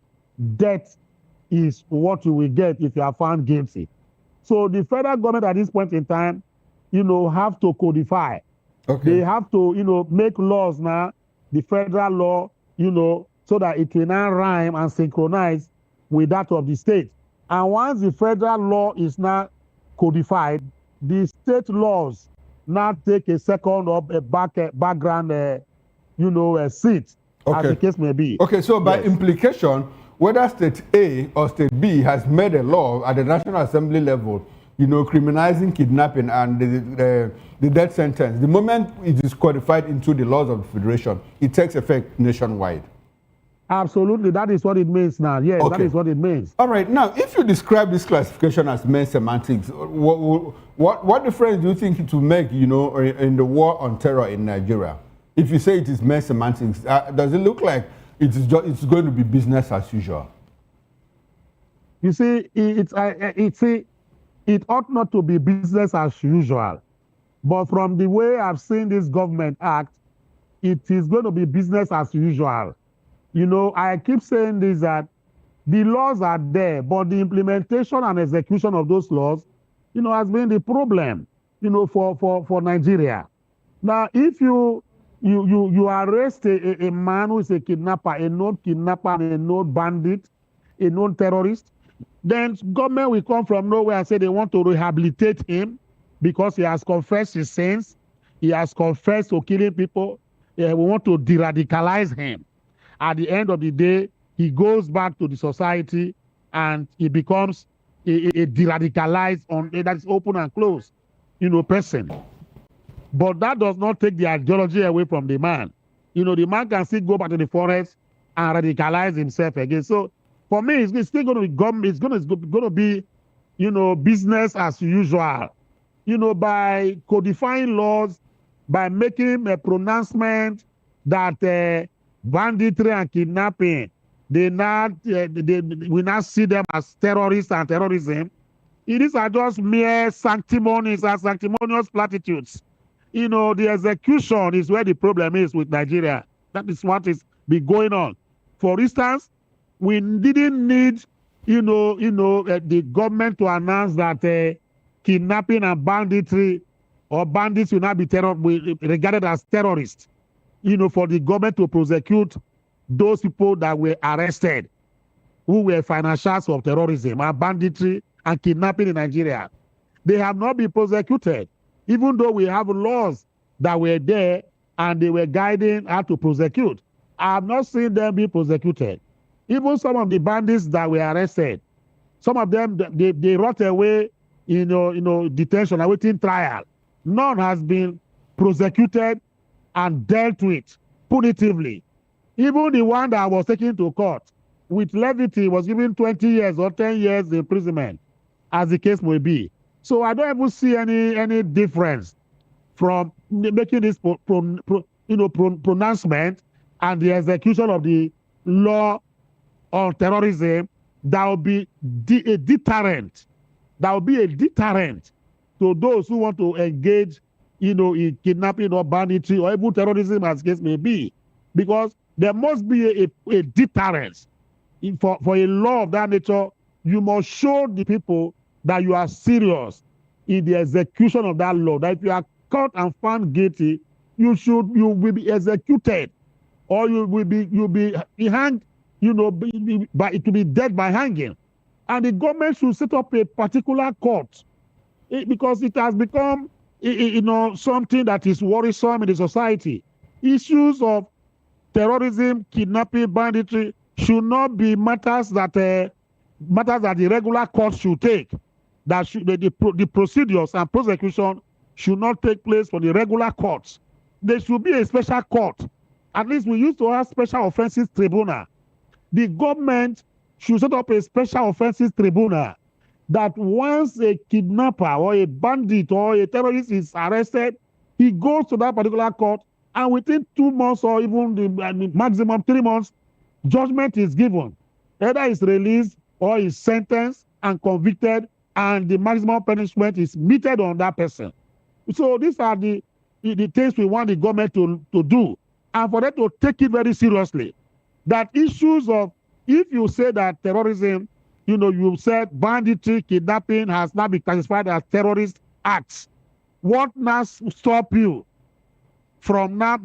death is what you will get if you are found guilty. So the federal government at this point in time, have to codify. Okay. They have to, make laws now, the federal law, so that it will now rhyme and synchronize with that of the state. And once the federal law is now codified, the state laws now take a second or a background, seat, as the case may be. Okay, so by implication, whether state A or state B has made a law at the National Assembly level, criminalizing kidnapping and the death sentence, the moment it is codified into the laws of the Federation, it takes effect nationwide. Absolutely, that is what it means now. Yes, Okay. That is what it means. All right, now, if you describe this classification as mere semantics, what difference do you think it will make, in the war on terror in Nigeria? If you say it is mere semantics, does it look like it's going to be business as usual? You see, it ought not to be business as usual. But from the way I've seen this government act, it is going to be business as usual. I keep saying this, that the laws are there, but the implementation and execution of those laws, has been the problem, for Nigeria. Now, if you arrest a man who is a kidnapper, a known kidnapper, a known bandit, a known terrorist, then government will come from nowhere and say they want to rehabilitate him because he has confessed his sins. He has confessed to killing people. We want to de-radicalize him. At the end of the day, he goes back to the society and he becomes a de-radicalized, that is open and closed, person. But that does not take the ideology away from the man. The man can still go back to the forest and radicalize himself again. So for me, it's still going to be it's going to be, business as usual. By codifying laws, by making a pronouncement that banditry and kidnapping, we now see them as terrorists and terrorism. These are just mere sanctimonious platitudes. The execution is where the problem is with Nigeria. That is what is be going on. For instance, we didn't need, the government to announce that kidnapping and banditry or bandits will not be regarded as terrorists. For the government to prosecute those people that were arrested, who were financiers of terrorism and banditry and kidnapping in Nigeria. They have not been prosecuted, even though we have laws that were there and they were guiding how to prosecute. I have not seen them be prosecuted. Even some of the bandits that were arrested, some of them, they rot away detention, awaiting trial. None has been prosecuted and dealt with punitively. Even the one that was taken to court with levity was given 20 years or 10 years imprisonment, as the case may be. So I don't even see any difference from making this pronouncement and the execution of the law on terrorism. That will be a deterrent. That will be a deterrent to those who want to engage, in kidnapping or banditry or even terrorism, as the case may be, because there must be a deterrence. For a law of that nature, you must show the people that you are serious in the execution of that law. That if you are caught and found guilty, you will be executed, or you'll be hanged. It will be dead by hanging. And the government should set up a particular court, because it has become, something that is worrisome in the society. Issues of terrorism, kidnapping, banditry should not be matters that the regular court should take. That the procedures and prosecution should not take place for the regular courts. There should be a special court. At least we used to have special offenses tribunal. The government should set up a special offenses tribunal that once a kidnapper or a bandit or a terrorist is arrested, he goes to that particular court, and within 2 months or even the maximum 3 months, judgment is given. Either is released or is sentenced and convicted, and the maximum punishment is meted on that person. So these are the things we want the government to do, and for them to take it very seriously. That issues of, if you say that terrorism, you said banditry, kidnapping has now been classified as terrorist acts. What now stop you from now,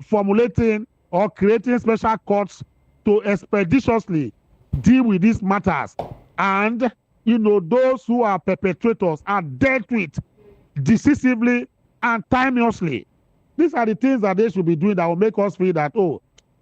formulating or creating special courts to expeditiously deal with these matters? And, those who are perpetrators are dealt with decisively and timelessly. These are the things that they should be doing that will make us feel that,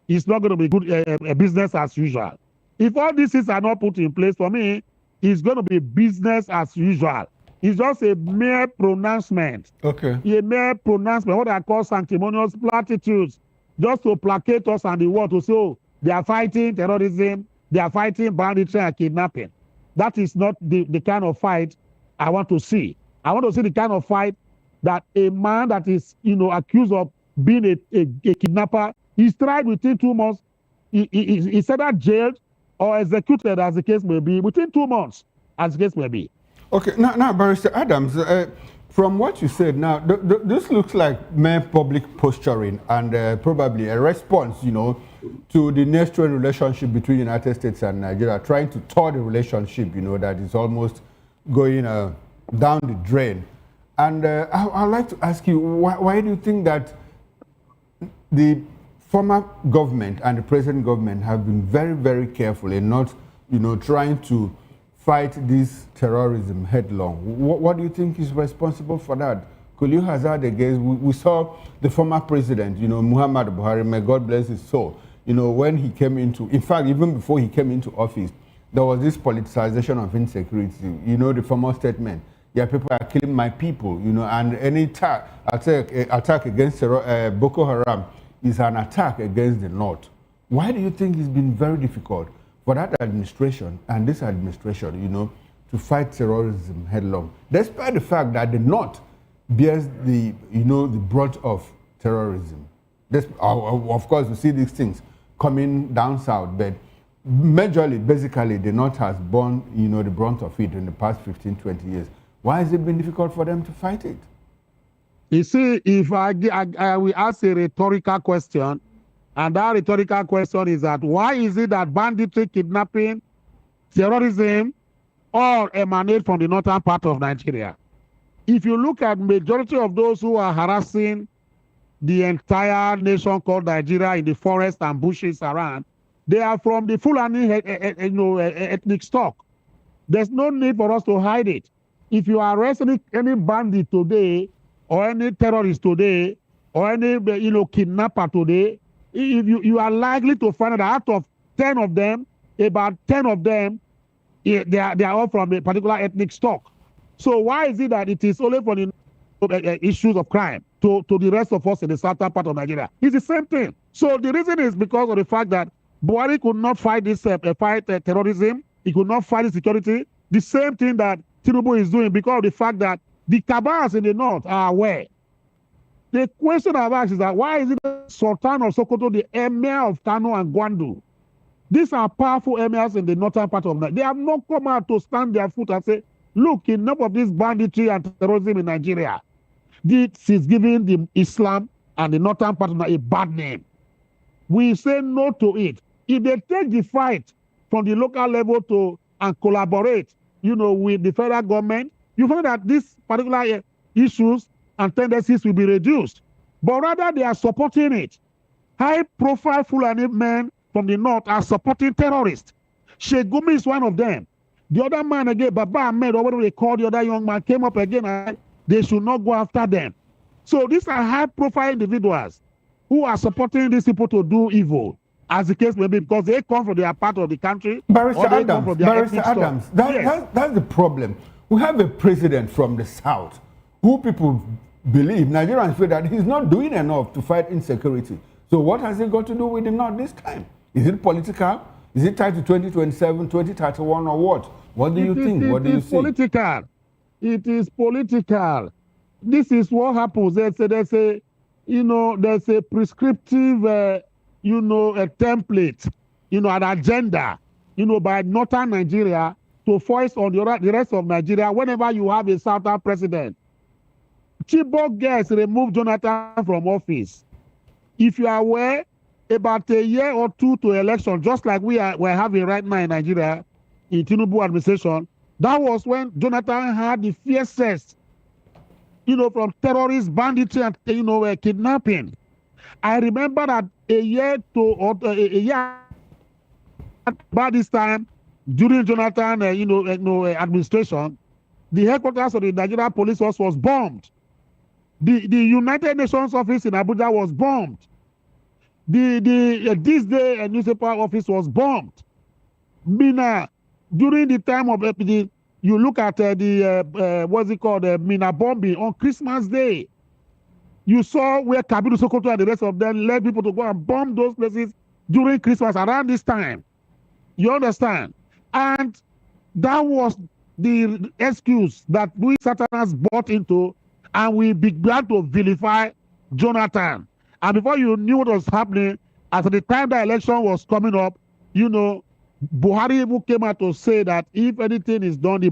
it's not going to be good a business as usual. If all these things are not put in place, for me, it's going to be business as usual. It's just a mere pronouncement. Okay. A mere pronouncement, what I call sanctimonious platitudes, just to placate us and the world to say, they are fighting terrorism, they are fighting banditry and kidnapping. That is not the kind of fight I want to see. I want to see the kind of fight that a man that is, accused of being a kidnapper, he's tried within 2 months. He's either jailed or executed, as the case may be, within 2 months, as the case may be. Okay, now Barrister Adams, from what you said now, this looks like mere public posturing and probably a response, to the next-strain relationship between the United States and Nigeria, trying to thaw the relationship, that is almost going down the drain. And I'd like to ask you, why do you think that the former government and the present government have been very, very careful in not, trying to fight this terrorism headlong? What do you think is responsible for that? Could you hazard a guess? We saw the former president, Muhammad Buhari, may God bless his soul, when he came into, in fact, even before he came into office, there was this politicization of insecurity. The famous statement, people are killing my people, and any attack against Boko Haram is an attack against the North. Why do you think it's been very difficult for that administration and this administration, to fight terrorism headlong, despite the fact that the North bears the brunt of terrorism? Of course, we see these things coming down south, but majorly, basically, the North has borne, the brunt of it in the past 15, 20 years. Why has it been difficult for them to fight it? You see, if I will ask a rhetorical question, and that rhetorical question is that why is it that banditry, kidnapping, terrorism all emanate from the northern part of Nigeria? If you look at majority of those who are harassing the entire nation called Nigeria in the forest and bushes around, they are from the Fulani ethnic stock. There's no need for us to hide it. If you arrest any bandit today, or any terrorist today, or any kidnapper today, if you are likely to find that out of 10 of them, about 10 of them, they are all from a particular ethnic stock. So why is it that it is only for the issues of crime to the rest of us in the southern part of Nigeria? It's the same thing. So the reason is because of the fact that Buhari could not fight this terrorism. He could not fight insecurity. The same thing that Tinubu is doing because of the fact that the cabals in the north are aware. The question I've asked is that why is it the Sultan of Sokoto, the Emir of Kano and Gwandu? These are powerful emirs in the northern part of Nigeria. They have not come out to stand their foot and say, look, enough of this banditry and terrorism in Nigeria. This is giving the Islam and the northern part of Nigeria a bad name. We say no to it. If they take the fight from the local level and collaborate, with the federal government, you find that these particular issues and tendencies will be reduced. But rather, they are supporting it. High-profile Fulani men from the north are supporting terrorists. Sheikh Gumi is one of them. The other man again, Baba Ahmed, or whatever they call the other young man, came up again and they should not go after them. So these are high-profile individuals who are supporting these people to do evil, as the case may be, because they come from their part of the country. Barrister Adams, that's the problem. We have a president from the south who people believe, Nigerians feel that he's not doing enough to fight insecurity. So what has it got to do with the north this time? Is it political? Is it tied to 2027, 2031, or what? What do you think? What do you see? Political. It is political. This is what happens. There's a prescriptive, a template, an agenda, by northern Nigeria to force on the rest of Nigeria whenever you have a southern president. Chibok girls removed Jonathan from office. If you are aware, about a year or two to election, just like we're having right now in Nigeria, in Tinubu administration, that was when Jonathan had the fiercest, from terrorist banditry and, kidnapping. I remember that a year by this time, during Jonathan, administration, the headquarters of the Nigeria Police Force was bombed. The United Nations office in Abuja was bombed. The This Day newspaper office was bombed. Mina, during the time of you look at Mina bombing on Christmas Day. You saw where Kabiru Sokoto and the rest of them led people to go and bomb those places during Christmas around this time. You understand? And that was the excuse that we Satanás bought into, and we began to vilify Jonathan. And before you knew what was happening, at the time the election was coming up, Buhari even came out to say that if anything is done, the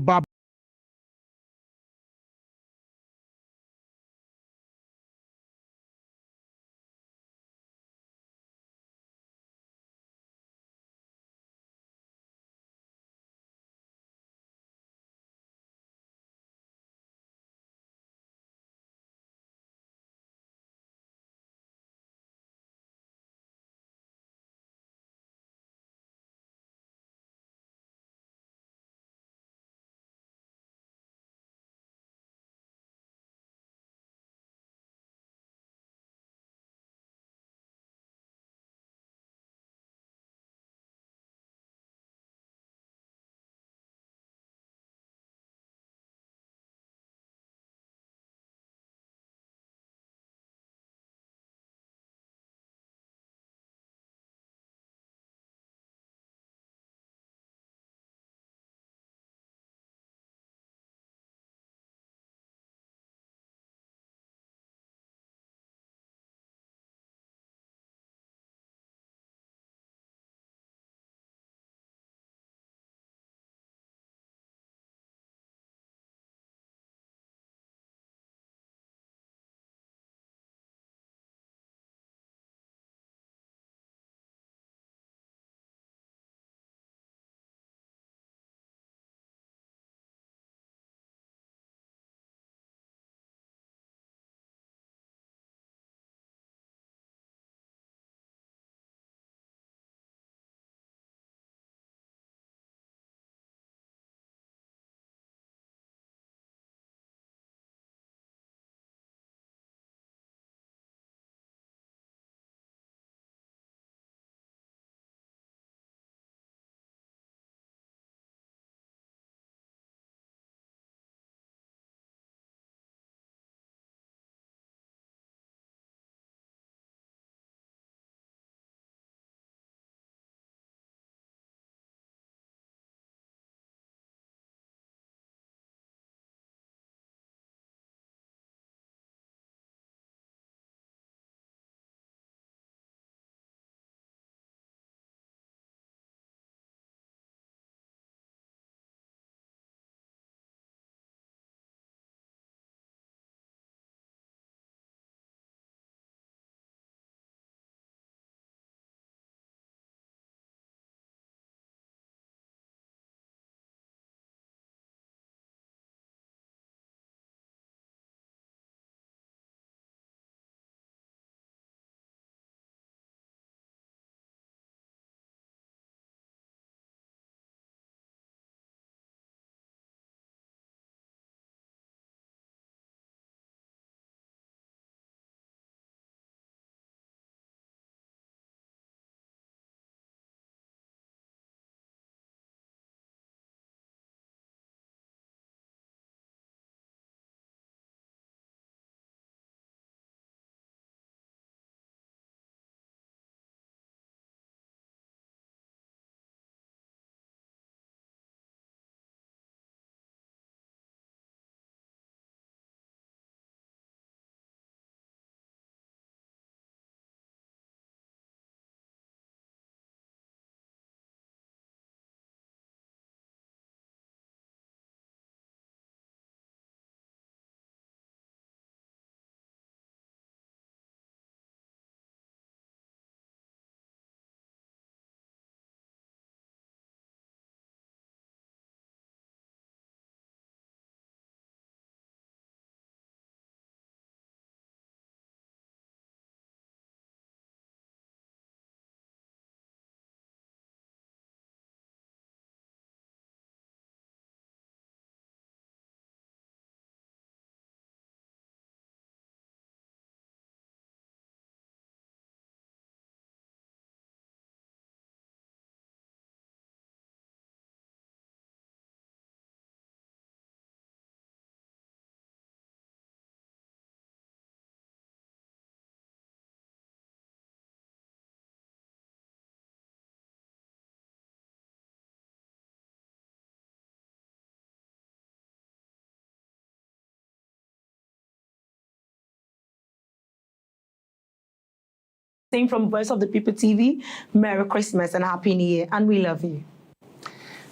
saying from Voice of the People TV, Merry Christmas and Happy New Year, and we love you.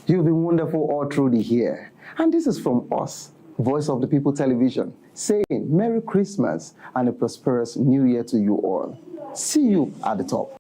You've been wonderful all through the year. And this is from us, Voice of the People Television, saying Merry Christmas and a prosperous New Year to you all. See you at the top.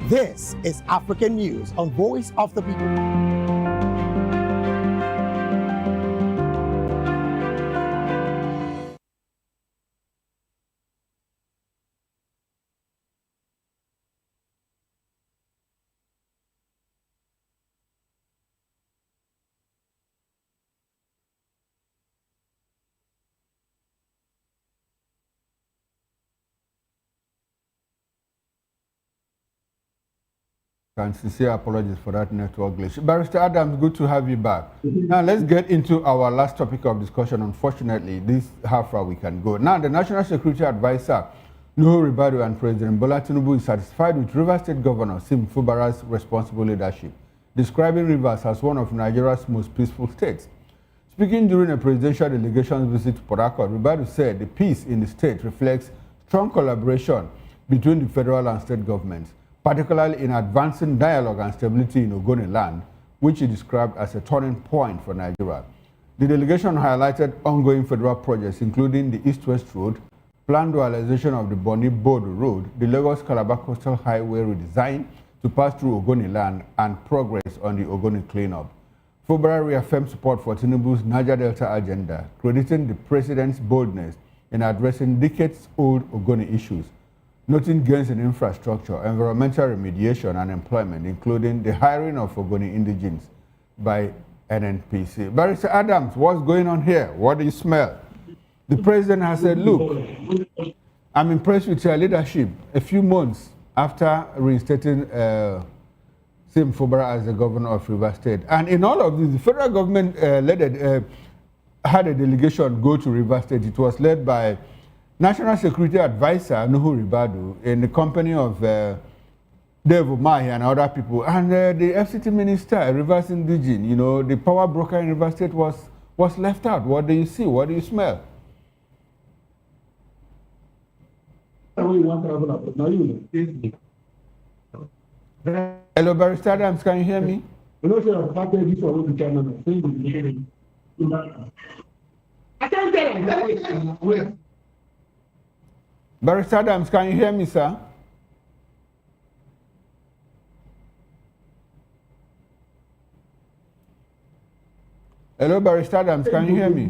This is African News on Voice of the People. And sincere apologies for that network glitch. Barrister Adams, good to have you back. Now let's get into our last topic of discussion. Unfortunately, this how far we can go. Now, the National Security Advisor, Nuhu Ribadu, and President Bola Tinubu is satisfied with Rivers State Governor Sim Fubara's responsible leadership, describing Rivers as one of Nigeria's most peaceful states. Speaking during a presidential delegation visit to Port Harcourt, Ribadu said the peace in the state reflects strong collaboration between the federal and state governments, particularly in advancing dialogue and stability in Ogoni land, which he described as a turning point for Nigeria. The delegation highlighted ongoing federal projects, including the East-West Road, planned dualization of the Bonny-Bodo Road, the Lagos-Calabar Coastal Highway redesign to pass through Ogoni land, and progress on the Ogoni cleanup. Fubara reaffirmed support for Tinubu's Niger Delta agenda, crediting the president's boldness in addressing decades-old Ogoni issues, noting gains in infrastructure, environmental remediation, and employment, including the hiring of Ogoni indigents by NNPC. Barrister Adams, what's going on here? What do you smell? The president has said, look, I'm impressed with your leadership a few months after reinstating Sim Fubara as the governor of Rivers State. And in all of this, the federal government had a delegation go to Rivers State. It was led by National Security Advisor Nuhu Ribadu in the company of Dave Umahi and other people. And the FCT minister, Rivers Indigene, you know, the power broker in Rivers State was left out. What do you see? What do you smell? Hello, Barrister Adams, can you hear me? Barrister Adams, can you hear me, sir? Hello, Barrister Adams, can you hear me?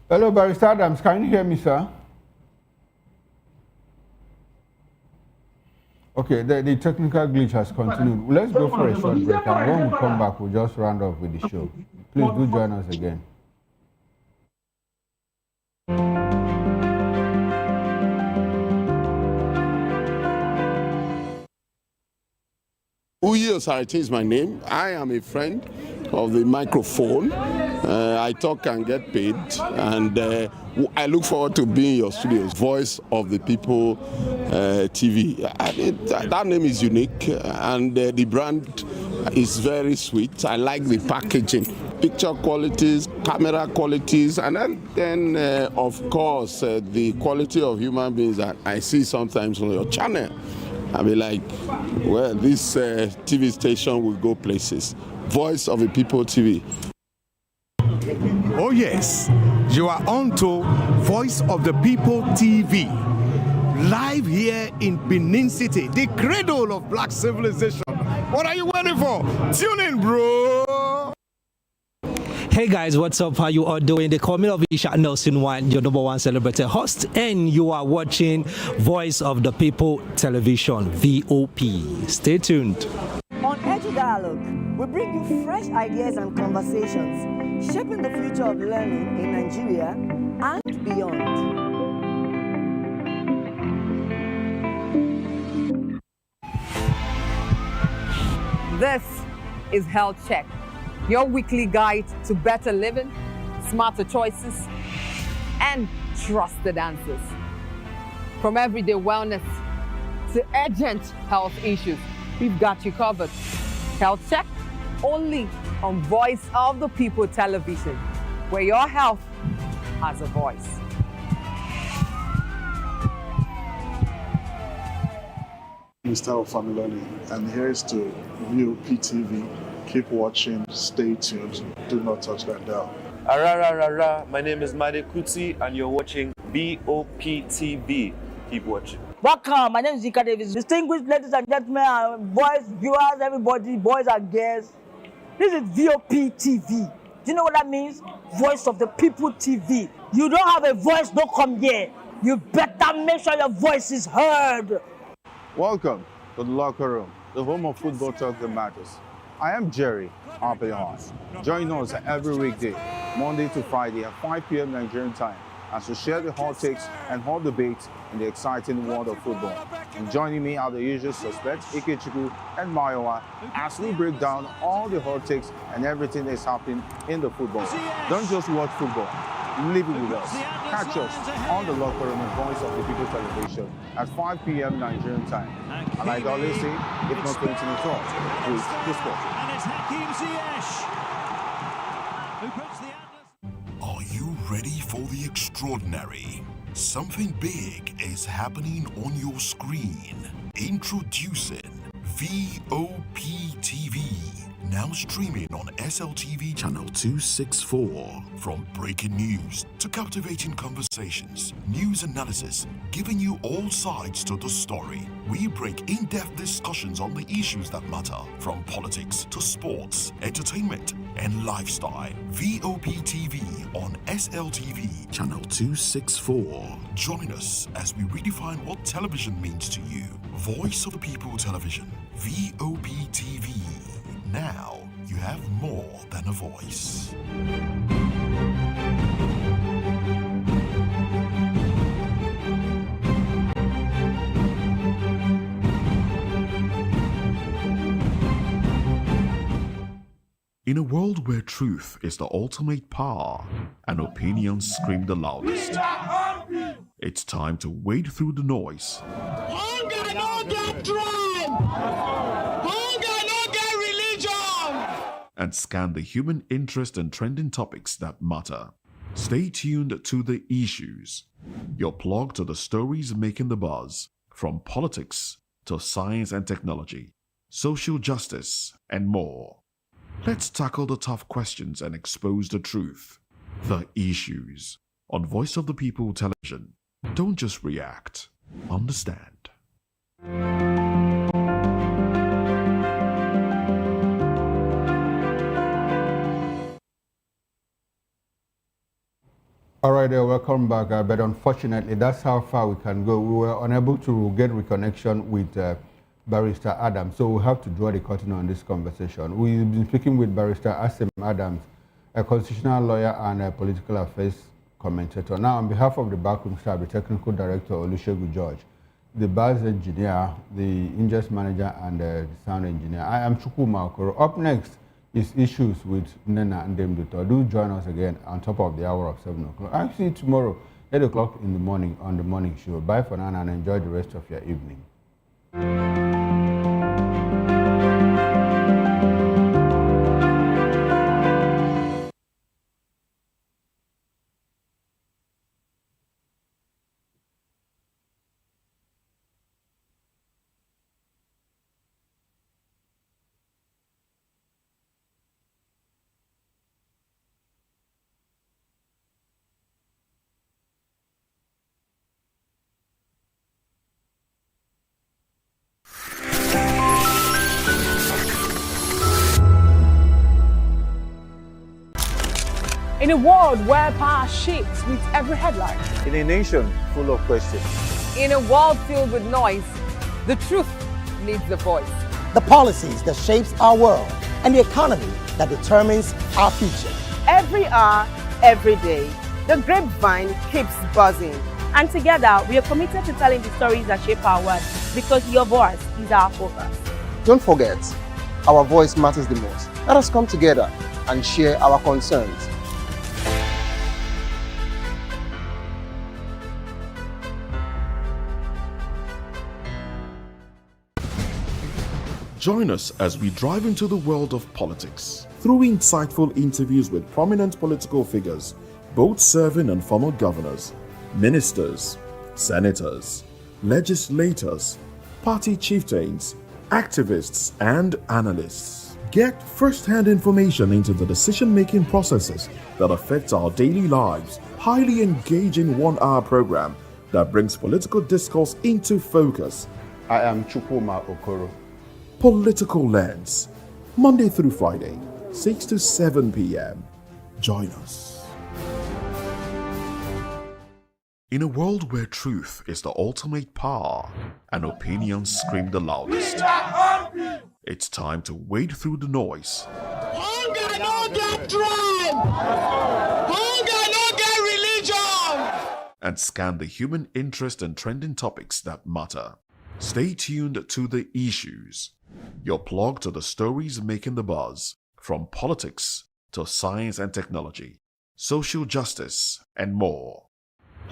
Hello, Barrister Adams, can you hear me, sir? Okay, the technical glitch has continued. Let's go for a short break, and when we come back, we'll just round off with the show. Please do join us again. Uyi Osarite is my name. I am a friend of the microphone. I talk and get paid, and I look forward to being in your studios. Voice of the People TV. That name is unique, and the brand is very sweet. I like the packaging, picture qualities, camera qualities, and then of course, the quality of human beings that I see sometimes on your channel. I'll be like, well, this TV station will go places. Voice of the People TV. Oh yes, you are on to Voice of the People TV. Live here in Benin City, the cradle of black civilization. What are you waiting for? Tune in, bro. Hey guys, what's up? How you all doing? They call me Isha Nelson One, your #1 celebrity host, and you are watching Voice of the People Television, VOP. Stay tuned. On Edu Dialogue, we bring you fresh ideas and conversations, shaping the future of learning in Nigeria and beyond. This is Health Check, your weekly guide to better living, smarter choices, and trusted answers. From everyday wellness to urgent health issues, we've got you covered. Health Check, only on Voice of the People Television, where your health has a voice. Mr. Ofamiloni, and here's to VOP TV. Keep watching, stay tuned, do not touch that dial. Arara, my name is Made Kuti and you're watching BOP TV. Keep watching. Welcome, my name is Zika Davis. Distinguished ladies and gentlemen, boys, viewers, everybody, boys and girls. This is VOP TV. Do you know what that means? Voice of the People TV. You don't have a voice, don't come here. You better make sure your voice is heard. Welcome to the locker room, the home of football talk that matters. I am Jerry Arpillon. Join us every weekday, Monday to Friday at 5 p.m. Nigerian time, as we share the hot takes and hot debates in the exciting world of football. And joining me are the usual suspects, Ikechukwu and Mayowa, as we break down all the hot takes and everything that's happening in the football. Don't just watch football, live it with us. Catch us on the locker room and Voice of the People Television at 5 p.m. Nigerian time. And like I always say, if not going to the talk, please the sport. And it's Hakim Ziyech who puts the Atlas. Are you ready for the extraordinary? Something big is happening on your screen. Introducing VOP TV. Now streaming on SLTV channel 264. From breaking news to captivating conversations, news analysis, giving you all sides to the story. We break in-depth discussions on the issues that matter, from politics to sports, entertainment, and lifestyle. VOP TV on SLTV channel 264. Join us as we redefine what television means to you. Voice of the People Television, VOP TV. Now you have more than a voice. In a world where truth is the ultimate power and opinions scream the loudest, it's time to wade through the noise. Hunger no get drum! Hunger no get religion! And scan the human interest and trending topics that matter. Stay tuned to The Issues, your plug to the stories making the buzz, from politics to science and technology, social justice, and more. Let's tackle the tough questions and expose the truth. The Issues on Voice of the People Television. Don't just react, understand. All right, welcome back. But unfortunately, that's how far we can go. We were unable to get reconnection with Barrister Adams, so we have to draw the curtain on this conversation. We've been speaking with Barrister Asim Adams, a constitutional lawyer and a political affairs commentator. Now, on behalf of the backroom staff, the technical director, Olusegun George, the buzz engineer, the ingest manager, and the sound engineer, I am Chukwuma Okoro. Up next is Issues with Nena and Demduto. Do join us again on top of the hour of 7 o'clock. I'll see you tomorrow, 8 o'clock in the morning on the morning show. Bye for now and enjoy the rest of your evening. In a world where power shakes with every headline. In a nation full of questions. In a world filled with noise, the truth needs a voice. The policies that shapes our world and the economy that determines our future. Every hour, every day, the grapevine keeps buzzing. And together, we are committed to telling the stories that shape our world because your voice is our focus. Don't forget, our voice matters the most. Let us come together and share our concerns. Join us as we drive into the world of politics through insightful interviews with prominent political figures, both serving and former governors, ministers, senators, legislators, party chieftains, activists, and analysts. Get first-hand information into the decision-making processes that affect our daily lives. Highly engaging one-hour program that brings political discourse into focus. I am Chukwuma Okoro. Political Lens, Monday through Friday, 6 to 7 p.m. Join us. In a world where truth is the ultimate power and opinions scream the loudest, it's time to wade through the noise. Hunger no get tribe! Hunger no get religion! And scan the human interest and trending topics that matter. Stay tuned to The Issues, your plug to the stories making the buzz, from politics to science and technology, social justice, and more.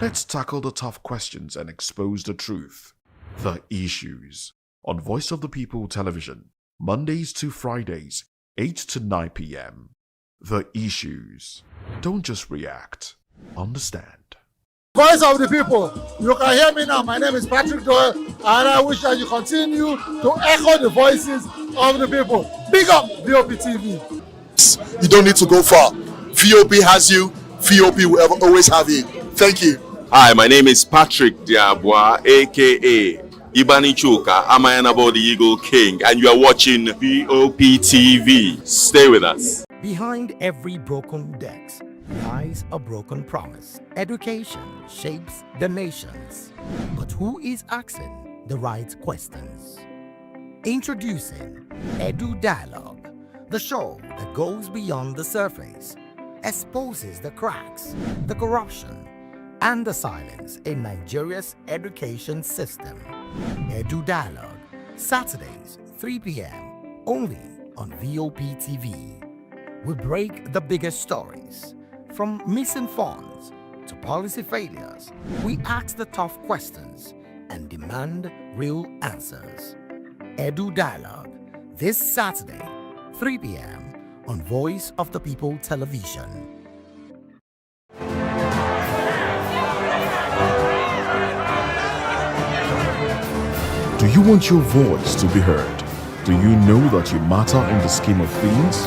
Let's tackle the tough questions and expose the truth. The Issues, on Voice of the People Television, Mondays to Fridays, 8 to 9 p.m. The Issues. Don't just react, understand. Voice of the people, you can hear me now. My name is Patrick Doyle, and I wish that you continue to echo the voices of the people. Big up VOP TV. You don't need to go far. VOP has you. VOP will ever always have you. Thank you. Hi, my name is Patrick Diabwa, aka Ibani Chuka, Amayanabo the Eagle King, and you are watching VOP TV. Stay with us. Behind every broken desk lies a broken promise. Education shapes the nations, but who is asking the right questions? Introducing Edu Dialogue, the show that goes beyond the surface, exposes the cracks, the corruption, and the silence in Nigeria's education system. Edu Dialogue, Saturdays, 3 p.m., only on VOP TV. We break the biggest stories, from missing funds to policy failures. We ask the tough questions and demand real answers. Edu Dialogue, this Saturday, 3 p.m. on Voice of the People Television. Do you want your voice to be heard? Do you know that you matter in the scheme of things?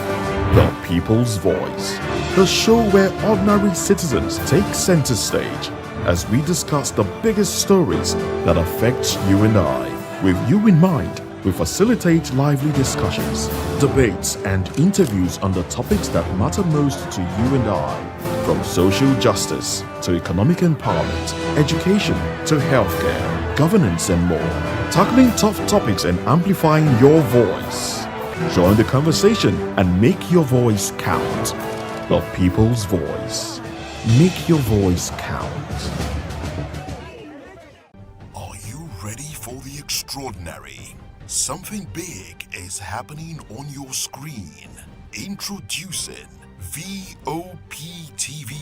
The People's Voice, the show where ordinary citizens take center stage as we discuss the biggest stories that affect you and I. With you in mind, we facilitate lively discussions, debates, and interviews on the topics that matter most to you and I, from social justice to economic empowerment, education to healthcare, governance, and more, tackling tough topics and amplifying your voice. Join the conversation and make your voice count. The People's Voice. Make your voice count. Are you ready for the extraordinary? Something big is happening on your screen. Introducing VOP TV.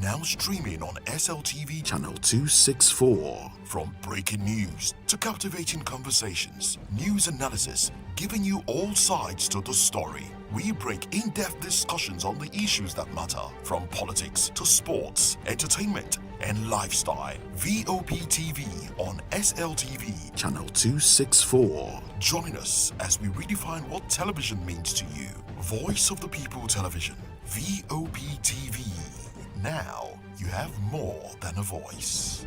Now streaming on SLTV channel 264. From breaking news to captivating conversations, news analysis, giving you all sides to the story. We break in-depth discussions on the issues that matter, from politics to sports, entertainment, and lifestyle. VOP TV on SLTV channel 264. Join us as we redefine what television means to you. Voice of the People Television, VOP TV. Now you have more than a voice.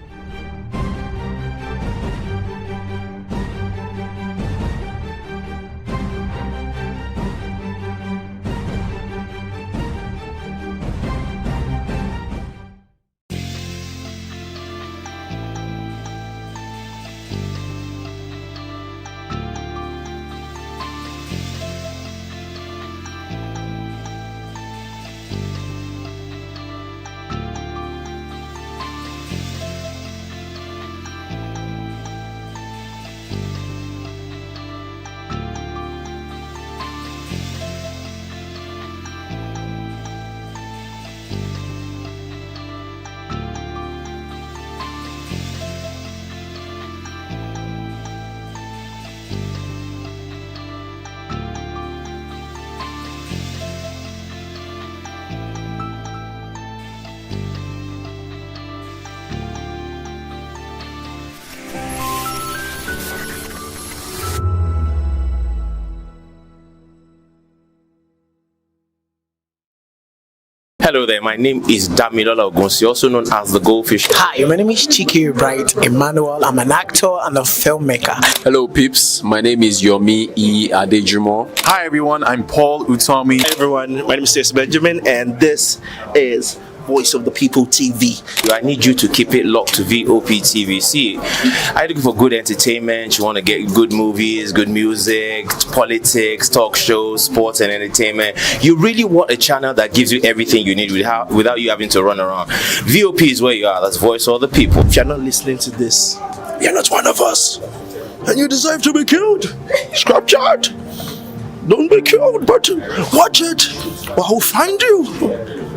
Hello there, my name is Damilola Ogunsi, also known as the Goldfish. Hi, my name is Chiki Bright Emmanuel. I'm an actor and a filmmaker. Hello peeps, my name is Yomi E. Adejumo. Hi everyone, I'm Paul Utomi. Hi everyone, my name is Stacey Benjamin and this is Voice of the People TV. I need you to keep it locked to VOP TV. See, are you looking for good entertainment? You want to get good movies, good music, politics, talk shows, sports and entertainment. You really want a channel that gives you everything you need without you having to run around. VOP is where you are. That's Voice of the People. If you're not listening to this, you're not one of us. And you deserve to be killed. Scrap chat. Don't be killed, but watch it. Or I'll find you.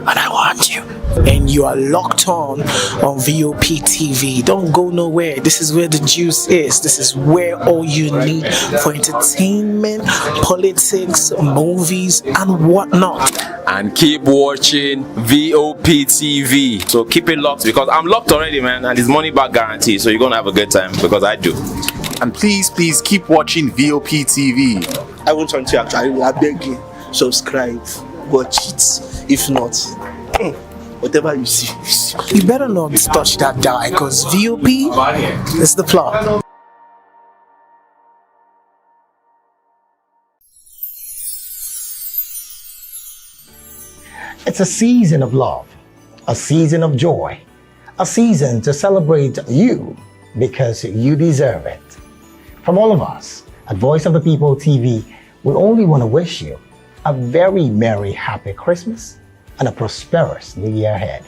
And I want you. And you are locked on VOP TV. Don't go nowhere. This is where the juice is. This is where all you need for entertainment, politics, movies, and whatnot. And keep watching VOP TV. So keep it locked because I'm locked already, man, and it's money back guarantee. So you're gonna have a good time because I do. And please keep watching VOP TV. I want to actually, I beg you, subscribe, watch it. If not, whatever you see. You better not touch that dial because VOP is the plot. It's a season of love, a season of joy, a season to celebrate you because you deserve it. From all of us at Voice of the People TV, we only want to wish you a very merry, happy Christmas and a prosperous new year ahead.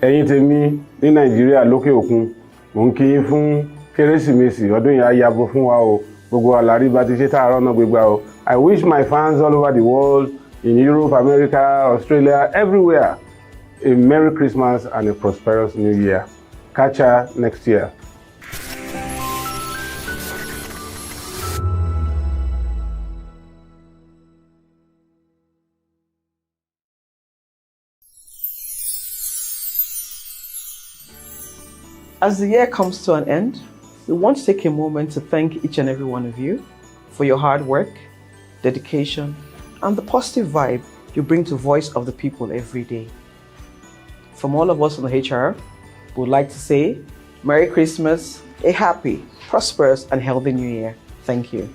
Ẹ̀yin tèmi ní Nàìjíríà lókè òkun, mò ń kí yín fún Kérésìmesì ọdún yìí á yabo fún wa o. Gbogbo àlàrí bá ti ṣe tààrọ̀ náà gbégbá o. I wish my fans all over the world, in Europe, America, Australia, everywhere, a Merry Christmas and a prosperous New Year. Catch ya next year. As the year comes to an end, we want to take a moment to thank each and every one of you for your hard work, dedication, and the positive vibe you bring to Voice of the People every day. From all of us on the HR, we would like to say Merry Christmas, a happy, prosperous, and healthy New Year. Thank you.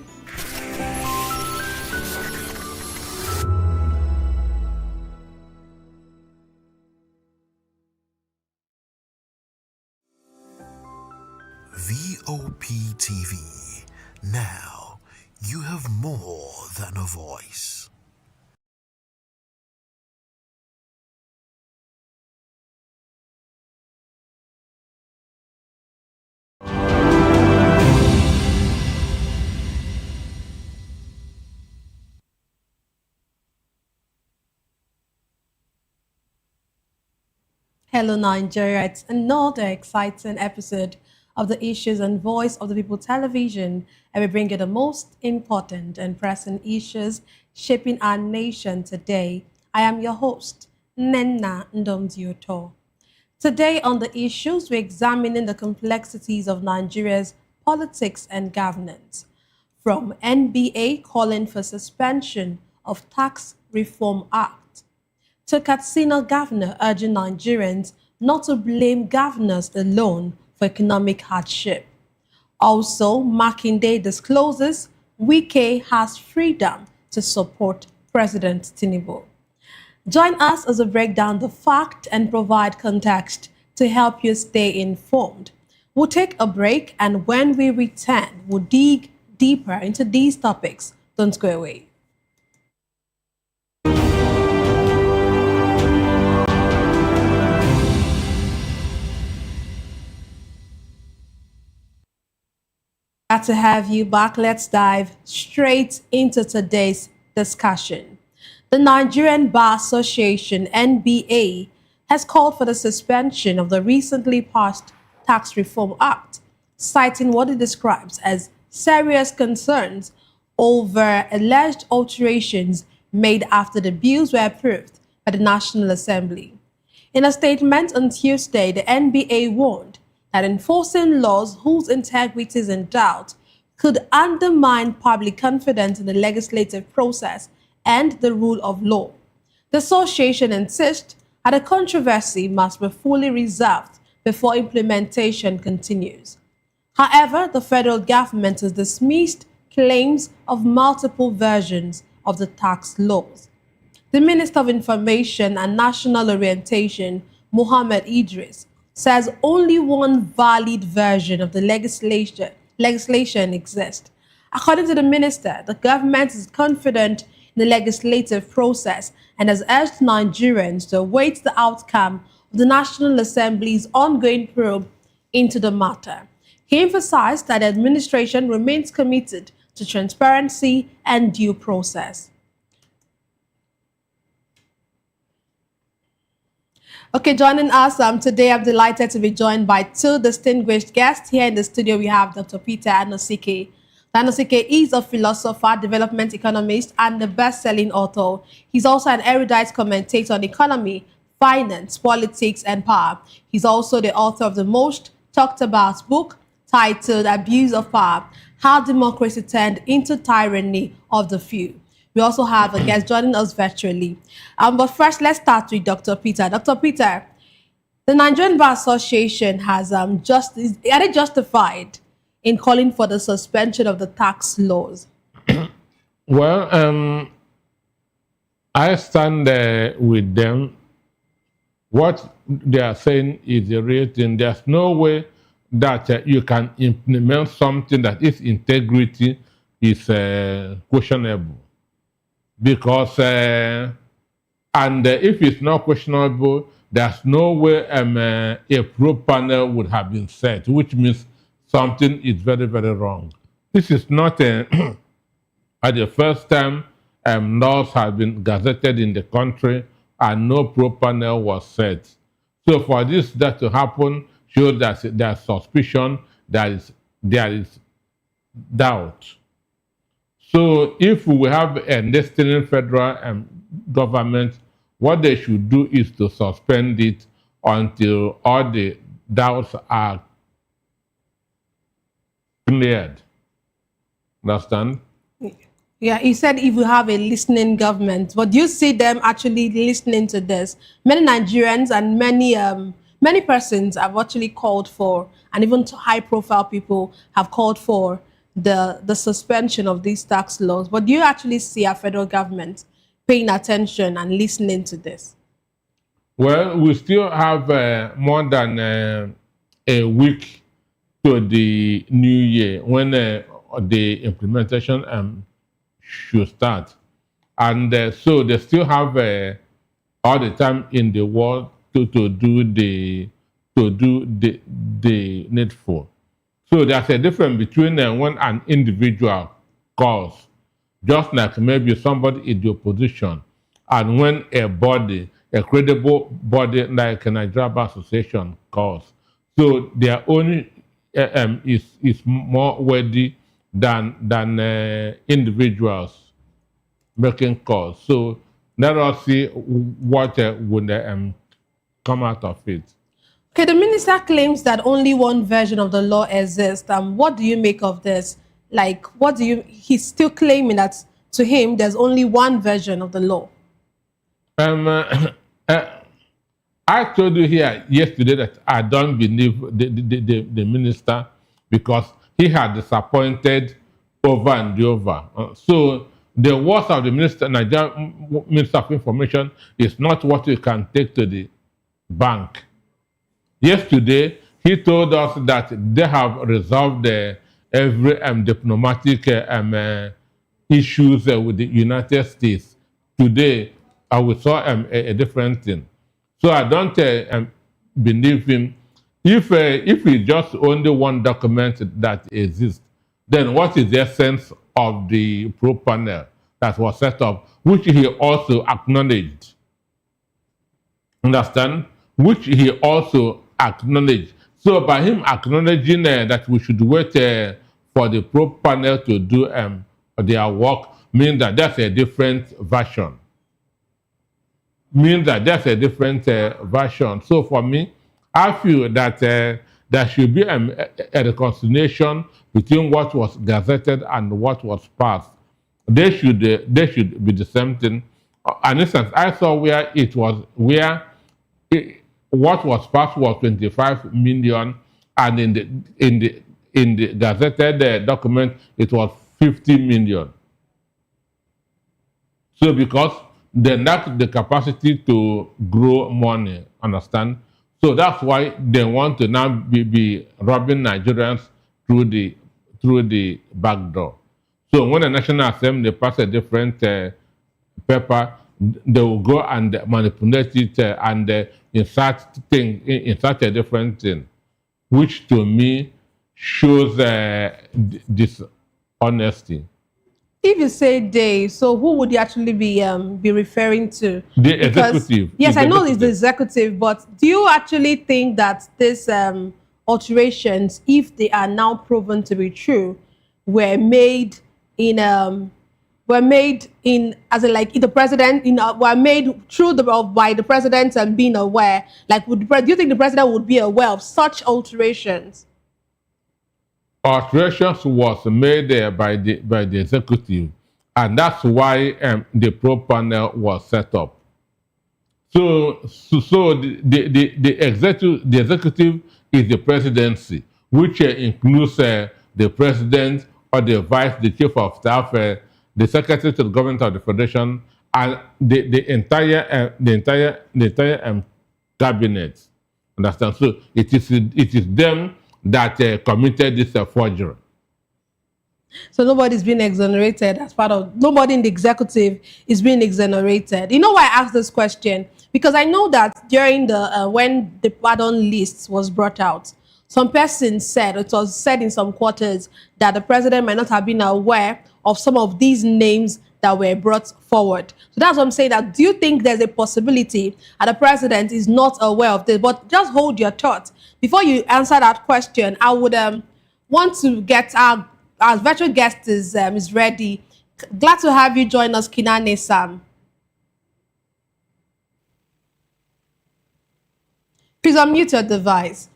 VOP TV. Now, you have more than a voice. Hello Nigeria, it's another exciting episode of the Issues and Voice of the People television, and we bring you the most important and pressing issues shaping our nation today. I am your host, Nenna Ndomdioto. Today on the issues, we're examining the complexities of Nigeria's politics and governance. From NBA calling for suspension of Tax Reform Act, to Katsina governor urging Nigerians not to blame governors alone for economic hardship. Also, Makinde discloses Wike has freedom to support President Tinubu. Join us as we break down the fact and provide context to help you stay informed. We'll take a break, and when we return, we'll dig deeper into these topics. Don't go away. Glad to have you back. Let's dive straight into today's discussion. The Nigerian Bar Association, NBA, has called for the suspension of the recently passed Tax Reform Act, citing what it describes as serious concerns over alleged alterations made after the bills were approved by the National Assembly. In a statement on Tuesday, the NBA warned that enforcing laws whose integrity is in doubt could undermine public confidence in the legislative process and the rule of law. The association insists that the controversy must be fully resolved before implementation continues. However, the federal government has dismissed claims of multiple versions of the tax laws. The Minister of Information and National Orientation, Mohammed Idris, says only one valid version of the legislation exists. According to the minister, the government is confident in the legislative process and has urged Nigerians to await the outcome of the National Assembly's ongoing probe into the matter. He emphasized that the administration remains committed to transparency and due process. Okay, joining us today, I'm delighted to be joined by two distinguished guests. Here in the studio, we have Dr. Peter Anosike. Anosike is a philosopher, development economist, and a best-selling author. He's also an erudite commentator on economy, finance, politics, and power. He's also the author of the most talked about book titled Abuse of Power: How Democracy Turned into Tyranny of the Few. We also have a guest joining us virtually. But first, let's start with Dr. Peter. Dr. Peter, the Nigerian Bar Association has are they justified in calling for the suspension of the tax laws? Well, I stand with them. What they are saying is the real thing. There's no way that you can implement something that its integrity is questionable. Because, and if it's not questionable, there's no way a probe panel would have been set, which means something is very, very wrong. This is not at the first time laws have been gazetted in the country and no probe panel was set. So for that to happen shows that there's suspicion, there is doubt. So if we have a listening federal government, what they should do is to suspend it until all the doubts are cleared. Understand? Yeah, he said if we have a listening government, but do you see them actually listening to this? Many Nigerians and many persons have actually called for, and even high-profile people have called for the suspension of these tax laws. But do you actually see our federal government paying attention and listening to this? Well, we still have more than a week to the new year when the implementation should start. And so they still have all the time in the world to do the needful. So there's a difference between when an individual calls, just like maybe somebody in the opposition, and when a credible body like a Nigerian Bar Association calls. So their own is more worthy than individuals making calls. So let us see what would come out of it. Okay, the minister claims that only one version of the law exists. What do you make of this? Like, he's still claiming that to him there's only one version of the law. I told you here yesterday that I don't believe the minister because he had disappointed over and over. So the words of the Nigerian Minister of Information is not what you can take to the bank. Yesterday, he told us that they have resolved every diplomatic issues with the United States. Today, I saw a different thing. So I don't believe him. If it's just only one document that exists, then what is the essence of the probe panel that was set up, which he also acknowledged? Understand? Which he also acknowledged. So by him acknowledging that we should wait for the probe panel to do their work, means that that's a different version. means that there's a different version. So for me, I feel that there should be a reconciliation between what was gazetted and what was passed. They should be the same thing. An instance I saw where what was passed was 25 million, and in the gazetted document it was 50 million. So because they lack the capacity to grow money, understand? So that's why they want to now be robbing Nigerians through the back door. So when the National Assembly pass a different paper, they will go and manipulate it and insert a different thing, which to me shows dishonesty. If you say they, so who would you actually be referring to? The executive. Yes, I know it's the executive, but do you actually think that these alterations, if they are now proven to be true, were made in were made the president were made through by the president and being aware? Like, do you think the president would be aware of such alterations? Alterations was made by the executive, and that's why the pro panel was set up. So the executive is the presidency, which includes the president or the chief of staff, the secretary to the government of the federation, and the entire cabinet. Understand? So it is them that committed this forgery. So nobody's been exonerated nobody in the executive is being exonerated. You know why I asked this question? Because I know that during the when the pardon list was brought out, some persons said, it was said in some quarters, that the president might not have been aware of some of these names that were brought forward. So that's what I'm saying. That do you think there's a possibility that the president is not aware of this? But just hold your thoughts. Before you answer that question, I would want to get our virtual guest is ready. Glad to have you join us, Kinane Sam. Please unmute your device.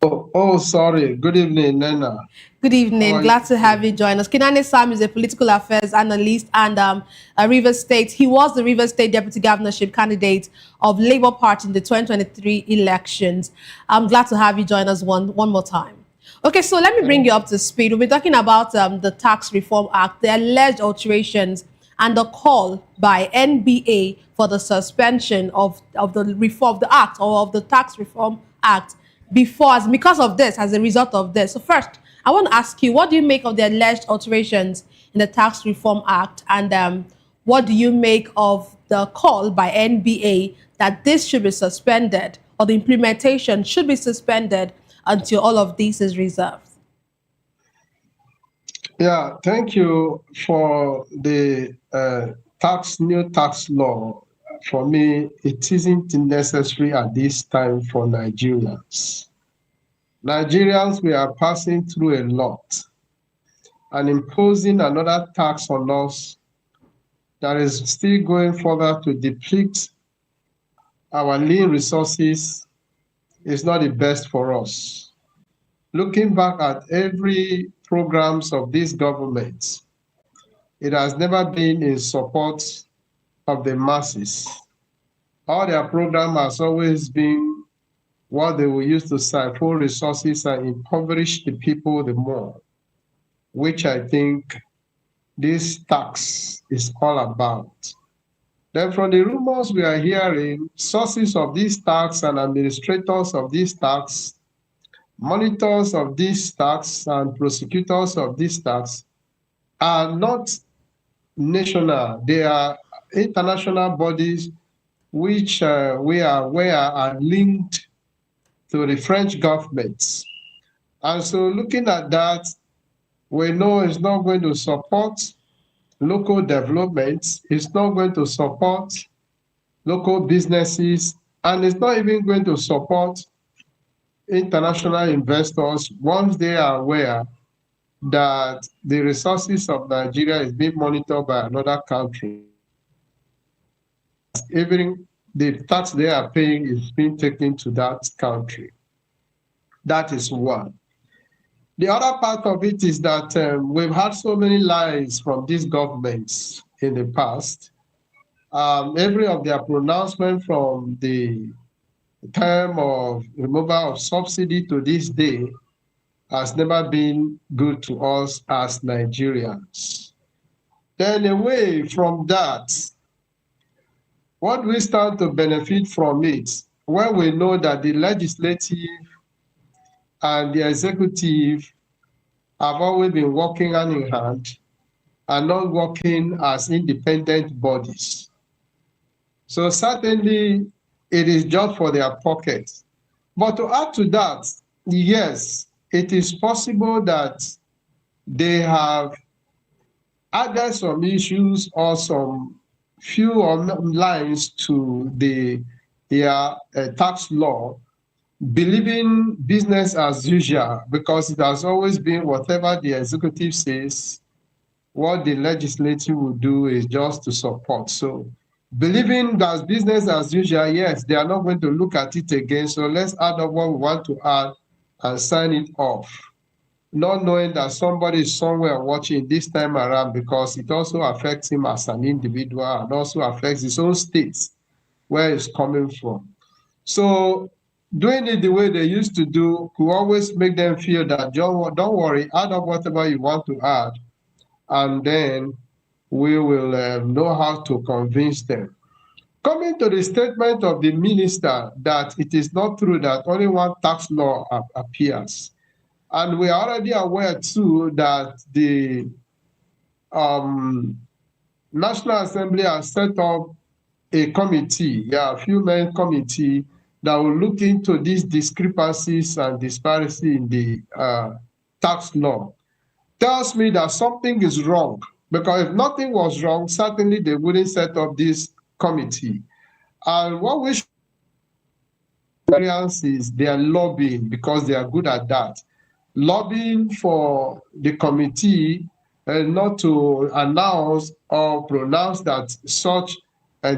Oh, sorry. Good evening, Nena. Good evening. Glad to have you join us. Kinane Sam is a political affairs analyst and a Rivers State. He was the Rivers State deputy governorship candidate of Labour Party in the 2023 elections. I'm glad to have you join us one more time. Okay, so let me bring you up to speed. We'll be talking about the Tax Reform Act, the alleged alterations, and the call by NBA for the suspension of the reform of the act or of the Tax Reform Act because of this, as a result of this. So first, I want to ask you, what do you make of the alleged alterations in the Tax Reform Act, and what do you make of the call by NBA that this should be suspended, or the implementation should be suspended until all of this is resolved? Yeah, thank you for the new tax law. For me, it isn't necessary at this time for Nigerians. Nigerians, we are passing through a lot, and imposing another tax on us that is still going further to deplete our lean resources is not the best for us. Looking back at every programs of this government, it has never been in support of the masses. All their program has always been what they will use to siphon resources and impoverish the people the more, which I think this tax is all about. Then from the rumors we are hearing, sources of this tax and administrators of this tax, monitors of this tax and prosecutors of this tax are not national. They are international bodies which we are aware are linked to the French government. And so looking at that, we know it's not going to support local development, it's not going to support local businesses, and it's not even going to support international investors once they are aware that the resources of Nigeria is being monitored by another country. even the tax they are paying is being taken to that country. That is one. The other part of it is that we've had so many lies from these governments in the past. Every of their pronouncement from the time of removal of subsidy to this day has never been good to us as Nigerians. Then away from that, what we stand to benefit from it when we know that the legislative and the executive have always been working hand in hand and not working as independent bodies. So certainly it is just for their pockets. But to add to that, yes, it is possible that they have added some issues or some few lines to the tax law, believing business as usual, because it has always been whatever the executive says, what the legislature will do is just to support. So believing that business as usual, yes, they are not going to look at it again, so let's add up what we want to add and sign it off, not knowing that somebody is somewhere watching this time around, because it also affects him as an individual and also affects his own state where it's coming from. So doing it the way they used to do could always make them feel that, don't worry, add up whatever you want to add, and then we will know how to convince them. Coming to the statement of the minister that it is not true that only one tax law appears. And we are already aware too that the National Assembly has set up a committee, a few-man committee that will look into these discrepancies and disparity in the tax law. Tells me that something is wrong, because if nothing was wrong, certainly they wouldn't set up this committee. And what we should experience is they are lobbying, because they are good at that. Lobbying for the committee not to announce or pronounce that such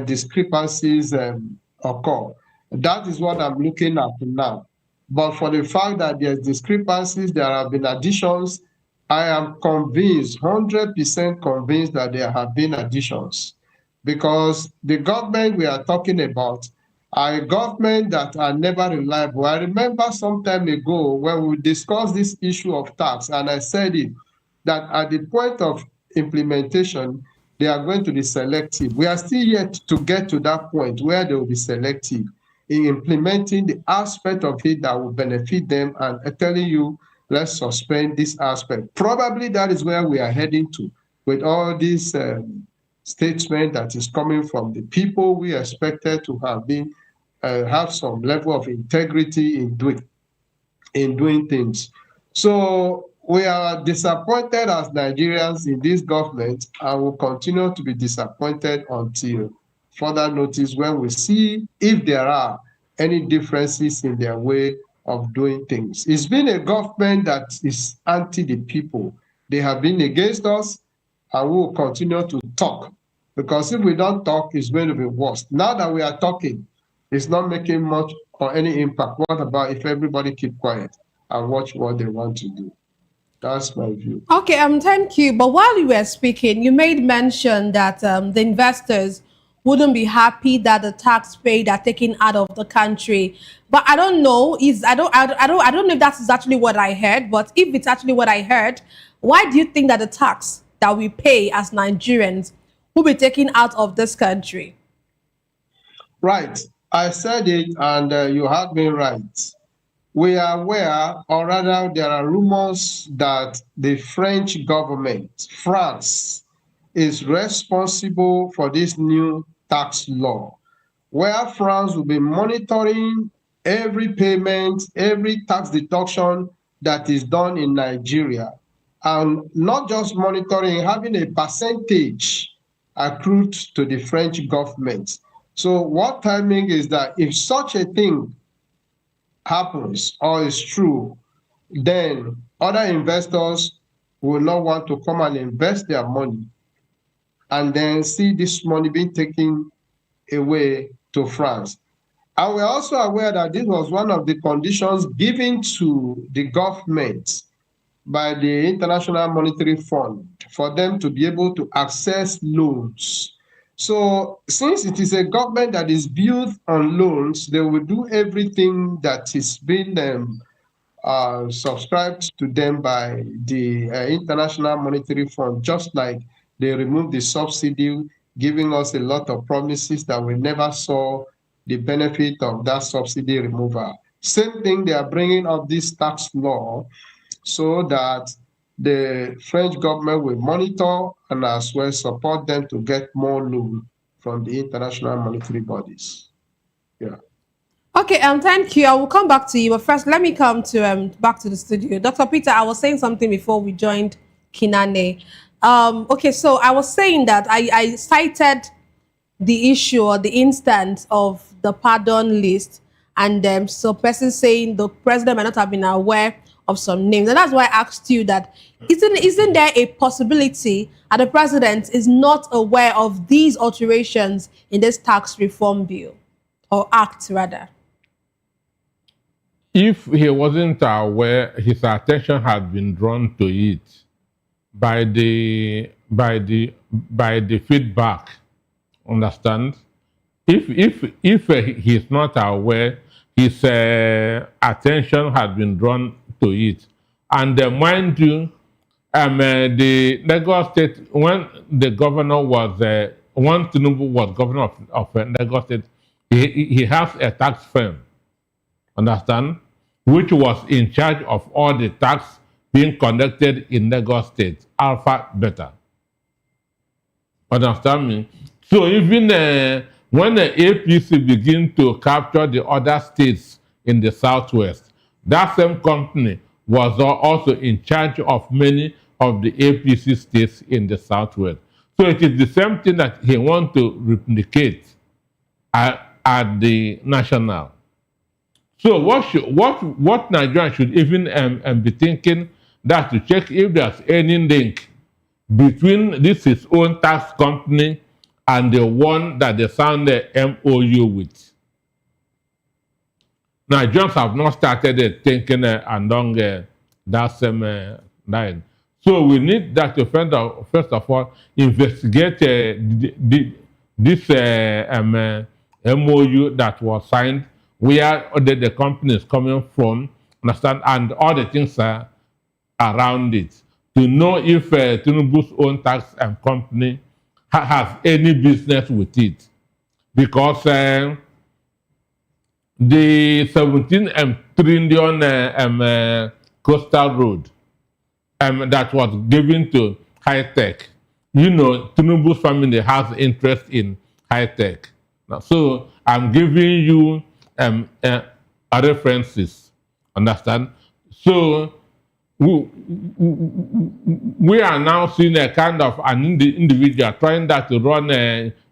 discrepancies occur. That is what I'm looking at now. But for the fact that there's discrepancies, there have been additions, I am convinced, 100% convinced that there have been additions, because the government we are talking about are a government that are never reliable. I remember some time ago when we discussed this issue of tax, and I said it, that at the point of implementation, they are going to be selective. We are still yet to get to that point where they will be selective in implementing the aspect of it that will benefit them and telling you, let's suspend this aspect. Probably that is where we are heading to with all this statement that is coming from the people we expected to have been have some level of integrity in doing things. So we are disappointed as Nigerians in this government, and will continue to be disappointed until further notice, when we see if there are any differences in their way of doing things. It's been a government that is anti the people. They have been against us, and we will continue to talk, because if we don't talk, it's going to be worse. Now that we are talking, it's not making much or any impact. What about if everybody keep quiet and watch what they want to do? That's my view. Okay, thank you. But while you were speaking, you made mention that the investors wouldn't be happy that the tax paid are taken out of the country. But I don't know. I don't know if that's actually what I heard. But if it's actually what I heard, why do you think that the tax that we pay as Nigerians will be taken out of this country? Right. I said it, and you had me right. We are aware, or rather there are rumors that the French government, France, is responsible for this new tax law, where France will be monitoring every payment, every tax deduction that is done in Nigeria, and not just monitoring, having a percentage accrued to the French government. So what timing is that if such a thing happens or is true, then other investors will not want to come and invest their money and then see this money being taken away to France. And we're also aware that this was one of the conditions given to the government by the International Monetary Fund for them to be able to access loans. So since it is a government that is built on loans, they will do everything that is being subscribed to them by the International Monetary Fund, just like they removed the subsidy, giving us a lot of promises that we never saw the benefit of that subsidy removal. Same thing, they are bringing up this tax law so that the French government will monitor and as well support them to get more loan from the international monetary bodies. Yeah. Okay, thank you. I will come back to you. But first, let me come to back to the studio. Dr. Peter, I was saying something before we joined Kinane. Okay, so I was saying that I cited the issue or the instance of the pardon list, and so person saying the president might not have been aware of some names, and that's why I asked you that isn't there a possibility that the president is not aware of these alterations in this tax reform bill or act rather? If he wasn't aware, his attention had been drawn to it by the feedback. Understand? If he's not aware, his attention had been drawn to it. And mind you, the Lagos State, when the governor was, when Tinubu was governor of Lagos State, he has a tax firm, understand, which was in charge of all the tax being conducted in Lagos State, Alpha Beta. Understand me? So even when the APC begin to capture the other states in the Southwest, that same company was also in charge of many of the APC states in the Southwest. So it is the same thing that he wants to replicate at the national. So what Nigeria should even be thinking, that to check if there's any link between his own tax company and the one that they signed the MOU with. Nigerians have not started thinking along that same line. So we need that to first of all investigate this MOU that was signed, where the company is coming from, understand, and all the things around it, to know if Tinubu's own tax company has any business with it. Because the 17 trillion coastal road that was given to high tech, you know, Tinubu's family has interest in high tech. So I'm giving you references, understand? So we are now seeing a kind of an individual trying that to run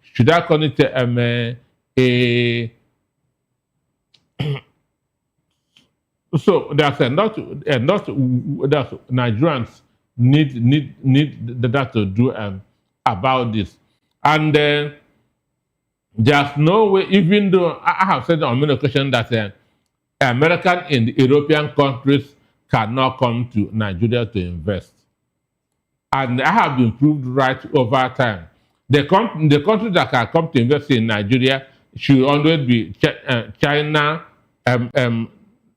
should I call it so there's a lot that Nigerians need that to do about this. And there's no way, even though I have said on many occasions that American and European countries cannot come to Nigeria to invest. And I have been proved right over time. The countries that can come to invest in Nigeria should always be China,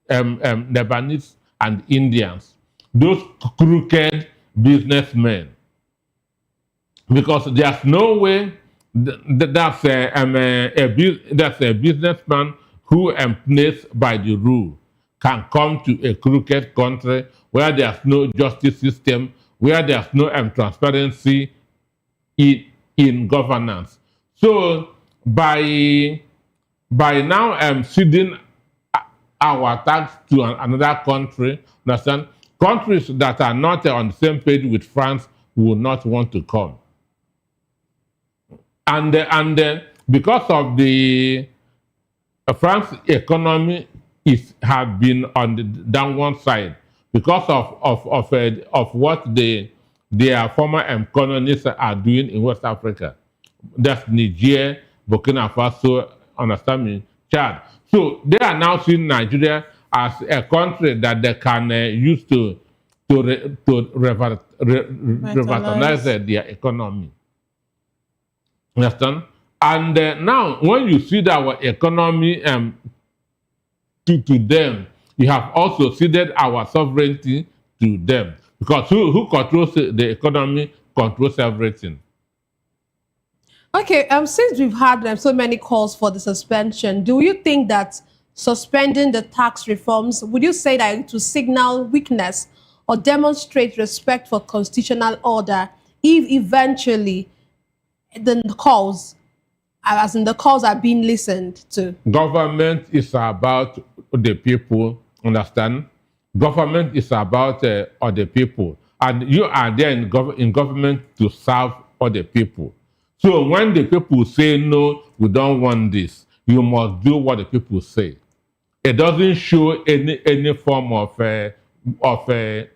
Lebanese, and Indians. Those crooked businessmen. Because there's no way that's a businessman who plays by the rule can come to a crooked country where there's no justice system, where there's no transparency in governance. So by now ceding our tax to another country, understand, countries that are not on the same page with France will not want to come. And because of the France economy have been on the downward side because of what their former colonists are doing in West Africa. That's Niger Burkina Faso, understand me, Chad. So they are now seeing Nigeria as a country that they can use to revitalize their economy. Understand? And now, when you see that our economy to them, you have also ceded our sovereignty to them. Because who controls the economy controls everything. Okay, since we've had so many calls for the suspension, do you think that suspending the tax reforms, would you say that to signal weakness or demonstrate respect for constitutional order if eventually the calls, as in the calls are being listened to? Government is about the people, understand? Government is about other people. And you are there in government to serve other people. So when the people say, no, we don't want this, you must do what the people say. It doesn't show any form of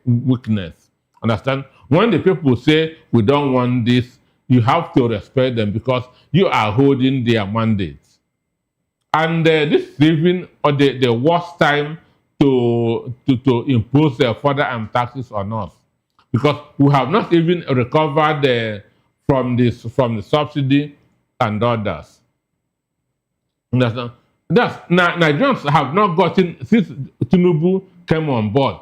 weakness. Understand? When the people say, we don't want this, you have to respect them because you are holding their mandates. And this is even the worst time to impose further taxes on us. Because we have not even recovered from the subsidy and others. Understand? Nigerians have not gotten, since Tinubu came on board,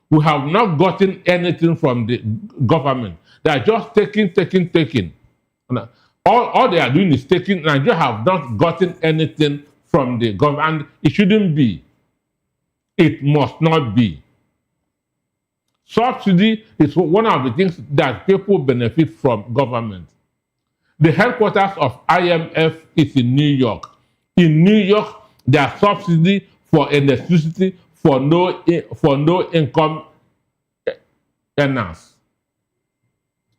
we have not gotten anything from the government. They are just taking. All they are doing is taking. Nigeria have not gotten anything from the government, and it shouldn't be. It must not be. Subsidy is one of the things that people benefit from government. The headquarters of IMF is in New York. In New York, there are subsidy for electricity for no income earners.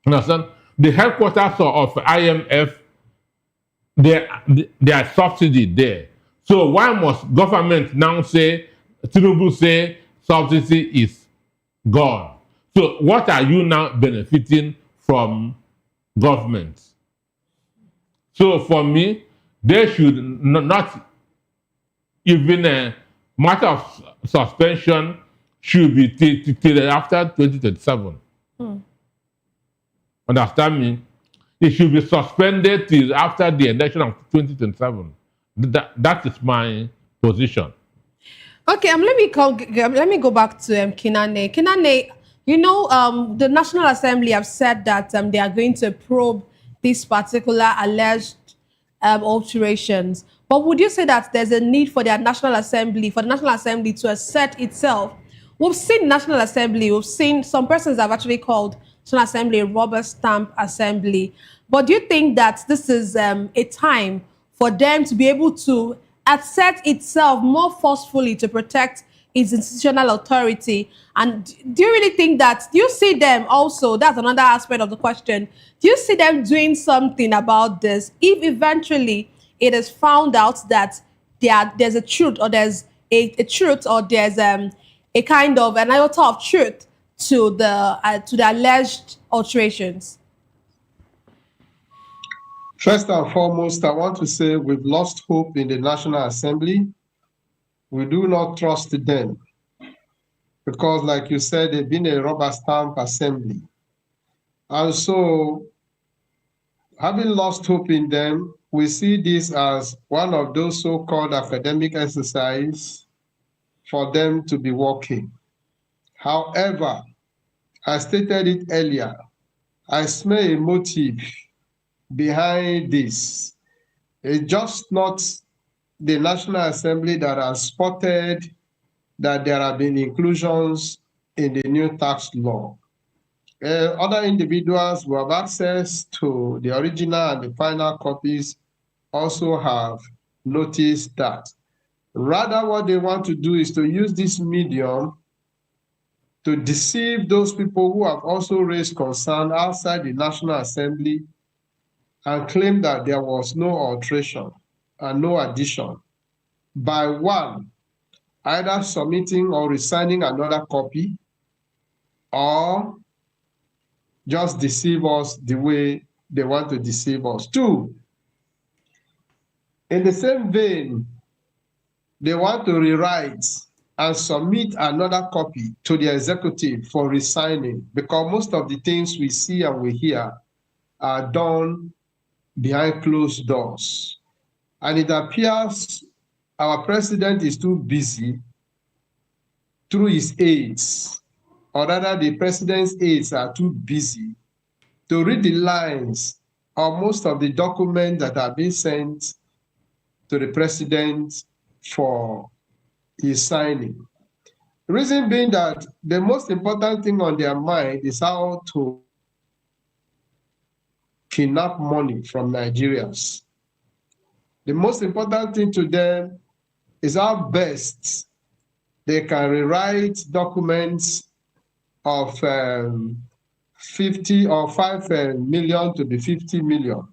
Understand? The headquarters of IMF, there are subsidy there. So why must government now say, Tinubu say subsidy is gone? So what are you now benefiting from government? So for me, they should not even a matter of suspension should be till after 2027. Understand me? It should be suspended till after the election of 2027. That is my position. Okay, let me go back to Kinane. Kinane, you know, the National Assembly have said that they are going to probe these particular alleged alterations. But would you say that there's a need for the National Assembly, to assert itself? We've seen National Assembly, we've seen some persons have actually called National Assembly a rubber stamp assembly. But do you think that this is a time for them to be able to assert itself more forcefully to protect its institutional authority? And do you really think that, do you see them also, that's another aspect of the question, do you see them doing something about this if eventually it is found out that there's a truth, or there's a truth, or there's a kind of an iota of truth to the alleged alterations? First and foremost, I want to say we've lost hope in the National Assembly. We do not trust them because, like you said, they've been a rubber stamp assembly. And so, having lost hope in them, we see this as one of those so-called academic exercises for them to be working. However, I stated it earlier, I smell a motive behind this. It's just not the National Assembly that has spotted that there have been inclusions in the new tax law. Other individuals who have access to the original and the final copies also have noticed that. Rather, what they want to do is to use this medium to deceive those people who have also raised concern outside the National Assembly and claim that there was no alteration and no addition by one, either submitting or resigning another copy, or just deceive us the way they want to deceive us. Two, In the same vein, they want to rewrite and submit another copy to the executive for resigning, because most of the things we see and we hear are done behind closed doors. And it appears our president is too busy through his aides, or rather the president's aides are too busy to read the lines of most of the documents that are being sent to the president for his signing. Reason being that the most important thing on their mind is how to kidnap money from Nigerians. The most important thing to them is how best they can rewrite documents of 50 or 5 million to be 50 million,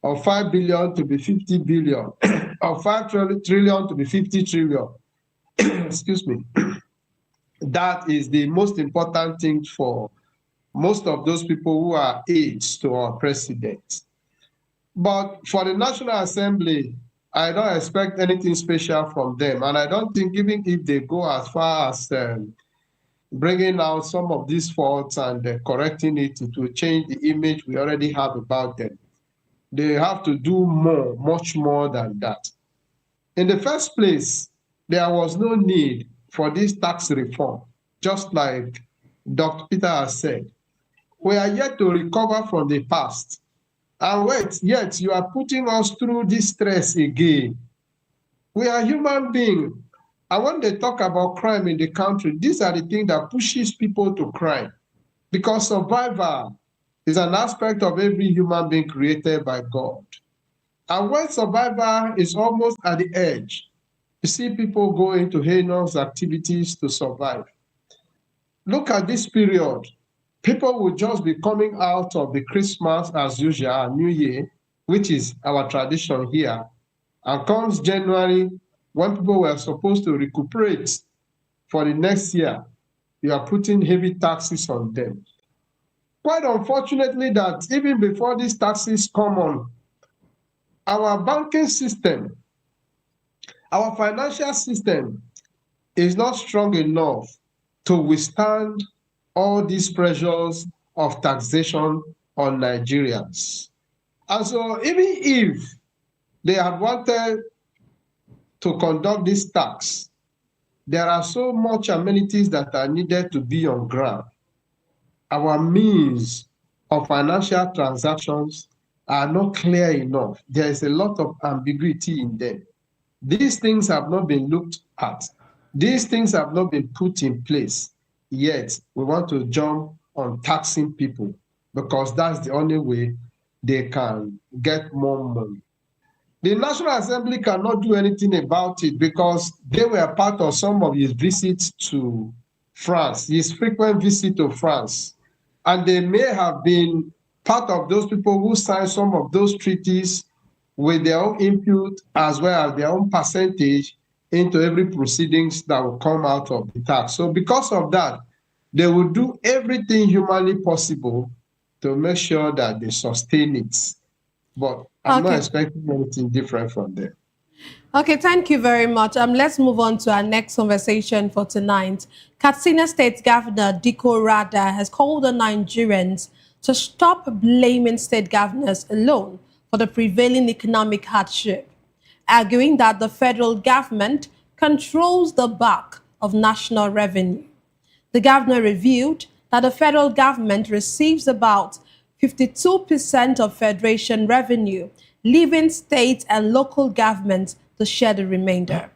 or 5 billion to be 50 billion, or 5 trillion to be 50 trillion. Excuse me. That is the most important thing for most of those people who are aides to our president. But for the National Assembly, I don't expect anything special from them. And I don't think even if they go as far as bringing out some of these faults and correcting it to change the image we already have about them, they have to do more, much more than that. In the first place, there was no need for this tax reform, just like Dr. Peter has said. We are yet to recover from the past. And yet you are putting us through this stress again. We are human beings. And when they talk about crime in the country, these are the things that pushes people to crime. Because survival is an aspect of every human being created by God. And when survival is almost at the edge, you see people go into heinous activities to survive. Look at this period. People will just be coming out of the Christmas as usual, New Year, which is our tradition here. And comes January, when people were supposed to recuperate for the next year, you are putting heavy taxes on them. Quite unfortunately that even before these taxes come on, our banking system, our financial system is not strong enough to withstand all these pressures of taxation on Nigerians. And so even if they had wanted to conduct this tax, there are so much amenities that are needed to be on ground. Our means of financial transactions are not clear enough. There is a lot of ambiguity in them. These things have not been looked at. These things have not been put in place. Yet we want to jump on taxing people because that's the only way they can get more money. The National Assembly cannot do anything about it because they were part of some of his visits to France, his frequent visit to France. And they may have been part of those people who signed some of those treaties with their own input as well as their own percentage into every proceedings that will come out of the tax. So because of that, they will do everything humanly possible to make sure that they sustain it. But I'm not expecting anything different from them. Okay, thank you very much. Let's move on to our next conversation for tonight. Katsina State Governor Dikko Rada has called on Nigerians to stop blaming state governors alone for the prevailing economic hardship, arguing that the federal government controls the bulk of national revenue. The governor revealed that the federal government receives about 52% of federation revenue, leaving state and local governments to share the remainder.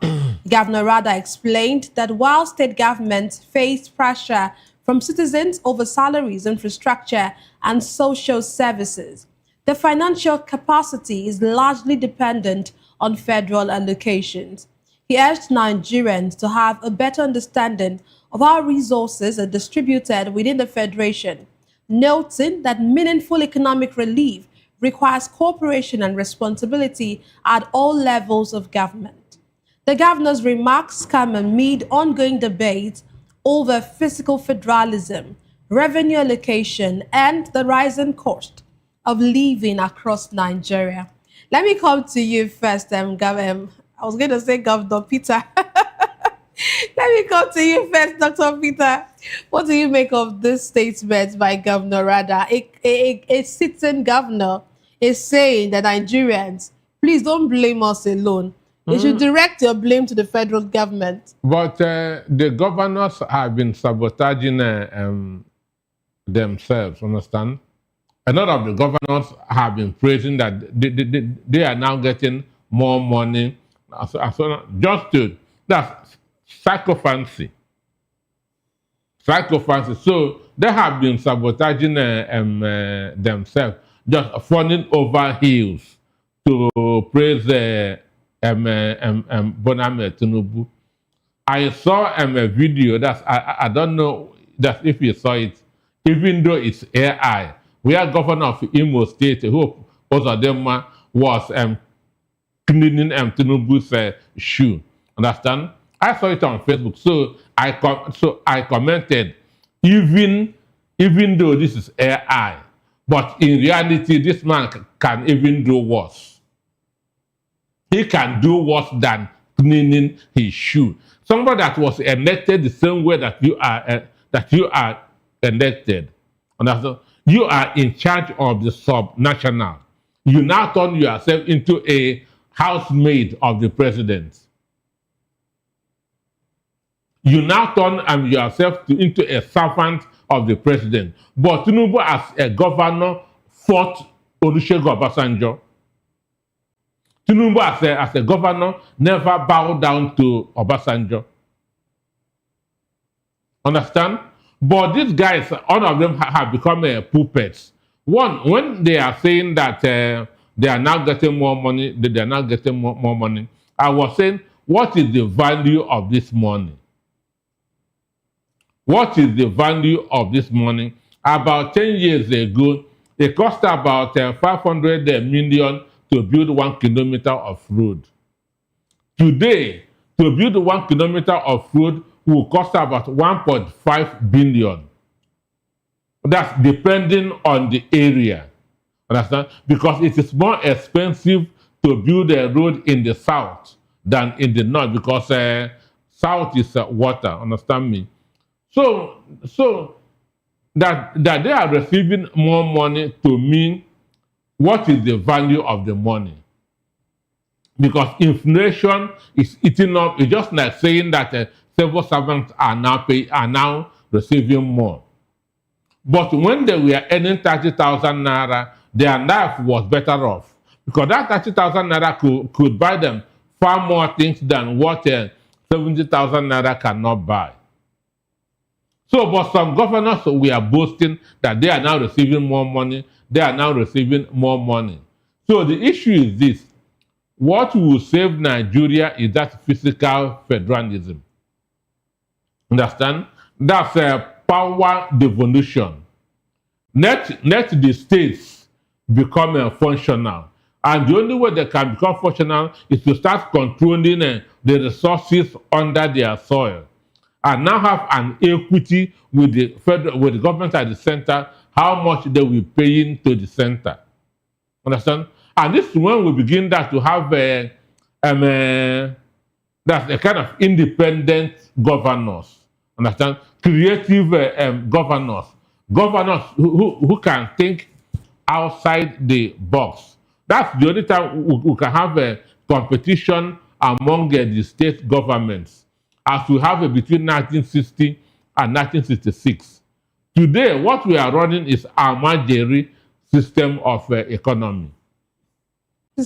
Governor Rada explained that while state governments face pressure from citizens over salaries, infrastructure, and social services, the financial capacity is largely dependent on federal allocations. He urged Nigerians to have a better understanding of how resources are distributed within the Federation, noting that meaningful economic relief requires cooperation and responsibility at all levels of government. The governor's remarks come amid ongoing debates over fiscal federalism, revenue allocation, and the rising cost of living across Nigeria. Let me come to you first, I was going to say Governor Peter. Let me come to you first, Dr. Peter. What do you make of this statement by Governor Rada? A sitting governor is saying that Nigerians, please don't blame us alone. You should direct your blame to the federal government. But the governors have been sabotaging themselves, understand? A lot of the governors have been praising that they are now getting more money. That's psychophancy. So they have been sabotaging themselves, just falling over heels to praise Boname Tinubu. I saw a video I don't know that if you saw it, even though it's AI, where Governor of Imo State, who both of them was cleaning Tinubu's shoe. Understand? I saw it on Facebook, so I commented, even though this is AI, but in reality, this man can even do worse. He can do worse than cleaning his shoe. Somebody that was elected the same way that you are elected. Understand? You are in charge of the sub-national. You now turn yourself into a housemaid of the president. You now turn yourself into a servant of the president. But Tinubu, as a governor, fought Olusegun Obasanjo. Tinubu, as a governor, never bowed down to Obasanjo. Understand? But these guys, all of them have become puppets. One, when they are saying that they are now getting more money, they are now getting more money, I was saying, what is the value of this money? What is the value of this money? About 10 years ago, it cost about 500 million to build 1 kilometer of road. Today, to build 1 kilometer of road will cost about 1.5 billion. That's depending on the area. Understand? Because it is more expensive to build a road in the south than in the north, because south is water. Understand me? So that they are receiving more money, to me, what is the value of the money? Because inflation is eating up. It's just like saying that civil servants are now receiving more. But when they were earning 30,000 naira, their life was better off, because that 30,000 naira could buy them far more things than what 70,000 naira cannot buy. So, but some governors were boasting that they are now receiving more money. They are now receiving more money. So the issue is this: what will save Nigeria is that physical federalism. Understand? That's a power devolution. Let the states become functional. And the only way they can become functional is to start controlling the resources under their soil, and now have an equity with the government at the center, how much they will pay into the center. Understand? And this is when we begin that to have that's a kind of independent governors. Understand? Creative governors. Governors who can think outside the box. That's the only time we can have a competition among the state governments, as we have between 1960 and 1966. Today, what we are running is a Almajiri system of economy.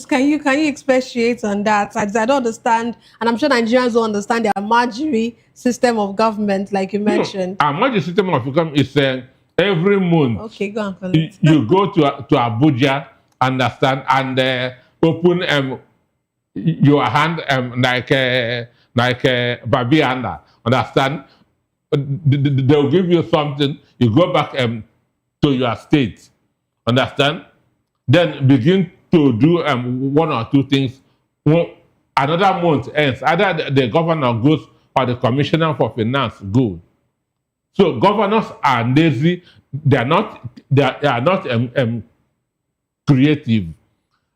Can you expatiate on that? I don't understand, and I'm sure Nigerians don't understand the Almajiri system of government, like you mentioned. Almajiri system of economy is every month. Okay, go on. You go to Abuja, understand, and open your hand like Babiana, understand? They'll give you something. You go back to your state, understand? Then begin to do one or two things. Another month ends. Either the governor goes or the commissioner for finance goes. So governors are lazy. They are not creative.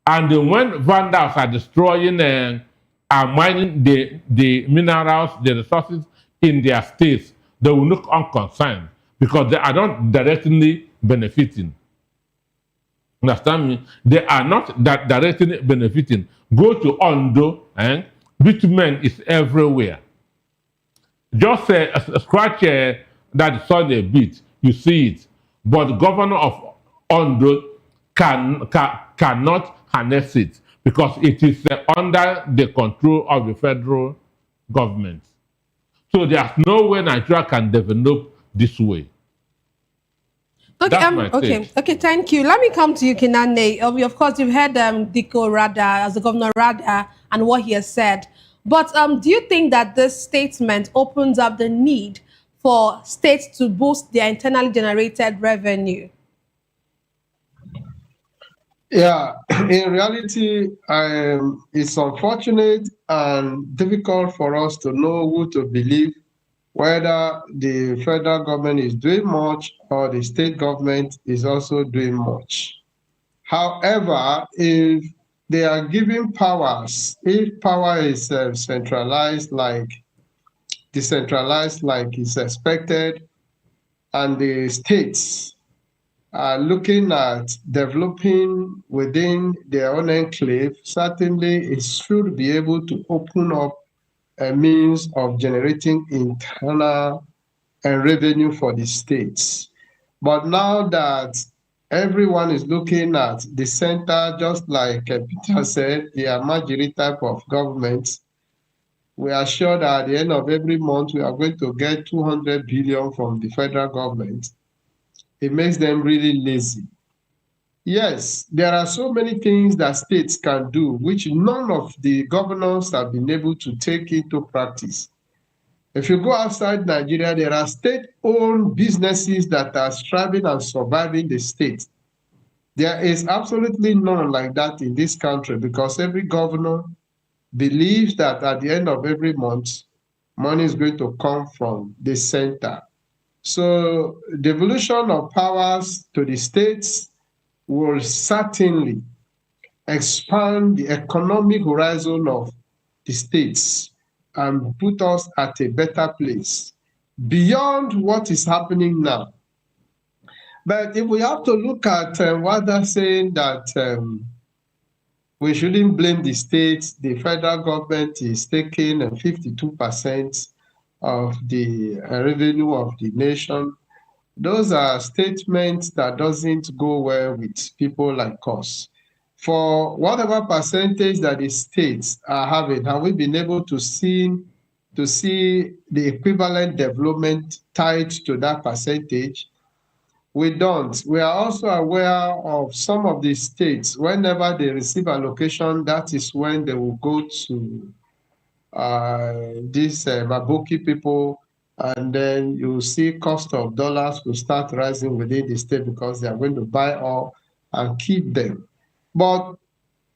And when vandals are destroying and are mining the minerals, the resources in their states, they will look unconcerned because they are not directly benefiting. Understand me? They are not that directly benefiting. Go to Ondo and bitumen is everywhere. Just scratch that soil a bit, you see it. But the governor of Ondo cannot harness it because it is under the control of the federal government. So there's no way Nigeria can develop this way. Okay, okay, thank you. Let me come to you, Kinane. Of course, you've heard Diko Rada, as the Governor Rada, and what he has said. But do you think that this statement opens up the need for states to boost their internally generated revenue? Yeah, in reality, it's unfortunate and difficult for us to know who to believe, whether the federal government is doing much or the state government is also doing much. However, if they are giving powers, if power is decentralized like is expected, and the states are looking at developing within their own enclave, certainly it should be able to open up a means of generating internal revenue for the states. But now that everyone is looking at the center, just like Peter said, the Amajiri type of government, we are sure that at the end of every month, we are going to get 200 billion from the federal government. It makes them really lazy. Yes, there are so many things that states can do, which none of the governors have been able to take into practice. If you go outside Nigeria, there are state-owned businesses that are striving and surviving the state. There is absolutely none like that in this country because every governor believes that at the end of every month, money is going to come from the center. So devolution of powers to the states will certainly expand the economic horizon of the states and put us at a better place beyond what is happening now. But if we have to look at what they're saying that we shouldn't blame the states, the federal government is taking 52% of the revenue of the nation. Those are statements that doesn't go well with people like us. For whatever percentage that the states are having, have we been able to see the equivalent development tied to that percentage? We don't. We are also aware of some of the states, whenever they receive allocation, that is when they will go to these Mabuki people, and then you see cost of dollars will start rising within the state because they are going to buy all and keep them. But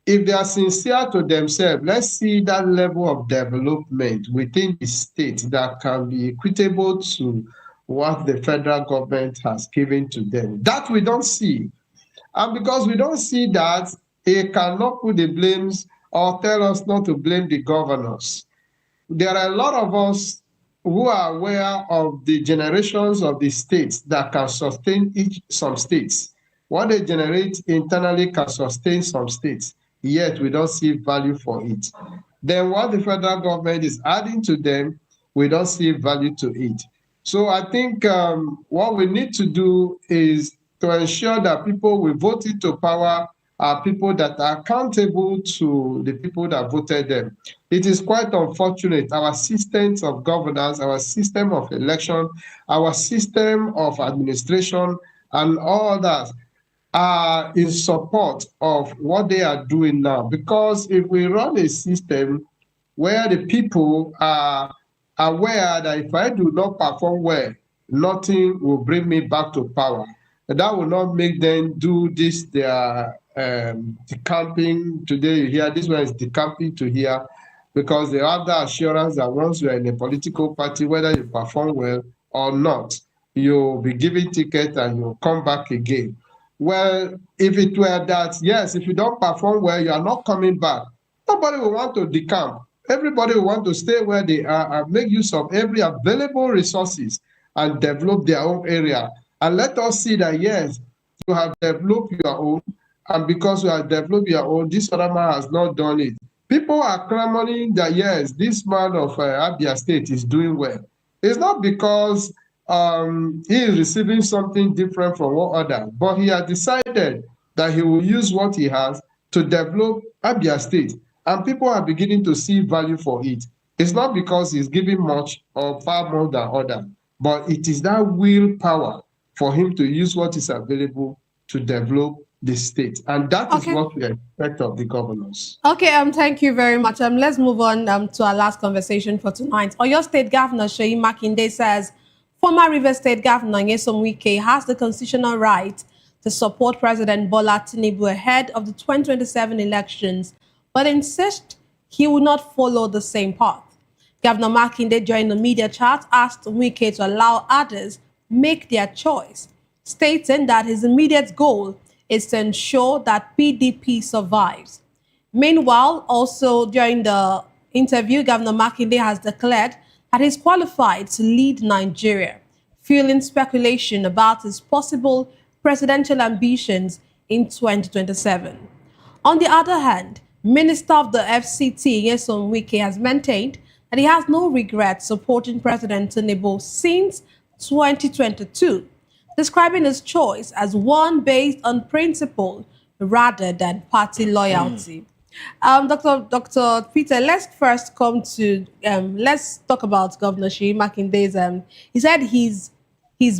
if they are sincere to themselves, let's see that level of development within the state that can be equitable to what the federal government has given to them. That we don't see. And because we don't see that, it cannot put the blames or tell us not to blame the governors. There are a lot of us who are aware of the generations of the states that can sustain some states. What they generate internally can sustain some states, yet we don't see value for it. Then what the federal government is adding to them, we don't see value to it. So I think what we need to do is to ensure that people we vote into power are people that are accountable to the people that voted them. It is quite unfortunate. Our systems of governance, our system of election, our system of administration, and all that are in support of what they are doing now. Because if we run a system where the people are aware that if I do not perform well, nothing will bring me back to power, and that will not make them do this, their decamping today. You hear this one is decamping to here, because they have the assurance that once you are in a political party, whether you perform well or not, you'll be given ticket and you'll come back again. Well, if it were that, yes, if you don't perform well, you are not coming back, nobody will want to decamp. Everybody will want to stay where they are and make use of every available resources and develop their own area. And let us see that, yes, you have developed your own, and because you have developed your own, this other man has not done it. People are clamoring that, yes, this man of Abia State is doing well. It's not because he is receiving something different from what others, but he has decided that he will use what he has to develop Abia State, and people are beginning to see value for it. It's not because he's giving much or far more than others, but it is that willpower for him to use what is available to develop the state, and that is what we expect of the governors. Okay, thank you very much. Let's move on to our last conversation for tonight. Oyo State Governor Seyi Makinde says former Rivers State Governor Nyesom Wike has the constitutional right to support President Bola Tinubu ahead of the 2027 elections, but insists he will not follow the same path. Governor Makinde, during the media chat, asked Wike to allow others make their choice, stating that his immediate goal is to ensure that PDP survives. Meanwhile, also during the interview, Governor Makinde has declared that he's qualified to lead Nigeria, fueling speculation about his possible presidential ambitions in 2027. On the other hand, Minister of the FCT, Nyesom Wike, has maintained that he has no regret supporting President Tinubu since 2022, describing his choice as one based on principle rather than party loyalty. Dr. Peter, let's first come to, let's talk about Governor Seyi Makinde's, he said his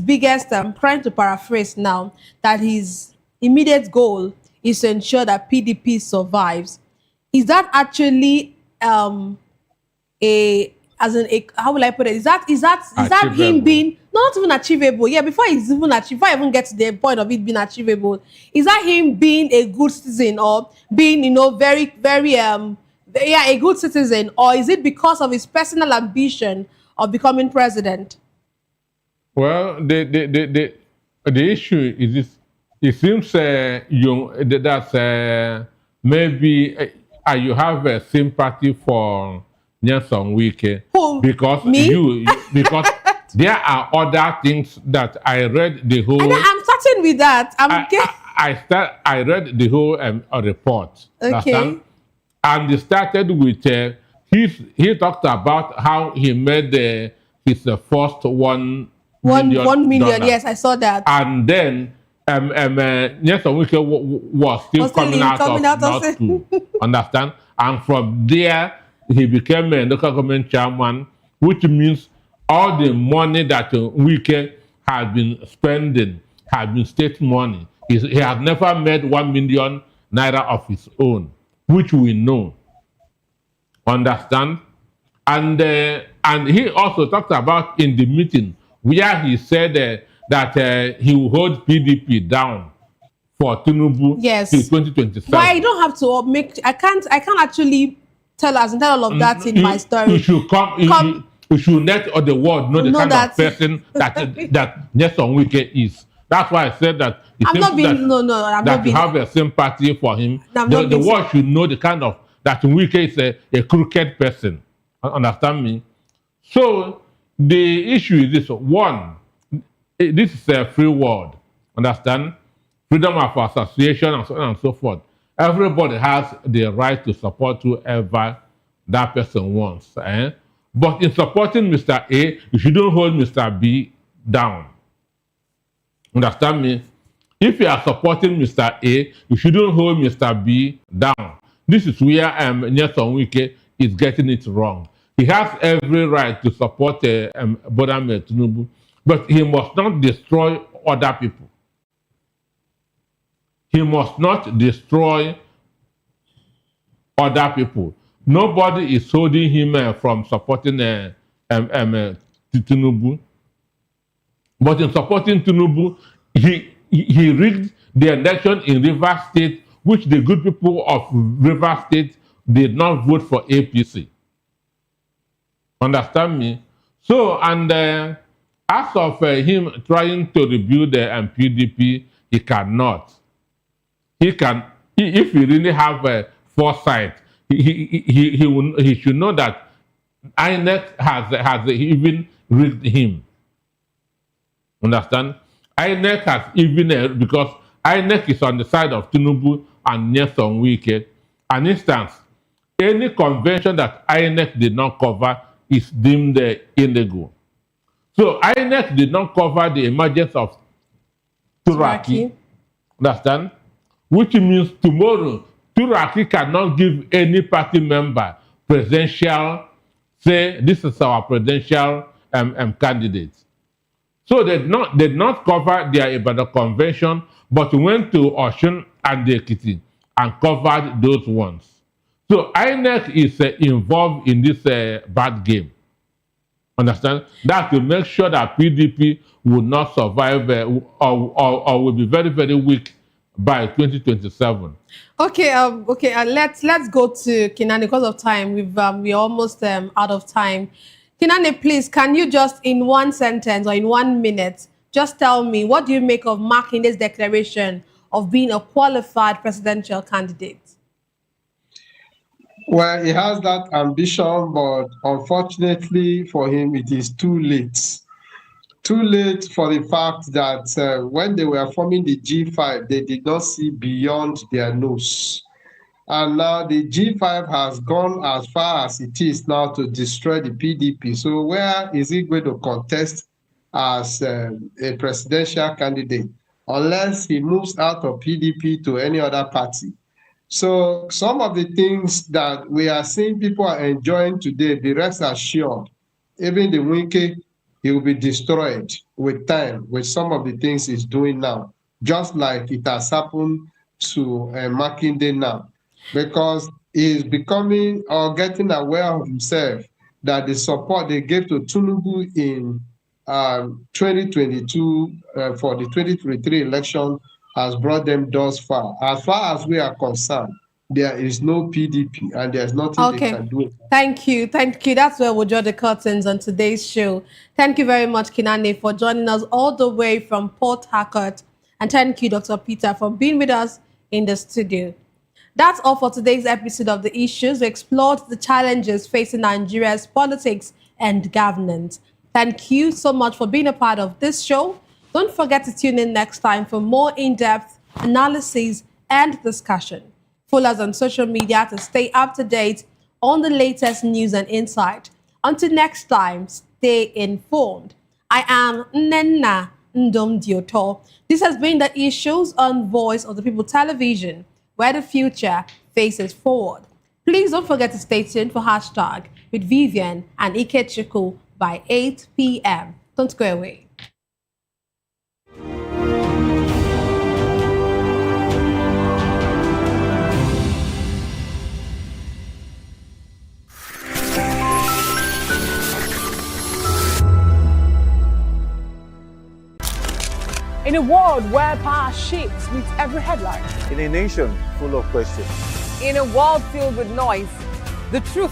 biggest, trying to paraphrase now, that his immediate goal is to ensure that PDP survives. Is that actually how will I put it? Is that him being not even achievable? Yeah, before I even get to the point of it being achievable, is that him being a good citizen or being, very, very a good citizen, or is it because of his personal ambition of becoming president? Well, the issue is this. It seems that maybe you have a sympathy for Nyesom Wike. Because because there are other things that I read the whole. And I'm starting with that. I read the whole report. Okay. And it started with he talked about how he made his first $1 million. Yes, I saw that. And then Nyesom Wike was still coming out of North School. Understand? And from there, he became a local government chairman, which means all the money that Wike has been spending has been state money. He has never made 1 million naira of his own, which we know. Understand? And he also talked about in the meeting where he said that he will hold PDP down for Tinubu till 2027. But I don't have to make. I can't actually tell all of that in my story. You should you should let the world know the kind of person that Nyesom Wike is. That's why I said that. I'm not being you have a sympathy for him. The world should know the kind of that Wike is a crooked person. Understand me? So the issue is this: one, this is a free world. Understand? Freedom of association and so on and so forth. Everybody has the right to support whoever that person wants. But in supporting Mr. A, you shouldn't hold Mr. B down. Understand me? If you are supporting Mr. A, you shouldn't hold Mr. B down. This is where Nyesom Wike is getting it wrong. He has every right to support Bola Tinubu, but he must not destroy other people. He must not destroy other people. Nobody is holding him from supporting Tinubu. But in supporting Tinubu, he rigged the election in Rivers State, which the good people of Rivers State did not vote for APC. Understand me? So, and as of him trying to rebuild the PDP, He cannot. He can, if he really have a foresight, he should know that INEC has even rigged him. Understand? INEC has even, because INEC is on the side of Tinubu and Nyesom Wike. An instance, any convention that INEC did not cover is deemed illegal. So INEC did not cover the emergence of Turaki. Understand? Which means tomorrow, Turaki cannot give any party member presidential, say this is our presidential candidate. So they did not cover their Ibadan convention, but went to Osun and Ekiti and covered those ones. So INEC is involved in this bad game. Understand? That to make sure that PDP will not survive or will be very, very weak by 2027. Okay, let's go to Kinani because of time. We're almost out of time. Kinani, please, can you just in one sentence or in 1 minute just tell me what do you make of Makinde's declaration of being a qualified presidential candidate? Well, he has that ambition, but unfortunately for him, it is too late. Too late for the fact that when they were forming the G5, they did not see beyond their nose. And now the G5 has gone as far as it is now to destroy the PDP. So where is he going to contest as a presidential candidate unless he moves out of PDP to any other party? So some of the things that we are seeing people are enjoying today, be rest assured, even the Wike, he will be destroyed with time, with some of the things he's doing now, just like it has happened to Makinde now, because he's becoming or getting aware of himself that the support they gave to Tinubu in 2022 for the 2023 election has brought them thus far. As far as we are concerned, there is no PDP and there's nothing they can do. Thank you. That's where we'll draw the curtains on today's show. Thank you very much, Kinani, for joining us all the way from Port Harcourt. And thank you, Dr. Peter, for being with us in the studio. That's all for today's episode of The Issues. We explored the challenges facing Nigeria's politics and governance. Thank you so much for being a part of this show. Don't forget to tune in next time for more in-depth analysis and discussion. Follow us on social media to stay up to date on the latest news and insight. Until next time, stay informed. I am Nnenna Ndomdioto. This has been The Issues on Voice of the People Television, where the future faces forward. Please don't forget to stay tuned for Hashtag with Vivian and Ikechukwu by 8 p.m. Don't go away. In a world where power shifts with every headline. In a nation full of questions. In a world filled with noise, the truth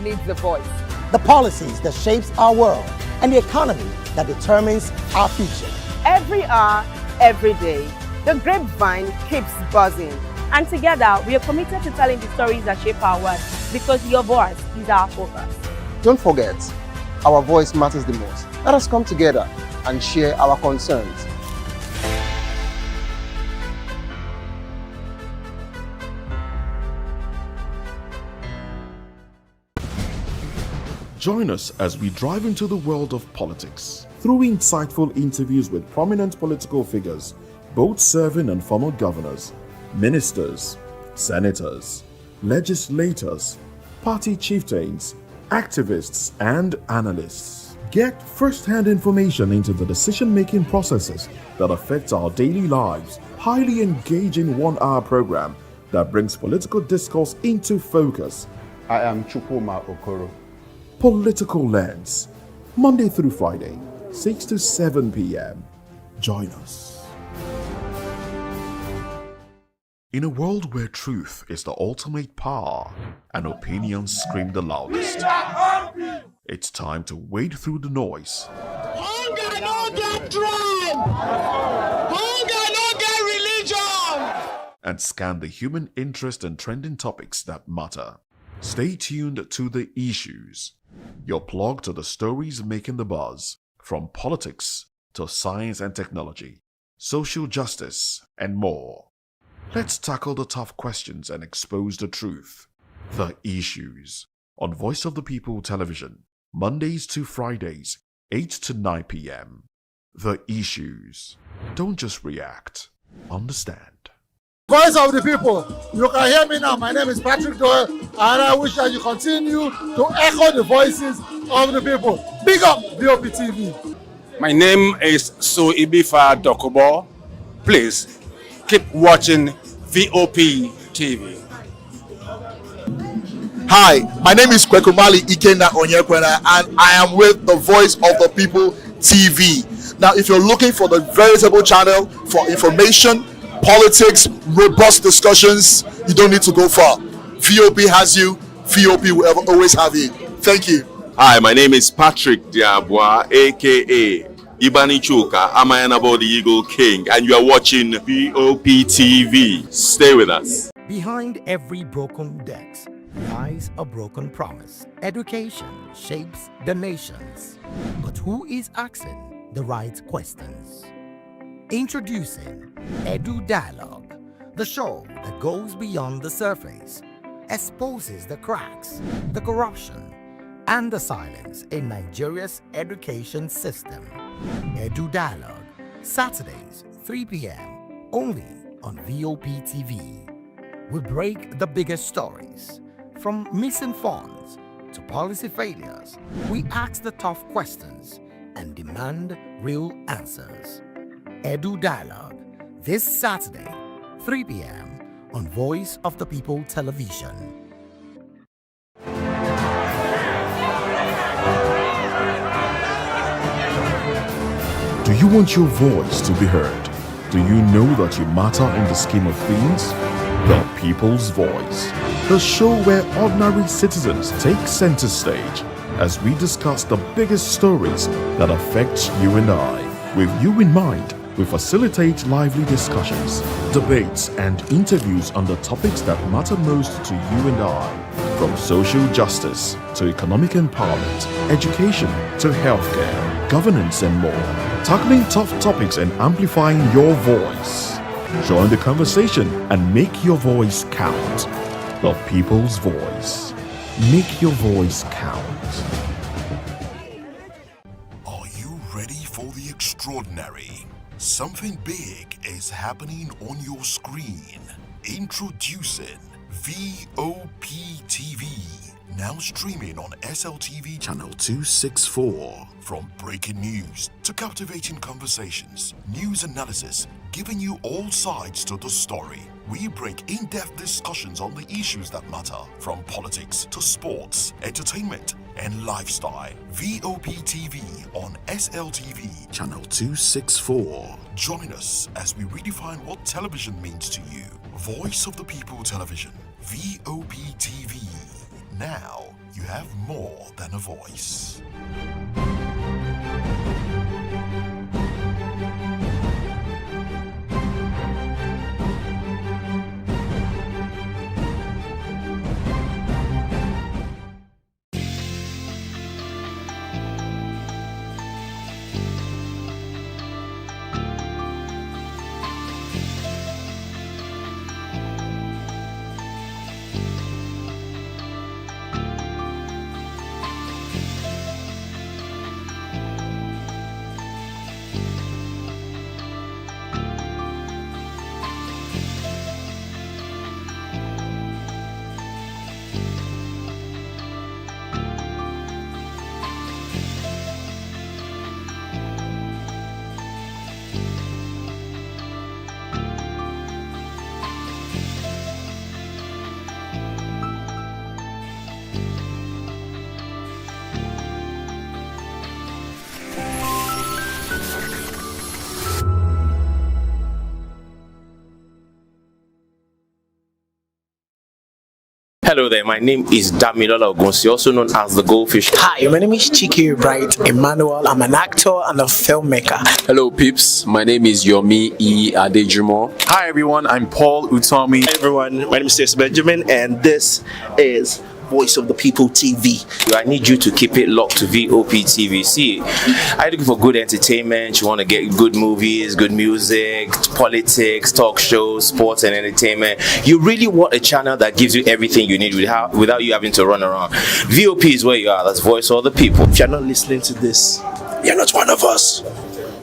needs a voice. The policies that shapes our world and the economy that determines our future. Every hour, every day, the grapevine keeps buzzing. And together, we are committed to telling the stories that shape our world because your voice is our focus. Don't forget, our voice matters the most. Let us come together and share our concerns. Join us as we drive into the world of politics through insightful interviews with prominent political figures, both serving and former governors, ministers, senators, legislators, party chieftains, activists, and analysts. Get first-hand information into the decision-making processes that affect our daily lives. Highly engaging one-hour program that brings political discourse into focus. I am Chukwuma Okoro. Political Lens, Monday through Friday, 6 to 7 p.m. Join us. In a world where truth is the ultimate power and opinions scream the loudest, it's time to wade through the noise. Hunger no get drive! Hunger no get and scan the human interest and trending topics that matter. Stay tuned to The Issues, your plug to the stories making the buzz, from politics to science and technology, social justice, and more. Let's tackle the tough questions and expose the truth. The Issues on Voice of the People Television, Mondays to Fridays, 8 to 9 p.m. The Issues. Don't just react, understand. Voice of the People, you can hear me now. My name is Patrick Doyle, and I wish that you continue to echo the voices of the people. Big up VOP TV. My name is Suibifa Dokubo. Please keep watching VOP TV. Hi, my name is Kwekumali Ikenna Onyekwena, and I am with the Voice of the People TV. Now, if you're looking for the veritable channel for information, politics, robust discussions, you don't need to go far. VOP has you. VOP will always have you. Thank you. Hi, my name is Patrick Diabwa, aka Ibani Chuka, Amayanabo the Eagle King, and you are watching VOP TV. Stay with us. Behind every broken desk lies a broken promise. Education shapes the nations. But who is asking the right questions? Introducing Edu Dialogue, the show that goes beyond the surface, exposes the cracks, the corruption, and the silence in Nigeria's education system. Edu Dialogue, Saturdays, 3 p.m., only on VOP TV. We break the biggest stories, from missing funds to policy failures. We ask the tough questions and demand real answers. Edu Dialogue, this Saturday, 3 p.m. on Voice of the People Television. Do you want your voice to be heard? Do you know that you matter in the scheme of things? The People's Voice, the show where ordinary citizens take center stage as we discuss the biggest stories that affect you and I. With you in mind, we facilitate lively discussions, debates, and interviews on the topics that matter most to you and I, from social justice to economic empowerment, education to healthcare, governance, and more, tackling tough topics and amplifying your voice. Join the conversation and make your voice count. The People's Voice. Make your voice count. Are you ready for the extraordinary? Something big is happening on your screen. Introducing VOP TV. Now streaming on SLTV channel 264. From breaking news to captivating conversations, news analysis, giving you all sides to the story. We break in-depth discussions on the issues that matter, from politics to sports, entertainment, and lifestyle. VOP TV on SLTV channel 264. Join us as we redefine what television means to you. Voice of the People Television, VOP TV. Now you have more than a voice. Hello there, my name is Damilola Ogunsi, also known as the Goldfish. Hi, my name is Chiki Bright Emmanuel. I'm an actor and a filmmaker. Hello peeps, my name is Yomi E. Adejumo. Hi everyone, I'm Paul Utomi. Hi everyone, my name is Stacey Benjamin and this is Voice of the People TV. I need you to keep it locked to VOP TV. See, are you looking for good entertainment? You want to get good movies, good music, politics, talk shows, sports and entertainment. You really want a channel that gives you everything you need without you having to run around. VOP is where you are. That's Voice of the People. If you're not listening to this, you're not one of us.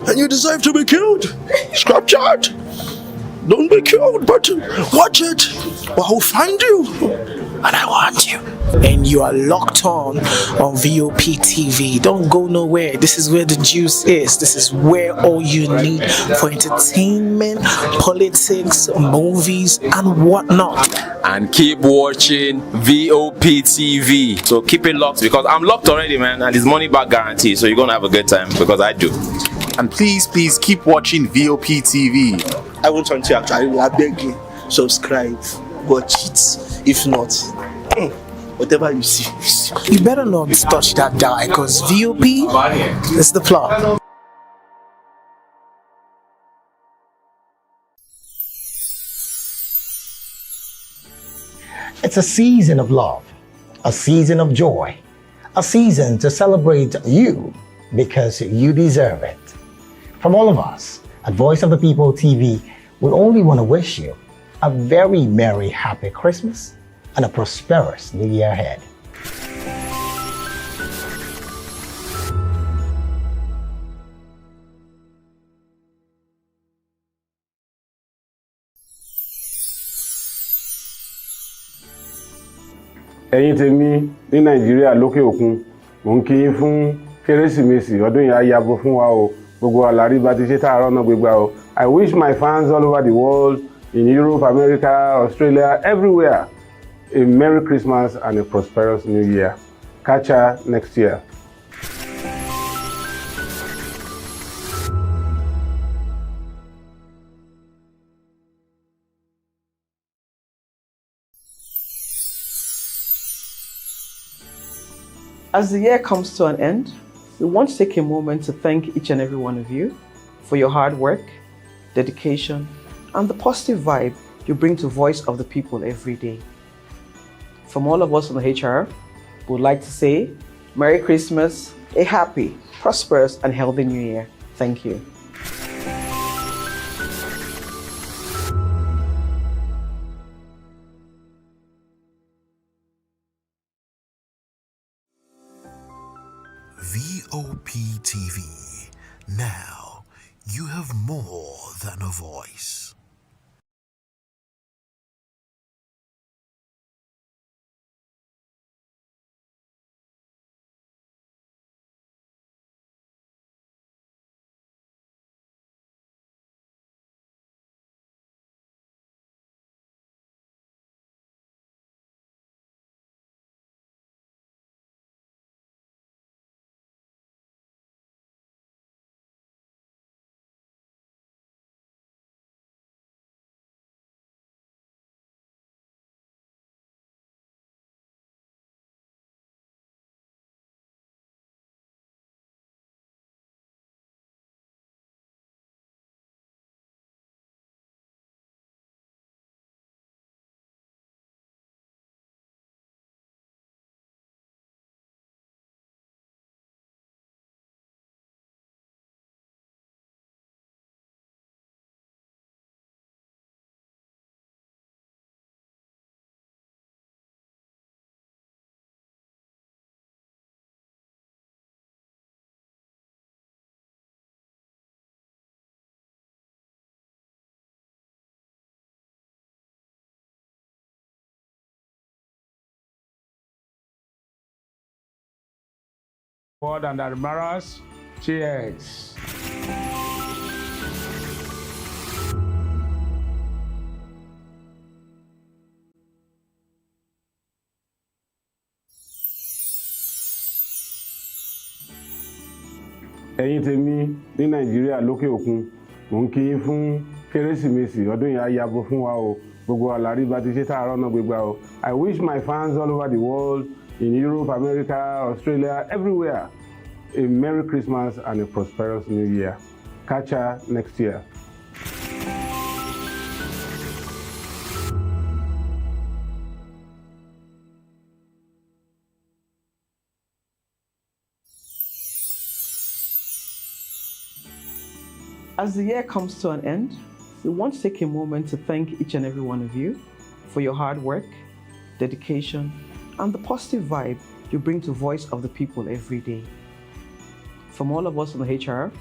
And you deserve to be killed. Scrap chat. Don't be killed, but watch it. Or I'll find you. And I want you. And you are locked on VOP TV. Don't go nowhere. This is where the juice is. This is where all you need for entertainment, politics, movies, and whatnot. And keep watching VOP TV. So keep it locked because I'm locked already, man, and it's money back guarantee. So you're gonna have a good time because I do. And please keep watching VOP TV. I won't want to actually, I beg you, subscribe, watch it. If not, whatever you see. You better not touch that die because VOP is the plot. It's a season of love, a season of joy, a season to celebrate you because you deserve it. From all of us at Voice of the People TV, we only want to wish you a very merry, happy Christmas and a prosperous new year ahead. ẹ̀yin tèmi ní nàìjíríà lókè òkun mò ń kí yín fún kérésìmesì ọdún yìí á yabo fún wa o gbogbo àlàrí bá ti ṣe tààrọ̀ náà gbégbá o. I wish my fans all over the world in Europe, America, Australia, everywhere a Merry Christmas and a prosperous New Year. Catch ya next year. As the year comes to an end, we want to take a moment to thank each and every one of you for your hard work, dedication, and the positive vibe you bring to Voice of the People every day. From all of us on the HR, we would like to say Merry Christmas, a happy, prosperous, and healthy New Year. Thank you. VOP TV. Now, you have more than a voice. Word and admirers, cheers. ẹ̀yin tèmi ní nàìjíríà lókè òkun mò ń kí yín fún kérésìmesì ọdún yìí á yabo fún wa o gbogbo àlàrí bá ti ṣe tààrọ̀ náà gbégbá o. I wish my fans all over the world, in Europe, America, Australia, everywhere, a Merry Christmas and a prosperous New Year. Catch ya next year. As the year comes to an end, we want to take a moment to thank each and every one of you for your hard work, dedication, and the positive vibe you bring to Voice of the People every day. From all of us on the HR,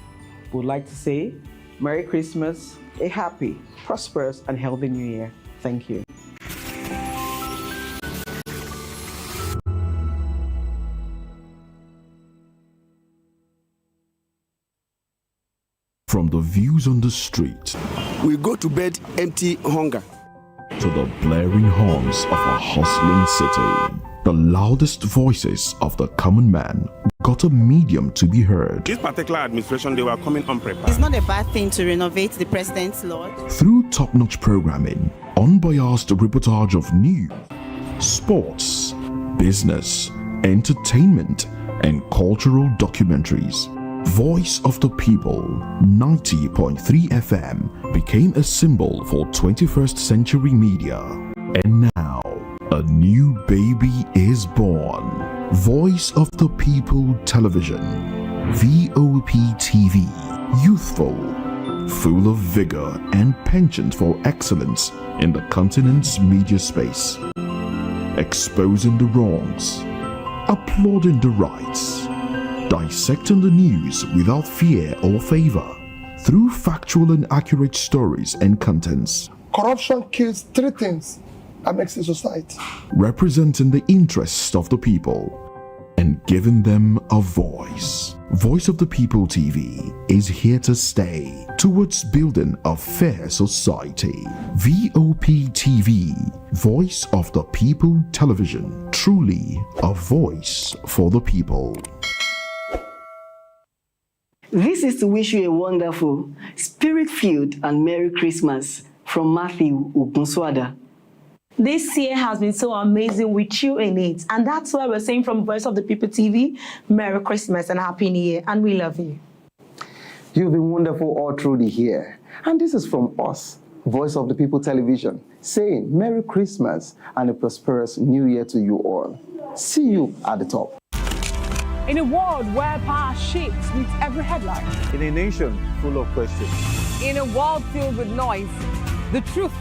we would like to say Merry Christmas, a happy, prosperous, and healthy New Year. Thank you. From the views on the street, we go to bed empty hunger, to the blaring horns of a hustling city, the loudest voices of the common man got a medium to be heard. This particular administration, they were coming unprepared. It's not a bad thing to renovate the president's lodge. Through top-notch programming, unbiased reportage of news, sports, business, entertainment, and cultural documentaries, Voice of the People 90.3 FM became a symbol for 21st century media. And now, a new baby is born. Voice of the People Television, VOP TV, youthful, full of vigor and penchant for excellence in the continent's media space, exposing the wrongs, applauding the rights, dissecting the news without fear or favor, through factual and accurate stories and contents. Corruption kills three things that makes a society. Representing the interests of the people and giving them a voice. Voice of the People TV is here to stay towards building a fair society. VOP TV, Voice of the People Television, truly a voice for the people. This is to wish you a wonderful, spirit-filled and Merry Christmas from Matthew Ogunswada. This year has been so amazing with you in it. And that's why we're saying from Voice of the People TV, Merry Christmas and Happy New Year. And we love you. You've been wonderful all through the year. And this is from us, Voice of the People Television, saying Merry Christmas and a prosperous New Year to you all. See you at the top. In a world where power shifts with every headline. In a nation full of questions. In a world filled with noise, the truth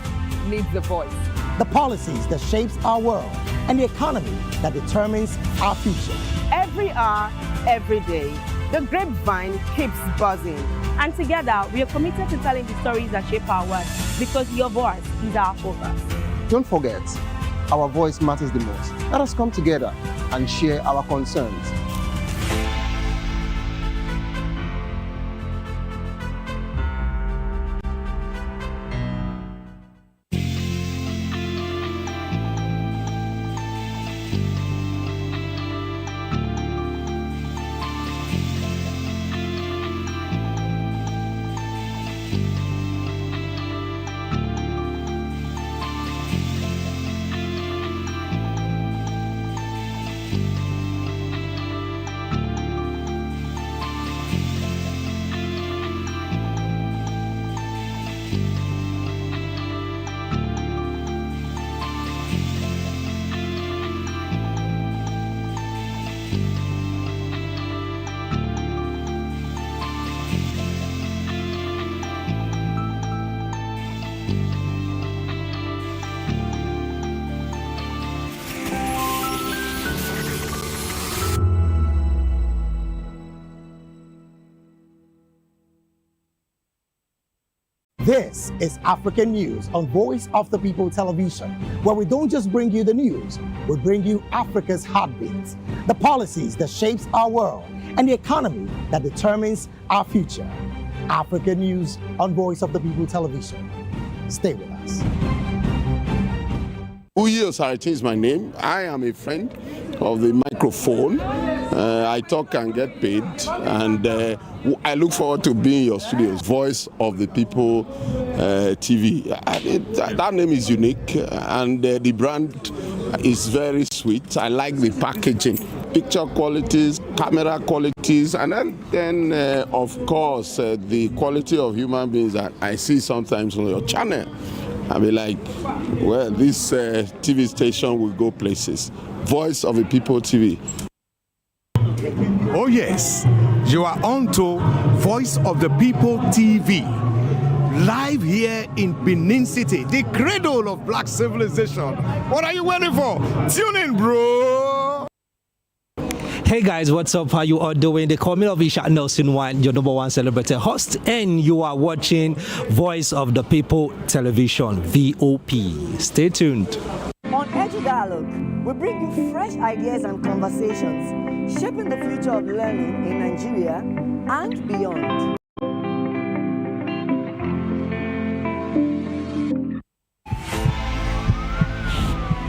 needs a voice. The policies that shapes our world and the economy that determines our future. Every hour, every day, the grapevine keeps buzzing. And together, we are committed to telling the stories that shape our world because your voice is our focus. Don't forget, our voice matters the most. Let us come together and share our concerns. This is African News on Voice of the People Television, where we don't just bring you the news, we bring you Africa's heartbeats, the policies that shapes our world, and the economy that determines our future. African News on Voice of the People Television. Stay with us. Uyi Osarity is my name. I am a friend of the microphone. I talk and get paid, and I look forward to being in your studios. Voice of the People TV. That name is unique, and the brand is very sweet. I like the packaging, picture qualities, camera qualities, and then of course, the quality of human beings that I see sometimes on your channel. I be like, well, this TV station will go places. Voice of the People TV. Oh yes, you are on to Voice of the People TV. Live here in Benin City, the cradle of black civilization. What are you waiting for? Tune in, bro. Hey guys, what's up? How you all doing? They call me Ovisha Nelson One, your #1 celebrity host, and you are watching Voice of the People Television, VOP. Stay tuned. On Edu Dialogue, we bring you fresh ideas and conversations, shaping the future of learning in Nigeria and beyond.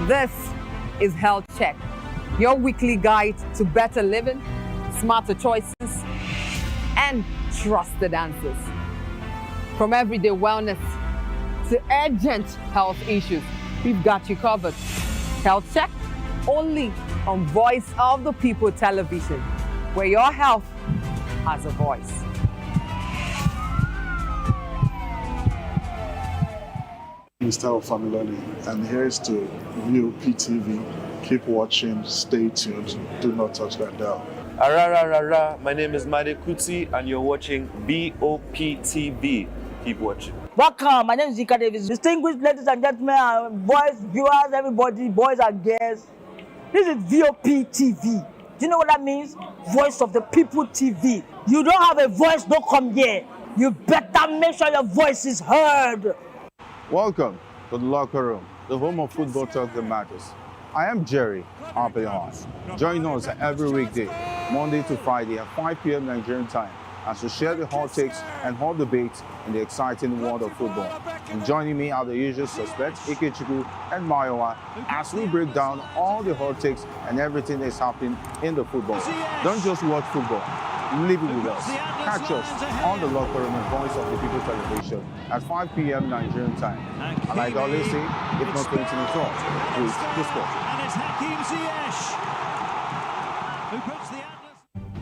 This is Health Check, your weekly guide to better living, smarter choices, and trusted answers. From everyday wellness to urgent health issues, we've got you covered. Health Check, only on Voice of the People Television, where your health has a voice. Mr. Ofamiloni, and here's to VOP TV. Keep watching, stay tuned, do not touch that dial. Arara, my name is Made Kuti, and you're watching VOP TV. Keep watching. Welcome, my name is Zika Davis. Distinguished ladies and gentlemen, boys, viewers, everybody, boys and girls. This is VOP TV. Do you know what that means? Voice of the People TV. You don't have a voice, don't come here. You better make sure your voice is heard. Welcome to the locker room, the home of football talk that matters. I am Jerry Arpillon. Join us every weekday, Monday to Friday at 5 p.m. Nigerian time, as we share the hot takes and hot debates in the exciting world of football. And joining me are the usual suspects, Ikechukwu and Mayowa, as we break down all the hot takes and everything that's happening in the football. Don't just watch football, live it with us. Catch us on the locker room and Voice of the People Television at 5 p.m. Nigerian time. And like I always say, if not painting at all, please just go. And it's Hakim Ziyech, who puts the Atlas.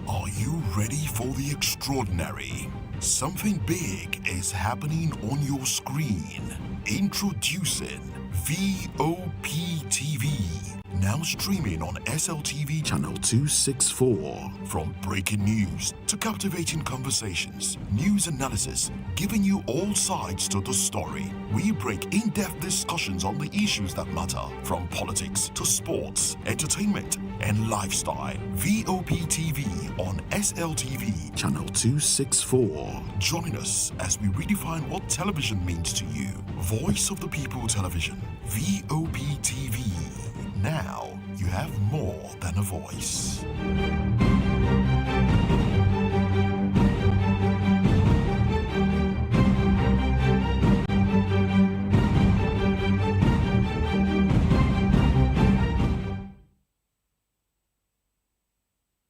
Are you ready for the extraordinary? Something big is happening on your screen. Introducing VOP TV. Now streaming on SLTV channel 264. From breaking news to captivating conversations, news analysis, giving you all sides to the story. We break in-depth discussions on the issues that matter, from politics to sports, entertainment, and lifestyle. VOP TV on SLTV channel 264. Join us as we redefine what television means to you. Voice of the People Television, VOP TV. Now you have more than a voice.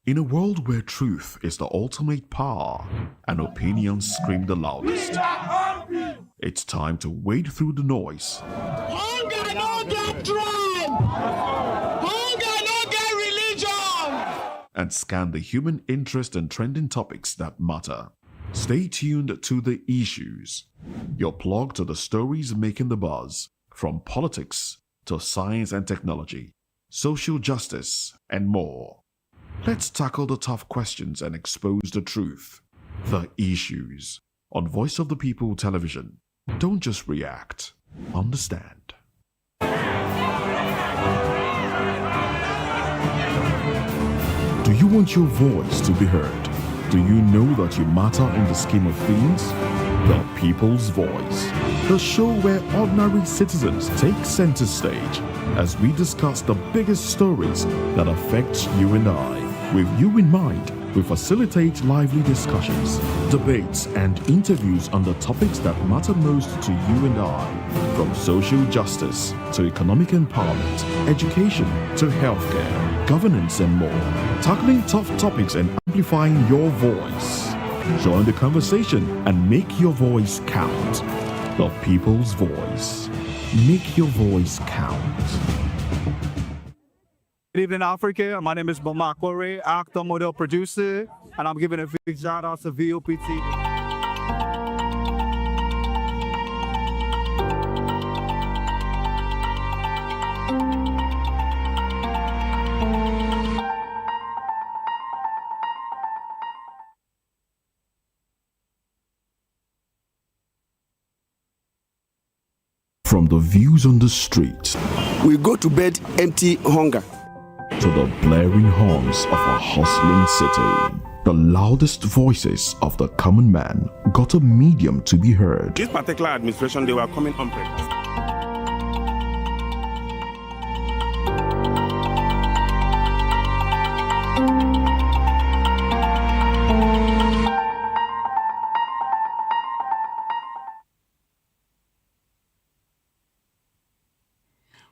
In a world where truth is the ultimate power and opinions scream the loudest, it's time to wade through the noise. Hunger no get tribe. Hunger no get religion. And scan the human interest and trending topics that matter. Stay tuned to The Issues, your plug to the stories making the buzz, from politics to science and technology, social justice, and more. Let's tackle the tough questions and expose the truth. The Issues on Voice of the People Television. Don't just react, understand. Do you want your voice to be heard? Do you know that you matter in the scheme of things? The People's Voice, the show where ordinary citizens take center stage as we discuss the biggest stories that affect you and I. With you in mind, we facilitate lively discussions, debates, and interviews on the topics that matter most to you and I. From social justice to economic empowerment, education to healthcare, governance and more. Tackling tough topics and amplifying your voice. Join the conversation and make your voice count. The People's Voice. Make your voice count. Good evening, Africa. My name is Mama Kore, actor, model, producer, and I'm giving a big shout out to VOPT. From the views on the street, we go to bed empty hunger, to the blaring horns of a hustling city. The loudest voices of the common man got a medium to be heard. This particular administration, they were coming unprepared.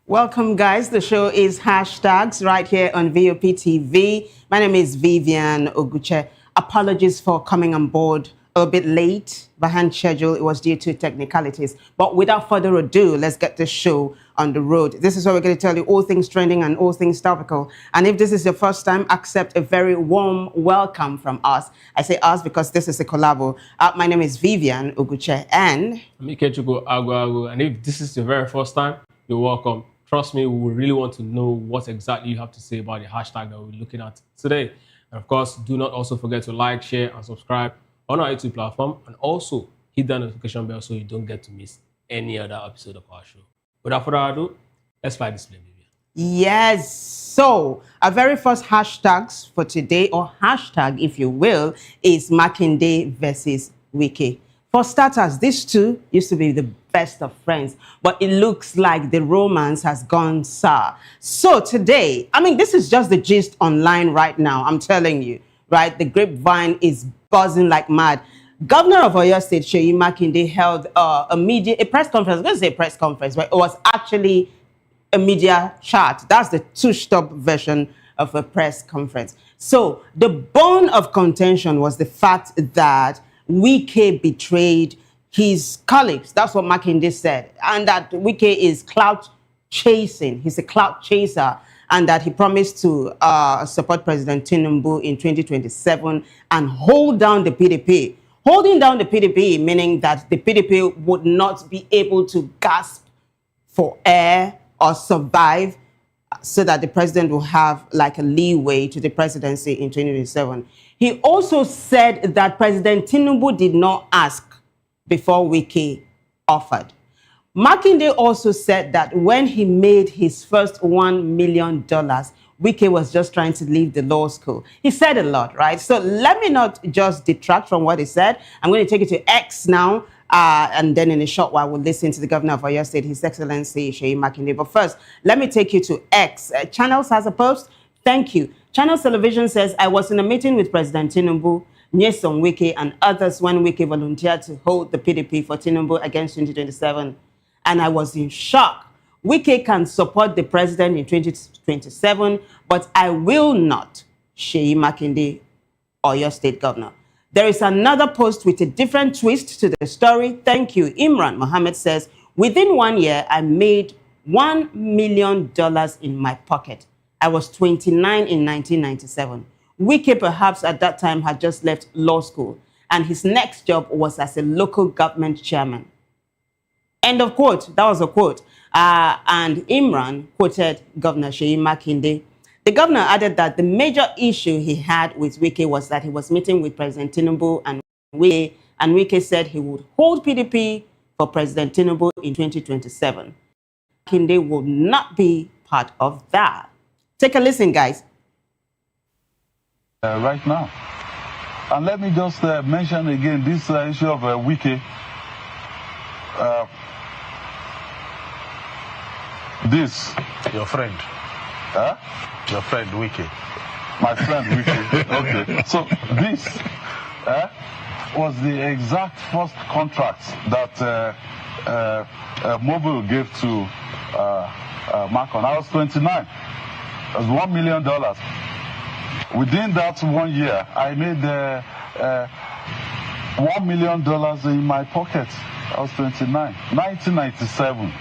Welcome, guys. The show is Hashtags right here on VOP TV. My name is Vivian Oguche. Apologies for coming on board a little bit late, behind schedule. It was due to technicalities. But without further ado, let's get this show on the road. This is where we're going to tell you all things trending and all things topical. And if this is your first time, accept a very warm welcome from us. I say us because this is a collabo. My name is Vivian Oguche and... I'm Ikechukwu Agwagu. And if this is your very first time, you're welcome. Trust me, we really want to know what exactly you have to say about the hashtag that we're looking at today. And of course, do not also forget to like, share, and subscribe on our YouTube platform. And also hit that notification bell so you don't get to miss any other episode of our show. Without further ado, let's fly this plane, baby. Yes. So our very first hashtags for today, or hashtag, if you will, is Makinde versus Wike. For starters, these two used to be the best of friends, but it looks like the romance has gone sour. So today, I mean, this is just the gist online right now. I'm telling you, right? The grapevine is buzzing like mad. Governor of Oyo State, Seyi Makinde, held a press conference. I was going to say press conference, but it was actually a media chat. That's the two-stop version of a press conference. So the bone of contention was the fact that Wike betrayed his colleagues. That's what Makinde said. And that Wike is clout chasing. He's a clout chaser. And that he promised to support President Tinubu in 2027 and hold down the PDP. Holding down the PDP, meaning that the PDP would not be able to gasp for air or survive, so that the president will have like a leeway to the presidency in 2027. He also said that President Tinubu did not ask before Wike offered. Makinde also said that when he made his first $1 million, Wike was just trying to leave the law school. He said a lot, right? So let me not just detract from what he said. I'm going to take it to X now. And then in a short while, we'll listen to the governor of Oyo State, His Excellency Seyi Makinde. But first, let me take you to X. Channels has a post. Thank you. Channels Television says, I was in a meeting with President Tinubu, Nyesom Wike, and others when Wike volunteered to hold the PDP for Tinubu against 2027. And I was in shock. Wike can support the president in 2027, but I will not. Seyi Makinde, Oyo State Governor. There is another post with a different twist to the story. Thank you. Imran Mohammed says, within 1 year, I made $1 million in my pocket. I was 29 in 1997. Wike perhaps at that time had just left law school, and his next job was as a local government chairman. End of quote. That was a quote. And Imran quoted Governor Seyi Makinde. The governor added that the major issue he had with Wike was that he was meeting with President Tinubu and Wike said he would hold PDP for President Tinubu in 2027. Makinde will not be part of that. Take a listen, guys. Right now. And let me just mention again this issue of Wike. This. Your friend. Huh? Your friend, Wike. My friend, Wike. Okay. So this was the exact first contract that Mobile gave to Macron. I was 29. It was $1 million. Within that 1 year, I made $1 million in my pocket. I was 29. 1997.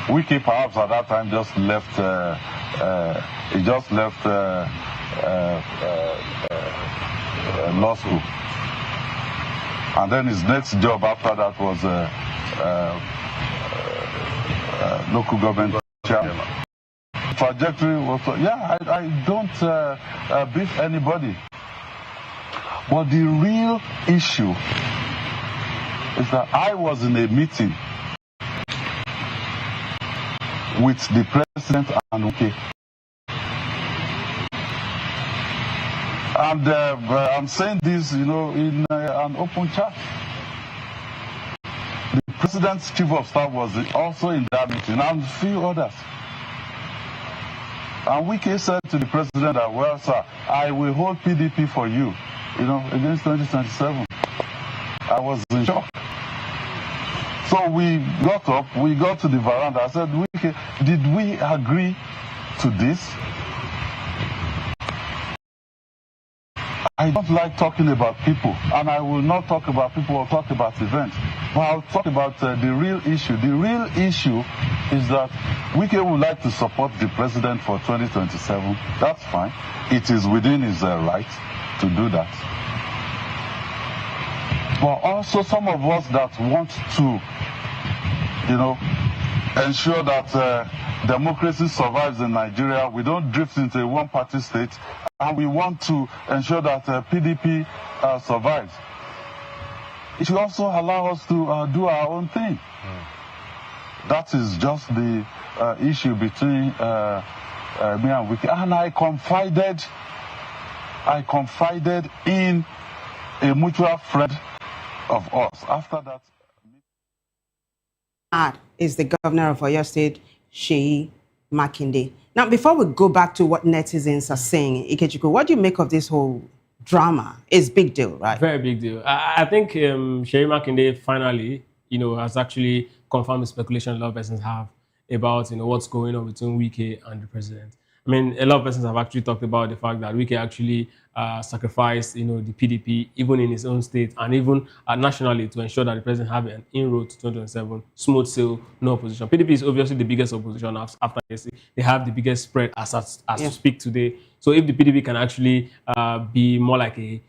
Wiki perhaps at that time just left. He just left law school, and then his next job after that was local government chairman. Trajectory was, yeah, I don't beef anybody. But the real issue is that I was in a meeting with the president and Wike. And I'm saying this, in an open chat. The president's chief of staff was also in that meeting, and a few others. And Wike said to the president that, well, sir, I will hold PDP for you, against 2027. I was in shock. So we got up, we got to the veranda. I said, Wike, did we agree to this? I don't like talking about people, and I will not talk about people or talk about events. But I'll talk about the real issue. The real issue is that Wike would like to support the president for 2027. That's fine. It is within his right to do that. But also some of us that want to, ensure that democracy survives in Nigeria. We don't drift into a one-party state, and we want to ensure that PDP survives. It should also allow us to do our own thing. That is just the issue between me and Wike. And I confided in a mutual friend of us. After that, is the governor of Oyo State, Seyi Makinde. Now, before we go back to what netizens are saying, Ikechukwu, what do you make of this whole drama? It's a big deal, right? Very big deal. I think Seyi Makinde finally, has actually confirmed the speculation a lot of persons have about, what's going on between Wike and the president. I mean, a lot of persons have actually talked about the fact that Wike actually sacrificed, the PDP, even in his own state and even nationally, to ensure that the president have an inroad to 2027, smooth sail, no opposition. PDP is obviously the biggest opposition after ASC. They have the biggest spread as we speak today. So if the PDP can actually be more like an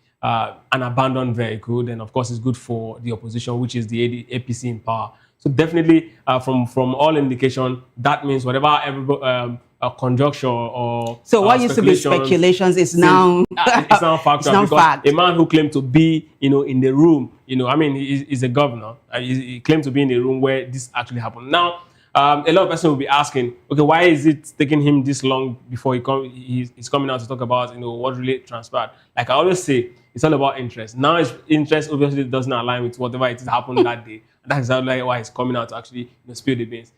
abandoned vehicle, then of course it's good for the opposition, which is the APC in power. So definitely, from all indication, that means whatever a conjecture or so what used to be speculations is now it's now factual, because fact. A man who claimed to be in the room, I mean, he's a governor. He claimed to be in the room where this actually happened. Now, a lot of persons will be asking, okay, why is it taking him this long before he's coming out to talk about what really transpired? Like I always say, it's all about interest. Now his interest obviously doesn't align with whatever it happened that day. And that's exactly why he's coming out to actually spill the beans.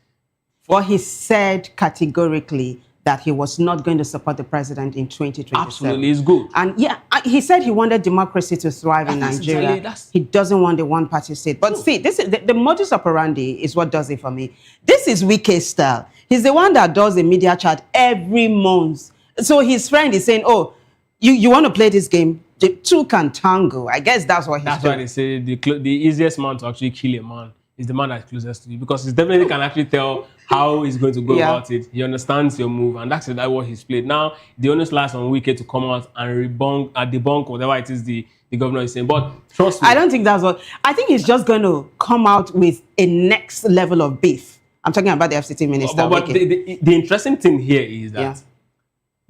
Well, he said categorically that he was not going to support the president in 2027. Absolutely, it's good. And yeah, he said he wanted democracy to thrive in Nigeria. He doesn't want a one-party state. But see, this is the modus operandi is what does it for me. This is Wike's style. He's the one that does a media chat every month. So his friend is saying, oh, you want to play this game? The two can tango. I guess that's what he's doing. That's why they say the easiest man to actually kill a man is the man that's closest to you, because he definitely can actually tell how he's going to go about it. He understands your move, and that's exactly what he's played. Now, the onus lies on Wike to come out and debunk whatever it is the governor is saying. But trust me, I don't think that's what. I think he's just going to come out with a next level of beef. I'm talking about the FCT minister. But the interesting thing here is that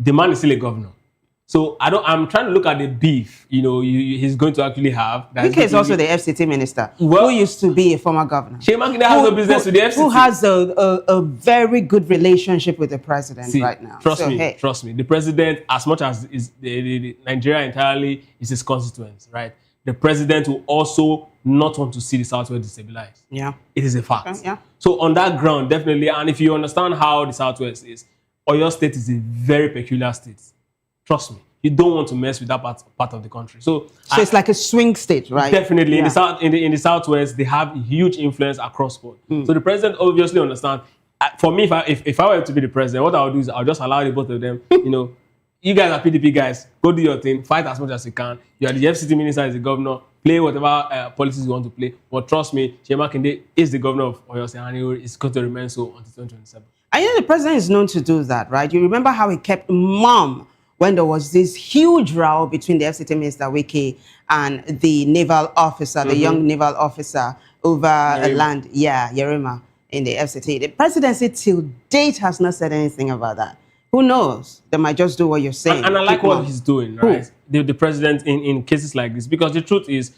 the man is still a governor. So I'm trying to look at the beef, he's going to actually have. Wike is also the FCT minister, who used to be a former governor. Seyi Makinde has no business with the FCT. Who has a very good relationship with the president right now. Trust me. The president, as much as the Nigeria entirely is his constituents, right? The president will also not want to see the Southwest destabilized. Yeah. It is a fact. So on that ground, definitely, and if you understand how the Southwest is, Oyo State is a very peculiar state. Trust me. you don't want to mess with that part of the country. So it's like a swing state, right? Definitely. Yeah. In the southwest, they have huge influence across board. So the president obviously understands. For me, if I were to be the president, what I would do is I'll just allow the both of them, you guys are PDP guys, go do your thing, fight as much as you can. You are the FCT minister, is the governor, play whatever policies you want to play. But trust me, Seyi Makinde is the governor of Oyo State, and he is going to remain so until 2027. And the president is known to do that, right? You remember how he kept mum when there was this huge row between the FCT minister, Wike, and the naval officer, the young naval officer over land, Yerima, in the FCT. The presidency till date has not said anything about that. Who knows? They might just do what you're saying. And I like what he's doing, right? The president in cases like this, because the truth is,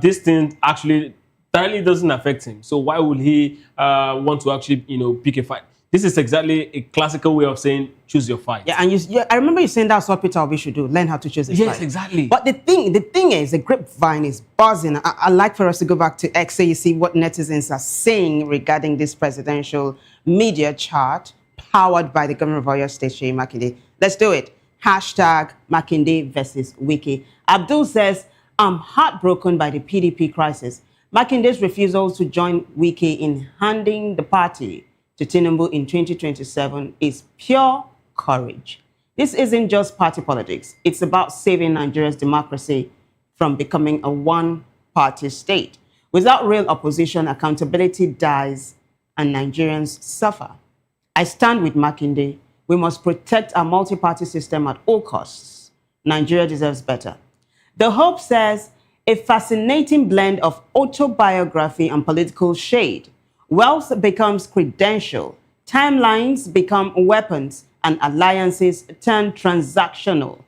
this thing actually directly doesn't affect him. So why would he want to actually, pick a fight? This is exactly a classical way of saying choose your fight. Yeah, and I remember you saying that's what Peter Obi should do, learn how to choose his fight. Yes, exactly. But the thing is, the grapevine is buzzing. I'd like for us to go back to X so you see what netizens are saying regarding this presidential media chart powered by the governor of Oyo State, Seyi Makinde. Let's do it. Hashtag Makinde versus Wike. Abdul says, I'm heartbroken by the PDP crisis. Makinde's refusal to join Wike in handing the party to Tinubu in 2027 is pure courage. This isn't just party politics. It's about saving Nigeria's democracy from becoming a one-party state. Without real opposition, accountability dies and Nigerians suffer. I stand with Makinde. We must protect our multi-party system at all costs. Nigeria deserves better. The Hope says, a fascinating blend of autobiography and political shade. Wealth becomes credential, timelines become weapons, and alliances turn transactional.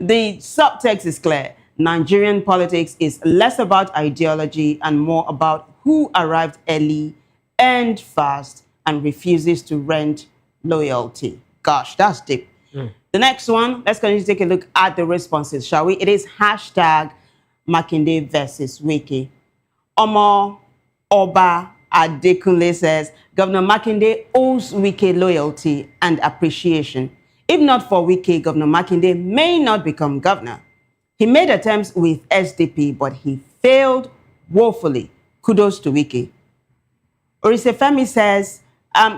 The subtext is clear. Nigerian politics is less about ideology and more about who arrived early, earned fast, and refuses to rent loyalty. Gosh, that's deep. The next one, let's continue to take a look at the responses, shall we? It is hashtag Makinde versus Wike. Omo Oba Adekunle says, Governor Makinde owes Wike loyalty and appreciation. If not for Wike, Governor Makinde may not become governor. He made attempts with SDP, but he failed woefully. Kudos to Wike. Orisefemi says,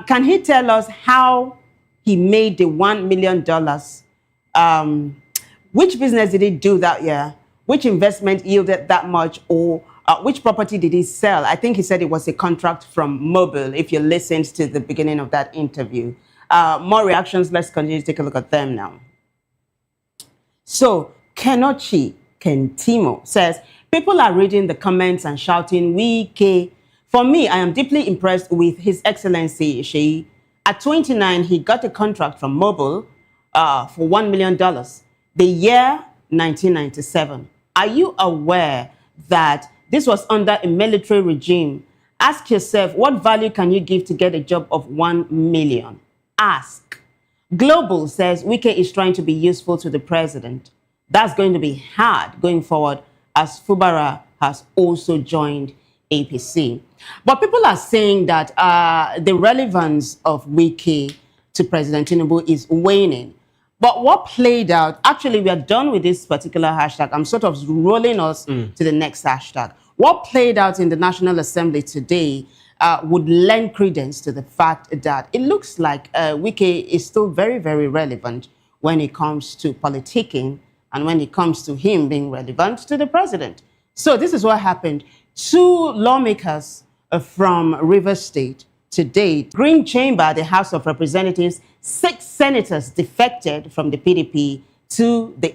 can he tell us how he made the $1 million? Which business did he do that year? Which investment yielded that much? Or which property did he sell? I think he said it was a contract from Mobil, if you listened to the beginning of that interview. More reactions. Let's continue to take a look at them now. So, Kenochi Kentimo says, people are reading the comments and shouting, Wike. For me, I am deeply impressed with His Excellency Seyi. At 29, he got a contract from Mobil for $1 million. The year 1997. Are you aware that this was under a military regime? Ask yourself, what value can you give to get a job of 1 million? Ask. Global says Wike is trying to be useful to the president. That's going to be hard going forward as Fubara has also joined APC. But people are saying that the relevance of Wike to President Tinubu is waning. But what played out, actually, we are done with this particular hashtag. I'm sort of rolling us to the next hashtag. What played out in the National Assembly today would lend credence to the fact that it looks like Wike is still very, very relevant when it comes to politicking and when it comes to him being relevant to the president. So this is what happened. 2 lawmakers from Rivers State today, Green Chamber, the House of Representatives, 6 senators defected from the PDP to the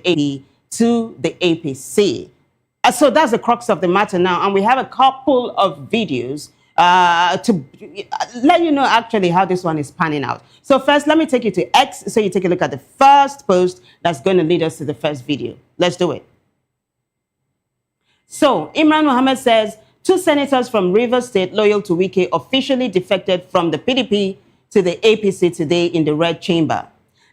APC. So that's the crux of the matter now. And we have a couple of videos to let you know actually how this one is panning out. So first, let me take you to X so you take a look at the first post that's going to lead us to the first video. Let's do it. So Imran Mohammed says, 2 senators from Rivers State loyal to Wike officially defected from the PDP to the APC today in the Red Chamber.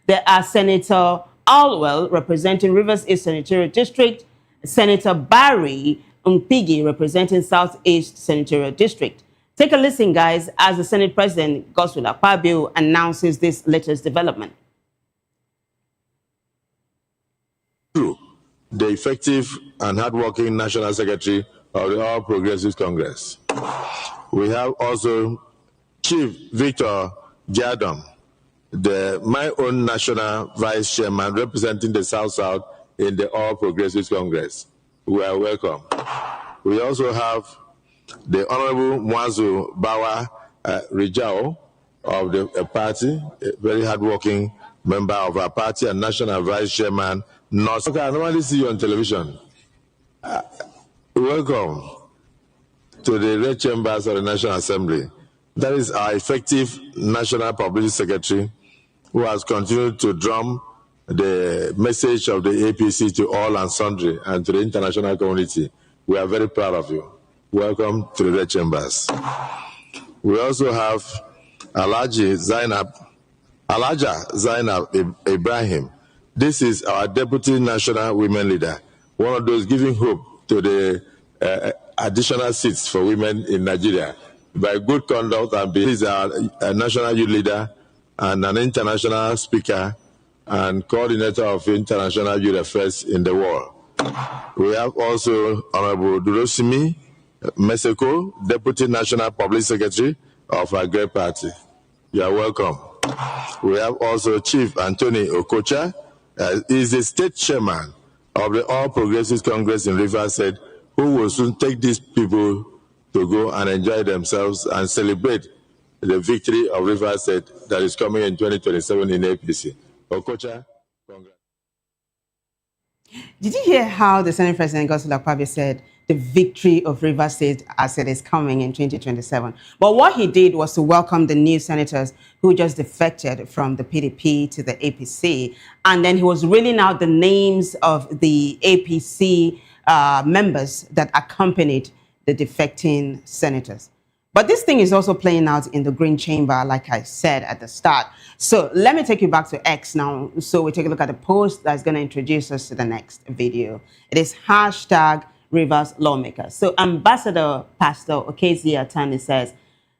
There are Senator Alwell representing Rivers East Senatorial District, Senator Barry Mpigi representing Southeast Senatorial District. Take a listen, guys, as the Senate President, Godswill Akpabio, announces this latest development. the effective and hardworking National Secretary of the All Progressives Congress. We have also Chief Victor Jadom, my own National Vice Chairman representing the South-South in the All Progressives Congress. We are welcome. We also have the Honorable Mwazu Bawa Rijao of the party, a very hardworking member of our party and National Vice Chairman. Okay, I normally see you on television. Welcome to the Red Chambers of the National Assembly. That is our effective National Publicity Secretary who has continued to drum the message of the APC to all and sundry and to the international community. We are very proud of you. Welcome to the Red Chambers. We also have Alaja Zainab Ibrahim. This is our Deputy National Women Leader, one of those giving hope to the additional seats for women in Nigeria. By good conduct and he's a National Youth Leader and an international speaker and coordinator of international youth affairs in the world. We have also Honorable Durosimi Meseko, Deputy National Public Secretary of our great party. You are welcome. We have also Chief Anthony Okocha. He is the state chairman of the All Progressives Congress in Rivers State, who will soon take these people to go and enjoy themselves and celebrate the victory of Rivers State that is coming in 2027 in APC. Okocha, congrats. Did you hear how the Senate President Godswill Akpabio said the victory of Rivers State as it is coming in 2027? But what he did was to welcome the new senators who just defected from the PDP to the APC. And then he was reading out the names of the APC members that accompanied the defecting senators. But this thing is also playing out in the Green Chamber, like I said at the start. So let me take you back to X now. So we take a look at the post that's going to introduce us to the next video. It is hashtag Rivers Lawmakers. So Ambassador Pastor Okezi Atani says,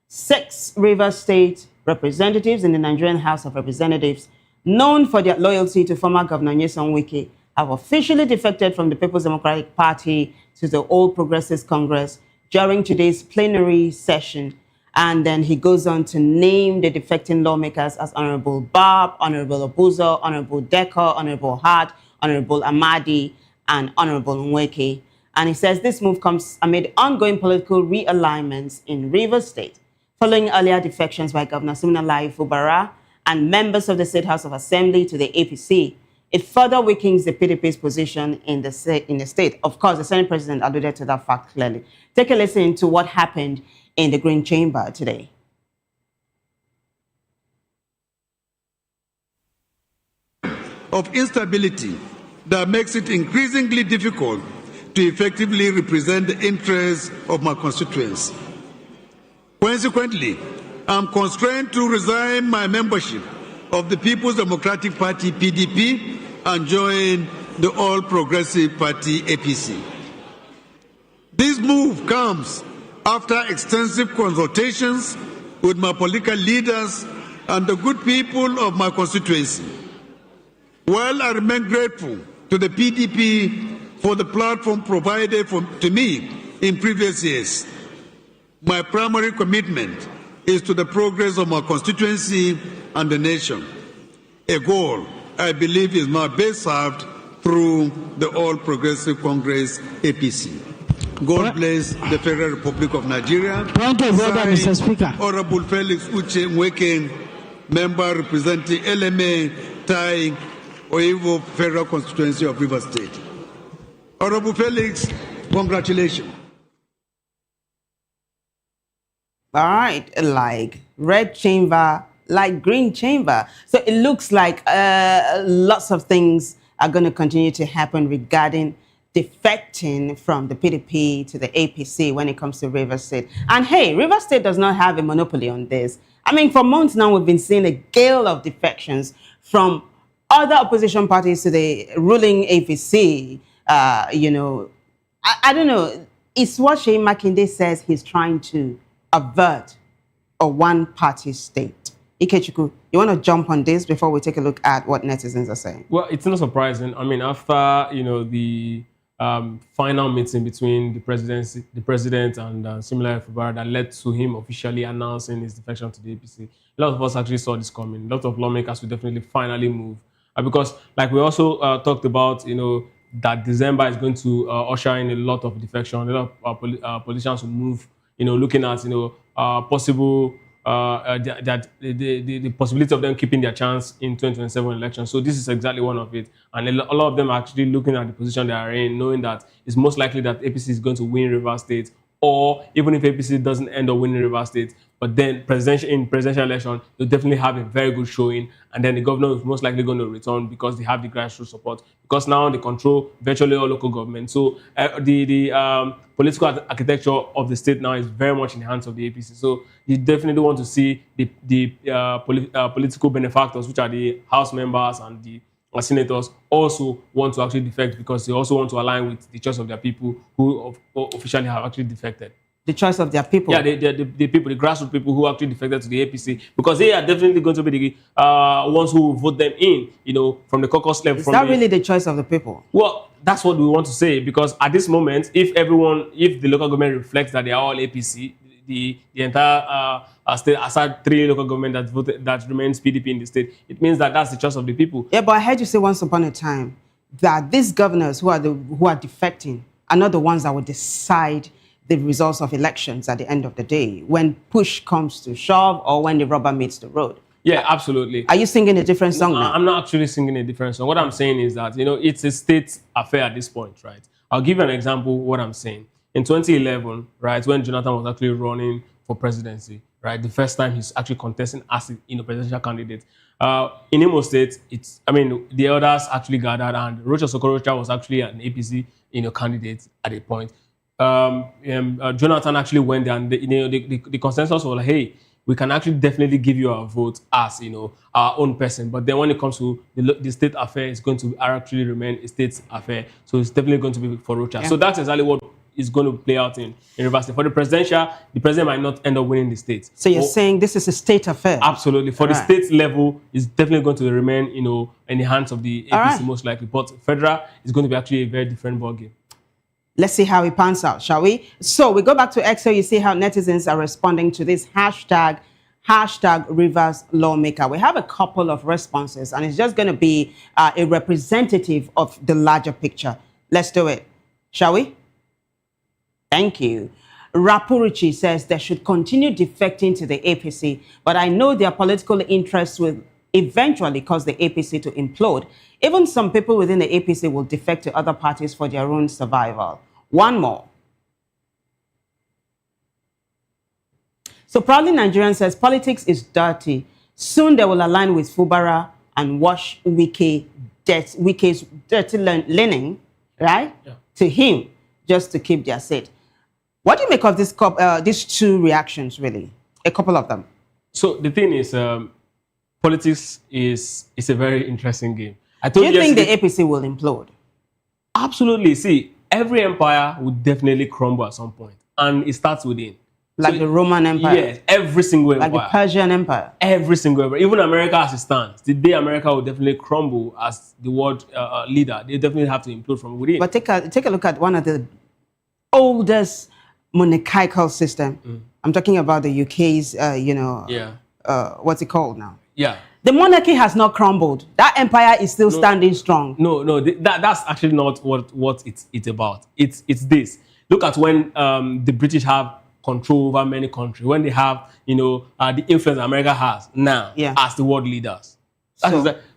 6 Rivers State representatives in the Nigerian House of Representatives, known for their loyalty to former Governor Nyesom Wike, have officially defected from the People's Democratic Party to the All Progressives Congress during today's plenary session. And then he goes on to name the defecting lawmakers as Honorable Barb, Honorable Obuzo, Honorable Decker, Honorable Hart, Honorable Amadi, and Honorable Nweke. And he says this move comes amid ongoing political realignments in Rivers State, following earlier defections by Governor Siminalayi Fubara and members of the State House of Assembly to the APC. It further weakens the PDP's position in the state. Of course, the Senate President alluded to that fact clearly. Take a listen to what happened in the Green Chamber today. Of instability that makes it increasingly difficult to effectively represent the interests of my constituents. Consequently, I'm constrained to resign my membership of the People's Democratic Party, PDP, and join the All Progressive Party, APC. This move comes after extensive consultations with my political leaders and the good people of my constituency. While I remain grateful to the PDP for the platform provided to me in previous years, my primary commitment is to the progress of my constituency and the nation, a goal I believe is now best served through the All Progressive Congress, APC. God bless the Federal Republic of Nigeria. Thank you, brother, Mr. Speaker. Honorable Felix Uche Nweke, member representing LMA, Tai, Oivo Federal Constituency of Rivers State. Honorable Felix, congratulations. All right, like Red Chamber, like Green Chamber. So it looks like lots of things are going to continue to happen regarding defecting from the PDP to the APC when it comes to Rivers State. And hey, Rivers State does not have a monopoly on this. I mean, for months now, we've been seeing a gale of defections from other opposition parties to the ruling APC. You know, I don't know. It's what Seyi Makinde says he's trying to avert a one-party state. Ikechukwu, you want to jump on this before we take a look at what netizens are saying? Well, it's not surprising. I mean, after the final meeting between the president and Siminalayi Fubara that led to him officially announcing his defection to the APC, a lot of us actually saw this coming. A lot of lawmakers will definitely finally move because, like we also talked about, that December is going to usher in a lot of defection. A lot of politicians will move, looking at possible. The possibility of them keeping their chance in 2027 election. So this is exactly one of it. And a lot of them are actually looking at the position they are in, knowing that it's most likely that APC is going to win Rivers State, or even if APC doesn't end up winning Rivers State, but then in presidential election, they'll definitely have a very good showing. And then the governor is most likely going to return because they have the grassroots support. Because now they control virtually all local government. So the political architecture of the state now is very much in the hands of the APC. So you definitely want to see the political benefactors, which are the House members and the senators, also want to actually defect because they also want to align with the choice of their people who officially have actually defected. The choice of their people? Yeah, the people, the grassroots people who actually defected to the APC, because they are definitely going to be the ones who will vote them in, from the caucus level. Is that really the choice of the people? Well, that's what we want to say, because at this moment, if the local government reflects that they are all APC, the entire state, aside 3 local government that remains PDP in the state, it means that that's the choice of the people. Yeah, but I heard you say once upon a time that these governors who are defecting are not the ones that will decide the results of elections at the end of the day, when push comes to shove or when the rubber meets the road. Yeah, absolutely. Are you singing a different song now? I'm not actually singing a different song. What I'm saying is that, it's a state affair at this point, right? I'll give you an example of what I'm saying. In 2011, right, when Jonathan was actually running for presidency, right, the first time he's actually contesting as a presidential candidate, in Imo State, the elders actually gathered, and Rochas Okorocha was actually an APC, candidate at a point. Jonathan actually went there, and the consensus was like, hey, we can actually definitely give you our vote as our own person. But then when it comes to the state affair, it's going to actually remain a state affair. So it's definitely going to be for Rocha. Yeah. So that's exactly what is going to play out in Rivers State. For the presidential, the president might not end up winning the state. So you're saying this is a state affair? Absolutely. For the state level, it's definitely going to remain in the hands of the APC most likely. But federal is going to be actually a very different ballgame. Let's see how it pans out, shall we? So we go back to X, so you see how netizens are responding to this hashtag Rivers Lawmaker. We have a couple of responses, and it's just going to be a representative of the larger picture. Let's do it, shall we? Thank you. Rapurichi says they should continue defecting to the APC, but I know their political interests will eventually cause the APC to implode. Even some people within the APC will defect to other parties for their own survival. One more. So Proudly Nigerian says politics is dirty. Soon they will align with Fubara and wash Wike's dirty linen, right? Yeah. To him, just to keep their seat. What do you make of these two reactions, really? A couple of them. So the thing is, politics is a very interesting game. Do you think the APC will implode? Absolutely. See, every empire would definitely crumble at some point, and it starts within. Like the Roman Empire? Yes, every single empire. Like the Persian Empire? Every single empire. Even America as it stands. The day America will definitely crumble as the world leader, they definitely have to implode from within. But take a look at one of the oldest monarchical system. I'm talking about the UK's, what's it called now? Yeah. The monarchy has not crumbled. That empire is still standing strong. No, that's actually not what it's about. It's this. Look at when the British have control over many countries, when they have, the influence America has now as the world leaders.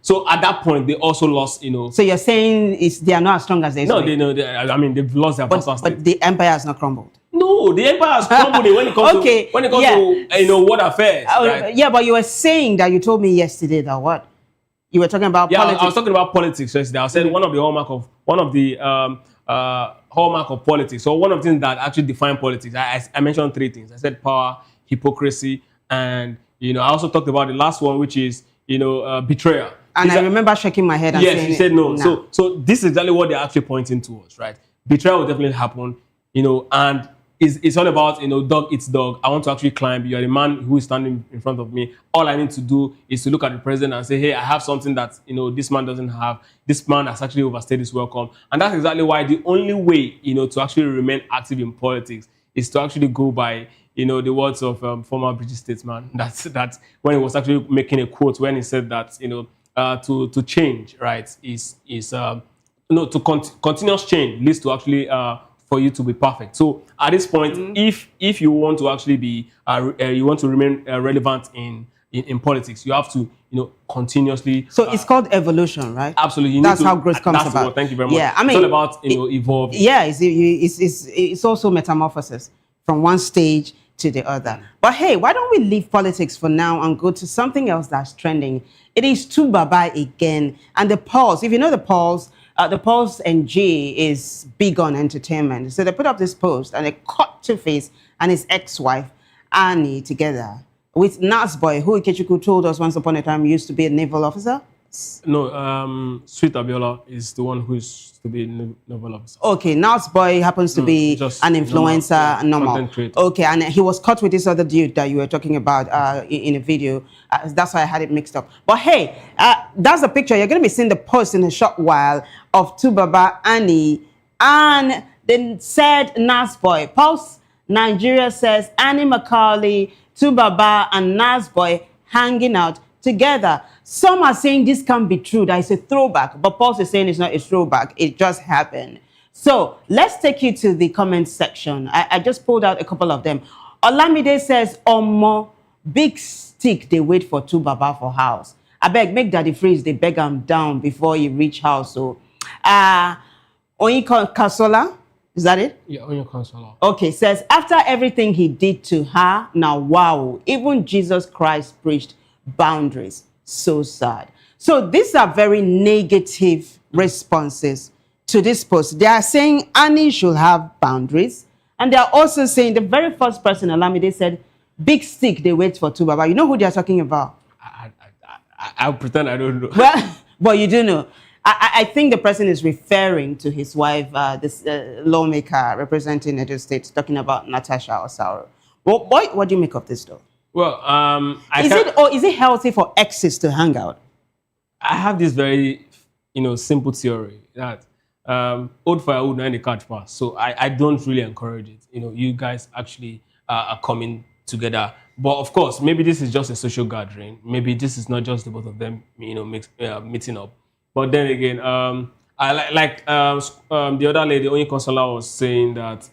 So at that point, they also lost, So you're saying they are not as strong as they No, they've lost their power. But the empire has not crumbled. No, the empire has crumbled when it comes to world affairs. Right? Yeah, but you were saying that you told me yesterday that what? You were talking about politics. I was talking about politics yesterday. I said one of the hallmark of politics, or one of the things that actually define politics. I mentioned 3 things. I said power, hypocrisy, and I also talked about the last one, which is betrayal. And I remember shaking my head and saying, yes, you said no. So this is exactly what they're actually pointing towards, right? Betrayal will definitely happen, and it's all about, dog eats dog. I want to actually climb. You're the man who is standing in front of me. All I need to do is to look at the president and say, hey, I have something that, this man doesn't have. This man has actually overstayed his welcome. And that's exactly why the only way, to actually remain active in politics is to actually go by, the words of former British statesman. That's when he was actually making a quote when he said that, to change, right, continuous change leads to actually for you to be perfect. So at this point, if you want to actually be, you want to remain relevant in politics, you have to, continuously. So it's called evolution, right? Absolutely. That's how growth comes about. about. Thank you very much. Yeah, I mean, it's all about evolving. Yeah, it's also metamorphosis from one stage to the other. But hey, why don't we leave politics for now and go to something else that's trending? It is 2Baba again, and the Pulse. If you know the Pulse NG is big on entertainment. So they put up this post and they caught Two-Face and his ex-wife, Annie, together with Nasboy, who Ikechukwu told us once upon a time used to be a naval officer. No, Sweet Abiola is the one who used to be a naval officer. Okay, Nasboy happens to be an influencer, normal. Okay, and he was caught with this other dude that you were talking about in a video. That's why I had it mixed up. But hey, that's a picture. You're going to be seeing the post in a short while of 2Baba, Annie, and then said Nasboy. Pulse Nigeria says Annie Macaulay, 2Baba, and Nasboy hanging out together. Some are saying this can't be true, that it's a throwback, but Pulse is saying it's not a throwback, it just happened. So let's take you to the comment section. I just pulled out a couple of them. Olamide says, Omo, big stick, they wait for 2Baba for house. I beg, make Daddy Freeze, they beg him down before he reach house. So, Onyeka Kasola, is that it? Yeah, Onyeka Kasola. Okay, says, after everything he did to her, now wow, even Jesus Christ preached boundaries. So sad. So these are very negative responses to this post. They are saying Annie should have boundaries. And they are also saying, the very first person, Olamide, said, big stick, they wait for 2Baba. You know who they are talking about? I'll pretend I don't know. Well, but you do know. I think the person is referring to his wife, this lawmaker representing Edo State, talking about Natasha Osauro. Well, boy, what do you make of this, though? Well, is it healthy for exes to hang out? I have this very, simple theory that old firewood and the catch pass. So I don't really encourage it. You guys actually are coming together. But of course, maybe this is just a social gathering. Maybe this is not just the both of them, meeting up. But then again, I like the other lady, Onyeka Kasola, was saying that.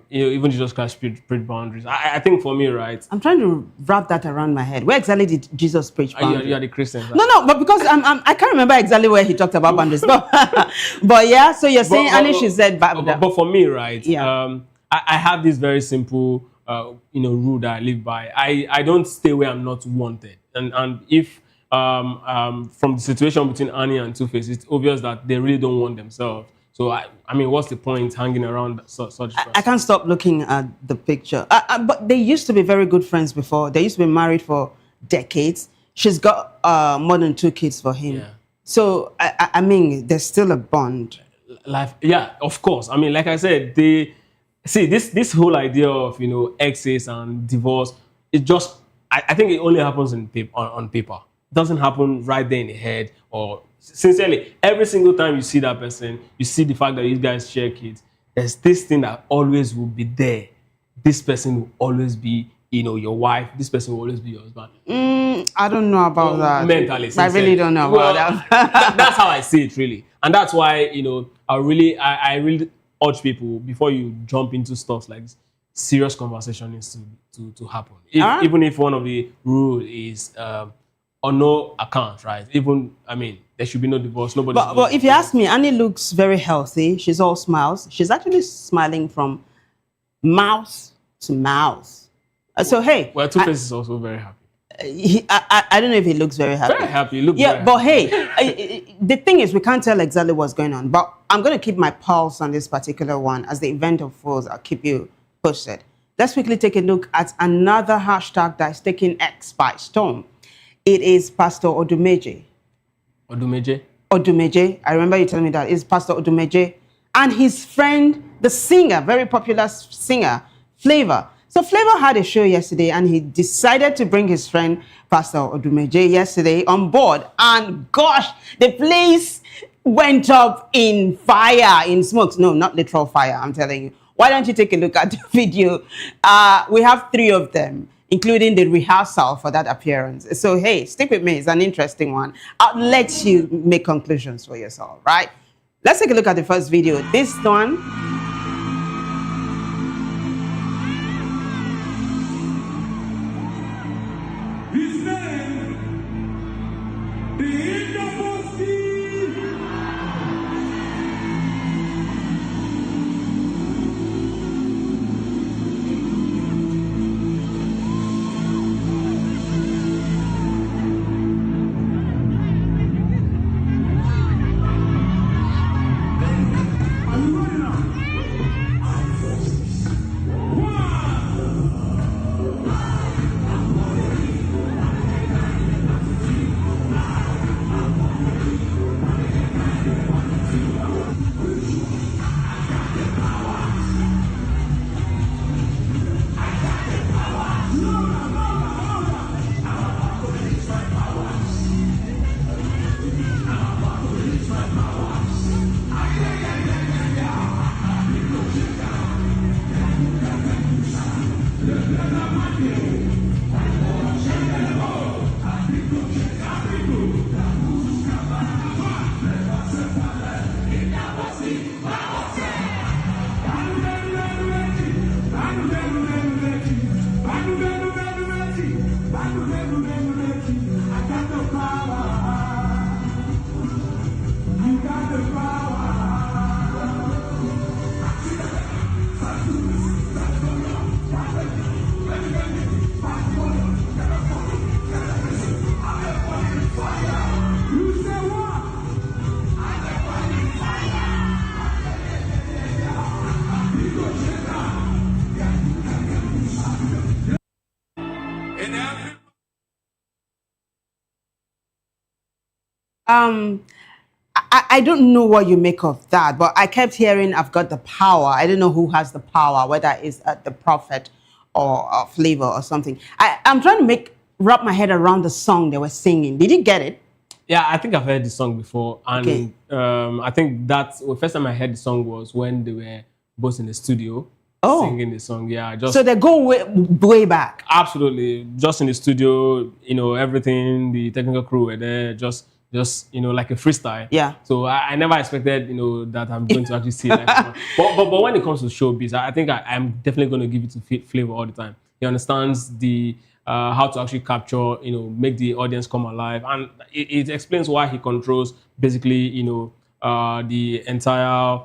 Even Jesus Christ preached boundaries. I think for me, right? I'm trying to wrap that around my head. Where exactly did Jesus preach boundaries? You are the Christian. Right? No, but because I can't remember exactly where he talked about boundaries. But yeah, so you're saying Annie should said but for me, right? Yeah. I have this very simple, rule that I live by. I don't stay where I'm not wanted. And if from the situation between Annie and Two-Face, it's obvious that they really don't want themselves. So, I mean, what's the point hanging around such I can't stop looking at the picture. But they used to be very good friends before. They used to be married for decades. She's got more than 2 kids for him. Yeah. So, I mean, there's still a bond. Yeah, of course. I mean, like I said, this whole idea of, exes and divorce, it just, I think it only happens on paper. It doesn't happen right there in the head or... Sincerely, every single time you see that person, you see the fact that you guys share kids, there's this thing that always will be there. This person will always be, your wife. This person will always be your husband. I don't know about that. Mentally, I really don't know about that. That's how I see it, really. And that's why, I really urge people, before you jump into stuff like this, serious conversation needs to happen. Even if one of the rules is on no account, right? There should be no divorce. But if you ask me, Annie looks very healthy. She's all smiles. She's actually smiling from mouth to mouth. So, hey. Well, Two-Face is also very happy. I don't know if he looks very happy. Very happy. Look yeah, but hey, the thing is, we can't tell exactly what's going on. But I'm going to keep my pulse on this particular one. As the event unfolds, I'll keep you posted. Let's quickly take a look at another hashtag that's taking X by storm. It is Pastor Odumeje. Odumeje? Odumeje. I remember you telling me that. It's Pastor Odumeje and his friend, the singer, very popular singer, Flavor. So Flavor had a show yesterday, and he decided to bring his friend, Pastor Odumeje, yesterday on board. And gosh, the place went up in fire, in smoke. No, not literal fire, I'm telling you. Why don't you take a look at the video? We have 3 of them, including the rehearsal for that appearance. So, hey, stick with me. It's an interesting one. I'll let you make conclusions for yourself, right? Let's take a look at the first video. This one. I don't know what you make of that, but I kept hearing, I've got the power. I don't know who has the power, whether it's the prophet or Flavor or something. I'm trying to wrap my head around the song they were singing. Did you get it? Yeah, I think I've heard the song before. And okay. I think that's the first time I heard the song was when they were both in the studio singing the song. Yeah, so they go way back. Absolutely. Just in the studio, everything, the technical crew were there, just like a freestyle. Yeah. So I never expected, that I'm going to actually see that. but when it comes to showbiz, I think I'm definitely going to give it to Flavor all the time. He understands the how to actually capture, make the audience come alive, and it explains why he controls basically, the entire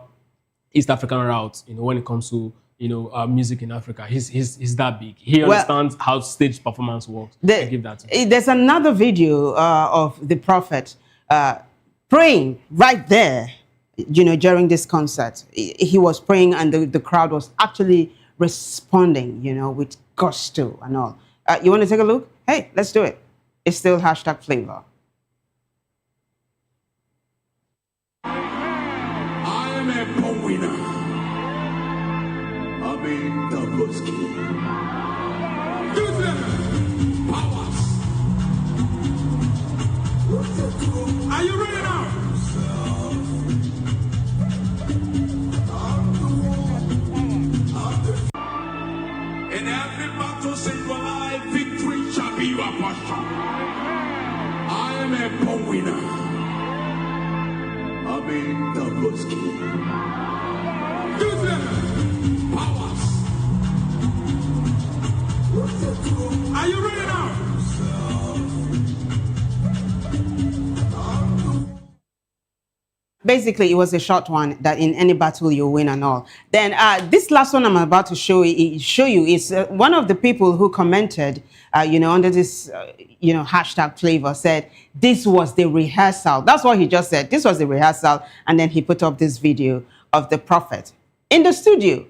East African route. When it comes to music in Africa, he's that big. He understands how stage performance works. I give that to him. There's another video of the prophet praying right there, during this concert. He was praying, and the crowd was actually responding, with gusto and all. You want to take a look? Hey, let's do it. It's still #Flavor. I am a poor winner. Powers. Are you ready now? In every battle in your life, victory shall be your portion. I am a poor winner. I'm the Boski. Powers. Are you ready now? Basically, it was a short one that in any battle you win and all. Then this last one I'm about to show you is one of the people who commented, under this, #Flavor, said this was the rehearsal. That's what he just said. This was the rehearsal, and then he put up this video of the prophet in the studio.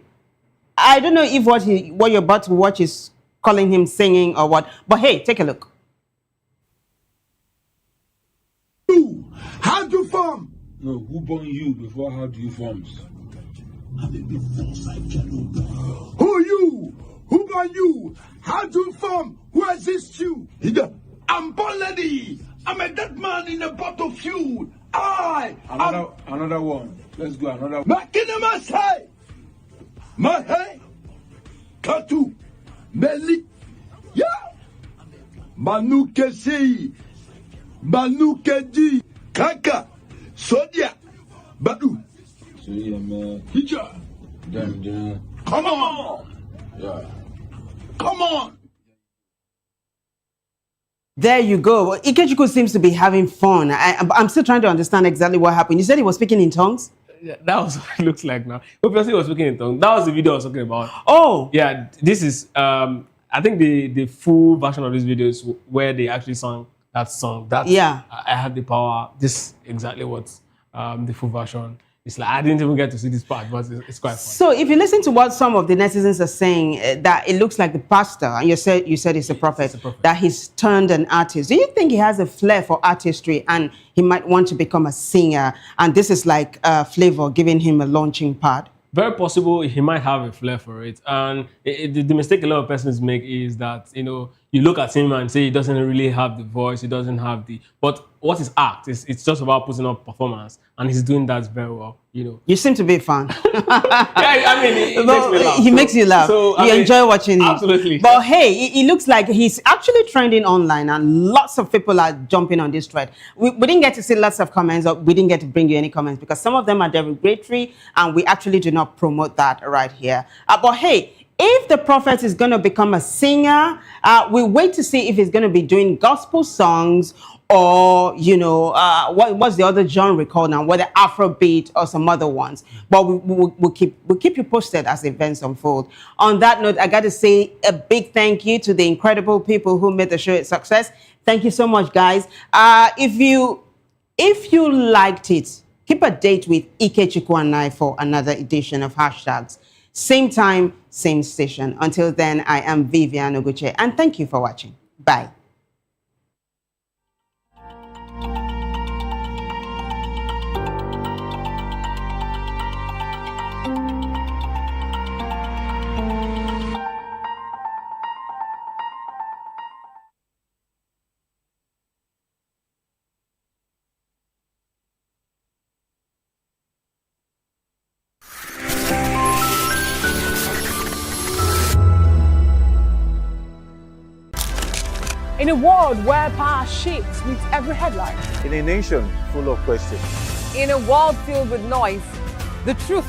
I don't know if what you're about to watch is calling him singing or what, but hey, take a look. How do you form? No, who born you before how do you form? Who you? Who are you? How do you form? Who exists you? I'm born lady. I'm a dead man in a pot of fuel. Another one. Let's go another one. Makinama say. Mahe. Katu. Meli. Yeah. Manukesi. Manukeji. Kaka. Sodia. Badu. Hija. Come on. Yeah. Come on. There you go. Ikechukwu seems to be having fun. I'm still trying to understand exactly what happened. You said he was speaking in tongues? Yeah, that was what it looks like now. Obviously, he was speaking in tongues. That was the video I was talking about. Oh. Yeah, this is, I think the full version of this video is where they actually sang that song. Yeah. I Have the Power. This is exactly what the full version. It's like, I didn't even get to see this part, but it's quite fun. So if you listen to what some of the netizens are saying, that it looks like the pastor, and you said it's a prophet, that he's turned an artist. Do you think he has a flair for artistry and he might want to become a singer? And this is like Flavor giving him a launching pad? Very possible he might have a flair for it. And the mistake a lot of persons make is that, you look at him and say he doesn't really have the voice, he doesn't have the... But what is art? It's just about putting up performance. And he's doing that very well, You seem to be a fan. Yeah, I mean, it makes me laugh. He makes you laugh. You enjoy watching him. Absolutely. But hey, it looks like he's actually trending online and lots of people are jumping on this thread. We didn't get to see lots of comments, or we didn't get to bring you any comments because some of them are derogatory and we actually do not promote that right here. But hey, if the prophet is going to become a singer, we wait to see if he's going to be doing gospel songs or, what's the other genre called now, whether Afrobeat or some other ones. But we'll keep you posted as events unfold. On that note, I got to say a big thank you to the incredible people who made the show a success. Thank you so much, guys. If you liked it, keep a date with Ikechukwu and I for another edition of Hashtags. Same time, same station. Until then, I am Vivian Oguche, and thank you for watching. Bye. In a world where power shifts with every headline. In a nation full of questions. In a world filled with noise, the truth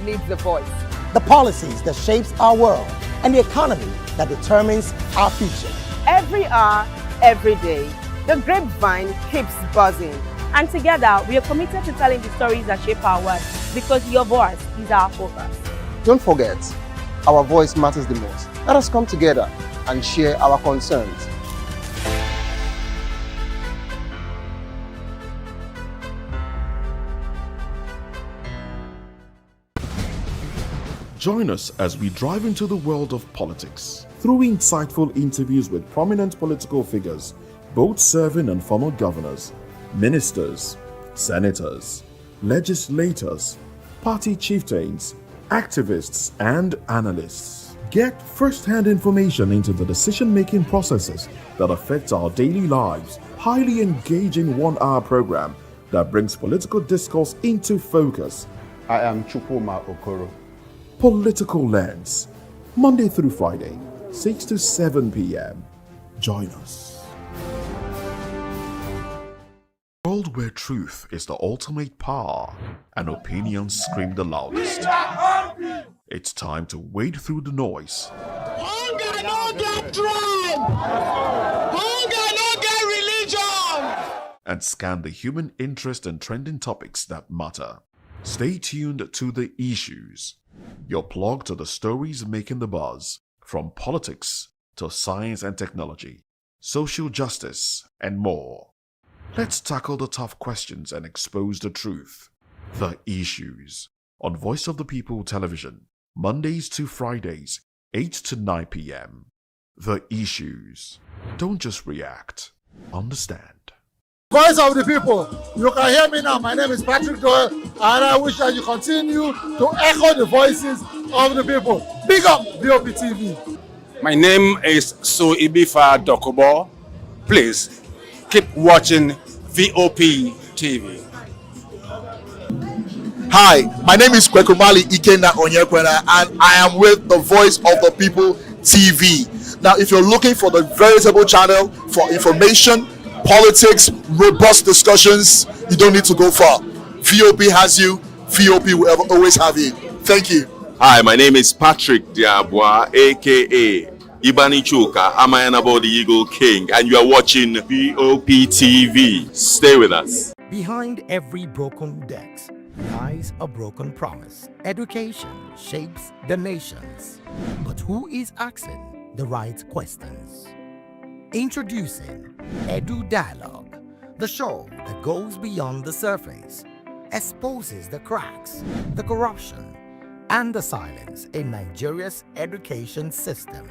needs a voice. The policies that shapes our world and the economy that determines our future. Every hour, every day, the grapevine keeps buzzing. And together, we are committed to telling the stories that shape our world because your voice is our focus. Don't forget, our voice matters the most. Let us come together and share our concerns. Join us as we drive into the world of politics through insightful interviews with prominent political figures, both serving and former governors, ministers, senators, legislators, party chieftains, activists, and analysts. Get first-hand information into the decision-making processes that affect our daily lives. Highly engaging one-hour program that brings political discourse into focus. I am Chukwuma Okoro. Political Lens, Monday through Friday, 6 to 7 p.m. Join us. A world where truth is the ultimate power and opinions scream the loudest. It's time to wade through the noise. Hunger no get tribe. Hunger no get religion. And scan the human interest and trending topics that matter. Stay tuned to The Issues, your plug to the stories making the buzz, from politics to science and technology, social justice, and more. Let's tackle the tough questions and expose the truth. The Issues, on Voice of the People Television, Mondays to Fridays, 8 to 9 p.m. The Issues. Don't just react, understand. Voice of the people. You can hear me now. My name is Patrick Doyle, and I wish that you continue to echo the voices of the people. Big up VOP TV. My name is Suibifa Dokubo. Please keep watching VOP TV. Hi, my name is Kwekumali Ikenna Onyekwena, and I am with the Voice of the People TV. Now, if you're looking for the veritable channel for information, politics, robust discussions, you don't need to go far. VOP has you. VOP will always have you. Thank you. Hi, my name is Patrick Diabwa, aka Ibani Chuka, Amayanabo the Eagle King, and you are watching VOP TV. Stay with us. Behind every broken desk lies a broken promise. Education shapes the nations, but who is asking the right questions? Introducing Edu Dialogue, the show that goes beyond the surface, exposes the cracks, the corruption, and the silence in Nigeria's education system.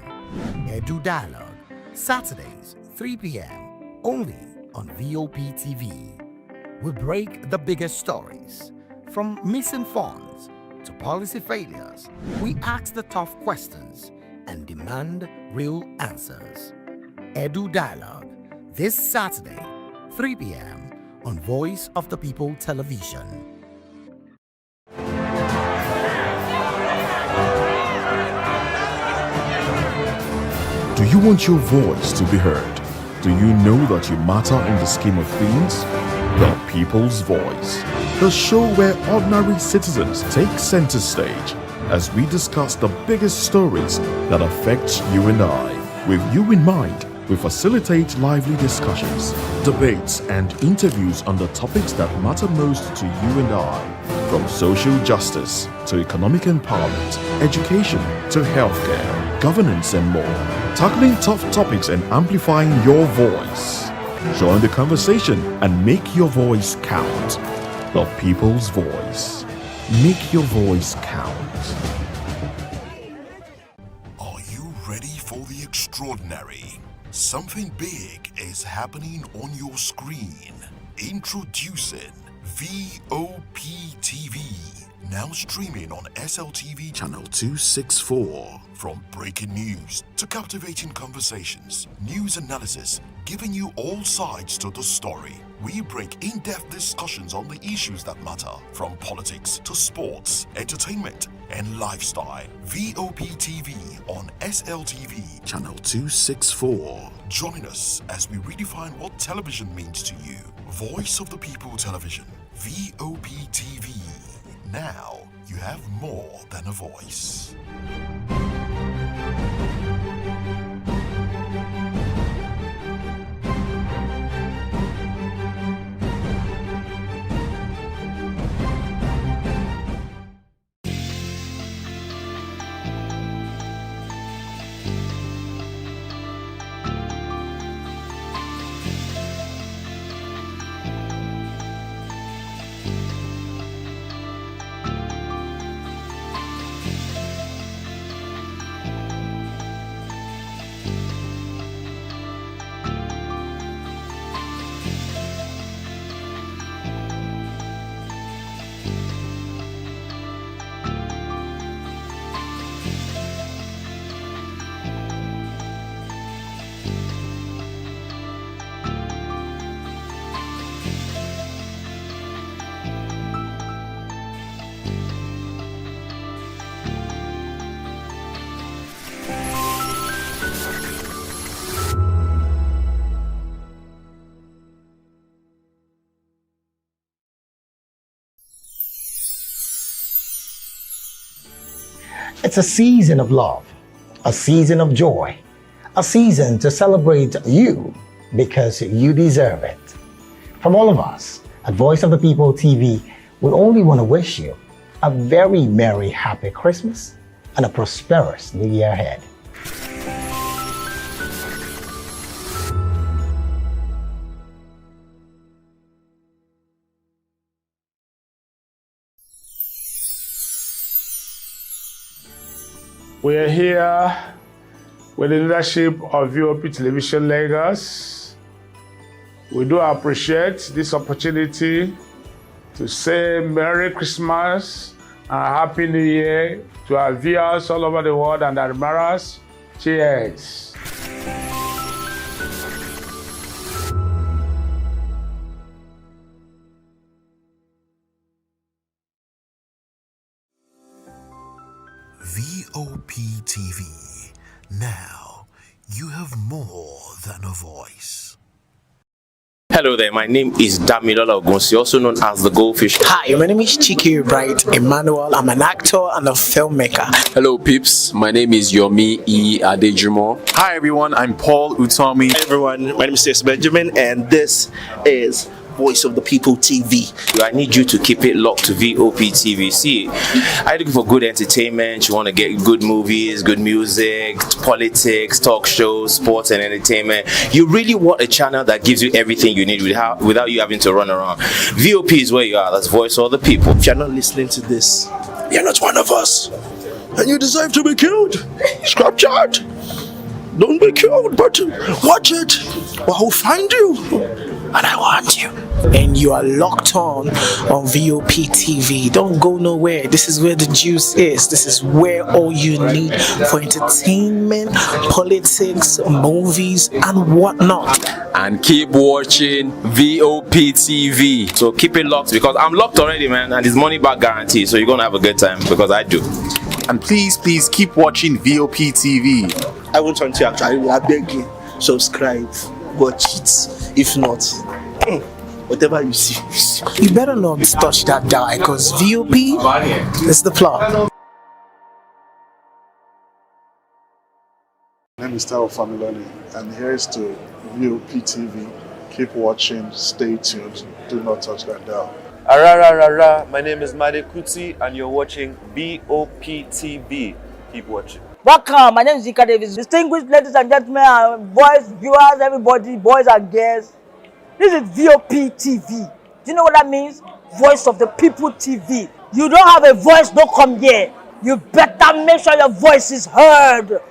Edu Dialogue, Saturdays, 3 p.m., only on VOP TV. We break the biggest stories, from missing funds to policy failures. We ask the tough questions and demand real answers. Edu Dialogue, this Saturday, 3 p.m. on Voice of the People Television. Do you want your voice to be heard? Do you know that you matter in the scheme of things? The People's Voice, the show where ordinary citizens take center stage as we discuss the biggest stories that affect you and I. With you in mind, we facilitate lively discussions, debates, and interviews on the topics that matter most to you and I, from social justice to economic empowerment, education to healthcare, governance, and more, tackling tough topics and amplifying your voice. Join the conversation and make your voice count. The People's Voice. Make your voice count. Are you ready for the extraordinary? Something big is happening on your screen. Introducing VOP TV. Now streaming on SLTV channel 264. From breaking news to captivating conversations, news analysis, giving you all sides to the story. We break in-depth discussions on the issues that matter, from politics to sports, entertainment, and lifestyle. VOP TV on SLTV channel 264. Join us as we redefine what television means to you. Voice of the People Television, VOP TV. Now you have more than a voice. It's a season of love, a season of joy, a season to celebrate you because you deserve it. From all of us at Voice of the People TV, we only want to wish you a very merry, happy Christmas and a prosperous new year ahead. We are here with the leadership of VOP Television Lagos. We do appreciate this opportunity to say Merry Christmas and Happy New Year to our viewers all over the world and admirers. Cheers. VOP TV. Now, you have more than a voice. Hello there, my name is Damilola Ogunsi, also known as the Goldfish. Hi, my name is Chiki Bright Emmanuel. I'm an actor and a filmmaker. Hello peeps, my name is Yomi E. Adejimo. Hi everyone, I'm Paul Utomi. Hi everyone, my name is Stacey Benjamin and this is Voice of the People TV. I need you to keep it locked to VOP TV. See, are you looking for good entertainment? You want to get good movies, good music, politics, talk shows, sports and entertainment. You really want a channel that gives you everything you need without you having to run around. VOP is where you are. That's Voice of the People. If you're not listening to this, you're not one of us. And you deserve to be killed. Scrap chat. Don't be killed, but watch it. Or I'll find you. And I want you. And you are locked on VOP TV. Don't go nowhere. This is where the juice is. This is where all you need for entertainment, politics, movies, and whatnot. And keep watching VOP TV. So keep it locked because I'm locked already, man. And it's money back guarantee. So you're going to have a good time because I do. And please keep watching VOP TV. I won't want to actually, I beg you, subscribe, watch it. If not, whatever you see. You better not touch that die because VOP is the plot. My name is Tao Familoni and here's to VOP TV. Keep watching, stay tuned, do not touch that dial. My name is Made Kuti and you're watching VOP TV. Keep watching. Welcome, my name is Zika Davis. Distinguished ladies and gentlemen, boys, viewers, everybody, boys and girls. This is VOP TV. Do you know what that means? Voice of the People TV. You don't have a voice, don't come here. You better make sure your voice is heard.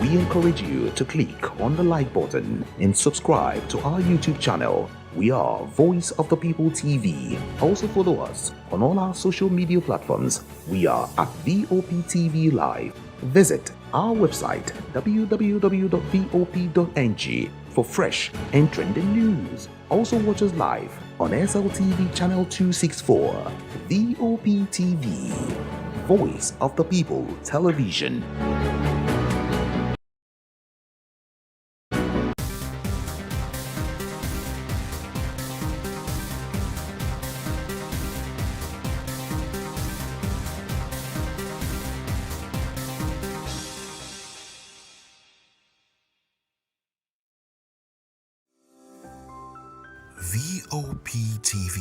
We encourage you to click on the like button and subscribe to our YouTube channel. We are Voice of the People TV. Also follow us on all our social media platforms. We are at VOP TV Live. Visit our website www.vop.ng for fresh and trending news. Also watch us live on SLTV channel 264. VOP TV, Voice of the People Television. VOP TV.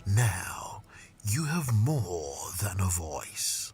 Now, you have more than a voice.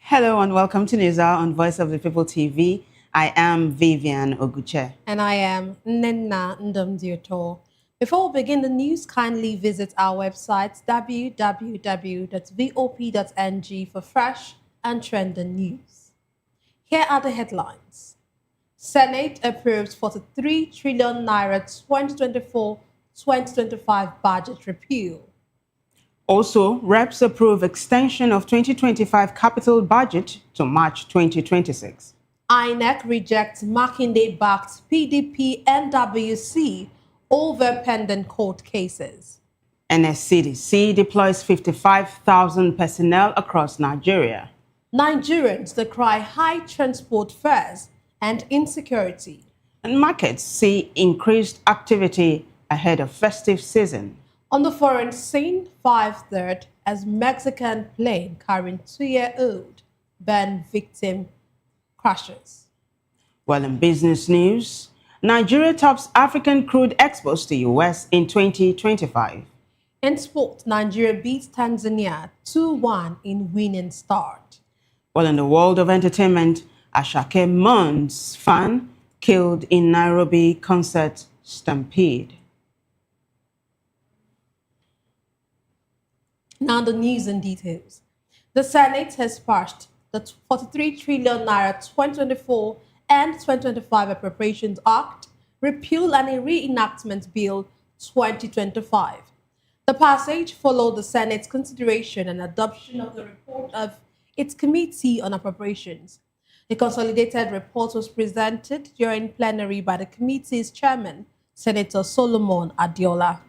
Hello and welcome to News Hour on Voice of the People TV. I am Vivian Oguche. And I am Nenna Ndomdioto. Before we begin the news, kindly visit our website www.vop.ng for fresh and trending news. Here are the headlines. Senate approves 43 trillion naira 2024-2025 budget repeal. Also, reps approve extension of 2025 capital budget to March 2026. INEC rejects Makinde-backed PDP NWC over pending court cases. NSCDC deploys 55,000 personnel across Nigeria. Nigerians decry high transport fares and insecurity. And markets see increased activity ahead of festive season. On the foreign scene, 5/3 as Mexican plane carrying 2-year-old burn victim crashes. Well, in business news, Nigeria tops African crude exports to US in 2025. In sport, Nigeria beats Tanzania 2-1 in winning start. Well, in the world of entertainment, Ashake mourns fan killed in Nairobi concert stampede. Now the news and details. The Senate has passed the 43 trillion naira 2024 and 2025 Appropriations Act, Repeal and a Reenactment Bill 2025. The passage followed the Senate's consideration and adoption of the report of its Committee on Appropriations. The consolidated report was presented during plenary by the committee's chairman, Senator Solomon Adiola.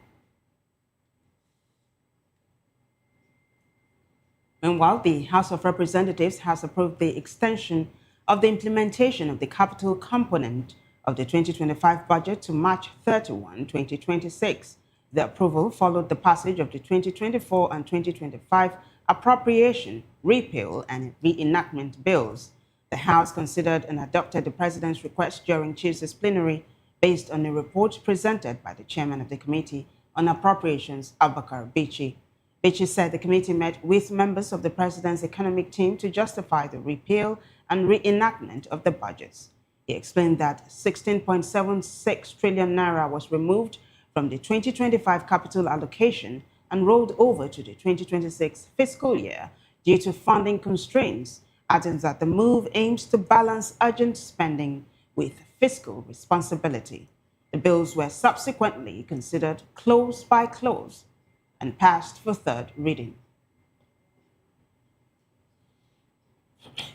Meanwhile, the House of Representatives has approved the extension of the implementation of the capital component of the 2025 budget to March 31, 2026. The approval followed the passage of the 2024 and 2025 appropriation, repeal, and reenactment bills. The House considered and adopted the President's request during Tuesday's plenary based on a report presented by the chairman of the Committee on Appropriations, Abubakar Bichi. Bichi said the committee met with members of the President's economic team to justify the repeal and reenactment of the budgets. He explained that 16.76 trillion naira was removed from the 2025 capital allocation and rolled over to the 2026 fiscal year due to funding constraints, adding that the move aims to balance urgent spending with fiscal responsibility. The bills were subsequently considered clause by clause and passed for third reading.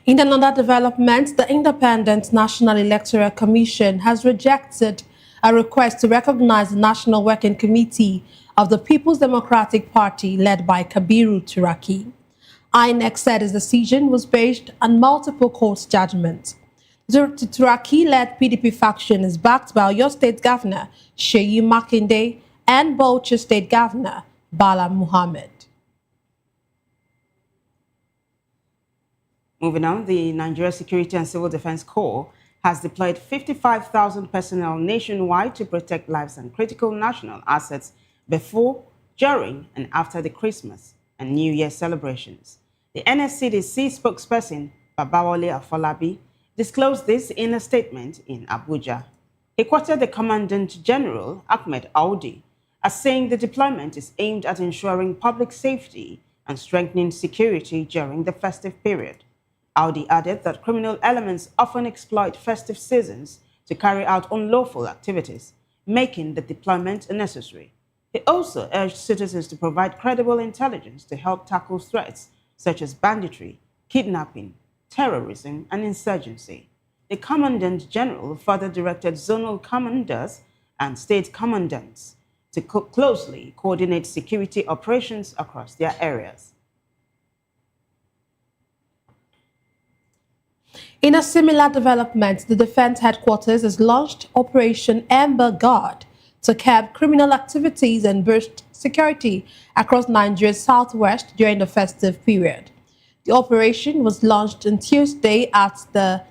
In another development, the Independent National Electoral Commission has rejected a request to recognize the National Working Committee of the People's Democratic Party led by Kabiru Turaki. INEC said its decision was based on multiple court judgments. The Turaki-led PDP faction is backed by Oyo State Governor Seyi Makinde and Bauchi State Governor Bala Muhammad. Moving on, the Nigeria Security and Civil Defense Corps has deployed 55,000 personnel nationwide to protect lives and critical national assets before, during, and after the Christmas and New Year celebrations. The NSCDC spokesperson, Babawale Afolabi, disclosed this in a statement in Abuja. He quoted the Commandant General, Ahmed Audi, as saying the deployment is aimed at ensuring public safety and strengthening security during the festive period. Audi added that criminal elements often exploit festive seasons to carry out unlawful activities, making the deployment necessary. He also urged citizens to provide credible intelligence to help tackle threats such as banditry, kidnapping, terrorism, and insurgency. The Commandant General further directed zonal commanders and state commandants to closely coordinate security operations across their areas. In a similar development, the Defense Headquarters has launched Operation Amber Guard to curb criminal activities and boost security across Nigeria's southwest during the festive period. The operation was launched on Tuesday at the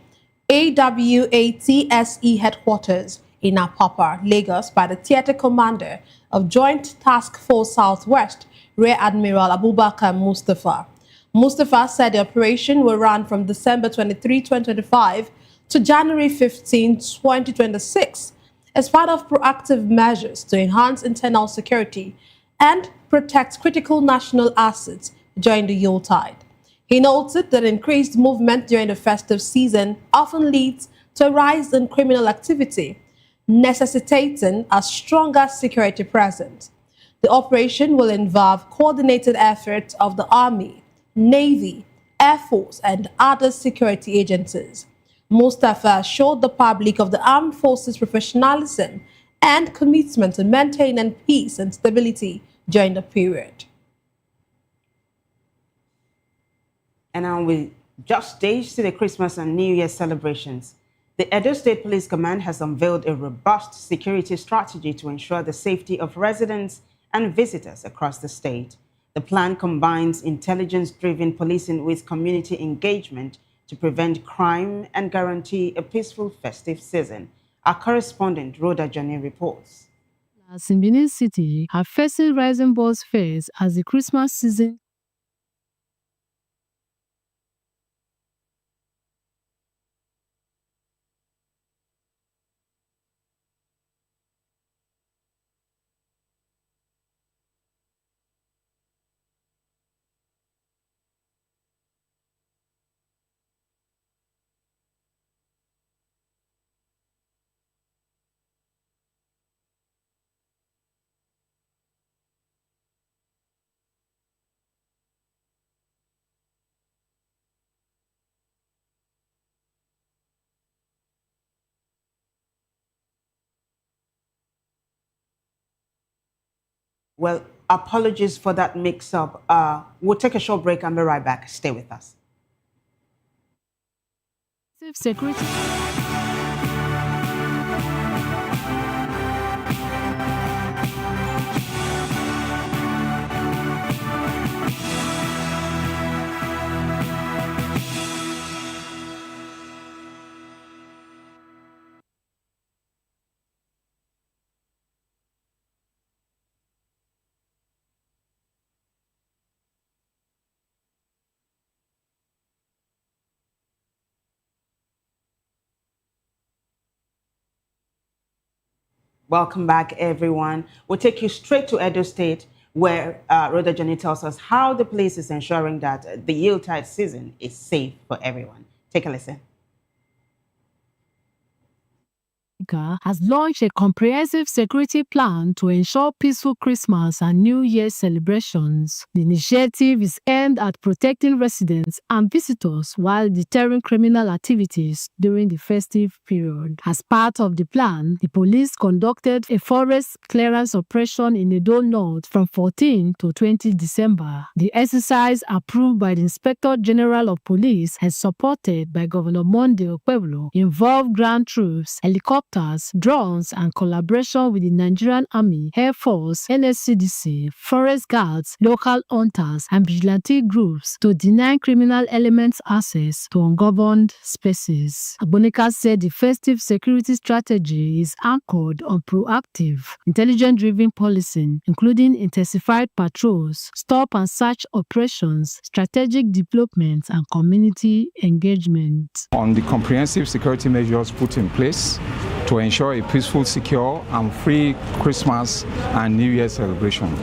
AWATSE headquarters in Apapa, Lagos, by the Theatre Commander of Joint Task Force Southwest, Rear Admiral Abubakar Mustafa. Mustafa said the operation will run from December 23, 2025 to January 15, 2026 as part of proactive measures to enhance internal security and protect critical national assets during the Yuletide. He noted that increased movement during the festive season often leads to a rise in criminal activity, necessitating a stronger security presence. The operation will involve coordinated efforts of the Army, Navy, Air Force, and other security agencies. Mustafa assured the public of the armed forces' professionalism and commitment to maintaining peace and stability during the period. And now we just days to the Christmas and New Year celebrations. The Edo State Police Command has unveiled a robust security strategy to ensure the safety of residents and visitors across the state. The The plan combines intelligence-driven policing with community engagement to prevent crime and guarantee a peaceful festive season. Our correspondent, Rhoda Johnny, reports. In Benin City are facing rising bus fares as the Christmas season. Well, apologies for that mix-up. We'll take a short break and be right back. Stay with us. Security. Welcome back, everyone. We'll take you straight to Edo State, where Rhoda Johnny tells us how the police is ensuring that the Yuletide season is safe for everyone. Take a listen. Has launched a comprehensive security plan to ensure peaceful Christmas and New Year celebrations. The initiative is aimed at protecting residents and visitors while deterring criminal activities during the festive period. As part of the plan, the police conducted a forest clearance operation in Edo North from 14 to 20 December. The exercise, approved by the Inspector General of Police and supported by Governor Monday Okpebholo, involved ground troops, helicopters, drones, and collaboration with the Nigerian Army, Air Force, NSCDC, forest guards, local hunters, and vigilante groups to deny criminal elements access to ungoverned spaces. Agbonika said the festive security strategy is anchored on proactive, intelligence-driven policing, including intensified patrols, stop and search operations, strategic deployment, and community engagement. On the comprehensive security measures put in place to ensure a peaceful, secure, and free Christmas and New Year celebration.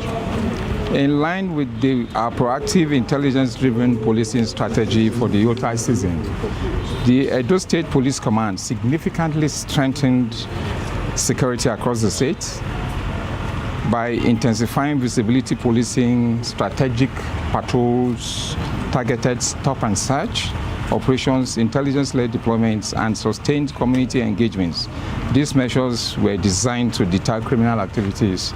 In line with our proactive, intelligence-driven policing strategy for the Yuletide season, the Edo State Police Command significantly strengthened security across the state by intensifying visibility policing, strategic patrols, targeted stop and search operations, intelligence-led deployments, and sustained community engagements. These measures were designed to deter criminal activities,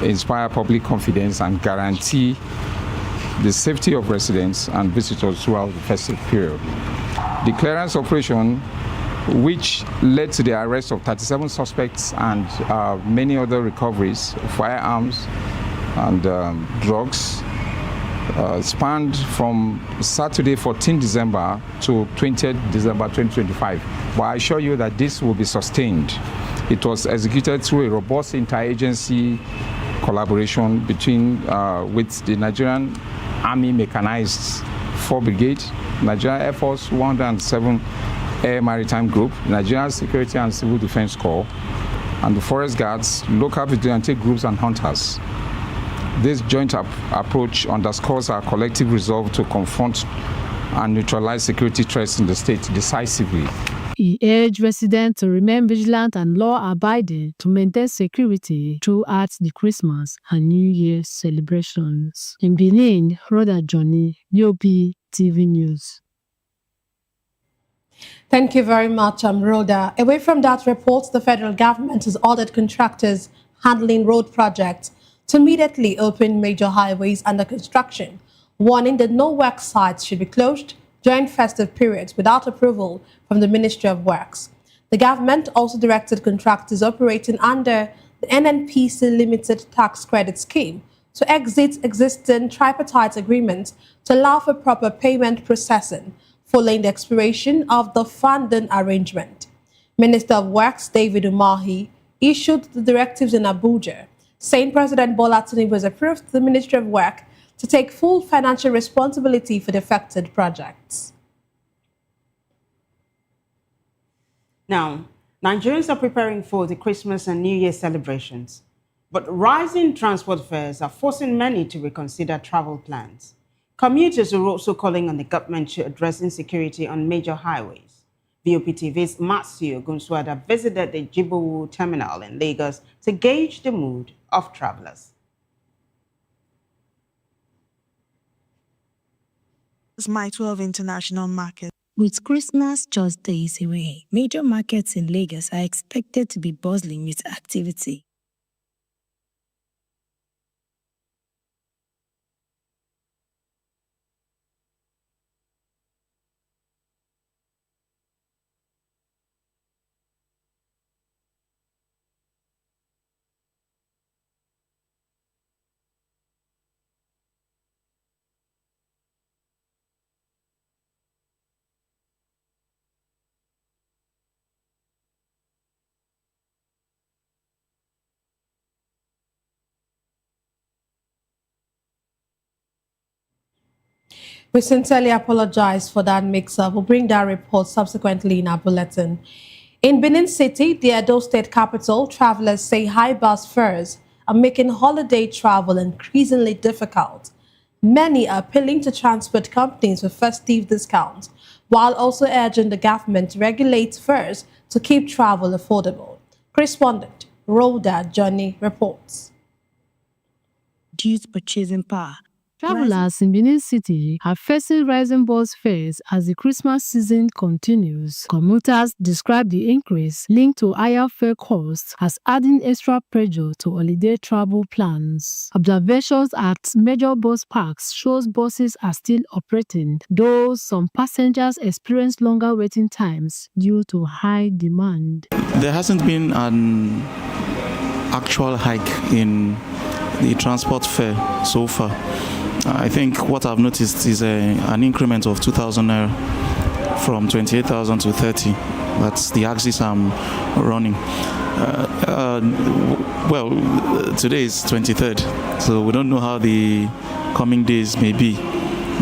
inspire public confidence, and guarantee the safety of residents and visitors throughout the festive period. The clearance operation, which led to the arrest of 37 suspects and many other recoveries of firearms and drugs, spanned from Saturday 14 December to 20th December 2025. But I assure you that this will be sustained. It was executed through a robust interagency collaboration between with the Nigerian Army Mechanized 4 Brigade, Nigerian Air Force 107 Air Maritime Group, Nigerian Security and Civil Defense Corps, and the Forest Guards, local vigilante groups, and hunters. This joint approach underscores our collective resolve to confront and neutralize security threats in the state decisively. He urged residents to remain vigilant and law-abiding to maintain security throughout the Christmas and New Year celebrations. In Benin, Rhoda Johnny, UOB TV News. Thank you very much, Rhoda. Away from that report, the federal government has ordered contractors handling road projects to immediately open major highways under construction, warning that no work sites should be closed during festive periods without approval from the Ministry of Works. The government also directed contractors operating under the NNPC Limited Tax Credit Scheme to exit existing tripartite agreements to allow for proper payment processing following the expiration of the funding arrangement. Minister of Works David Umahi issued the directives in Abuja, saying President Bola Tinubu has approved the Ministry of Work to take full financial responsibility for the affected projects. Now, Nigerians are preparing for the Christmas and New Year celebrations, but rising transport fares are forcing many to reconsider travel plans. Commuters are also calling on the government to address insecurity on major highways. VOP TV's Matthew Gunswada visited the Jibowu terminal in Lagos to gauge the mood of travelers. Mile 12 International Market. With Christmas just days away, major markets in Lagos are expected to be bustling with activity. We sincerely apologize for that mix-up. We'll bring that report subsequently in our bulletin. In Benin City, the Edo State capital, travelers say high bus fares are making holiday travel increasingly difficult. Many are appealing to transport companies for festive discounts, while also urging the government to regulate fares to keep travel affordable. Correspondent Rhoda Johnny reports. Due to purchasing power, travelers in Benin City are facing rising bus fares as the Christmas season continues. Commuters describe the increase linked to higher fare costs as adding extra pressure to holiday travel plans. Observations at major bus parks shows buses are still operating, though some passengers experience longer waiting times due to high demand. There hasn't been an actual hike in the transport fare so far. I think what I've noticed is an increment of 2,000 naira from 28,000 to 30. That's the axis I'm running. Well, today is 23rd, so we don't know how the coming days may be.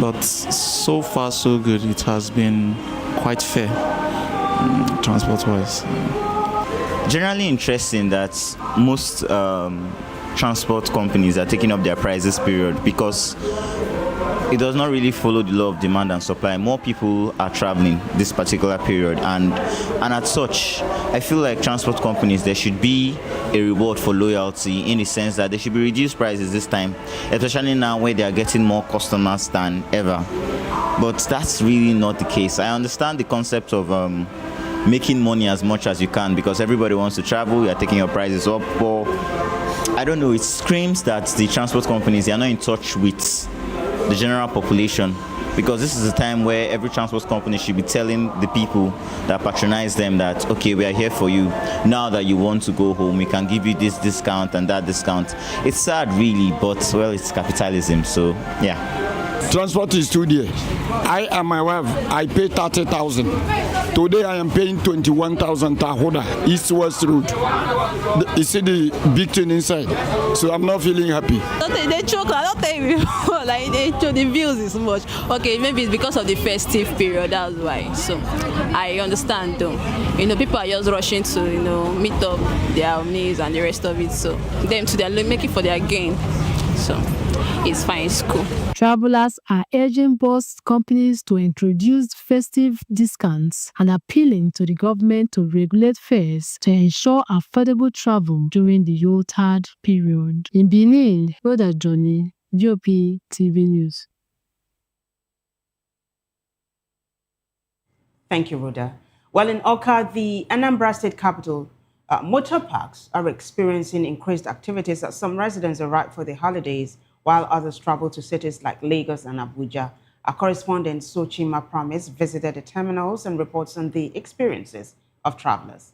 But so far, so good. It has been quite fair, transport-wise. Generally interesting that most transport companies are taking up their prices period because it does not really follow the law of demand and supply. More people are traveling this particular period, and as such, I feel like transport companies, there should be a reward for loyalty in the sense that there should be reduced prices this time, especially now where they are getting more customers than ever. But that's really not the case. I understand the concept of making money as much as you can because everybody wants to travel, you're taking your prices up, but I don't know, it screams that the transport companies, they are not in touch with the general population, because this is a time where every transport company should be telling the people that patronize them that, okay, we are here for you. Now that you want to go home, we can give you this discount and that discount. It's sad really, but well, it's capitalism, so yeah. Transport is too dear. I and my wife, I pay 30,000. Today I am paying 21,000 Tahoda, East-West Road. You see the big thing inside, so I'm not feeling happy. They choke, I don't think like they choke, the views is much. Okay, maybe it's because of the festive period, that's why. So I understand though. People are just rushing to, meet up their needs and the rest of it. So them too, they're making for their gain. So it's fine, it's cool. Travelers are urging bus companies to introduce festive discounts and appealing to the government to regulate fares to ensure affordable travel during the Yuletide period. In Benin, Rhoda Johnny, VOP TV News. Thank you, Rhoda. Well, in Oka, the Anambra State capital, motor parks are experiencing increased activities as some residents arrive for the holidays while others travel to cities like Lagos and Abuja. Our correspondent Sochima Promise visited the terminals and reports on the experiences of travelers.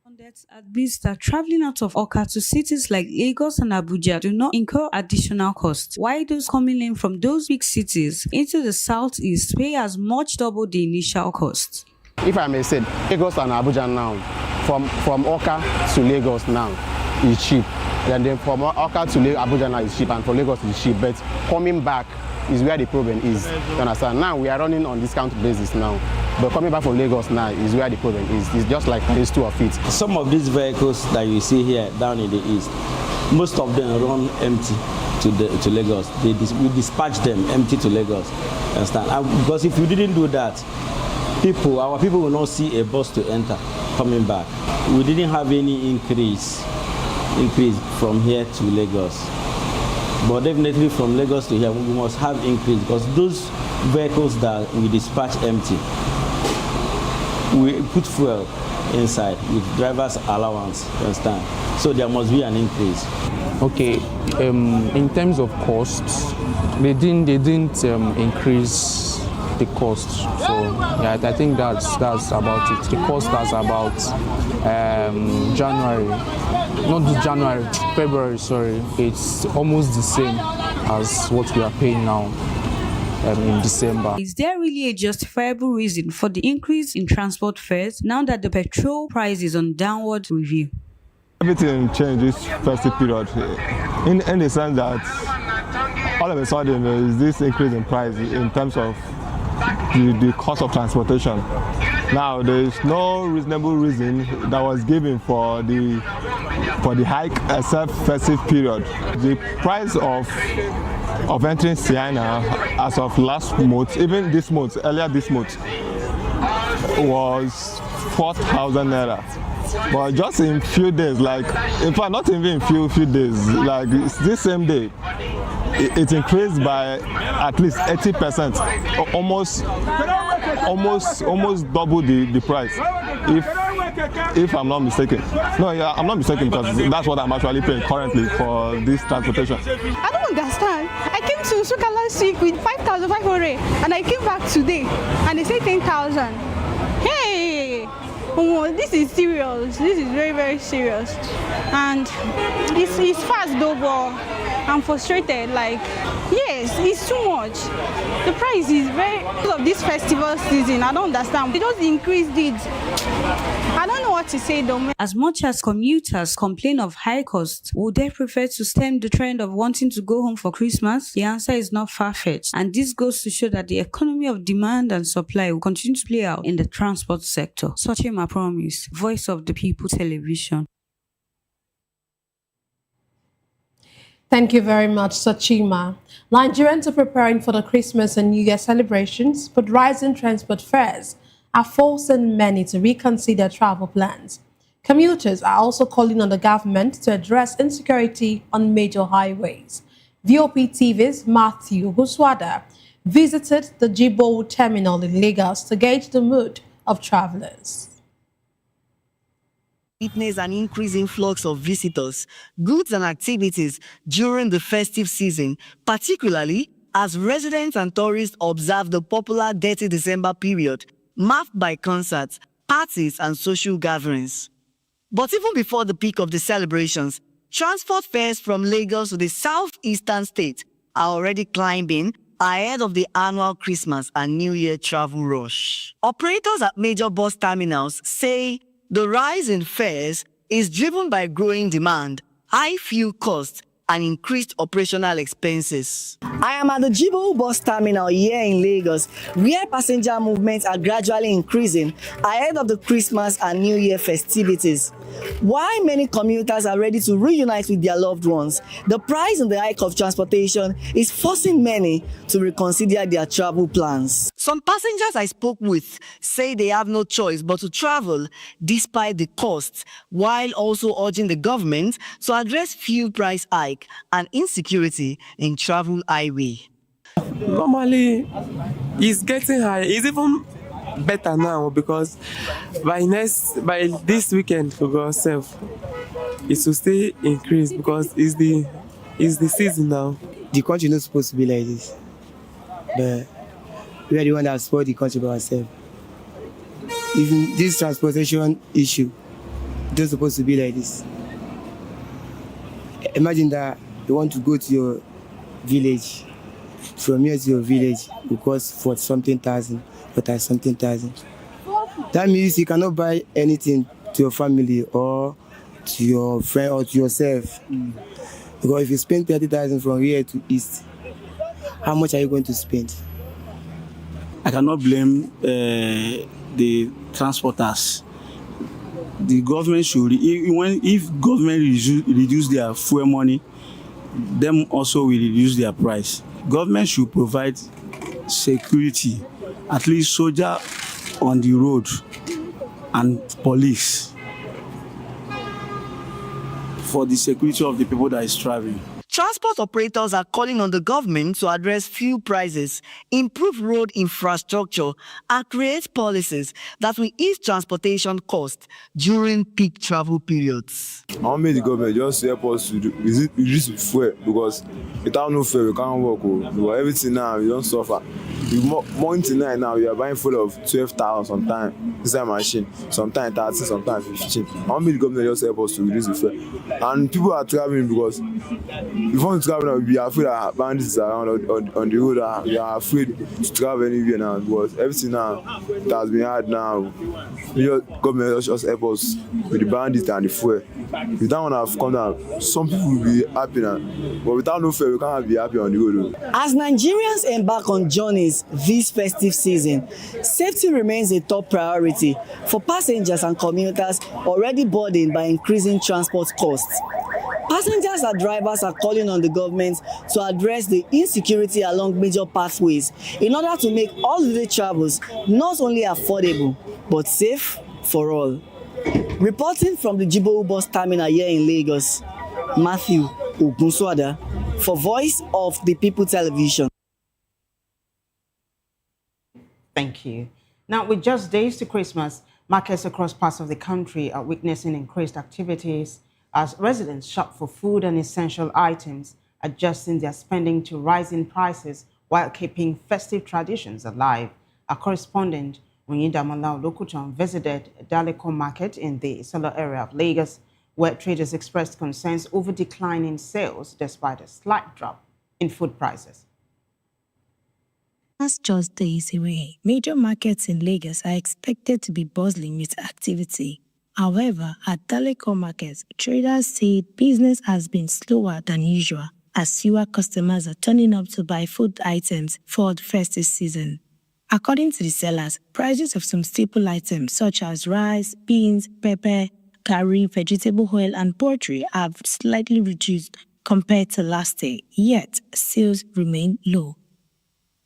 Pundits admits that traveling out of Awka to cities like Lagos and Abuja do not incur additional costs, while those coming in from those big cities into the southeast pay as much double the initial cost. If I may say, Lagos and Abuja now, from Awka to Lagos now is cheap. And then from Awka to Abuja now is cheap, and from Lagos is cheap. But coming back is where the problem is. You understand? Now we are running on discount basis now. But coming back from Lagos now is where the problem is. It's just like these two of it. Some of these vehicles that you see here down in the east, most of them run empty to Lagos. We dispatch them empty to Lagos. Understand? Because if we didn't do that, our people will not see a bus to enter coming back. We didn't have any increase from here to Lagos. But definitely from Lagos to here, we must have increase because those vehicles that we dispatch empty, we put fuel inside with driver's allowance, you understand? So there must be an increase. Okay, in terms of costs, they didn't increase the cost. So yeah, I think that's about it. The cost that's about February, sorry. It's almost the same as what we are paying now. In December. Is there really a justifiable reason for the increase in transport fares now that the petrol price is on downward review? Everything changed this festive period in the sense that all of a sudden there is this increase in price in terms of the cost of transportation. Now there is no reasonable reason that was given for the hike except festive period. The price of entering Siena as of last month, even this month, earlier this month, was 4,000 naira. But just in few days, like in fact not even in few days, like this same day, it increased by at least 80%, almost double the price. If I'm not mistaken. No, yeah, I'm not mistaken because that's what I'm actually paying currently for this transportation. I don't understand. I came to Nsukka last week with 5,500 and I came back today and they say 10,000. Hey! Oh, this is serious. This is very, very serious. And it's fast though, but I'm frustrated. Like, yes, it's too much. The price is very, because of this festival season, I don't understand. They just increased it. I don't know what to say though. As much as commuters complain of high costs, would they prefer to stem the trend of wanting to go home for Christmas? The answer is not far-fetched. And this goes to show that the economy of demand and supply will continue to play out in the transport sector. Sochima Promise, Voice of the People Television. Thank you very much, Sochima. Nigerians are preparing for the Christmas and New Year celebrations, but rising transport fares are forcing many to reconsider travel plans. Commuters are also calling on the government to address insecurity on major highways. VOP TV's Matthew Buswada visited the Jibo terminal in Lagos to gauge the mood of travelers. Witness an increase in influx of visitors, goods and activities during the festive season, particularly as residents and tourists observe the popular Dirty December period, marked by concerts, parties and social gatherings. But even before the peak of the celebrations, transport fares from Lagos to the southeastern state are already climbing ahead of the annual Christmas and New Year travel rush. Operators at major bus terminals say the rise in fares is driven by growing demand, high fuel costs, and increased operational expenses. I am at the Jibo bus terminal here in Lagos, where passenger movements are gradually increasing ahead of the Christmas and New Year festivities. While many commuters are ready to reunite with their loved ones, the price and the hike of transportation is forcing many to reconsider their travel plans. Some passengers I spoke with say they have no choice but to travel despite the costs, while also urging the government to address fuel price hike and insecurity in travel highway. Normally, it's getting high. It's even better now because by this weekend for God's sake, it will still increase because it's the season now. The country is not supposed to be like this, but we are the one that support the country by ourselves. Even this transportation issue It was supposed to be like this. Imagine that you want to go to your village. From here to your village will cost 40-something thousand, 40-something thousand. That means you cannot buy anything to your family or to your friend or to yourself. Because if you spend 30,000 from here to east, how much are you going to spend? I cannot blame the transporters. The government should, if government reduce their fuel money, them also will reduce their price. Government should provide security, at least soldier on the road and police for the security of the people that is traveling. Transport operators are calling on the government to address fuel prices, improve road infrastructure, and create policies that will ease transportation costs during peak travel periods. I want the government just help us to reduce fuel, because without no fuel we can't work. Because everything now we don't suffer. Month tonight now we are buying full of 12,000 sometimes inside machine, sometimes 30, sometimes 15. I want the government just help us to reduce the fuel. And people are traveling because if you want to travel now, we are afraid that bandits are around on the road. We are afraid to travel anywhere now because everything now that has been hard now. The government just help us with the bandits and the fuel. If that one have come down, some people will be happy now. But without no fuel, we can't be happy on the road. As Nigerians embark on journeys this festive season, safety remains a top priority for passengers and commuters already burdened by increasing transport costs. Passengers and drivers are calling on the government to address the insecurity along major pathways in order to make holiday travels not only affordable but safe for all. Reporting from the Jibowu bus terminal here in Lagos, Matthew Ogunswada for Voice of the People Television. Thank you. Now, with just days to Christmas, markets across parts of the country are witnessing increased activities as residents shop for food and essential items, adjusting their spending to rising prices while keeping festive traditions alive. Our correspondent, Onyindamola Olokutan, visited Daleko Market in the Isolo area of Lagos, where traders expressed concerns over declining sales despite a slight drop in food prices. As just days away, major markets in Lagos are expected to be bustling with activity. However, at Daleko markets, traders say business has been slower than usual as fewer customers are turning up to buy food items for the festive season. According to the sellers, prices of some staple items such as rice, beans, pepper, curry, vegetable oil, and poultry have slightly reduced compared to last year, yet sales remain low.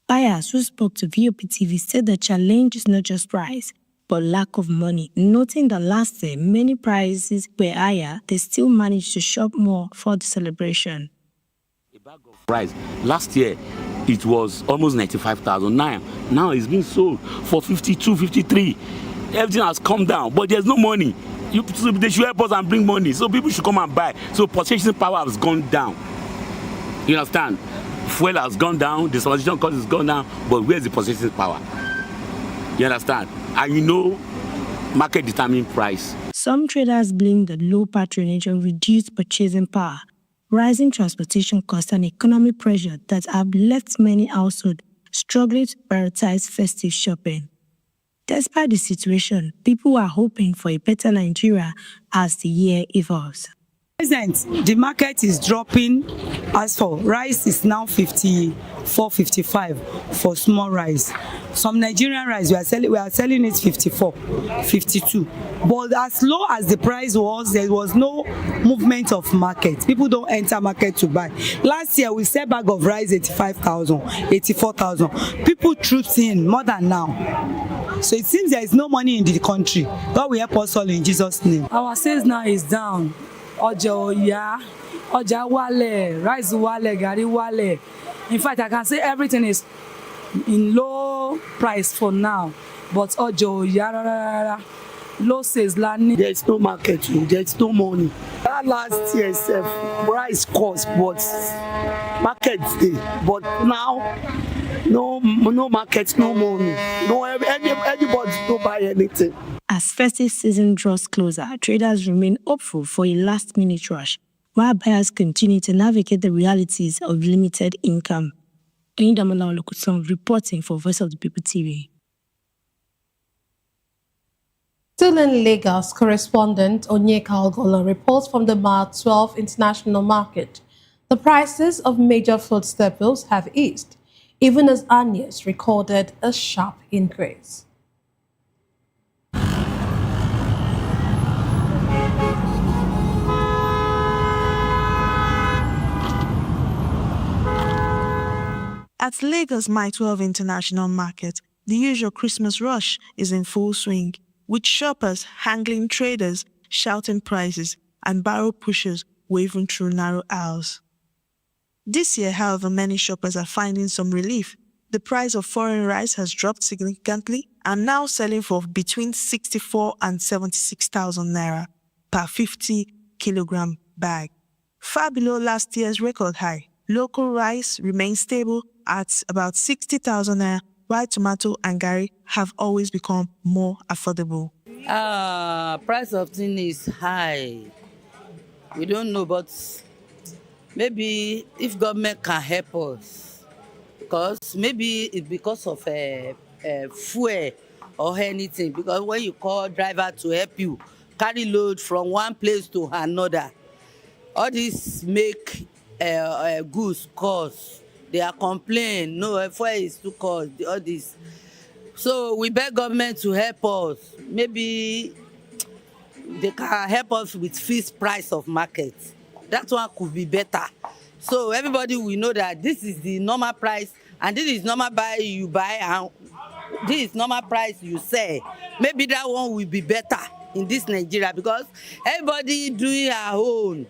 Buyers who spoke to VOP TV said the challenge is not just price, but lack of money, noting that last year many prices were higher, they still managed to shop more for the celebration. Price last year it was almost 95,000. Now it's been sold for 52, 53. Everything has come down, but there's no money. They should help us and bring money, so people should come and buy. So purchasing power has gone down. You understand? Fuel has gone down, the transportation cost has gone down, but where's the purchasing power? You understand? And you know, market determine price. Some traders blame the low patronage on reduced purchasing power, rising transportation costs, and economic pressure that have left many households struggling to prioritize festive shopping. Despite the situation, people are hoping for a better Nigeria as the year evolves. Present, the market is dropping. As for rice, is now 54, 55 for small rice. Some Nigerian rice we are selling it 54, 52. But as low as the price was, there was no movement of market. People don't enter market to buy. Last year we sell bag of rice 85,000, 84,000. People trooped in more than now. So it seems there is no money in the country. God will help us all in Jesus' name. Our sales now is down. Ọjà wálẹ̀, rice wálẹ̀, gàrí wálẹ̀. In fact, I can say everything is in low price for now. But ọjà low sales lani. There is no market, there is no money. That last year itself, rice cost, but market day. But now, no market, no money. No, anybody don't buy anything. As festive season draws closer, traders remain hopeful for a last-minute rush, while buyers continue to navigate the realities of limited income. Oyindamola Olokutan reporting for Voice of the People TV. Still in Lagos, correspondent Onyeka Ogolo reports from the Mile 12 International Market. The prices of major food staples have eased, even as onions recorded a sharp increase. At Lagos Mile 12 International Market, the usual Christmas rush is in full swing, with shoppers haggling traders, shouting prices, and barrel pushers waving through narrow aisles. This year, however, many shoppers are finding some relief. The price of foreign rice has dropped significantly and now selling for between 64 and 76,000 naira per 50 kilogram bag, far below last year's record high. Local rice remains stable at about 60,000 naira, while tomato and garri have always become more affordable. Price of thing is high. We don't know, but maybe if government can help us, because maybe it's because of fuel or anything. Because when you call driver to help you carry load from one place to another, all this make goods cost. They are complaining, no, fuel is too cost, all this. So we beg government to help us. Maybe they can help us with fixed price of market. That one could be better. So everybody will know that this is the normal price, and this is normal buy you buy, and this is normal price you sell. Maybe that one will be better in this Nigeria, because everybody doing her own,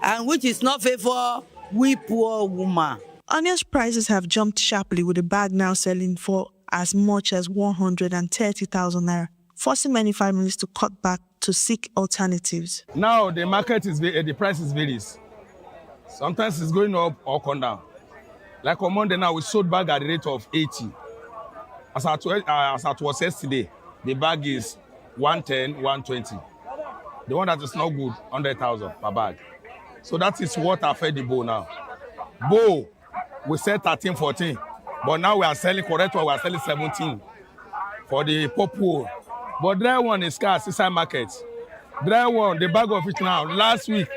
and which is not fair for we poor woman. Onions prices have jumped sharply, with a bag now selling for as much as 130,000 naira, forcing many families to cut back to seek alternatives. Now the market is the price is varies. Sometimes it's going up or come down. Like on Monday now, we sold bag at the rate of 80. As at was yesterday, the bag is 110, 120. The one that is not good, 100,000 per bag. So that is what affect the bowl now. Bowl, we sell 13, 14, but now we are selling correct one, we are selling 17 for the purple. But dry one is scarce inside market. Dry one, the bag of it now, last week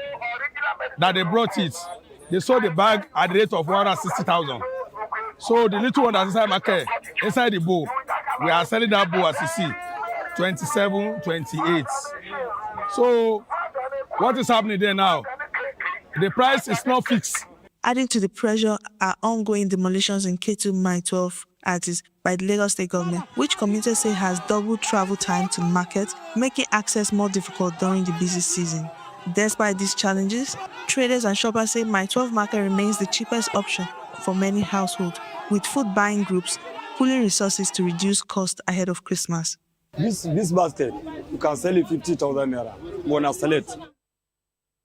that they brought it, they sold the bag at the rate of 160,000. So the little one that's inside market, inside the bowl, we are selling that bowl as you see, 27, 28. So what is happening there now? The price is not fixed. Adding to the pressure are ongoing demolitions in Ketu Mile 12 artists by the Lagos State government, which commuters say has doubled travel time to market, making access more difficult during the busy season. Despite these challenges, traders and shoppers say Mile 12 market remains the cheapest option for many households, with food buying groups pooling resources to reduce cost ahead of Christmas. This basket, you can sell it 50,000 naira. When I sell it,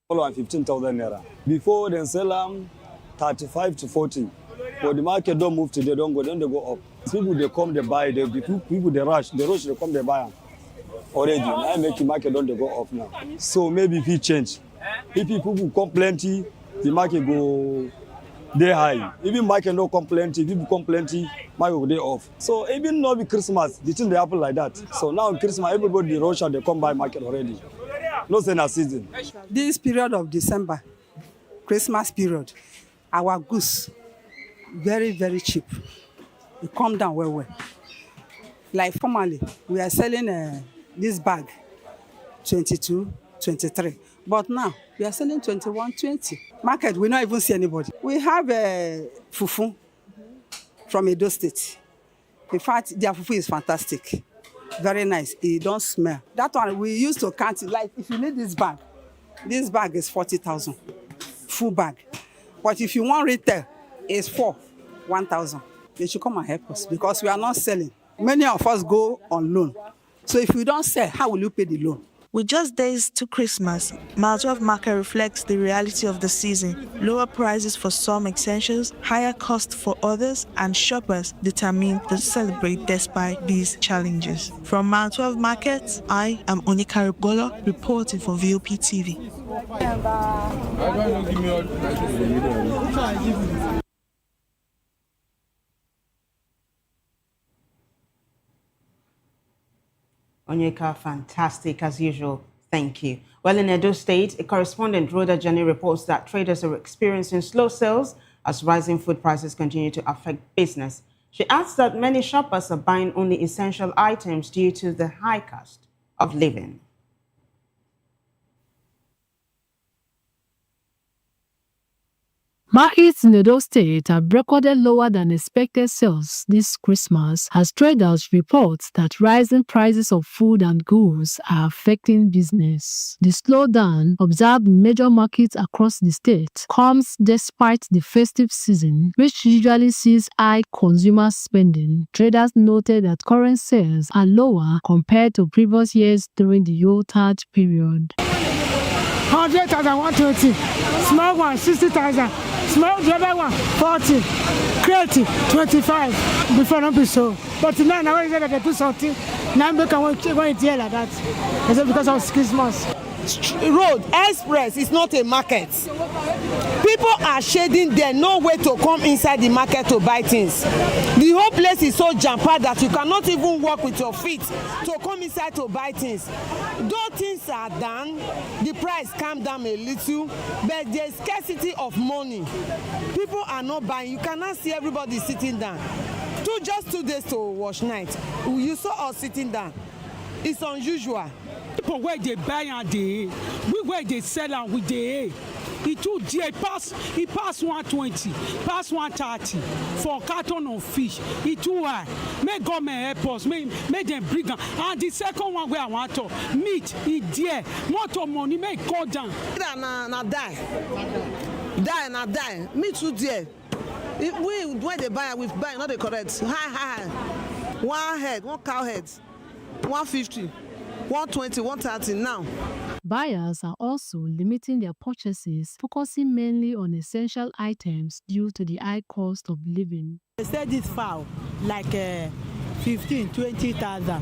15,000 naira. Before they sell them 35 to 40. But the market don't move today, don't go, then they go up. People they come, they buy, people they rush, they come, they buy them. Already, now make the market don't they go up now. So maybe if it change, if people come plenty, the market go they high. Even market no come plenty, people come plenty, market go they off. So even not be Christmas, the thing they happen like that. So now Christmas, everybody they rush and they come buy market already. No saying a season. This period of December, Christmas period, our goods very, very cheap. It come down well. Like formerly, we are selling this bag 22, 23. But now we are selling 21, 20. Market, we don't even see anybody. We have fufu from Edo State. In fact, their fufu is fantastic. Very nice. It don't smell. That one we used to count it. Like if you need this bag is 40,000. Full bag. But if you want retail, it's 1,000. They should come and help us because we are not selling. Many of us go on loan. So if we don't sell, how will you pay the loan? With just days to Christmas, Mile 12 market reflects the reality of the season. Lower prices for some essentials, higher costs for others, and shoppers determined to celebrate despite these challenges. From Mile 12 Market, I am Onika Rugolo, reporting for VOP TV. Onyeka, fantastic as usual. Thank you. Well, in Edo State, a correspondent, Rhoda Jenny, reports that traders are experiencing slow sales as rising food prices continue to affect business. She adds that many shoppers are buying only essential items due to the high cost of living. Markets in Edo State have recorded lower than expected sales this Christmas as traders report that rising prices of food and goods are affecting business. The slowdown observed in major markets across the state comes despite the festive season, which usually sees high consumer spending. Traders noted that current sales are lower compared to previous years during the Yuletide period. 100,000, 120, small one 60,000, small the other one 40, crate 25. Before not be so, but now when you say that they do something, now they can go in here like that. Is it because of Christmas? Road express is not a market. People are shading there, no way to come inside the market to buy things. The whole place is so jam-packed that you cannot even walk with your feet to come inside to buy things. Though things are down, the price calm down a little, but there's scarcity of money. People are not buying. You cannot see everybody sitting down. Just 2 days to wash night. You saw us sitting down. It's unusual. People where they buy and they, we where they sell and we they. It too dear. He pass 120, pass 130 for carton of fish. It too high. May government help us. May them bring down. And the second one where I want to meat, it dear. More money may go down. Na die. Me too dear. We when they buy, we buy not the correct. High. One head, one cow head, 150, 120, 130 now. Buyers are also limiting their purchases, focusing mainly on essential items due to the high cost of living. They said this fowl like 15, 20,000.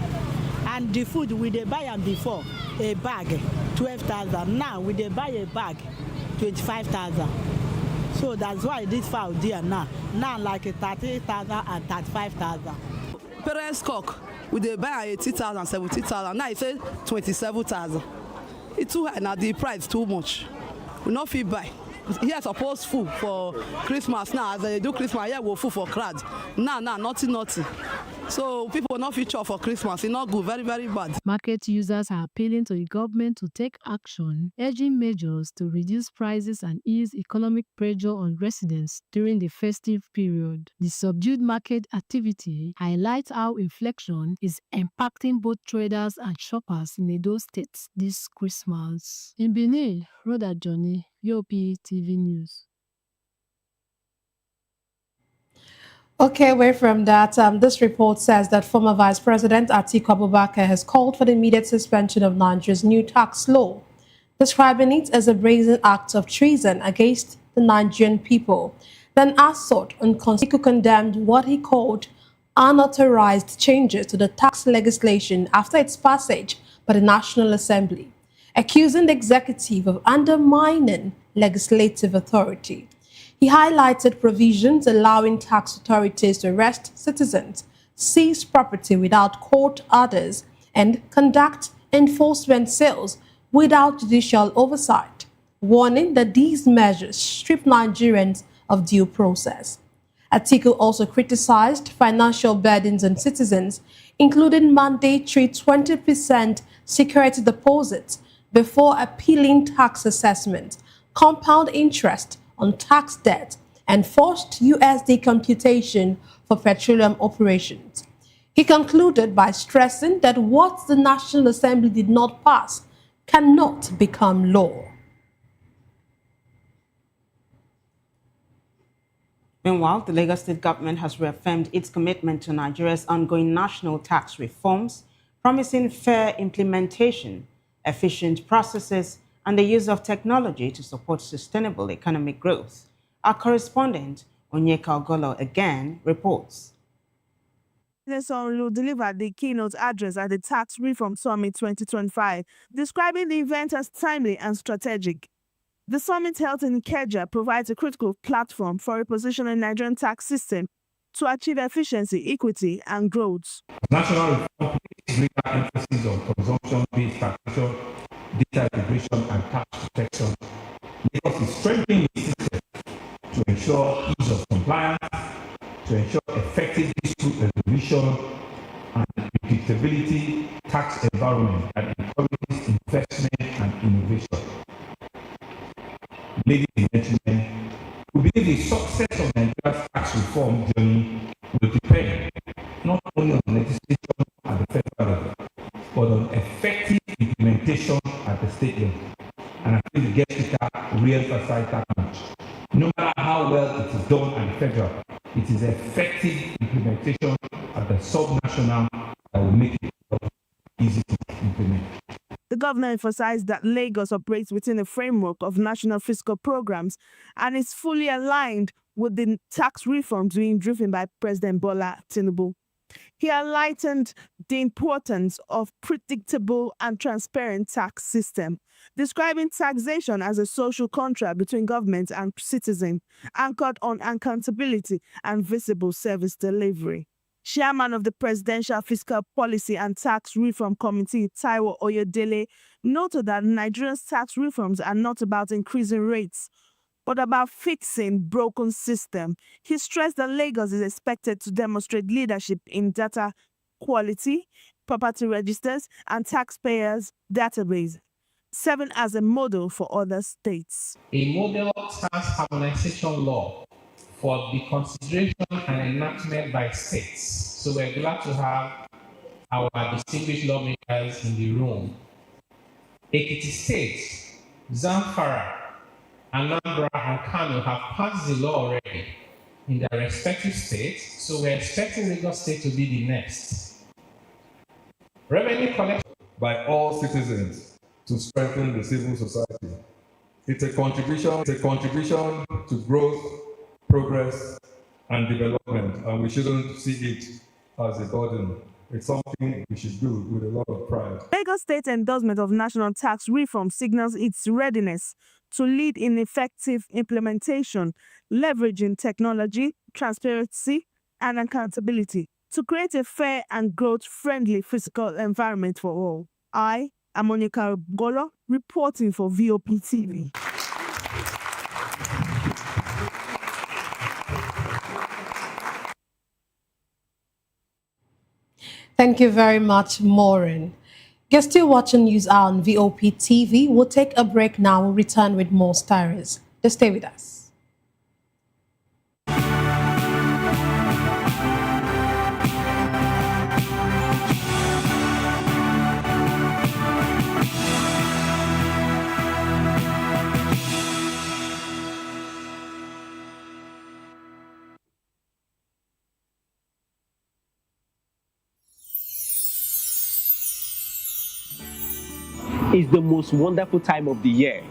And the food we they buy them before, a bag, 12,000. Now we they buy a bag, 25,000. So that's why this fowl dear now. Now like 30,000 and 35,000. Parents cock, we they buy 80,000, 70,000. Now it says 27,000. It's too high now. The price too much. We not feel buy. Here suppose food for Christmas now. As they do Christmas, here we food for crowd. Now, nothing. So people not feature for Christmas. It's not good. Very, very bad. Market users are appealing to the government to take action, urging measures to reduce prices and ease economic pressure on residents during the festive period. The subdued market activity highlights how inflation is impacting both traders and shoppers in Edo State this Christmas. In Benin, Rhoda Johnny, VOP TV News. Okay, away from that, this report says that former Vice President Atiku Abubakar has called for the immediate suspension of Nigeria's new tax law, describing it as a brazen act of treason against the Nigerian people. Then Assot Atiku condemned what he called unauthorized changes to the tax legislation after its passage by the National Assembly, accusing the executive of undermining legislative authority. He highlighted provisions allowing tax authorities to arrest citizens, seize property without court orders, and conduct enforcement sales without judicial oversight, warning that these measures strip Nigerians of due process. Atiku also criticized financial burdens on citizens, including mandatory 20% security deposits before appealing tax assessment, compound interest on tax debt, and forced USD computation for petroleum operations. He concluded by stressing that what the National Assembly did not pass cannot become law. Meanwhile, the Lagos State government has reaffirmed its commitment to Nigeria's ongoing national tax reforms, promising fair implementation. efficient processes, and the use of technology to support sustainable economic growth. Our correspondent, Onyeka Ogolo, again reports. Sanwo-Olu delivered the keynote address at the Tax Reform Summit 2025, describing the event as timely and strategic. The summit held in Ikeja provides a critical platform for repositioning Nigerian tax system to achieve efficiency, equity, and growth. National reform places greater emphasis on consumption-based taxation, data integration, and tax protection, because it's strengthening the system to ensure ease of compliance, to ensure effective dispute resolution and predictability tax environment that encourages investment and innovation. Ladies and gentlemen, we believe the success of Nigeria's tax reform journey will depend not only on legislation at the federal level, but on effective implementation at the state level. And I think the guest speaker re-emphasized that much. No matter how well it is done at the federal, it is effective implementation at the subnational that will make it easy to implement. The governor emphasized that Lagos operates within a framework of national fiscal programs and is fully aligned with the tax reforms being driven by President Bola Tinubu. He highlighted the importance of predictable and transparent tax system, describing taxation as a social contract between government and citizen, anchored on accountability and visible service delivery. Chairman of the Presidential Fiscal Policy and Tax Reform Committee, Taiwo Oyedele, noted that Nigeria's tax reforms are not about increasing rates, but about fixing broken system. He stressed that Lagos is expected to demonstrate leadership in data quality, property registers, and taxpayers' database, serving as a model for other states. A model tax harmonization law for the consideration and enactment by states. So we're glad to have our distinguished lawmakers in the room. Ekiti State, Zamfara, Anambra, and Kano have passed the law already in their respective states, so we're expecting Lagos State to be the next. Revenue collection by all citizens to strengthen the civil society. It's a contribution to growth, progress, and development, and we shouldn't see it as a burden. It's something we should do with a lot of pride. Lagos State endorsement of national tax reform signals its readiness to lead in effective implementation, leveraging technology, transparency, and accountability to create a fair and growth-friendly fiscal environment for all. I am Onyeka Ogolo, reporting for VOP TV. Thank you very much, Maureen. You're still watching News Hour on VOP TV. We'll take a break now. We'll return with more stories. Just stay with us. It's the most wonderful time of the year.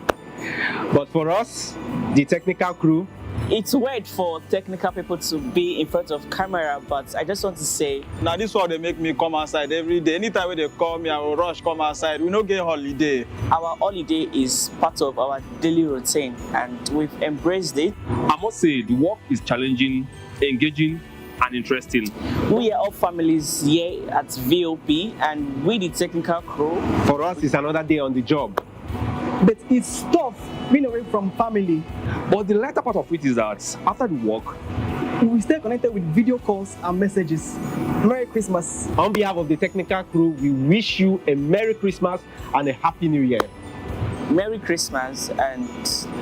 But for us, the technical crew, it's weird for technical people to be in front of camera, but I just want to say, now this one they make me come outside every day. Anytime when they call me, I will rush come outside. We don't get holiday. Our holiday is part of our daily routine, and we've embraced it. I must say, the work is challenging, engaging, and interesting. We are all families here at VOP, and we the technical crew. For us, it's another day on the job. But it's tough being away from family. But the latter part of it is that after the work, we stay connected with video calls and messages. Merry Christmas. On behalf of the technical crew, we wish you a Merry Christmas and a Happy New Year. Merry Christmas, and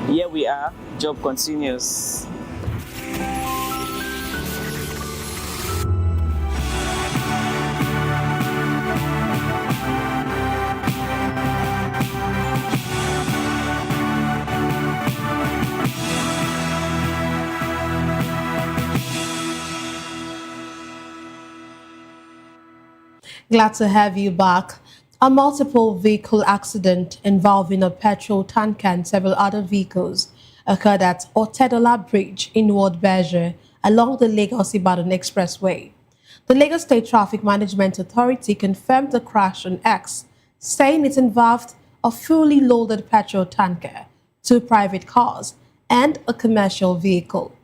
here we are, job continues. Glad to have you back. A multiple vehicle accident involving a petrol tanker and several other vehicles occurred at Otedola Bridge in Ward Berger along the Lagos-Ibadan Expressway. The Lagos State Traffic Management Authority confirmed the crash on X, saying it involved a fully loaded petrol tanker, 2 private cars, and a commercial vehicle.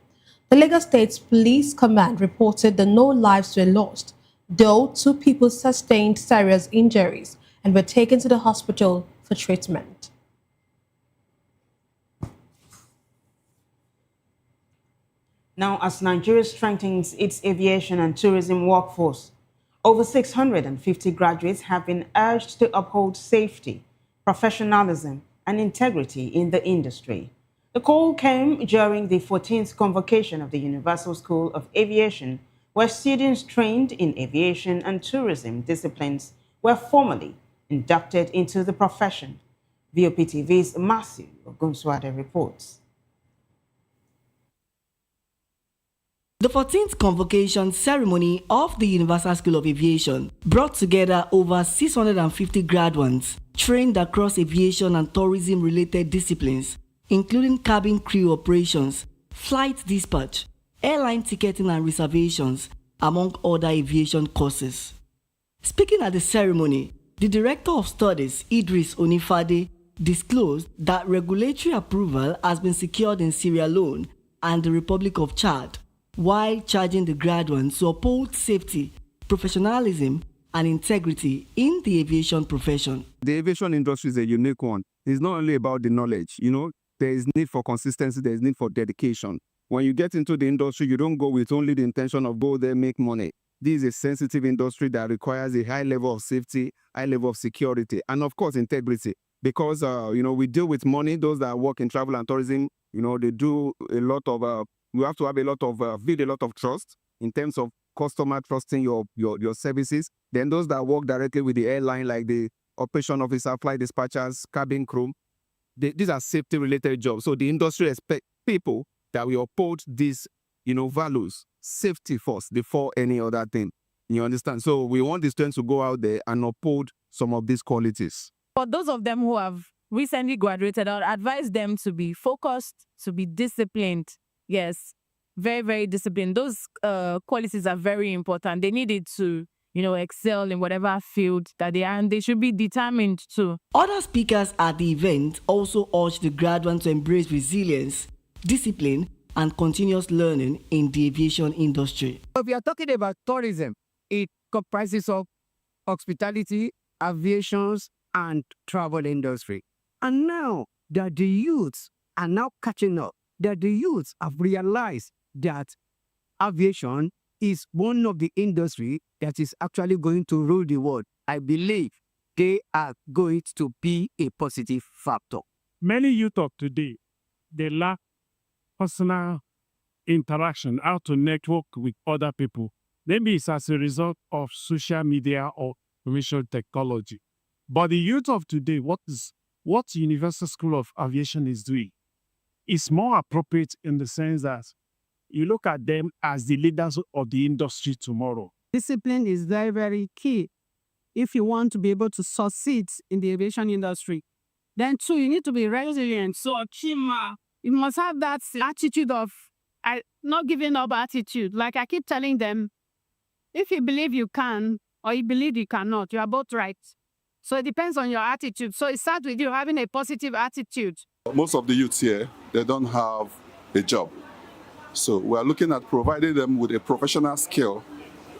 The Lagos State Police Command reported that no lives were lost, though 2 people sustained serious injuries and were taken to the hospital for treatment. Now, as Nigeria strengthens its aviation and tourism workforce, over 650 graduates have been urged to uphold safety, professionalism, and integrity in the industry. The call came during the 14th convocation of the Universal School of Aviation, where students trained in aviation and tourism disciplines were formally inducted into the profession. VOPTV's Matthew Ogunswade reports. The 14th convocation ceremony of the Universal School of Aviation brought together over 650 graduates trained across aviation and tourism-related disciplines, including cabin crew operations, flight dispatch, airline ticketing and reservations, among other aviation courses. Speaking at the ceremony, the Director of Studies, Idris Onifade, disclosed that regulatory approval has been secured in Sierra Leone and the Republic of Chad, while charging the graduates to uphold safety, professionalism, and integrity in the aviation profession. The aviation industry is a unique one. It's not only about the knowledge, there is need for consistency, there is need for dedication. When you get into the industry, you don't go with only the intention of go there, make money. This is a sensitive industry that requires a high level of safety, high level of security, and of course, integrity. Because, we deal with money. Those that work in travel and tourism, they do a lot of, we have to have a lot of, build a lot of trust in terms of customer trusting your services. Then those that work directly with the airline, like the operation officer, flight dispatchers, cabin crew, these are safety-related jobs. So the industry expects people that we uphold these, values, safety first before any other thing. You understand? So we want the students to go out there and uphold some of these qualities. For those of them who have recently graduated, I would advise them to be focused, to be disciplined. Yes, very, very disciplined. Those qualities are very important. They need it to, excel in whatever field that they are, and they should be determined to. Other speakers at the event also urged the graduates to embrace resilience, discipline, and continuous learning in the aviation industry. If we are talking about tourism, it comprises of hospitality, aviation, and travel industry. And now that the youths are now catching up, that the youths have realized that aviation is one of the industry that is actually going to rule the world, I believe they are going to be a positive factor. Many youth of today, they lack personal interaction, how to network with other people. Maybe it's as a result of social media or information technology. But the youth of today, what Universal School of Aviation is doing is more appropriate in the sense that you look at them as the leaders of the industry tomorrow. Discipline is very, very key if you want to be able to succeed in the aviation industry. Then too, you need to be resilient. So, Chima, you must have that attitude of not giving up attitude. Like I keep telling them, if you believe you can or you believe you cannot, you are both right. So it depends on your attitude. So it starts with you having a positive attitude. Most of the youths here, they don't have a job. So we are looking at providing them with a professional skill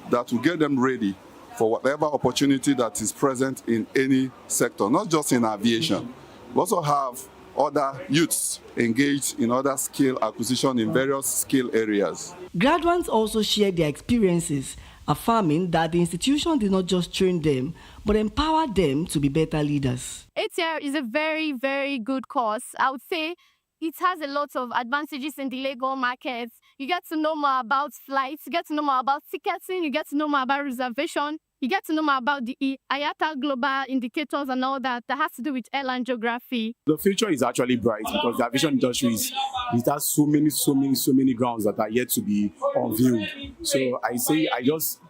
that will get them ready for whatever opportunity that is present in any sector, not just in aviation. We also have other youths engaged in other skill acquisition in various skill areas. Graduates also shared their experiences, affirming that the institution did not just train them, but empower them to be better leaders. ATR is a very, very good course. I would say it has a lot of advantages in the legal market. You get to know more about flights, you get to know more about ticketing, you get to know more about reservation, you get to know more about the IATA global indicators and all that has to do with airline geography. The future is actually bright because the aviation industry it has so many grounds that are yet to be unveiled. So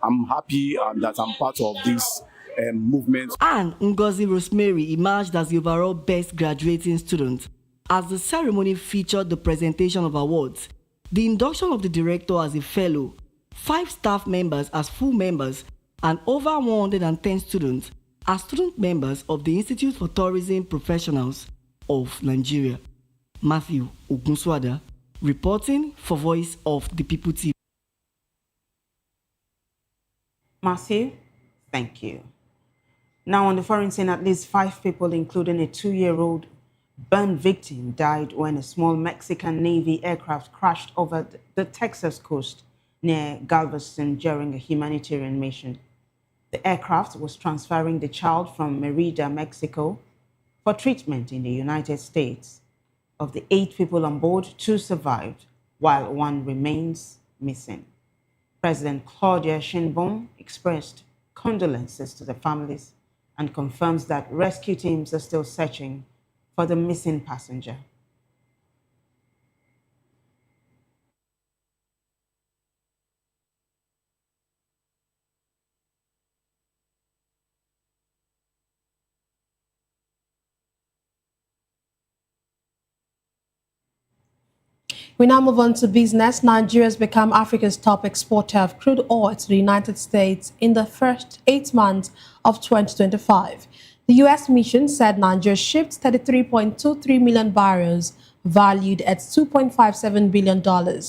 I'm happy that I'm part of this movement. And Ngozi Rosemary emerged as the overall best graduating student. As the ceremony featured the presentation of awards, the induction of the director as a fellow, 5 staff members as full members, and over 110 students as student members of the Institute for Tourism Professionals of Nigeria. Matthew Ogunswada, reporting for Voice of the People TV. Matthew, thank you. Now on the foreign scene, at least 5 people, including a 2-year-old burn victim, died when a small Mexican Navy aircraft crashed over the Texas coast near Galveston during a humanitarian mission. The aircraft was transferring the child from Merida, Mexico, for treatment in the United States. Of the 8 people on board, 2 survived, while 1 remains missing. President Claudia Sheinbaum expressed condolences to the families and confirms that rescue teams are still searching for the missing passenger. We now move on to business. Nigeria has become Africa's top exporter of crude oil to the United States in the first 8 months of 2025. The U.S. mission said Nigeria shipped 33.23 million barrels, valued at $2.57 billion,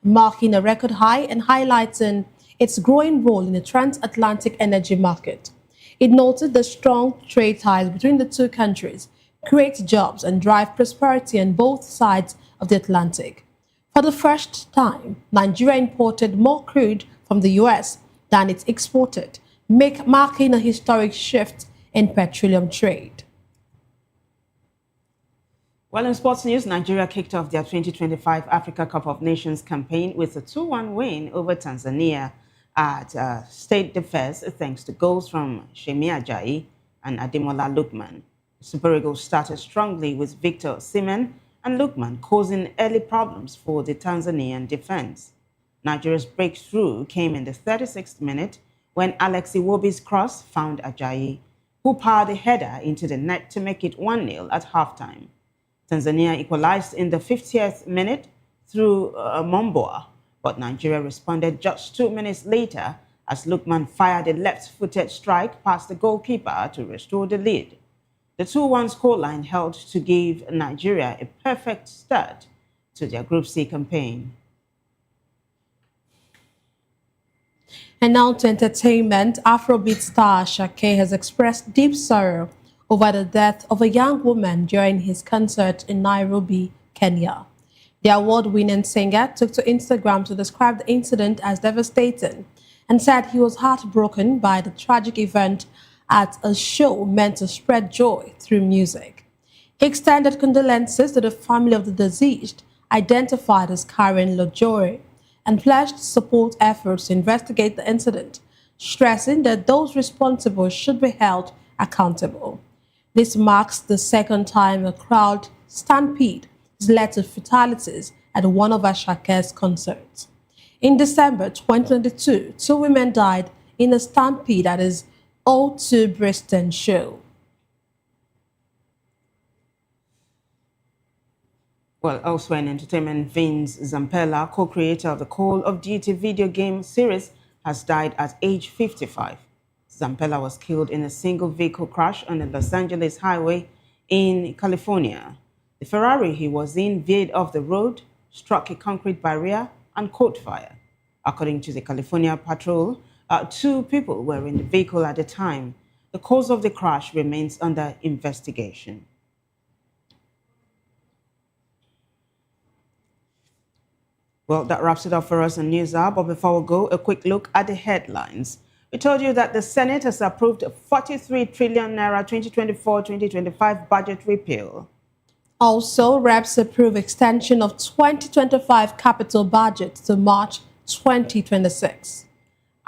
marking a record high and highlighting its growing role in the transatlantic energy market. It noted the strong trade ties between the two countries create jobs and drive prosperity on both sides of the Atlantic. For the first time, Nigeria imported more crude from the U.S. than it exported, marking a historic shift in petroleum trade. Well, in sports news, Nigeria kicked off their 2025 Africa Cup of Nations campaign with a 2-1 win over Tanzania at State Defense, thanks to goals from Shemi Ajayi and Ademola Lookman. The Super Eagles started strongly with Victor Osimhen and Lookman causing early problems for the Tanzanian defense. Nigeria's breakthrough came in the 36th minute when Alex Iwobi's cross found Ajayi, who powered a header into the net to make it 1-0 at halftime. Tanzania equalized in the 50th minute through Momboa, but Nigeria responded just 2 minutes later as Lookman fired a left-footed strike past the goalkeeper to restore the lead. The 2-1 scoreline helped to give Nigeria a perfect start to their Group C campaign. And now to entertainment, Afrobeat star Shake has expressed deep sorrow over the death of a young woman during his concert in Nairobi, Kenya. The award-winning singer took to Instagram to describe the incident as devastating and said he was heartbroken by the tragic event at a show meant to spread joy through music. He extended condolences to the family of the deceased, identified as Karen Lojore, and pledged to support efforts to investigate the incident, stressing that those responsible should be held accountable. This marks the second time a crowd stampede has led to fatalities at one of Ashake's concerts. In December 2022, 2 women died in a stampede at his O2 Bristol show. Well, elsewhere in entertainment, Vince Zampella, co-creator of the Call of Duty video game series, has died at age 55. Zampella was killed in a single vehicle crash on the Los Angeles highway in California. The Ferrari he was in veered off the road, struck a concrete barrier, and caught fire. According to the California Patrol, 2 people were in the vehicle at the time. The cause of the crash remains under investigation. Well, that wraps it up for us on News Hour. But before we go, a quick look at the headlines. We told you that the Senate has approved a 43 trillion naira 2024-2025 budget repeal. Also, reps approve extension of 2025 capital budget to March 2026.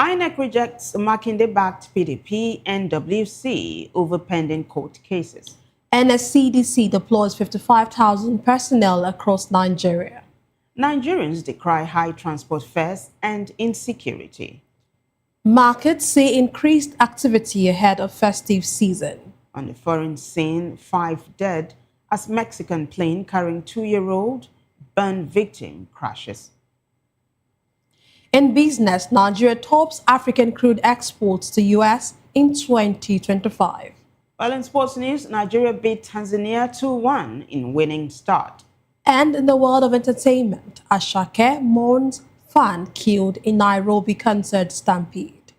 INEC rejects Makinde-backed PDP and WC over pending court cases. NSCDC deploys 55,000 personnel across Nigeria. Nigerians decry high transport fares and insecurity. Markets see increased activity ahead of festive season. On the foreign scene, 5 dead as Mexican plane carrying 2-year-old burn victim crashes. In business, Nigeria tops African crude exports to U.S. in 2025. While in sports news, Nigeria beat Tanzania 2-1 in winning start. And in the world of entertainment, Asake mourns fan killed in Nairobi concert stampede.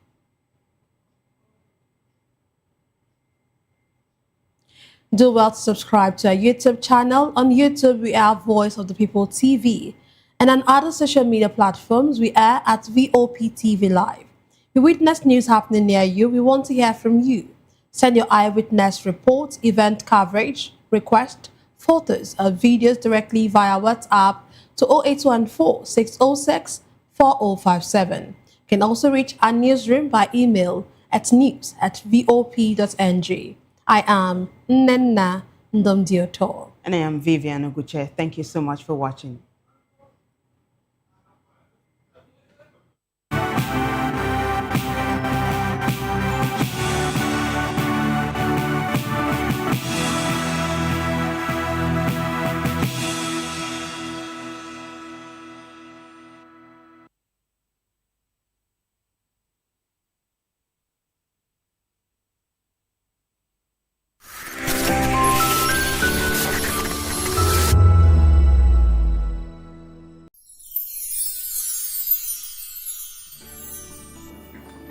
Do well to subscribe to our YouTube channel. On YouTube, we are Voice of the People TV. And on other social media platforms, we are at VOP TV Live. We witness news happening near you. We want to hear from you. Send your eyewitness reports, event coverage, request, photos, or videos directly via WhatsApp to 0814-606-4057. You can also reach our newsroom by email at news@vop.ng. I am Nnenna Ndomdioto. And I am Vivian Oguche. Thank you so much for watching.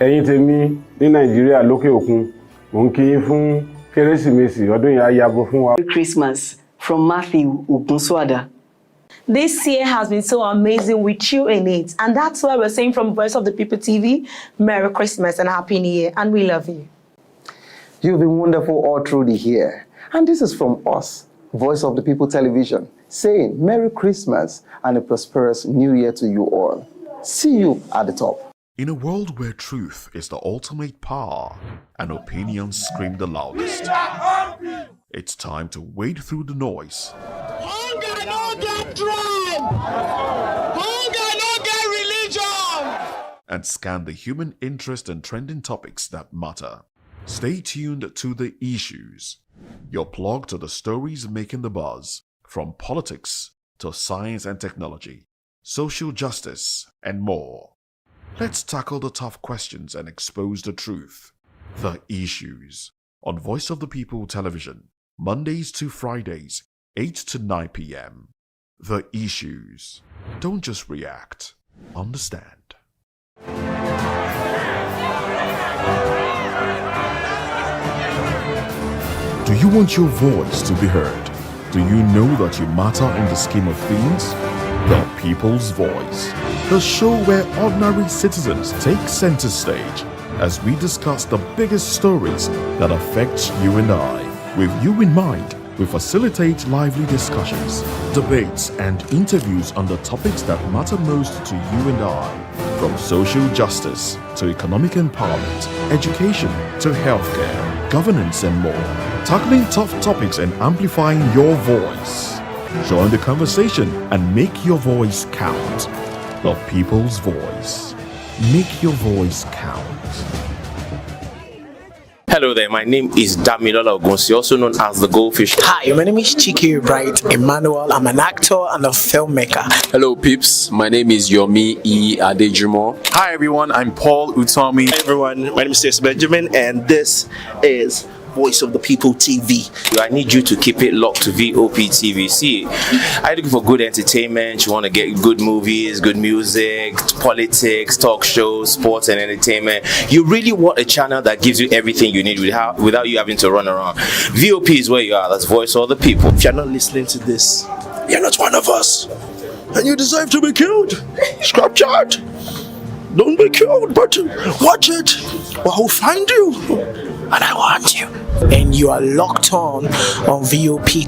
ẹ̀yin tèmi ní Nàìjíríà lókè òkun mò ń kí yín fún Kérésìmesì ọdún yìí á yabo fún wa. Merry Christmas from Matthew Ogunswada. This year has been so amazing with you in it, and that's why we're saying from Voice of the People TV, Merry Christmas and Happy New Year, and we love you. You've been wonderful all through the year, and this is from us, Voice of the People Television, saying Merry Christmas and a prosperous New Year to you all. See you at the top. In a world where truth is the ultimate power and opinions scream the loudest, it's time to wade through the noise. Hunger no get tribe! Hunger no get religion! And scan the human interest and trending topics that matter. Stay tuned to The Issues, your plug to the stories making the buzz, from politics to science and technology, social justice, and more. Let's tackle the tough questions and expose the truth. The Issues on Voice of the People Television, Mondays to Fridays, 8 to 9 p.m. The Issues. Don't just react, understand. Do you want your voice to be heard? Do you know that you matter in the scheme of things? The People's Voice, the show where ordinary citizens take center stage as we discuss the biggest stories that affect you and I. With you in mind, we facilitate lively discussions, debates, and interviews on the topics that matter most to you and I, from social justice to economic empowerment, education to healthcare, governance, and more, tackling tough topics and amplifying your voice. Join the conversation and make your voice count. The People's Voice. Make your voice count. Hello there, my name is Damilola Ogunsi, also known as the Goldfish. Hi, my name is Chike Bright Emmanuel. I'm an actor and a filmmaker. Hello peeps, my name is Yomi E. Adejumo. Hi everyone, I'm Paul Utomi. Hi everyone, my name is Stacey Benjamin and this is Voice of the People TV. I need you to keep it locked to VOP TV. See, I'm looking for good entertainment. You want to get good movies, good music, politics, talk shows, sports and entertainment. You really want a channel that gives you everything you need without you having to run around. VOP is where you are. That's Voice of the People. If you're not listening to this, you're not one of us. And you deserve to be killed. Scrap chat. Don't be killed, but watch it. Or I'll find you. And I want you. And you are locked on VOP